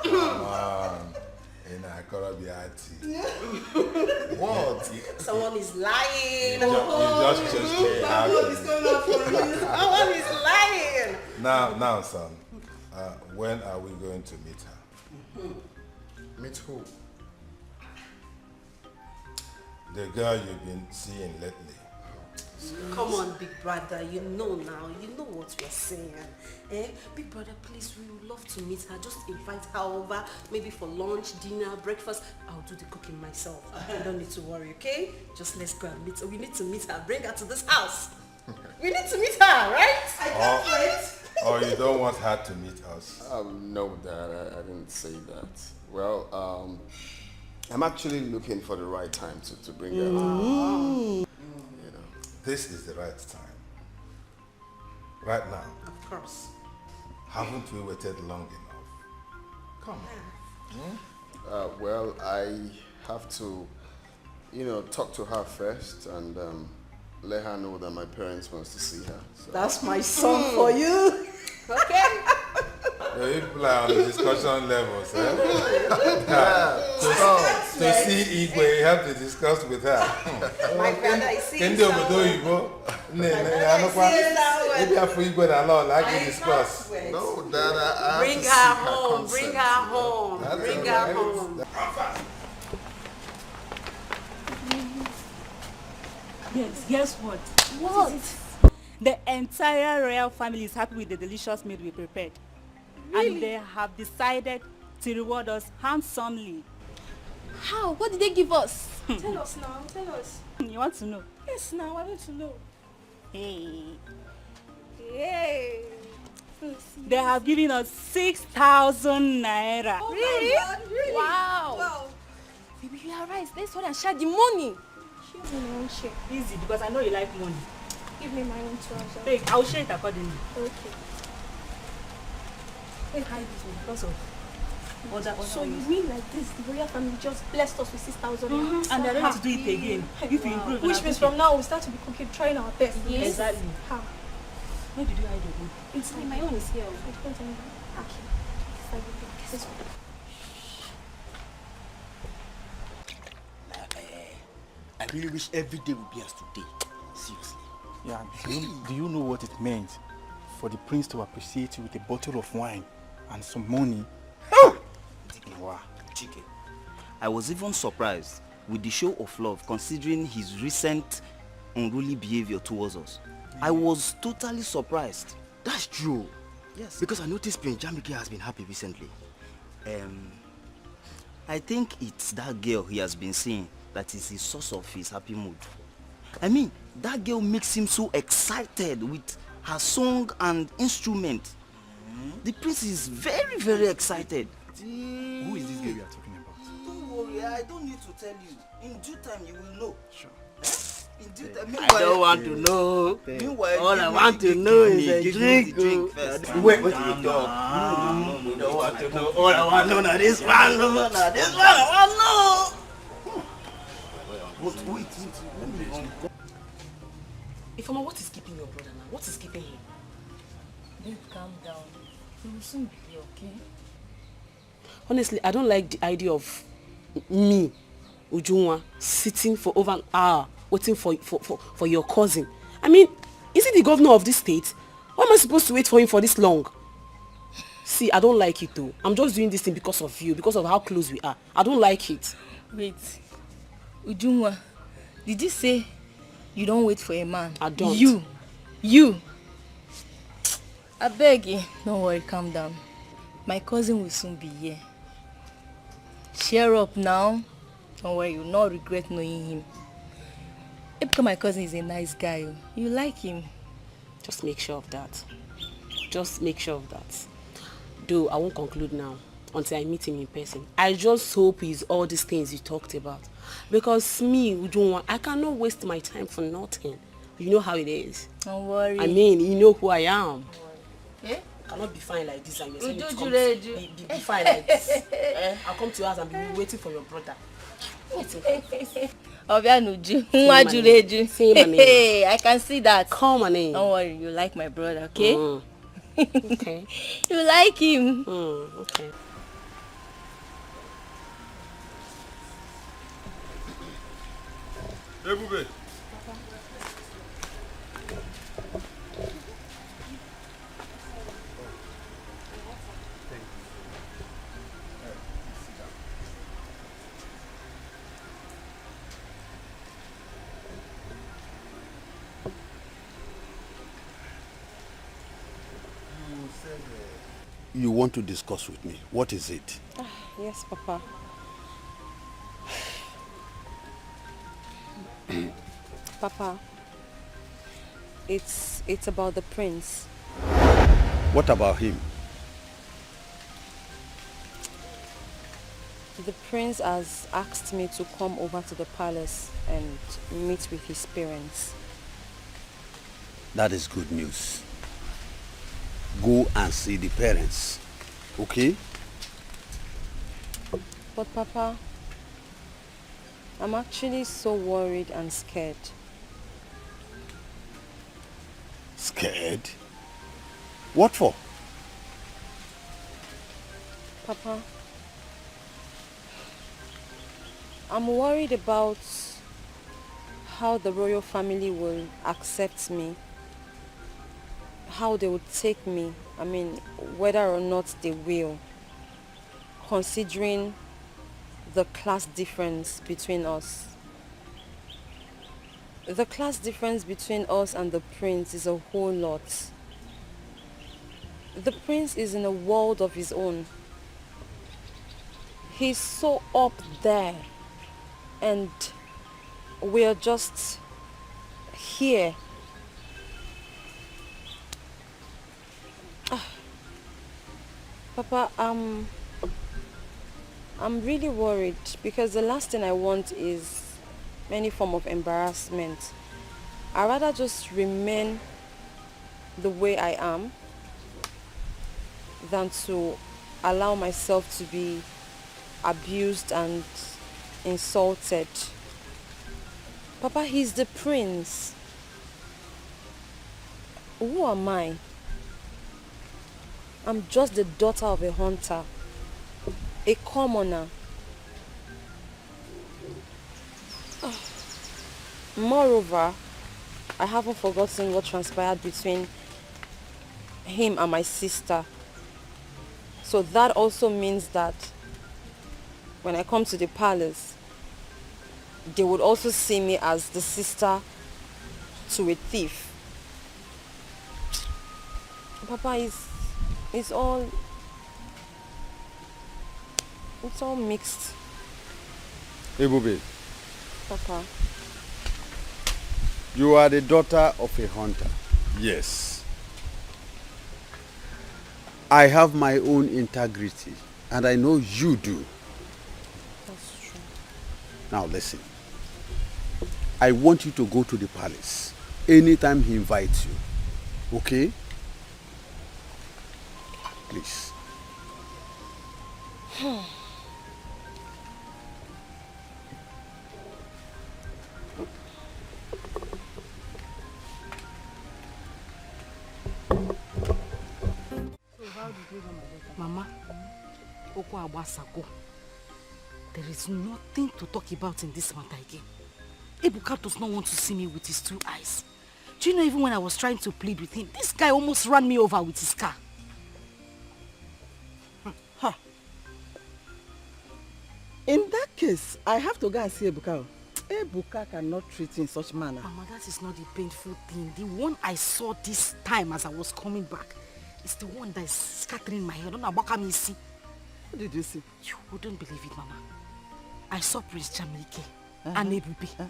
Speaker 18: Come on. What?
Speaker 14: Someone is lying.
Speaker 18: You just chose to be happy.
Speaker 14: Someone is lying.
Speaker 18: Now, son. When are we going to meet her?
Speaker 15: Meet who?
Speaker 18: The girl you've been seeing lately.
Speaker 6: Come on, big brother, you know now, you know what we're saying. Big brother, please, we would love to meet her. Just invite her over, maybe for lunch, dinner, breakfast. I'll do the cooking myself. You don't need to worry, okay? Just let's go and meet her. We need to meet her. Bring her to this house. We need to meet her, right? I can't wait.
Speaker 18: Or you don't want her to meet us?
Speaker 15: No, Dad, I didn't say that. Well, I'm actually looking for the right time to bring her.
Speaker 18: This is the right time. Right now.
Speaker 6: Of course.
Speaker 18: Haven't we waited long enough? Come on.
Speaker 15: Well, I have to, talk to her first and let her know that my parents want to see her. So.
Speaker 14: That's my song for you.
Speaker 6: Okay.
Speaker 18: You play on the discussion levels, eh? To see Igwe, you have to discuss with her.
Speaker 6: My brother is seeing
Speaker 18: Maybe after Igwe and all, like we discuss.
Speaker 15: No, Dad, I
Speaker 6: Bring her home, bring her home, bring her home.
Speaker 11: Yes, guess what?
Speaker 17: What?
Speaker 11: The entire royal family is happy with the delicious meal we prepared.
Speaker 17: Really?
Speaker 11: And they have decided to reward us handsomely.
Speaker 17: How? What did they give us? Tell us now, tell us.
Speaker 11: You want to know?
Speaker 17: Yes, now, I want to know.
Speaker 11: Hey.
Speaker 17: Yay.
Speaker 11: They have given us 6,000 naira.
Speaker 17: Oh really? My God, really? Wow. Baby, you are right. Let's go and share the money. Share me my own share.
Speaker 11: Easy, because I know you like money.
Speaker 17: Give me my own treasure.
Speaker 11: Hey, I'll share it accordingly.
Speaker 17: Okay.
Speaker 11: Hey, hide this one because of other
Speaker 17: So you mean like this, the royal family just blessed us with 6,000
Speaker 11: and they're ready to do it again. If you improve,
Speaker 17: which means from now we start to be cooking, trying our best.
Speaker 11: Yes. Exactly.
Speaker 17: How?
Speaker 11: Where did you hide your own?
Speaker 17: It's my own is here. I don't know. Okay. This one.
Speaker 19: I really wish every day would be as today. Seriously.
Speaker 12: Yeah, do you know what it meant for the prince to appreciate you with a bottle of wine and some money?
Speaker 7: Wow. Dikeh, I was even surprised with the show of love considering his recent unruly behavior towards us. I was totally surprised.
Speaker 16: That's true.
Speaker 7: Yes.
Speaker 16: Because I noticed Prince Jamike has been happy recently.
Speaker 7: I think it's that girl he has been seeing that is the source of his happy mood. I mean, that girl makes him so excited with her song and instrument. The prince is very, very excited.
Speaker 12: Who is this girl you are talking about?
Speaker 7: Don't worry, I don't need to tell you. In due time, you will know. Sure. In due time.
Speaker 16: I don't want to know.
Speaker 7: Meanwhile,
Speaker 16: all I want to know is a drink.
Speaker 7: First.
Speaker 16: Wait, you talk. No, you don't want to know. All I want to know now this one. This one I want to know.
Speaker 7: Wait.
Speaker 8: Ifeoma, what is keeping your brother now? What is keeping him?
Speaker 13: Babe, calm down. He will soon be here, okay?
Speaker 8: Honestly, I don't like the idea of me, Ujunwa, sitting for over an hour waiting for your cousin. I mean, is he the governor of this state? Why am I supposed to wait for him for this long? See, I don't like it though. I'm just doing this thing because of you, because of how close we are. I don't like it.
Speaker 13: Wait. Ujunwa, did you say you don't wait for a man?
Speaker 8: I don't.
Speaker 13: You. I beg you. Don't worry, calm down. My cousin will soon be here. Cheer up now. Don't worry, you'll not regret knowing him. Because my cousin is a nice guy. You like him.
Speaker 8: Just make sure of that. Just make sure of that. Though I won't conclude now until I meet him in person. I just hope he's all these things you talked about. Because me, Ujunwa, I cannot waste my time for nothing. You know how it is.
Speaker 13: Don't worry.
Speaker 8: I mean, you know who I am.
Speaker 13: Eh?
Speaker 8: I cannot be fine like this and you're saying
Speaker 13: Be
Speaker 8: fine like this. I'll come to your house and be waiting for your brother.
Speaker 13: Obianuju.
Speaker 8: Hey,
Speaker 13: I can see that.
Speaker 8: Call my name.
Speaker 13: Don't worry, you like my brother, okay?
Speaker 8: Okay.
Speaker 13: You like him.
Speaker 8: Okay.
Speaker 3: Ebube.
Speaker 19: You want to discuss with me. What is it?
Speaker 6: Yes, Papa. Papa, it's about the prince.
Speaker 19: What about him?
Speaker 6: The prince has asked me to come over to the palace and meet with his parents.
Speaker 19: That is good news. Go and see the parents, okay?
Speaker 6: But Papa, I'm actually so worried and scared.
Speaker 19: Scared? What for?
Speaker 6: Papa, I'm worried about how the royal family will accept me, how they will take me, I mean, whether or not they will, considering the class difference between us. The class difference between us and the prince is a whole lot. The prince is in a world of his own. He's so up there, and we're just here. Papa, I'm really worried because the last thing I want is any form of embarrassment. I'd rather just remain the way I am than to allow myself to be abused and insulted. Papa, he's the prince. Who am I? I'm just the daughter of a hunter, a commoner. Moreover, I haven't forgotten what transpired between him and my sister. So that also means that when I come to the palace, they would also see me as the sister to a thief. Papa, it's all mixed.
Speaker 19: Ebube,
Speaker 6: Papa.
Speaker 19: you are the daughter of a hunter. Yes. I have my own integrity, and I know you do.
Speaker 6: That's true.
Speaker 19: Now listen. I want you to go to the palace anytime he invites you. Okay? Please.
Speaker 8: Mama, Oko Awasago. There is nothing to talk about in this matter again. Ebuka does not want to see me with his 2 eyes. Do you know, even when I was trying to plead with him, this guy almost ran me over with his car.
Speaker 2: Huh. In that case, I have to go and see Ebuka. Ebuka cannot treat in such manner.
Speaker 8: Mama, that is not the painful thing. The one I saw this time as I was coming back is the one that is scattering my head. What
Speaker 2: did you see?
Speaker 8: You wouldn't believe it, Mama. I saw Prince Jamike and Ebube.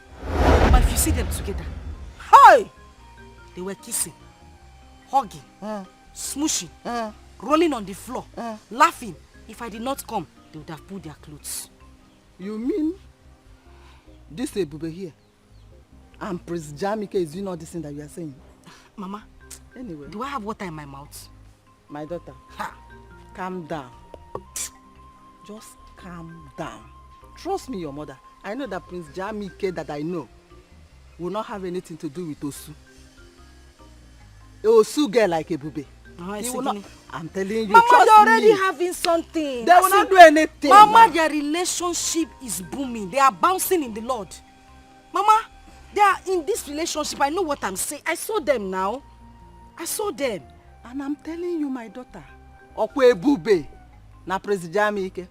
Speaker 8: Mama, if you see them together, hi! They were kissing, hugging, smooshing, rolling on the floor, laughing. If I did not come, they would have pulled their clothes.
Speaker 2: You mean this Ebube here and Prince Jamike is doing all this thing that you are saying?
Speaker 8: Mama,
Speaker 2: anyway,
Speaker 8: do I have water in my mouth?
Speaker 2: My daughter, calm down. Just calm down. Trust me, your mother. I know that Prince Jamike that I know will not have anything to do with Osu. Osu girl like Ebube. He will not. I'm telling you,
Speaker 8: Mama,
Speaker 2: trust
Speaker 8: they're already
Speaker 2: me.
Speaker 8: having something.
Speaker 2: They will not do anything.
Speaker 8: Mama, their relationship is booming. They are bouncing in the Lord. Mama, they are in this relationship. I know what I'm saying. I saw them now. I saw them.
Speaker 2: And I'm telling you, my daughter, Okwe Ebube na Prince Jamike.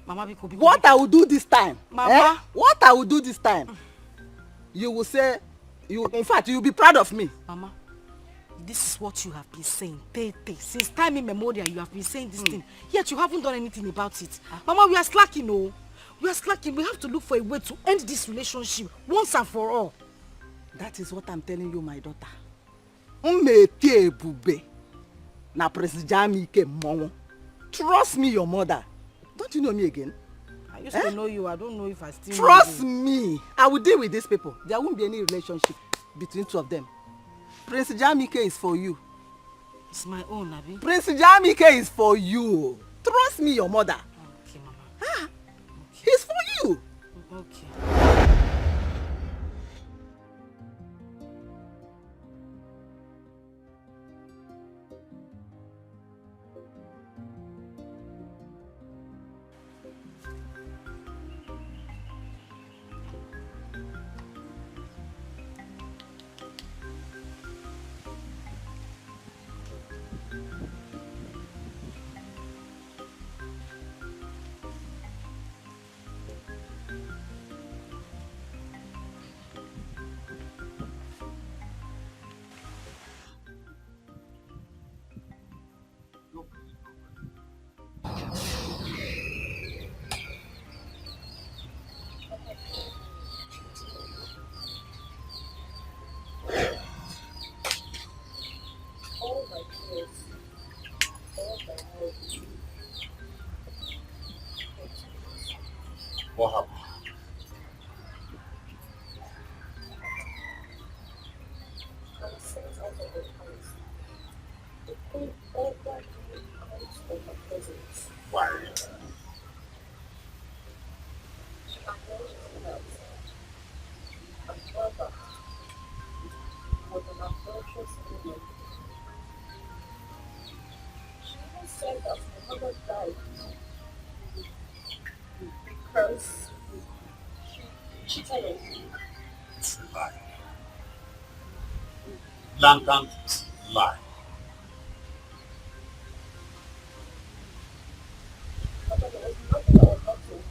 Speaker 8: Mama,
Speaker 2: what I will do this time?
Speaker 8: Mama,
Speaker 2: what I will do this time? You will say, in fact, you will be proud of me.
Speaker 8: Mama, this is what you have been saying. Since time immemorial, you have been saying this thing. Yet you haven't done anything about it. Mama, we are slacking, oh. We are slacking. We have to look for a way to end this relationship once and for all.
Speaker 2: That is what I'm telling you, my daughter. Umete Ebube na Prince Jamike Momo. Trust me, your mother. Don't you know me again?
Speaker 8: I used to know you. I don't know if I still
Speaker 2: Trust
Speaker 8: know you.
Speaker 2: me. I will deal with these people. There won't be any relationship between two of them. Prince Jamike is for you.
Speaker 8: It's my own, Abi.
Speaker 2: Prince Jamike is for you. Trust me, your mother.
Speaker 8: Okay, Mama.
Speaker 2: Okay. He's for you.
Speaker 8: Okay.
Speaker 5: What happened? Why?
Speaker 20: Said that my mother died because she cheated on me.
Speaker 5: It's a lie. Blatant lie.
Speaker 20: But there was nothing that was not true.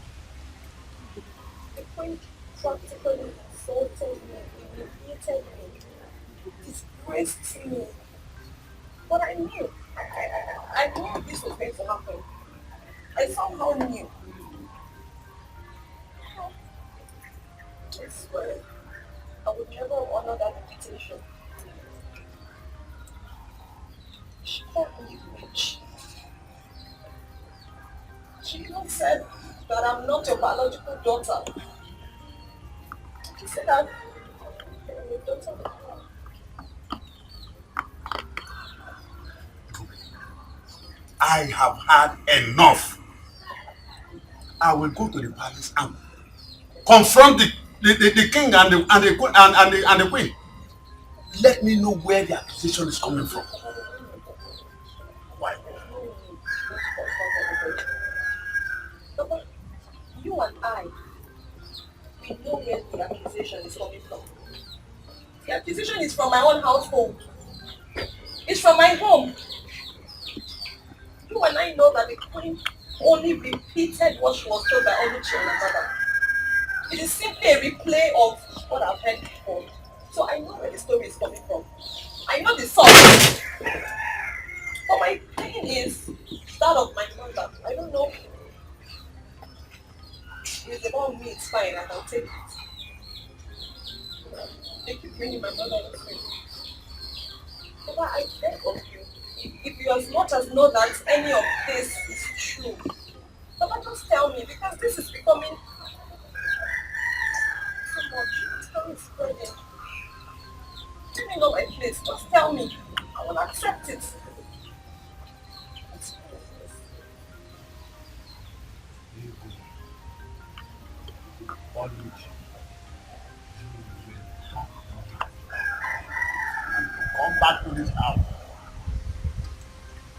Speaker 20: The queen practically insulted me, humiliated me, disgraced me. But I knew. I knew this was going to happen. I somehow knew. I swear, I would never honor that invitation. She called me witch. She even said that I'm not your biological daughter. She said that I'm your daughter.
Speaker 5: I have had enough. I will go to the palace and confront the king and the queen. Let me know where the accusation is coming from.
Speaker 9: we know where the accusation is coming from. The accusation is from my own household. It's from my home. You and I know that the queen only repeated what she was told by Oluchi and her mother. It is simply a replay of what I've heard before. So I know where the story is coming from. I know the source. But my pain is that of my mother. I don't know. If it's about me, it's fine. I can take it. They keep bringing my mother into it. But I beg of you, if you as much as know that any of this is true, Papa, just tell me, because this is becoming so much. It's becoming spreading. Let me know my place. Just tell me. I will accept it.
Speaker 19: Come back to this house.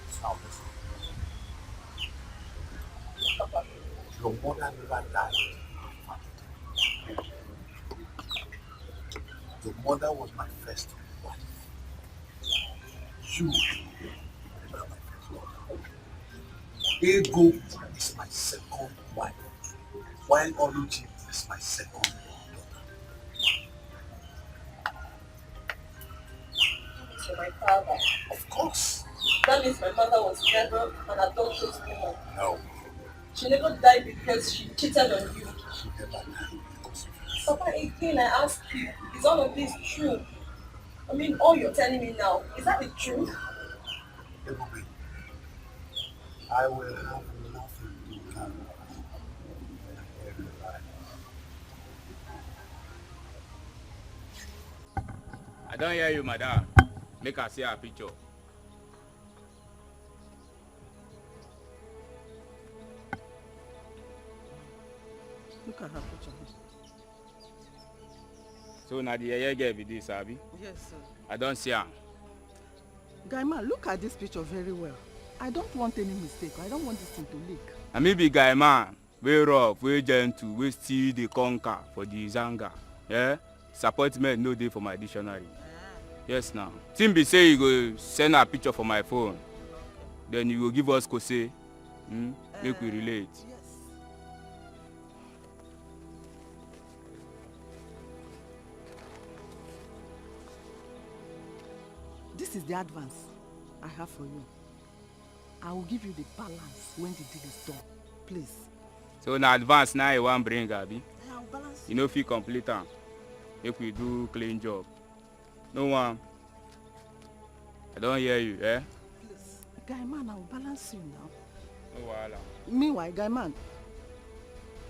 Speaker 19: This house. Your mother never died. Your mother was my first wife. You were my first wife. Ego is my second wife, while Oluchi is my second daughter.
Speaker 9: So my father.
Speaker 19: Of course.
Speaker 9: That means my mother was never an adulterous woman.
Speaker 19: No.
Speaker 9: She never died because she cheated on you.
Speaker 19: She never died because of you.
Speaker 9: Papa, again, I ask you, is all of this true? I mean, all you're telling me now, is that the truth?
Speaker 19: Everybody, I will have nothing to carry on.
Speaker 22: I don't hear you, madam. Make her see her picture.
Speaker 2: Look at her picture.
Speaker 22: So now the yeye girl be this, Abi?
Speaker 2: Yes, sir.
Speaker 22: I don't see her.
Speaker 2: Guy man, look at this picture very well. I don't want any mistake. I don't want this thing to leak.
Speaker 22: I may be guy man, very rough, very gentle, we still the conquer for the zanga. Yeah? Disappointment no day for my dictionary. Yes now. Timbi say you go send a picture for my phone. Then you go give us kose. Make we relate.
Speaker 2: Yes. This is the advance I have for you. I will give you the balance when the deal is done. Please.
Speaker 22: So now advance now you want bring Abi.
Speaker 2: I will balance.
Speaker 22: You know if you complete am. Make we do clean job. No one. I don't hear you, eh?
Speaker 2: Please. Guy man, I will balance you now.
Speaker 22: No wahala.
Speaker 2: Meanwhile, guy man,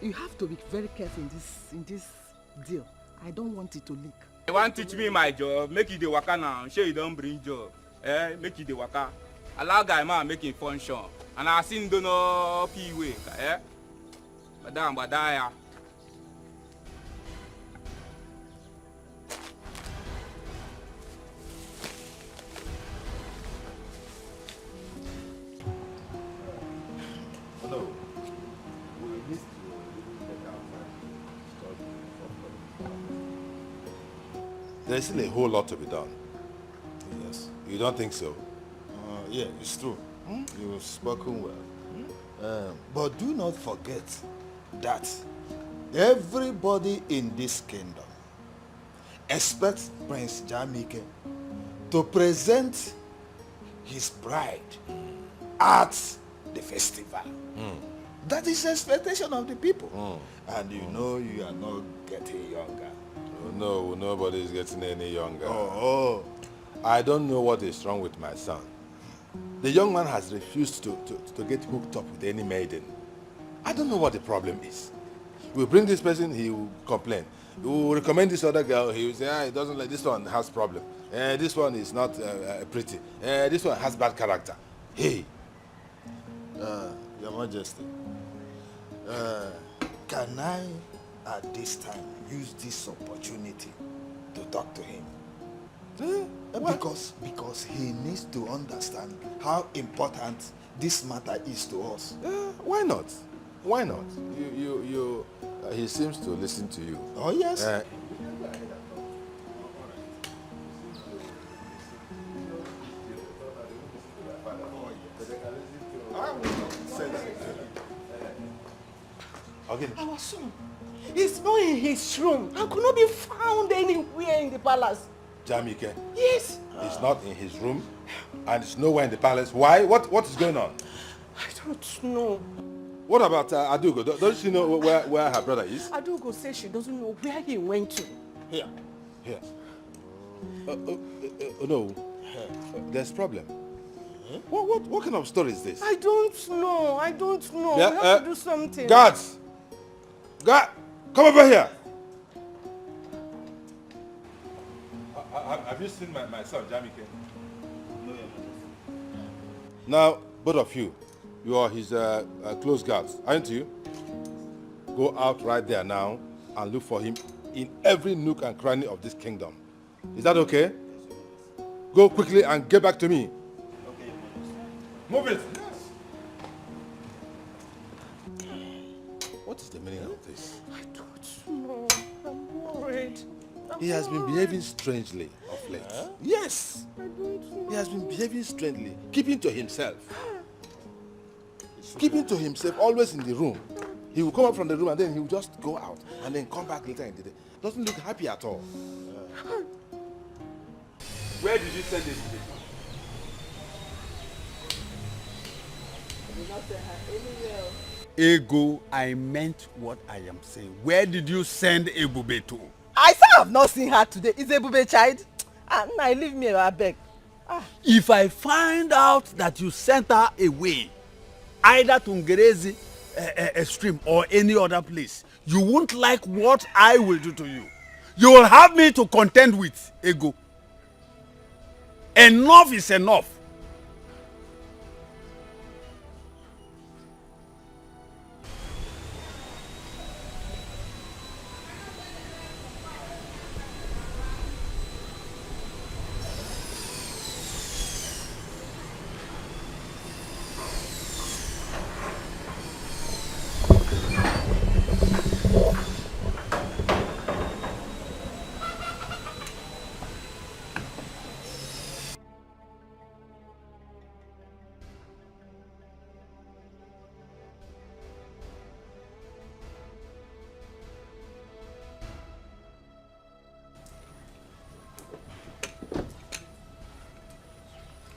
Speaker 2: you have to be very careful in this deal. I don't want it to leak.
Speaker 22: You want to teach me my job? Make you the waka now. Sure you don't bring job. Eh? Make you the waka. Allow guy man make it function. And I seen do no pee way. Eh? Madam, badaya.
Speaker 18: No. We need to get outside. There's still a whole lot to be done. Yes. You don't think so?
Speaker 1: Yeah, it's true. You've spoken well. But do not forget that everybody in this kingdom expects Prince Jamike to present his bride at the festival. That is the expectation of the people. And you know you are not getting younger.
Speaker 18: Oh, no, nobody is getting any younger.
Speaker 1: Oh.
Speaker 18: I don't know what is wrong with my son. The young man has refused to get hooked up with any maiden. I don't know what the problem is. We bring this person, he will complain. We will recommend this other girl, he will say, he doesn't like, this one has problem. This one is not pretty. This one has bad character. Hey.
Speaker 1: Your Majesty, can I at this time use this opportunity to talk to him? Because he needs to understand how important this matter is to us.
Speaker 18: Why not? Why not? He seems to listen to you.
Speaker 1: Oh, yes.
Speaker 2: Our son is not in his room and could not be found anywhere in the palace.
Speaker 18: Jamike?
Speaker 2: Yes.
Speaker 18: He's not in his room and it's nowhere in the palace. Why? What is going on?
Speaker 2: I don't know.
Speaker 18: What about Adugo? Don't she know where her brother is?
Speaker 2: Adugo says she doesn't know where he went to.
Speaker 18: Here. No. There's problem. What kind of story is this?
Speaker 2: I don't know.
Speaker 18: Yeah,
Speaker 2: we have to do something.
Speaker 18: Guards! Guard! Come over here! Have you seen my son, Jamike? No, Now, both of you, you are his close guards, aren't you? Go out right there now and look for him in every nook and cranny of this kingdom. Is that okay? Go quickly and get back to me. Okay. Move it. Yes. What is the meaning of this?
Speaker 2: I don't know. I'm worried.
Speaker 18: He has been behaving strangely of late. Yes.
Speaker 2: I don't know.
Speaker 18: He has been behaving strangely, keeping to himself. Keeping to himself, always in the room. He will come out from the room and then he will just go out and then come back later in the day. Doesn't look happy at all.
Speaker 19: Where did you send this?
Speaker 2: I did not send her anywhere.
Speaker 19: Ego, I meant what I am saying. Where did you send Ebube to?
Speaker 2: I say I have not seen her today. Is Ebube child? Now leave me, I beg.
Speaker 19: If I find out that you sent her away, either to Ngerezi stream or any other place, you won't like what I will do to you. You will have me to contend with, Ego. Enough is enough.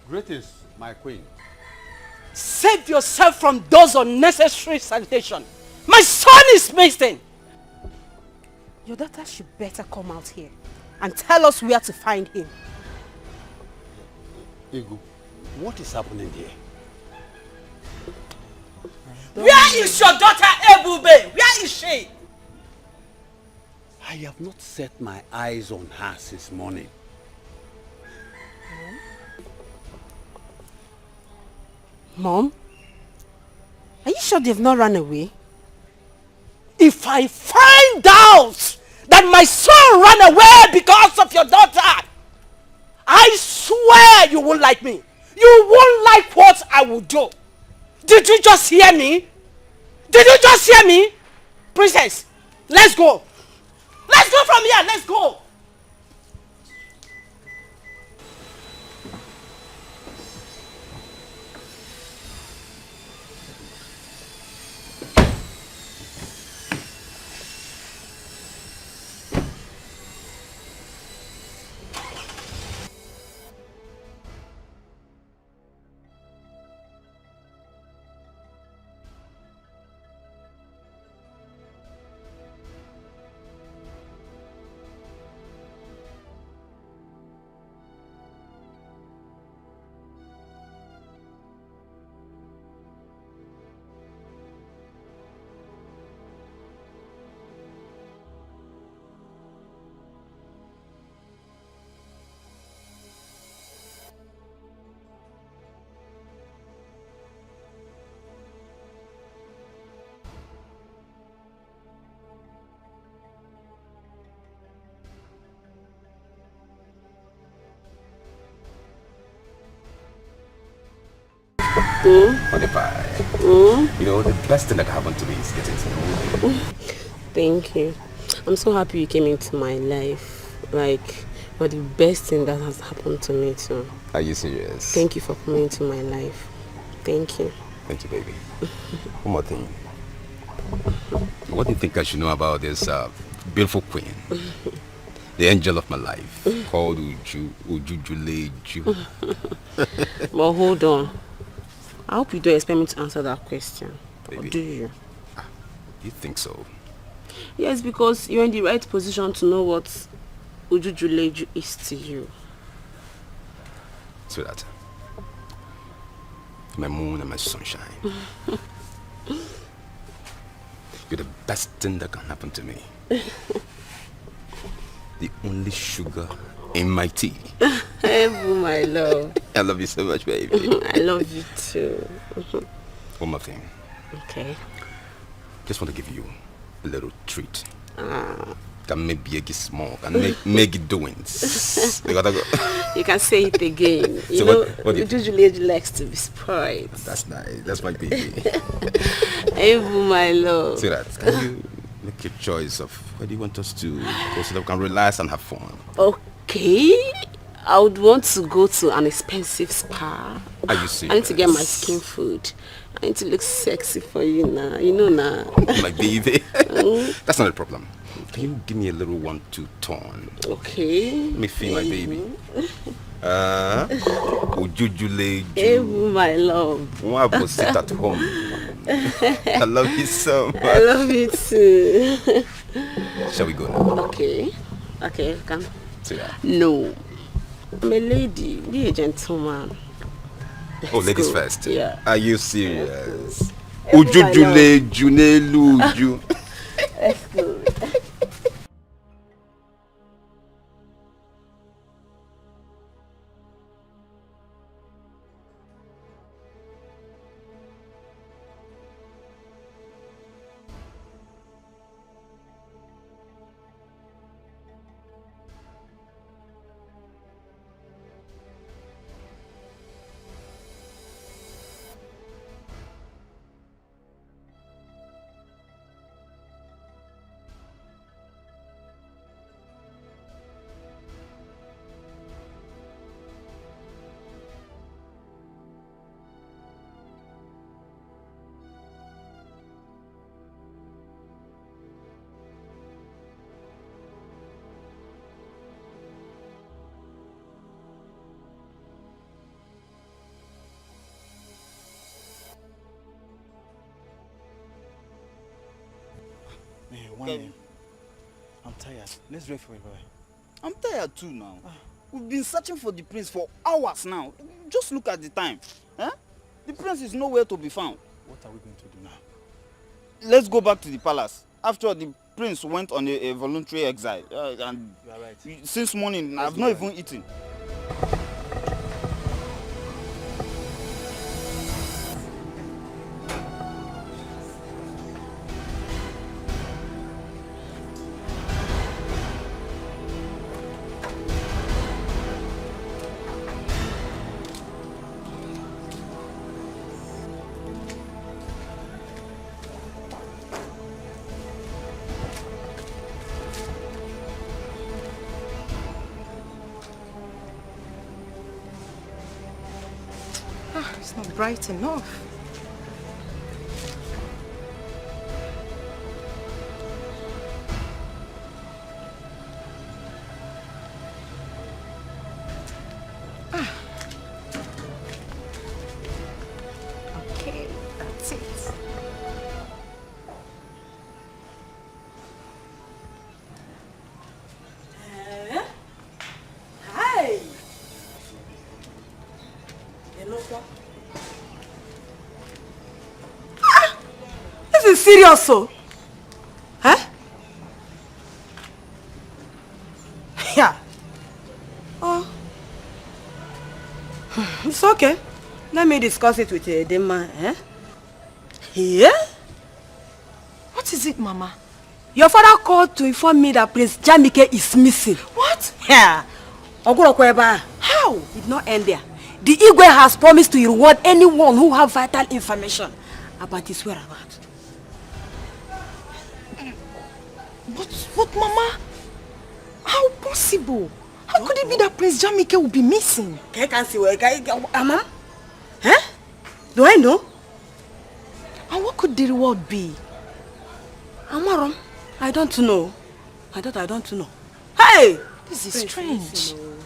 Speaker 19: Greetings, my queen.
Speaker 2: Save yourself from those unnecessary salutations. My son is missing.
Speaker 6: Your daughter should better come out here and tell us where to find him.
Speaker 19: Ego, what is happening here?
Speaker 2: Where is your daughter Ebube? Where is she?
Speaker 19: I have not set my eyes on her since morning.
Speaker 6: Mom? Are you sure they've not run away?
Speaker 2: If I find out that my son ran away because of your daughter, I swear you won't like me. You won't like what I will do. Did you just hear me? Did you just hear me? Princess, let's go. Let's go from here. Let's go.
Speaker 22: Modify. You know, the best thing that can happen to me is getting to know you.
Speaker 8: Thank you. I'm so happy you came into my life. Like, you're the best thing that has happened to me too.
Speaker 22: Are you serious?
Speaker 8: Thank you for coming into my life. Thank you.
Speaker 22: Thank you, baby. One more thing. What do you think I should know about this beautiful queen? The angel of my life, called Ujujuleju.
Speaker 8: But hold on. I hope you don't expect me to answer that question.
Speaker 22: Baby.
Speaker 8: Or do you?
Speaker 22: You think so?
Speaker 8: Yes, because you're in the right position to know what Ujujuleju is to you.
Speaker 22: Sweetheart, my moon and my sunshine. You're the best thing that can happen to me. The only sugar in my tea.
Speaker 8: Ebu, my love.
Speaker 22: I love you so much, baby.
Speaker 8: I love you too.
Speaker 22: One more thing.
Speaker 8: Okay.
Speaker 22: Just want to give you a little treat. Can make it small. Can make it doings. You gotta go.
Speaker 8: You can say it again. You
Speaker 22: So
Speaker 8: know,
Speaker 22: what do you
Speaker 8: Ujujuleju likes to be spoiled.
Speaker 22: That's nice. That's my baby.
Speaker 8: Ebu, my love.
Speaker 22: See that? Can you make your choice of where do you want us to go so that we can relax and have fun?
Speaker 8: Okay. I would want to go to an expensive spa.
Speaker 22: Are you serious?
Speaker 8: I need to get my skin food. I need to look sexy for you now. You know now.
Speaker 22: My baby. That's not a problem. Can you give me a little 1-2 turn?
Speaker 8: Okay.
Speaker 22: Let me feel my baby. Ujujuleju.
Speaker 8: Ebu, my love.
Speaker 22: Why will sit at home? I love you so much.
Speaker 8: I love you too.
Speaker 22: Shall we go now?
Speaker 8: Okay. Okay, come.
Speaker 22: See that?
Speaker 8: No. I'm a lady. Be a gentleman.
Speaker 22: Oh, ladies
Speaker 8: go.
Speaker 22: first.
Speaker 8: Yeah.
Speaker 22: Are you serious?
Speaker 8: Ebu, my
Speaker 22: Ujujuleju neluju.
Speaker 8: Let's go.
Speaker 12: I'm tired. Let's wait for a boy.
Speaker 7: I'm tired too now. We've been searching for the prince for hours now. Just look at the time. Eh? The prince is nowhere to be found.
Speaker 12: What are we going to do now?
Speaker 7: Let's go back to the palace. After all, the prince went on a voluntary exile. And
Speaker 12: you are right.
Speaker 7: Since morning, I've not even eaten.
Speaker 9: It's not bright enough. Okay, that's it.
Speaker 2: Hi. This is serious, so. Huh? Yeah. Oh. It's okay. Let me discuss it with the man, eh? Yeah? What is it, Mama? Your father called to inform me that Prince Jamike is missing. What? Yeah. How? It did not end there. The Igwe has promised to reward anyone who have vital information
Speaker 8: about his whereabouts.
Speaker 2: But Mama, how possible? How could it be that Prince Jamike will be missing?
Speaker 8: I can't see where Mama? Huh? Do I know?
Speaker 2: And what could the reward be?
Speaker 8: Amarom, I don't know. I don't know. Hey!
Speaker 2: This is
Speaker 8: Prince,
Speaker 2: strange.
Speaker 8: listen,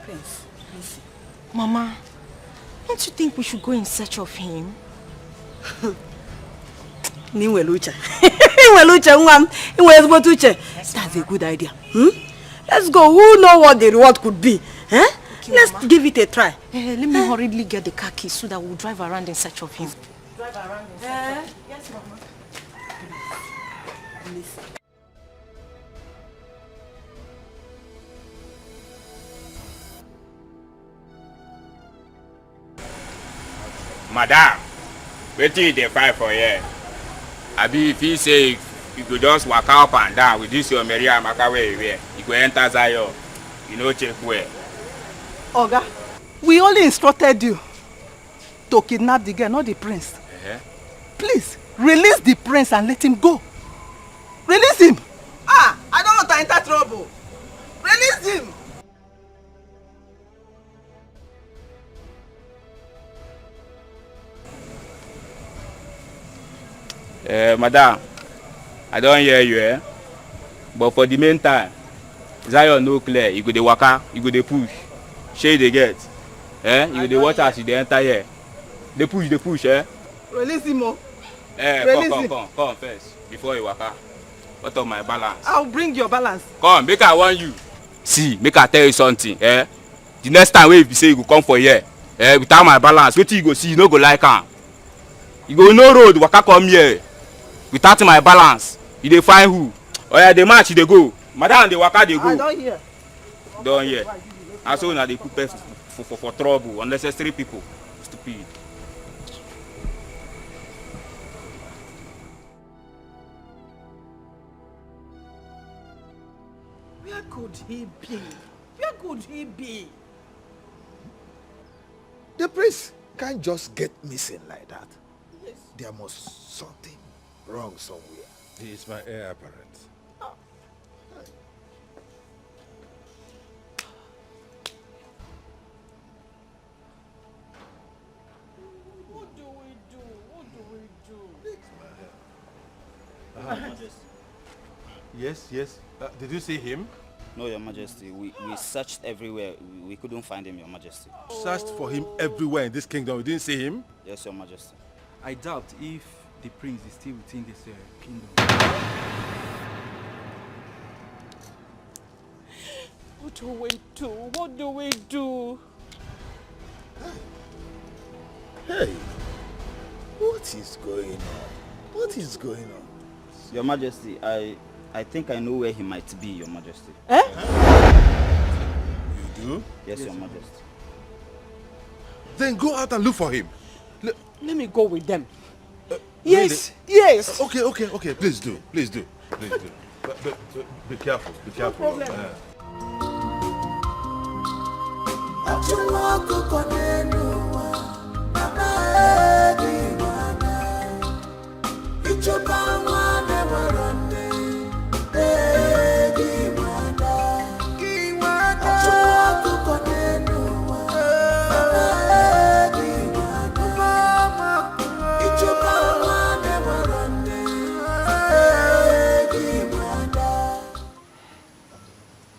Speaker 8: Prince, listen.
Speaker 2: Mama, don't you think we should go in search of him?
Speaker 8: That's a good idea. Let's go. Who knows what the reward could be? Huh?
Speaker 2: Okay,
Speaker 8: Let's
Speaker 2: Mama.
Speaker 8: give it a try.
Speaker 2: Let me hurriedly get the car keys so that we'll drive around in search of him.
Speaker 8: Drive around in search of him?
Speaker 2: Yes, Mama.
Speaker 8: Listen.
Speaker 22: Madam, wetin dey fight for here? Abi if he say you go just waka up and down with this your Mary Amaka wey you wear, you go enter Zion, you no check well.
Speaker 2: Oga, we only instructed you to kidnap the girl, not the prince. Please, release the prince and let him go. Release him!
Speaker 8: Ah, I don't want to enter trouble. Release him!
Speaker 22: Madam, I don't hear you, but for the meantime, Zion no clear, you go dey waka, you go dey push, shey dey get, you go dey watch as you dey enter here, dey push,
Speaker 2: Release him, oh.
Speaker 22: Come first, before you waka. What of my balance?
Speaker 2: I'll bring your balance.
Speaker 22: Come, make I warn you. See, make I tell you something, The next time wey you say you go come for here, without my balance, wetin you go see, you no go like am. You go no road, waka come here. Without my balance, you dey find who? Oya, dey match, you dey go. Madam, dey waka, dey go.
Speaker 2: I don't hear.
Speaker 22: Don't hear. And so now they put person for trouble, unnecessary people. Stupid.
Speaker 2: Where could he be? Where could he be?
Speaker 1: The prince can't just get missing like that.
Speaker 2: Yes.
Speaker 1: There must something wrong somewhere.
Speaker 18: He is my heir apparent.
Speaker 2: What do we do? What do we do?
Speaker 22: Majesty.
Speaker 18: Yes. Did you see him?
Speaker 7: No, Your Majesty. We searched everywhere. We couldn't find him, Your Majesty.
Speaker 18: Searched for him everywhere in this kingdom. We didn't see him?
Speaker 7: Yes, Your Majesty.
Speaker 12: I doubt if the prince is still within this kingdom.
Speaker 2: What do we do? What do we do?
Speaker 1: Hey, what is going on? What is going on?
Speaker 7: Your Majesty, I think I know where he might be, Your Majesty.
Speaker 18: You do?
Speaker 7: Yes, Your Majesty.
Speaker 18: Then go out and look for him.
Speaker 2: Let me go with them.
Speaker 18: Yes. Okay. Please do. But be careful. Be careful.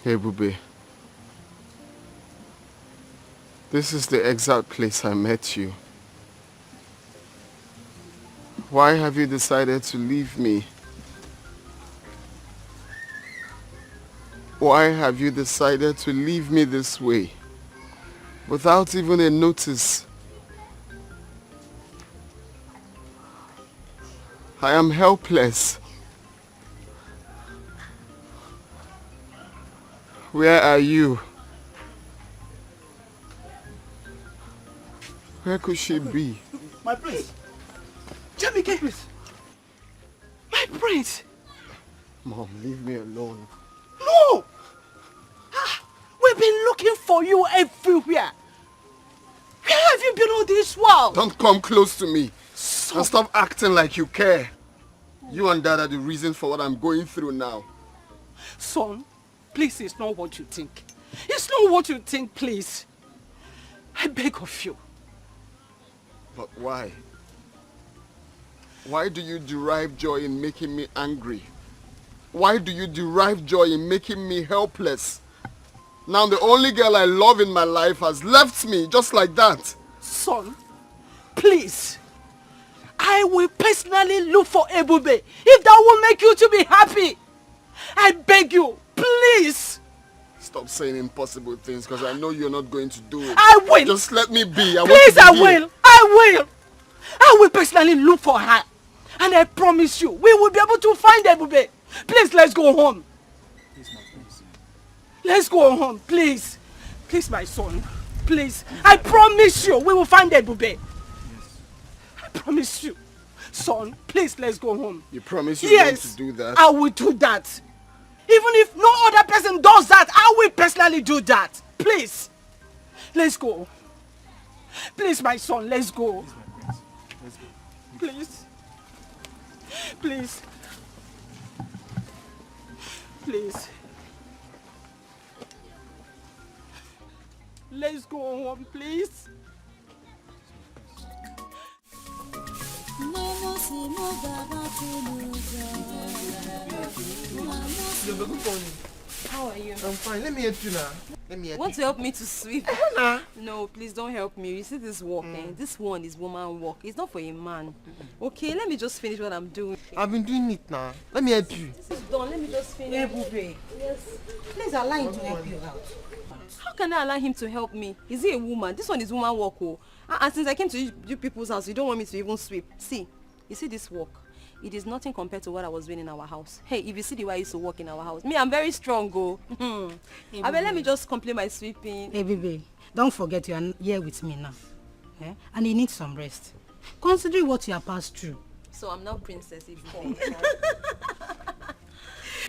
Speaker 15: Hey, Bube. This is the exact place I met you. Why have you decided to leave me? Why have you decided to leave me this way? Without even a notice. I am helpless. Where are you? Where could she be?
Speaker 2: My prince. Jamike. My prince.
Speaker 15: Mom, leave me alone.
Speaker 2: No! We've been looking for you everywhere. Where have you been all this while?
Speaker 15: Don't come close to me. And stop acting like you care. You and Dad are the reason for what I'm going through now.
Speaker 8: Son, please, it's not what you think. It's not what you think, please. I beg of you.
Speaker 15: But why? Why do you derive joy in making me angry? Why do you derive joy in making me helpless? Now the only girl I love in my life has left me just like that.
Speaker 8: Son, please. I will personally look for Ebube if that will make you to be happy. I beg you, please.
Speaker 15: Stop saying impossible things because I know you're not going to do it.
Speaker 8: I will.
Speaker 15: Just let me be.
Speaker 8: Please, I will. I will personally look for her. And I promise you, we will be able to find Ebube. Please, let's go home. Let's go home, please. Please, my son. Please. I promise you, we will find Ebube. I promise you. Son, please, let's go home.
Speaker 15: You promise you're going to do that?
Speaker 8: I will do that. Even if no other person does that, I will personally do that. Please. Let's go. Please, my son, let's go. Please. Please. Please. Let's go home, please.
Speaker 9: How are you?
Speaker 4: I'm fine. Let me help you now. Let me help
Speaker 9: Want
Speaker 4: you.
Speaker 9: to help me to sweep? No, please don't help me. You see this work, this one is woman work. It's not for a man. Okay, let me just finish what I'm doing.
Speaker 4: I've been doing it now. Let me help you.
Speaker 9: This is done. Let me just finish. Yes.
Speaker 2: Please allow him to help you out.
Speaker 9: How can I allow him to help me? Is he a woman? This one is woman work. Oh. And since I came to you people's house, you don't want me to even sweep. See, you see this work? It is nothing compared to what I was doing in our house. Hey, if you see the way I used to work in our house, me, I'm very strong, go.
Speaker 2: Hey,
Speaker 9: I mean, let me just complete my sweeping.
Speaker 2: Hey, baby, don't forget you are here with me now. Eh? And you need some rest. Considering what you have passed through.
Speaker 9: So I'm not princess Ibu.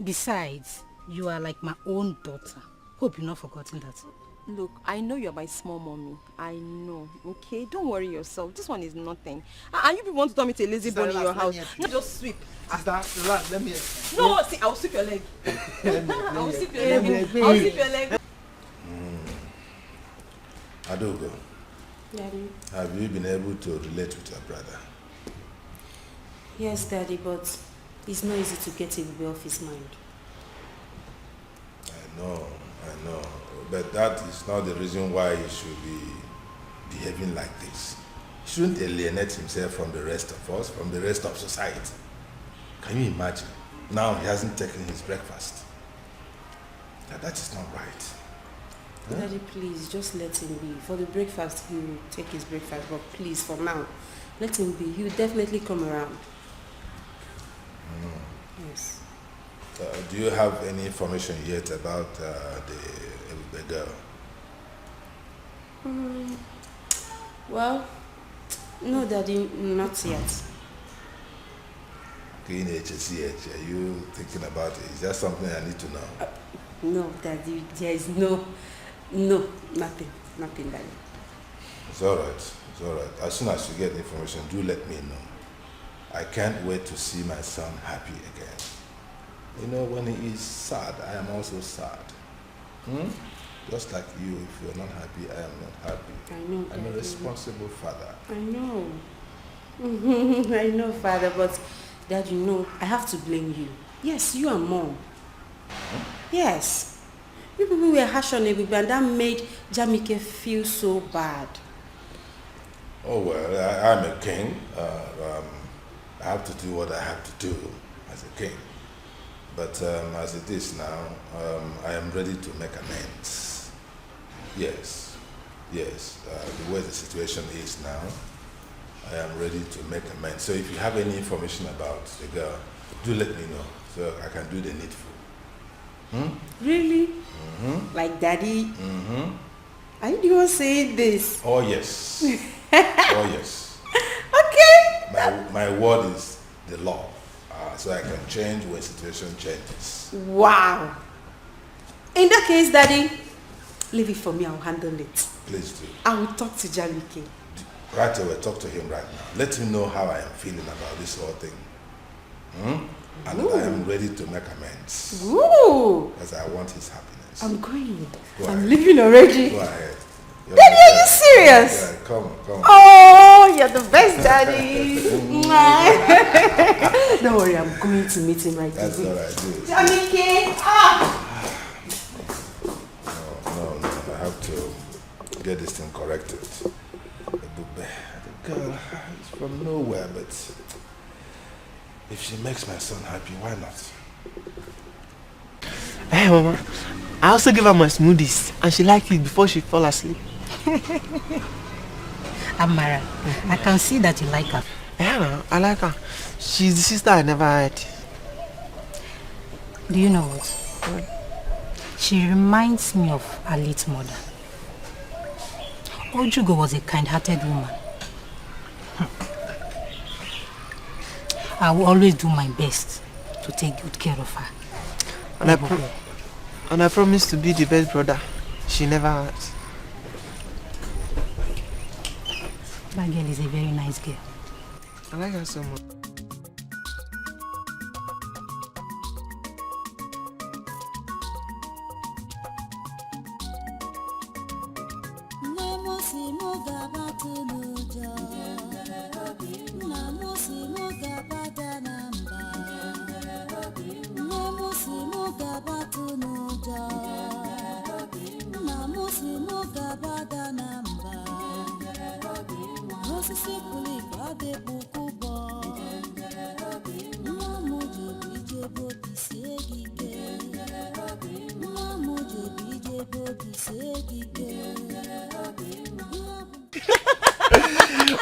Speaker 2: Besides, you are like my own daughter. Hope you're not forgotten that.
Speaker 9: Look, I know you're my small mommy. I know, okay? Don't worry yourself. This one is nothing. And you people want to turn me to a lazy bone in your house. No, just sweep.
Speaker 4: Relax, let me help you.
Speaker 9: No, see, I'll sweep your leg. I'll sweep your leg. I'll sweep your leg.
Speaker 18: Adogo,
Speaker 6: Daddy.
Speaker 18: have you been able to relate with your brother?
Speaker 6: Yes, Daddy, but it's not easy to get him off his mind.
Speaker 18: I know. But that is not the reason why he should be behaving like this. He shouldn't alienate himself from the rest of us, from the rest of society. Can you imagine? Now he hasn't taken his breakfast. Now that is not right. Huh?
Speaker 6: Daddy, please, just let him be. For the breakfast, he will take his breakfast, but please, for now, let him be. He will definitely come around. Yes.
Speaker 18: Do you have any information yet about the girl?
Speaker 6: Well, no, Daddy, not yet.
Speaker 18: Are you thinking about it? Is that something I need to know?
Speaker 6: No, Daddy, there is nothing, Daddy.
Speaker 18: It's all right. As soon as you get information, do let me know. I can't wait to see my son happy again. You know, when he is sad, I am also sad. Just like you, if you're not happy, I am not happy.
Speaker 6: I know,
Speaker 18: I'm a responsible father.
Speaker 6: I know. I know, Father, but Dad, you know, I have to blame you. Yes, you and Mom. Yes. You people were harsh on Ebube and that made Jamike feel so bad.
Speaker 18: Oh, well, I'm a king. I have to do what I have to do as a king. But as it is now, I am ready to make amends. Yes. The way the situation is now, I am ready to make amends. So if you have any information about the girl, do let me know so I can do the needful.
Speaker 6: Really? Like Daddy? Are you the one saying this?
Speaker 18: Oh, yes. Oh, yes.
Speaker 6: Okay.
Speaker 18: My word is the law. So I can change when situation changes.
Speaker 6: Wow. In that case, Daddy, leave it for me. I'll handle it.
Speaker 18: Please do.
Speaker 6: I will talk to Jamike.
Speaker 18: Right away, talk to him right now. Let him know how I am feeling about this whole thing. And that I am ready to make amends.
Speaker 17: Ooh.
Speaker 18: Because I want his happiness.
Speaker 17: I'm going.
Speaker 18: Go
Speaker 17: I'm
Speaker 18: ahead.
Speaker 17: leaving already.
Speaker 18: Go ahead.
Speaker 17: Daddy, are you serious?
Speaker 18: Yeah, come.
Speaker 17: Oh, you're the best, Daddy. Don't worry, I'm going to meet him right away.
Speaker 18: That's what I do.
Speaker 17: Jamike,
Speaker 18: No, I have to get this thing corrected. The girl is from nowhere, but if she makes my son happy, why not?
Speaker 10: Hey, Mama. I also gave her my smoothies, and she liked it before she fell asleep.
Speaker 21: Amara, I can see that you like her.
Speaker 10: Yeah, no, I like her. She's the sister I never had.
Speaker 21: Do you know what? She reminds me of her late mother. Ojugo was a kind-hearted woman. I will always do my best to take good care of her.
Speaker 10: And I promise to be the best brother she never had.
Speaker 21: That girl is a very nice girl.
Speaker 10: I like her so much.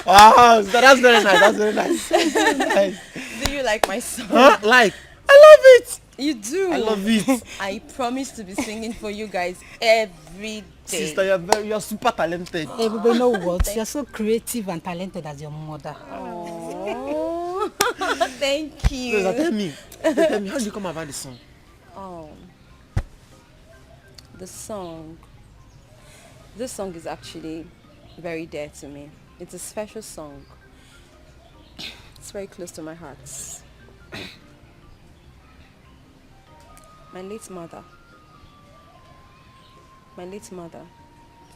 Speaker 10: Wow, that's very nice. That's very nice. Nice.
Speaker 9: Do you like my song?
Speaker 10: Huh? Like? I love it.
Speaker 9: You do?
Speaker 10: I love it.
Speaker 9: I promise to be singing for you guys every day.
Speaker 10: Sister, you're super talented.
Speaker 21: Everybody know what? You're so creative and talented as your mother.
Speaker 9: Oh, thank you.
Speaker 10: So, tell me, how did you come about the song?
Speaker 9: Oh, the song. This song is actually very dear to me. It's a special song. It's very close to my heart. My late mother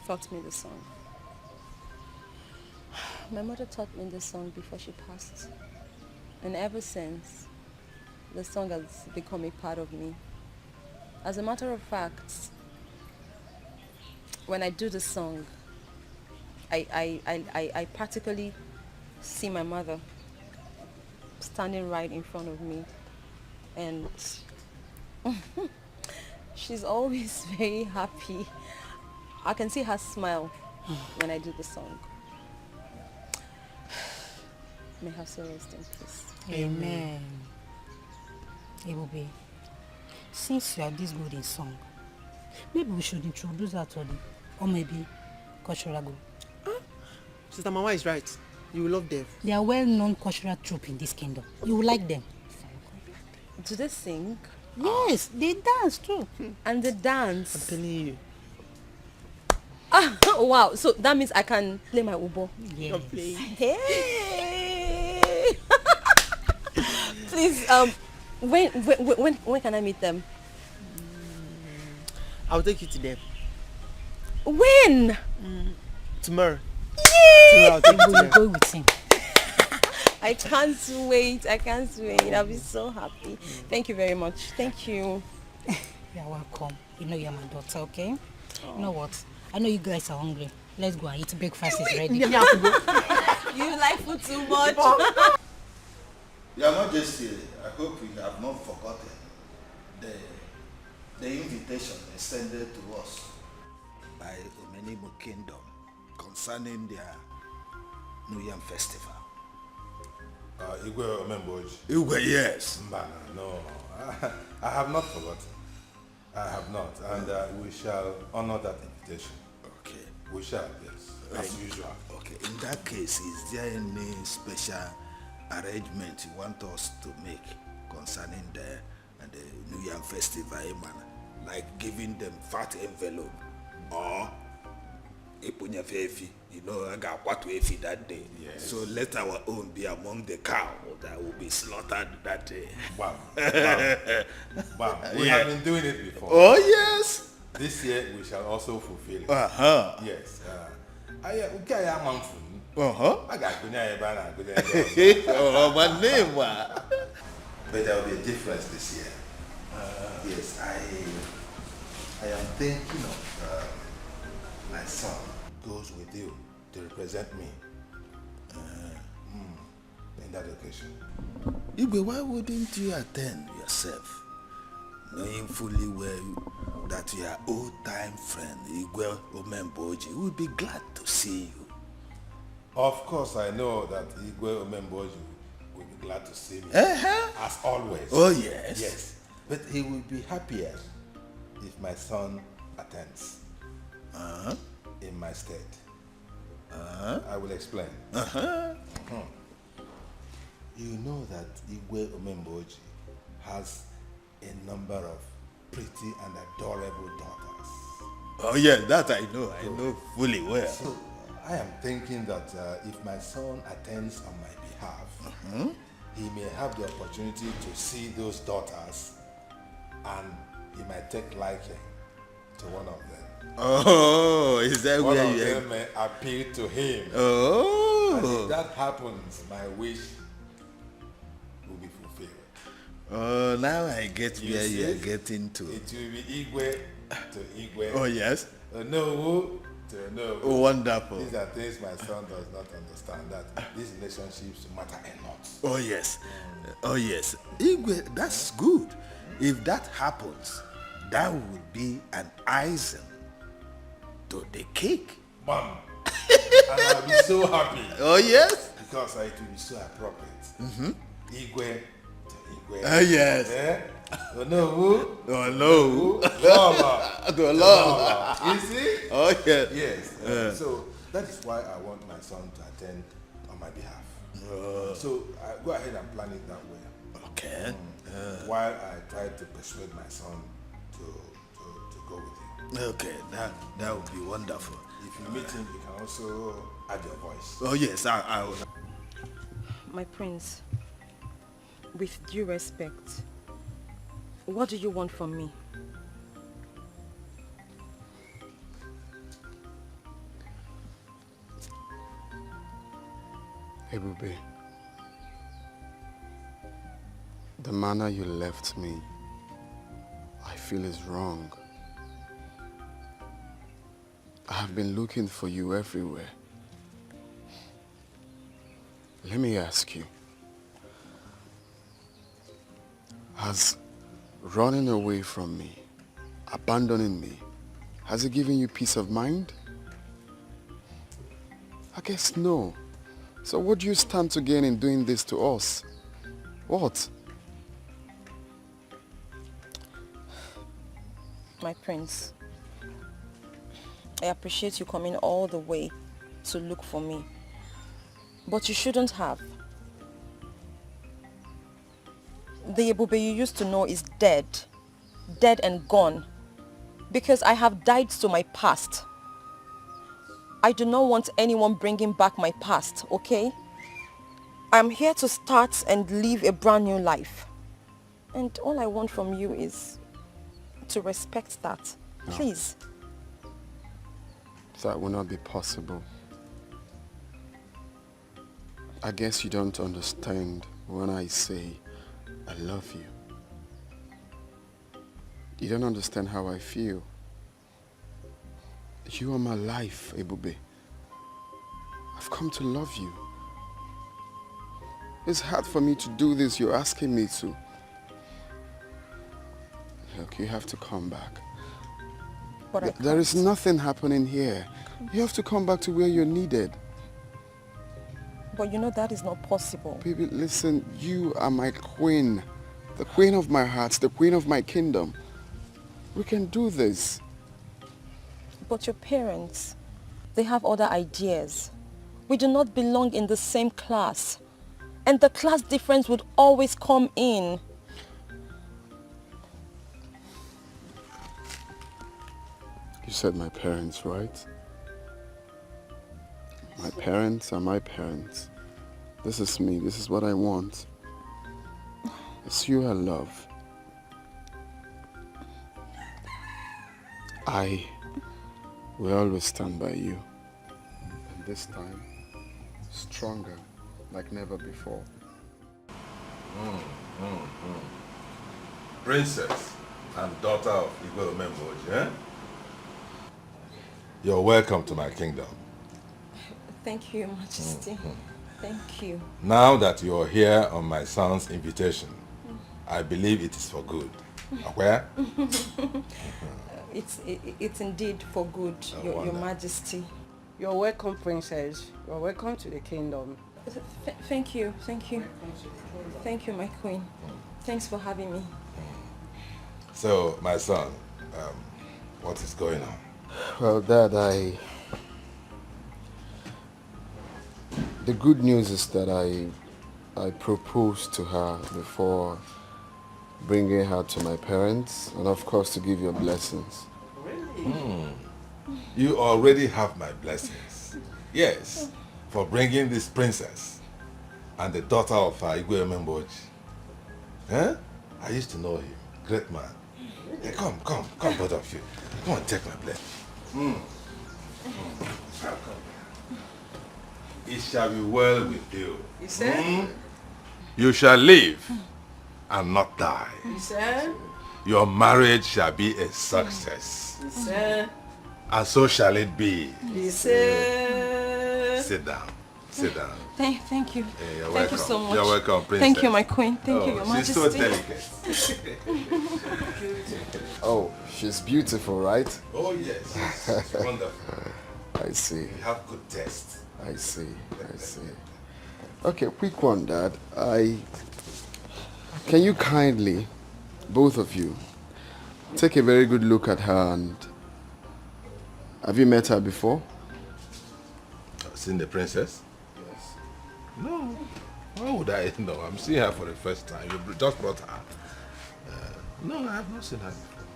Speaker 9: taught me the song. My mother taught me the song before she passed. And ever since, the song has become a part of me. As a matter of fact, when I do the song, I practically see my mother standing right in front of me, and she's always very happy. I can see her smile when I do the song. May her soul rest in peace.
Speaker 21: Amen. Ebube, since you are this good in song, maybe we should introduce her to them, or maybe cultural group.
Speaker 10: Sister Mama is right. You will love them.
Speaker 21: They are well-known cultural troupe in this kingdom. You will like them.
Speaker 9: Do they sing?
Speaker 21: Yes, they dance too.
Speaker 9: And they dance.
Speaker 10: I'm telling you.
Speaker 9: Ah, wow. So that means I can play my ubo.
Speaker 21: Yes.
Speaker 9: Hey. Please, when can I meet them?
Speaker 10: I'll take you to them.
Speaker 9: When?
Speaker 10: Tomorrow.
Speaker 21: Yay! I'll go with him.
Speaker 9: I can't wait. I'll be so happy. Thank you very much. Thank you.
Speaker 21: You're welcome. You know you're my daughter, okay? Oh. You know what? I know you guys are hungry. Let's go and eat. Breakfast is ready.
Speaker 9: You like food too much.
Speaker 1: Your Majesty, I hope you have not forgotten the invitation extended to us by Omenimo Kingdom concerning their New Yam Festival.
Speaker 18: Igwe Omemboji.
Speaker 1: Igwe, yes.
Speaker 18: No, I have not forgotten. I have not, and we shall honor that invitation.
Speaker 1: Okay.
Speaker 18: We shall, yes, as usual.
Speaker 1: Okay, in that case, is there any special arrangement you want us to make concerning the New Yam Festival, like giving them fat envelope or You know, I got what to efi that day. Yes. So let our own be among the cow that will be slaughtered that day.
Speaker 18: Wow. Wow. We have been doing it before.
Speaker 1: Oh, yes.
Speaker 18: This year we shall also fulfill it.
Speaker 1: Uh-huh.
Speaker 18: Yes. I got
Speaker 1: oh, my name.
Speaker 18: But there will be a difference this year. Yes, I am thinking of my son goes with you to represent me in that occasion.
Speaker 1: Igwe, why wouldn't you attend yourself, knowing fully well that your old-time friend Igwe Omemboji would be glad to see you?
Speaker 18: Of course, I know that Igwe Omemboji will be glad to see me, as always.
Speaker 1: Oh, yes.
Speaker 18: Yes, but he will be happier if my son attends in my stead. I will explain. You know that Igwe Omemboji has a number of pretty and adorable daughters.
Speaker 1: Oh yeah, that I know. I know fully well.
Speaker 18: So I am thinking that if my son attends on my behalf, he may have the opportunity to see those daughters, and he might take liking to one of them.
Speaker 1: Oh, is that
Speaker 18: one
Speaker 1: where
Speaker 18: of
Speaker 1: you
Speaker 18: them may appeal to him.
Speaker 1: Oh.
Speaker 18: And if that happens, my wish will be fulfilled.
Speaker 1: Oh, now I get where
Speaker 18: see?
Speaker 1: you are getting to.
Speaker 18: It will be Igwe to Igwe.
Speaker 1: Oh, yes.
Speaker 18: Onowu to Onowu.
Speaker 1: Oh, wonderful.
Speaker 18: These are things my son does not understand, that these relationships matter a lot.
Speaker 1: Oh, yes. Oh, yes. Igwe, that's good. If that happens, that would be an icing to the cake.
Speaker 18: Mom. And I'll be so happy.
Speaker 1: Oh, yes?
Speaker 18: Because it will be so appropriate. Igwe to Igwe.
Speaker 1: Yes.
Speaker 18: Yeah? Onowu.
Speaker 1: Onowu.
Speaker 18: Loma.
Speaker 1: To Loma.
Speaker 18: You see?
Speaker 1: Oh, yes.
Speaker 18: Yes. So that is why I want my son to attend on my behalf. So I go ahead and plan it that way.
Speaker 1: Okay.
Speaker 18: While I try to persuade my son to go with you.
Speaker 1: Okay, that would be wonderful.
Speaker 18: If you meet him, you can also add your voice.
Speaker 1: Oh yes, I will.
Speaker 9: My prince, with due respect, what do you want from me?
Speaker 15: Ebube, the manner you left me, I feel is wrong. I have been looking for you everywhere. Let me ask you, has running away from me, abandoning me, has it given you peace of mind? I guess no. So what do you stand to gain in doing this to us? What?
Speaker 9: My prince, I appreciate you coming all the way to look for me. But you shouldn't have. The Ebube you used to know is dead. Dead and gone. Because I have died to my past. I do not want anyone bringing back my past, okay? I'm here to start and live a brand new life. And all I want from you is to respect that.
Speaker 15: No.
Speaker 9: Please.
Speaker 15: That will not be possible. I guess you don't understand when I say I love you. You don't understand how I feel. You are my life, Ebube. I've come to love you. It's hard for me to do this. You're asking me to. Look, you have to come back.
Speaker 9: But
Speaker 15: There is nothing happening here. You have to come back to where you're needed.
Speaker 9: But you know that is not possible.
Speaker 15: Baby, listen, you are my queen. The queen of my heart, the queen of my kingdom. We can do this.
Speaker 9: But your parents, they have other ideas. We do not belong in the same class. And the class difference would always come in.
Speaker 15: You said my parents, right? My parents are my parents. This is me. This is what I want. It's you I love. I will always stand by you. And this time, stronger like never before.
Speaker 18: Princess and daughter of Igwe Omemboji, eh? You're welcome to my kingdom.
Speaker 9: Thank you, Your Majesty. Thank you.
Speaker 18: Now that you're here on my son's invitation, I believe it is for good. Where?
Speaker 9: It's indeed for good, Your Majesty.
Speaker 2: You're welcome, Princess. You're welcome to the kingdom.
Speaker 9: Thank you. Thank you, my queen. Thanks for having me.
Speaker 18: So, my son, what is going on?
Speaker 15: Well, Dad, the good news is that I proposed to her before bringing her to my parents, and of course to give your blessings.
Speaker 18: You already have my blessings. Yes, for bringing this princess and the daughter of Igwe Omemboji. Eh? I used to know him. Great man. Hey, come, both of you. Come on, take my blessing. It shall be well with you.
Speaker 2: You said?
Speaker 18: You shall live and not die.
Speaker 2: You said?
Speaker 18: Your marriage shall be a success.
Speaker 2: You said?
Speaker 18: And so shall it be.
Speaker 2: You said?
Speaker 18: Sit down. Sit down.
Speaker 9: Thank you.
Speaker 18: Hey, you're
Speaker 9: Thank
Speaker 18: welcome.
Speaker 9: you so much.
Speaker 18: You're welcome, princess.
Speaker 9: Thank you, my queen. Thank you, Your Majesty.
Speaker 18: She's so delicate.
Speaker 15: Oh, she's beautiful, right?
Speaker 18: Oh, yes. It's wonderful.
Speaker 15: I see.
Speaker 18: You have good taste.
Speaker 15: I see. Okay, quick one, Dad. Can you kindly, both of you, take a very good look at her and... Have you met her before?
Speaker 18: Seen the princess?
Speaker 15: Yes.
Speaker 18: No. Why would I know? I'm seeing her for the first time. You just brought her. No, I have not seen her before.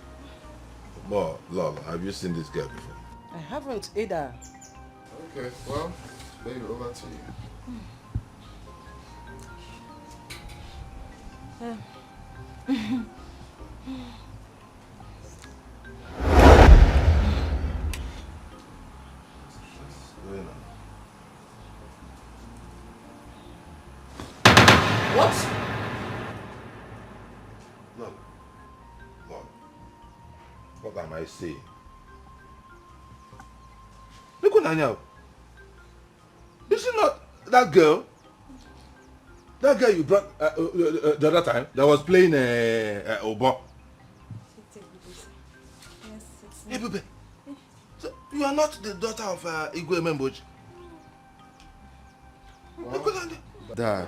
Speaker 18: Well, Lolo, have you seen this girl before?
Speaker 2: I haven't either.
Speaker 15: Okay, well, baby, over to you.
Speaker 2: What?
Speaker 18: Look. What am I saying? Look at Anya. Is she not that girl? That girl you brought the other time that was playing Obo. Hey, baby. So you are not the daughter of Igwe Omemboji?
Speaker 15: Dad,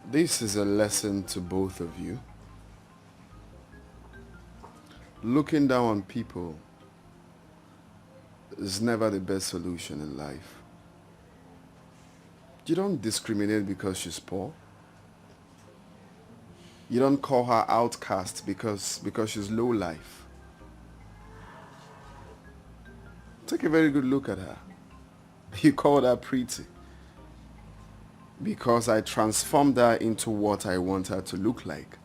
Speaker 15: this is a lesson to both of you. Looking down on people is never the best solution in life. You don't discriminate because she's poor. You don't call her outcast because she's low life. Take a very good look at her. You called her pretty because I transformed her into what I want her to look like.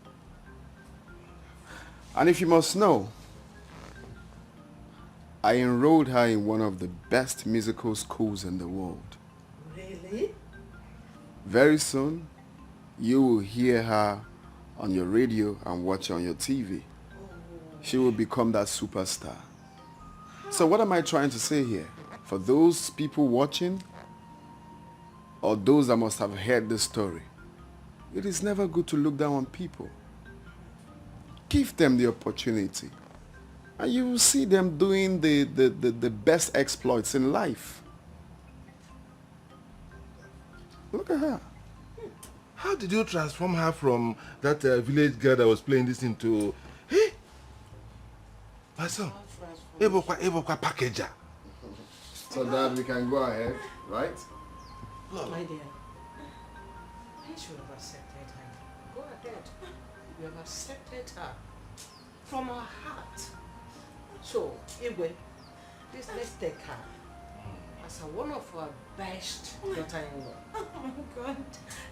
Speaker 15: And if you must know, I enrolled her in one of the best musical schools in the world.
Speaker 2: Really?
Speaker 15: Very soon, you will hear her on your radio and watch her on your TV. She will become that superstar. So what am I trying to say here? For those people watching, or those that must have heard this story, it is never good to look down on people. Give them the opportunity, and you will see them doing the best exploits in life. Look at her.
Speaker 18: How did you transform her from that village girl that was playing this into... Hey! My son, Ebokwa packager.
Speaker 15: So Dad, we can go ahead, right?
Speaker 2: My dear, I should have accepted her. Go ahead. You have accepted her from our heart. So, Igwe, Let's take her as one of our best daughter-in-law.
Speaker 21: Oh my God.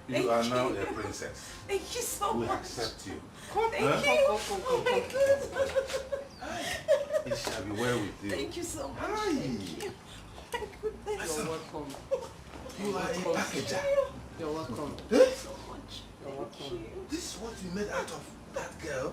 Speaker 18: You are now a princess.
Speaker 21: Thank you so
Speaker 18: We
Speaker 21: much.
Speaker 18: accept you.
Speaker 21: Thank you. Oh my God.
Speaker 18: It shall be well with you.
Speaker 21: Thank you so much. Thank you. My goodness.
Speaker 2: You're welcome.
Speaker 18: You are a packager.
Speaker 2: You're welcome.
Speaker 18: Eh?
Speaker 21: So much.
Speaker 18: You're welcome. This is what you made out of that girl.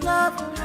Speaker 11: Love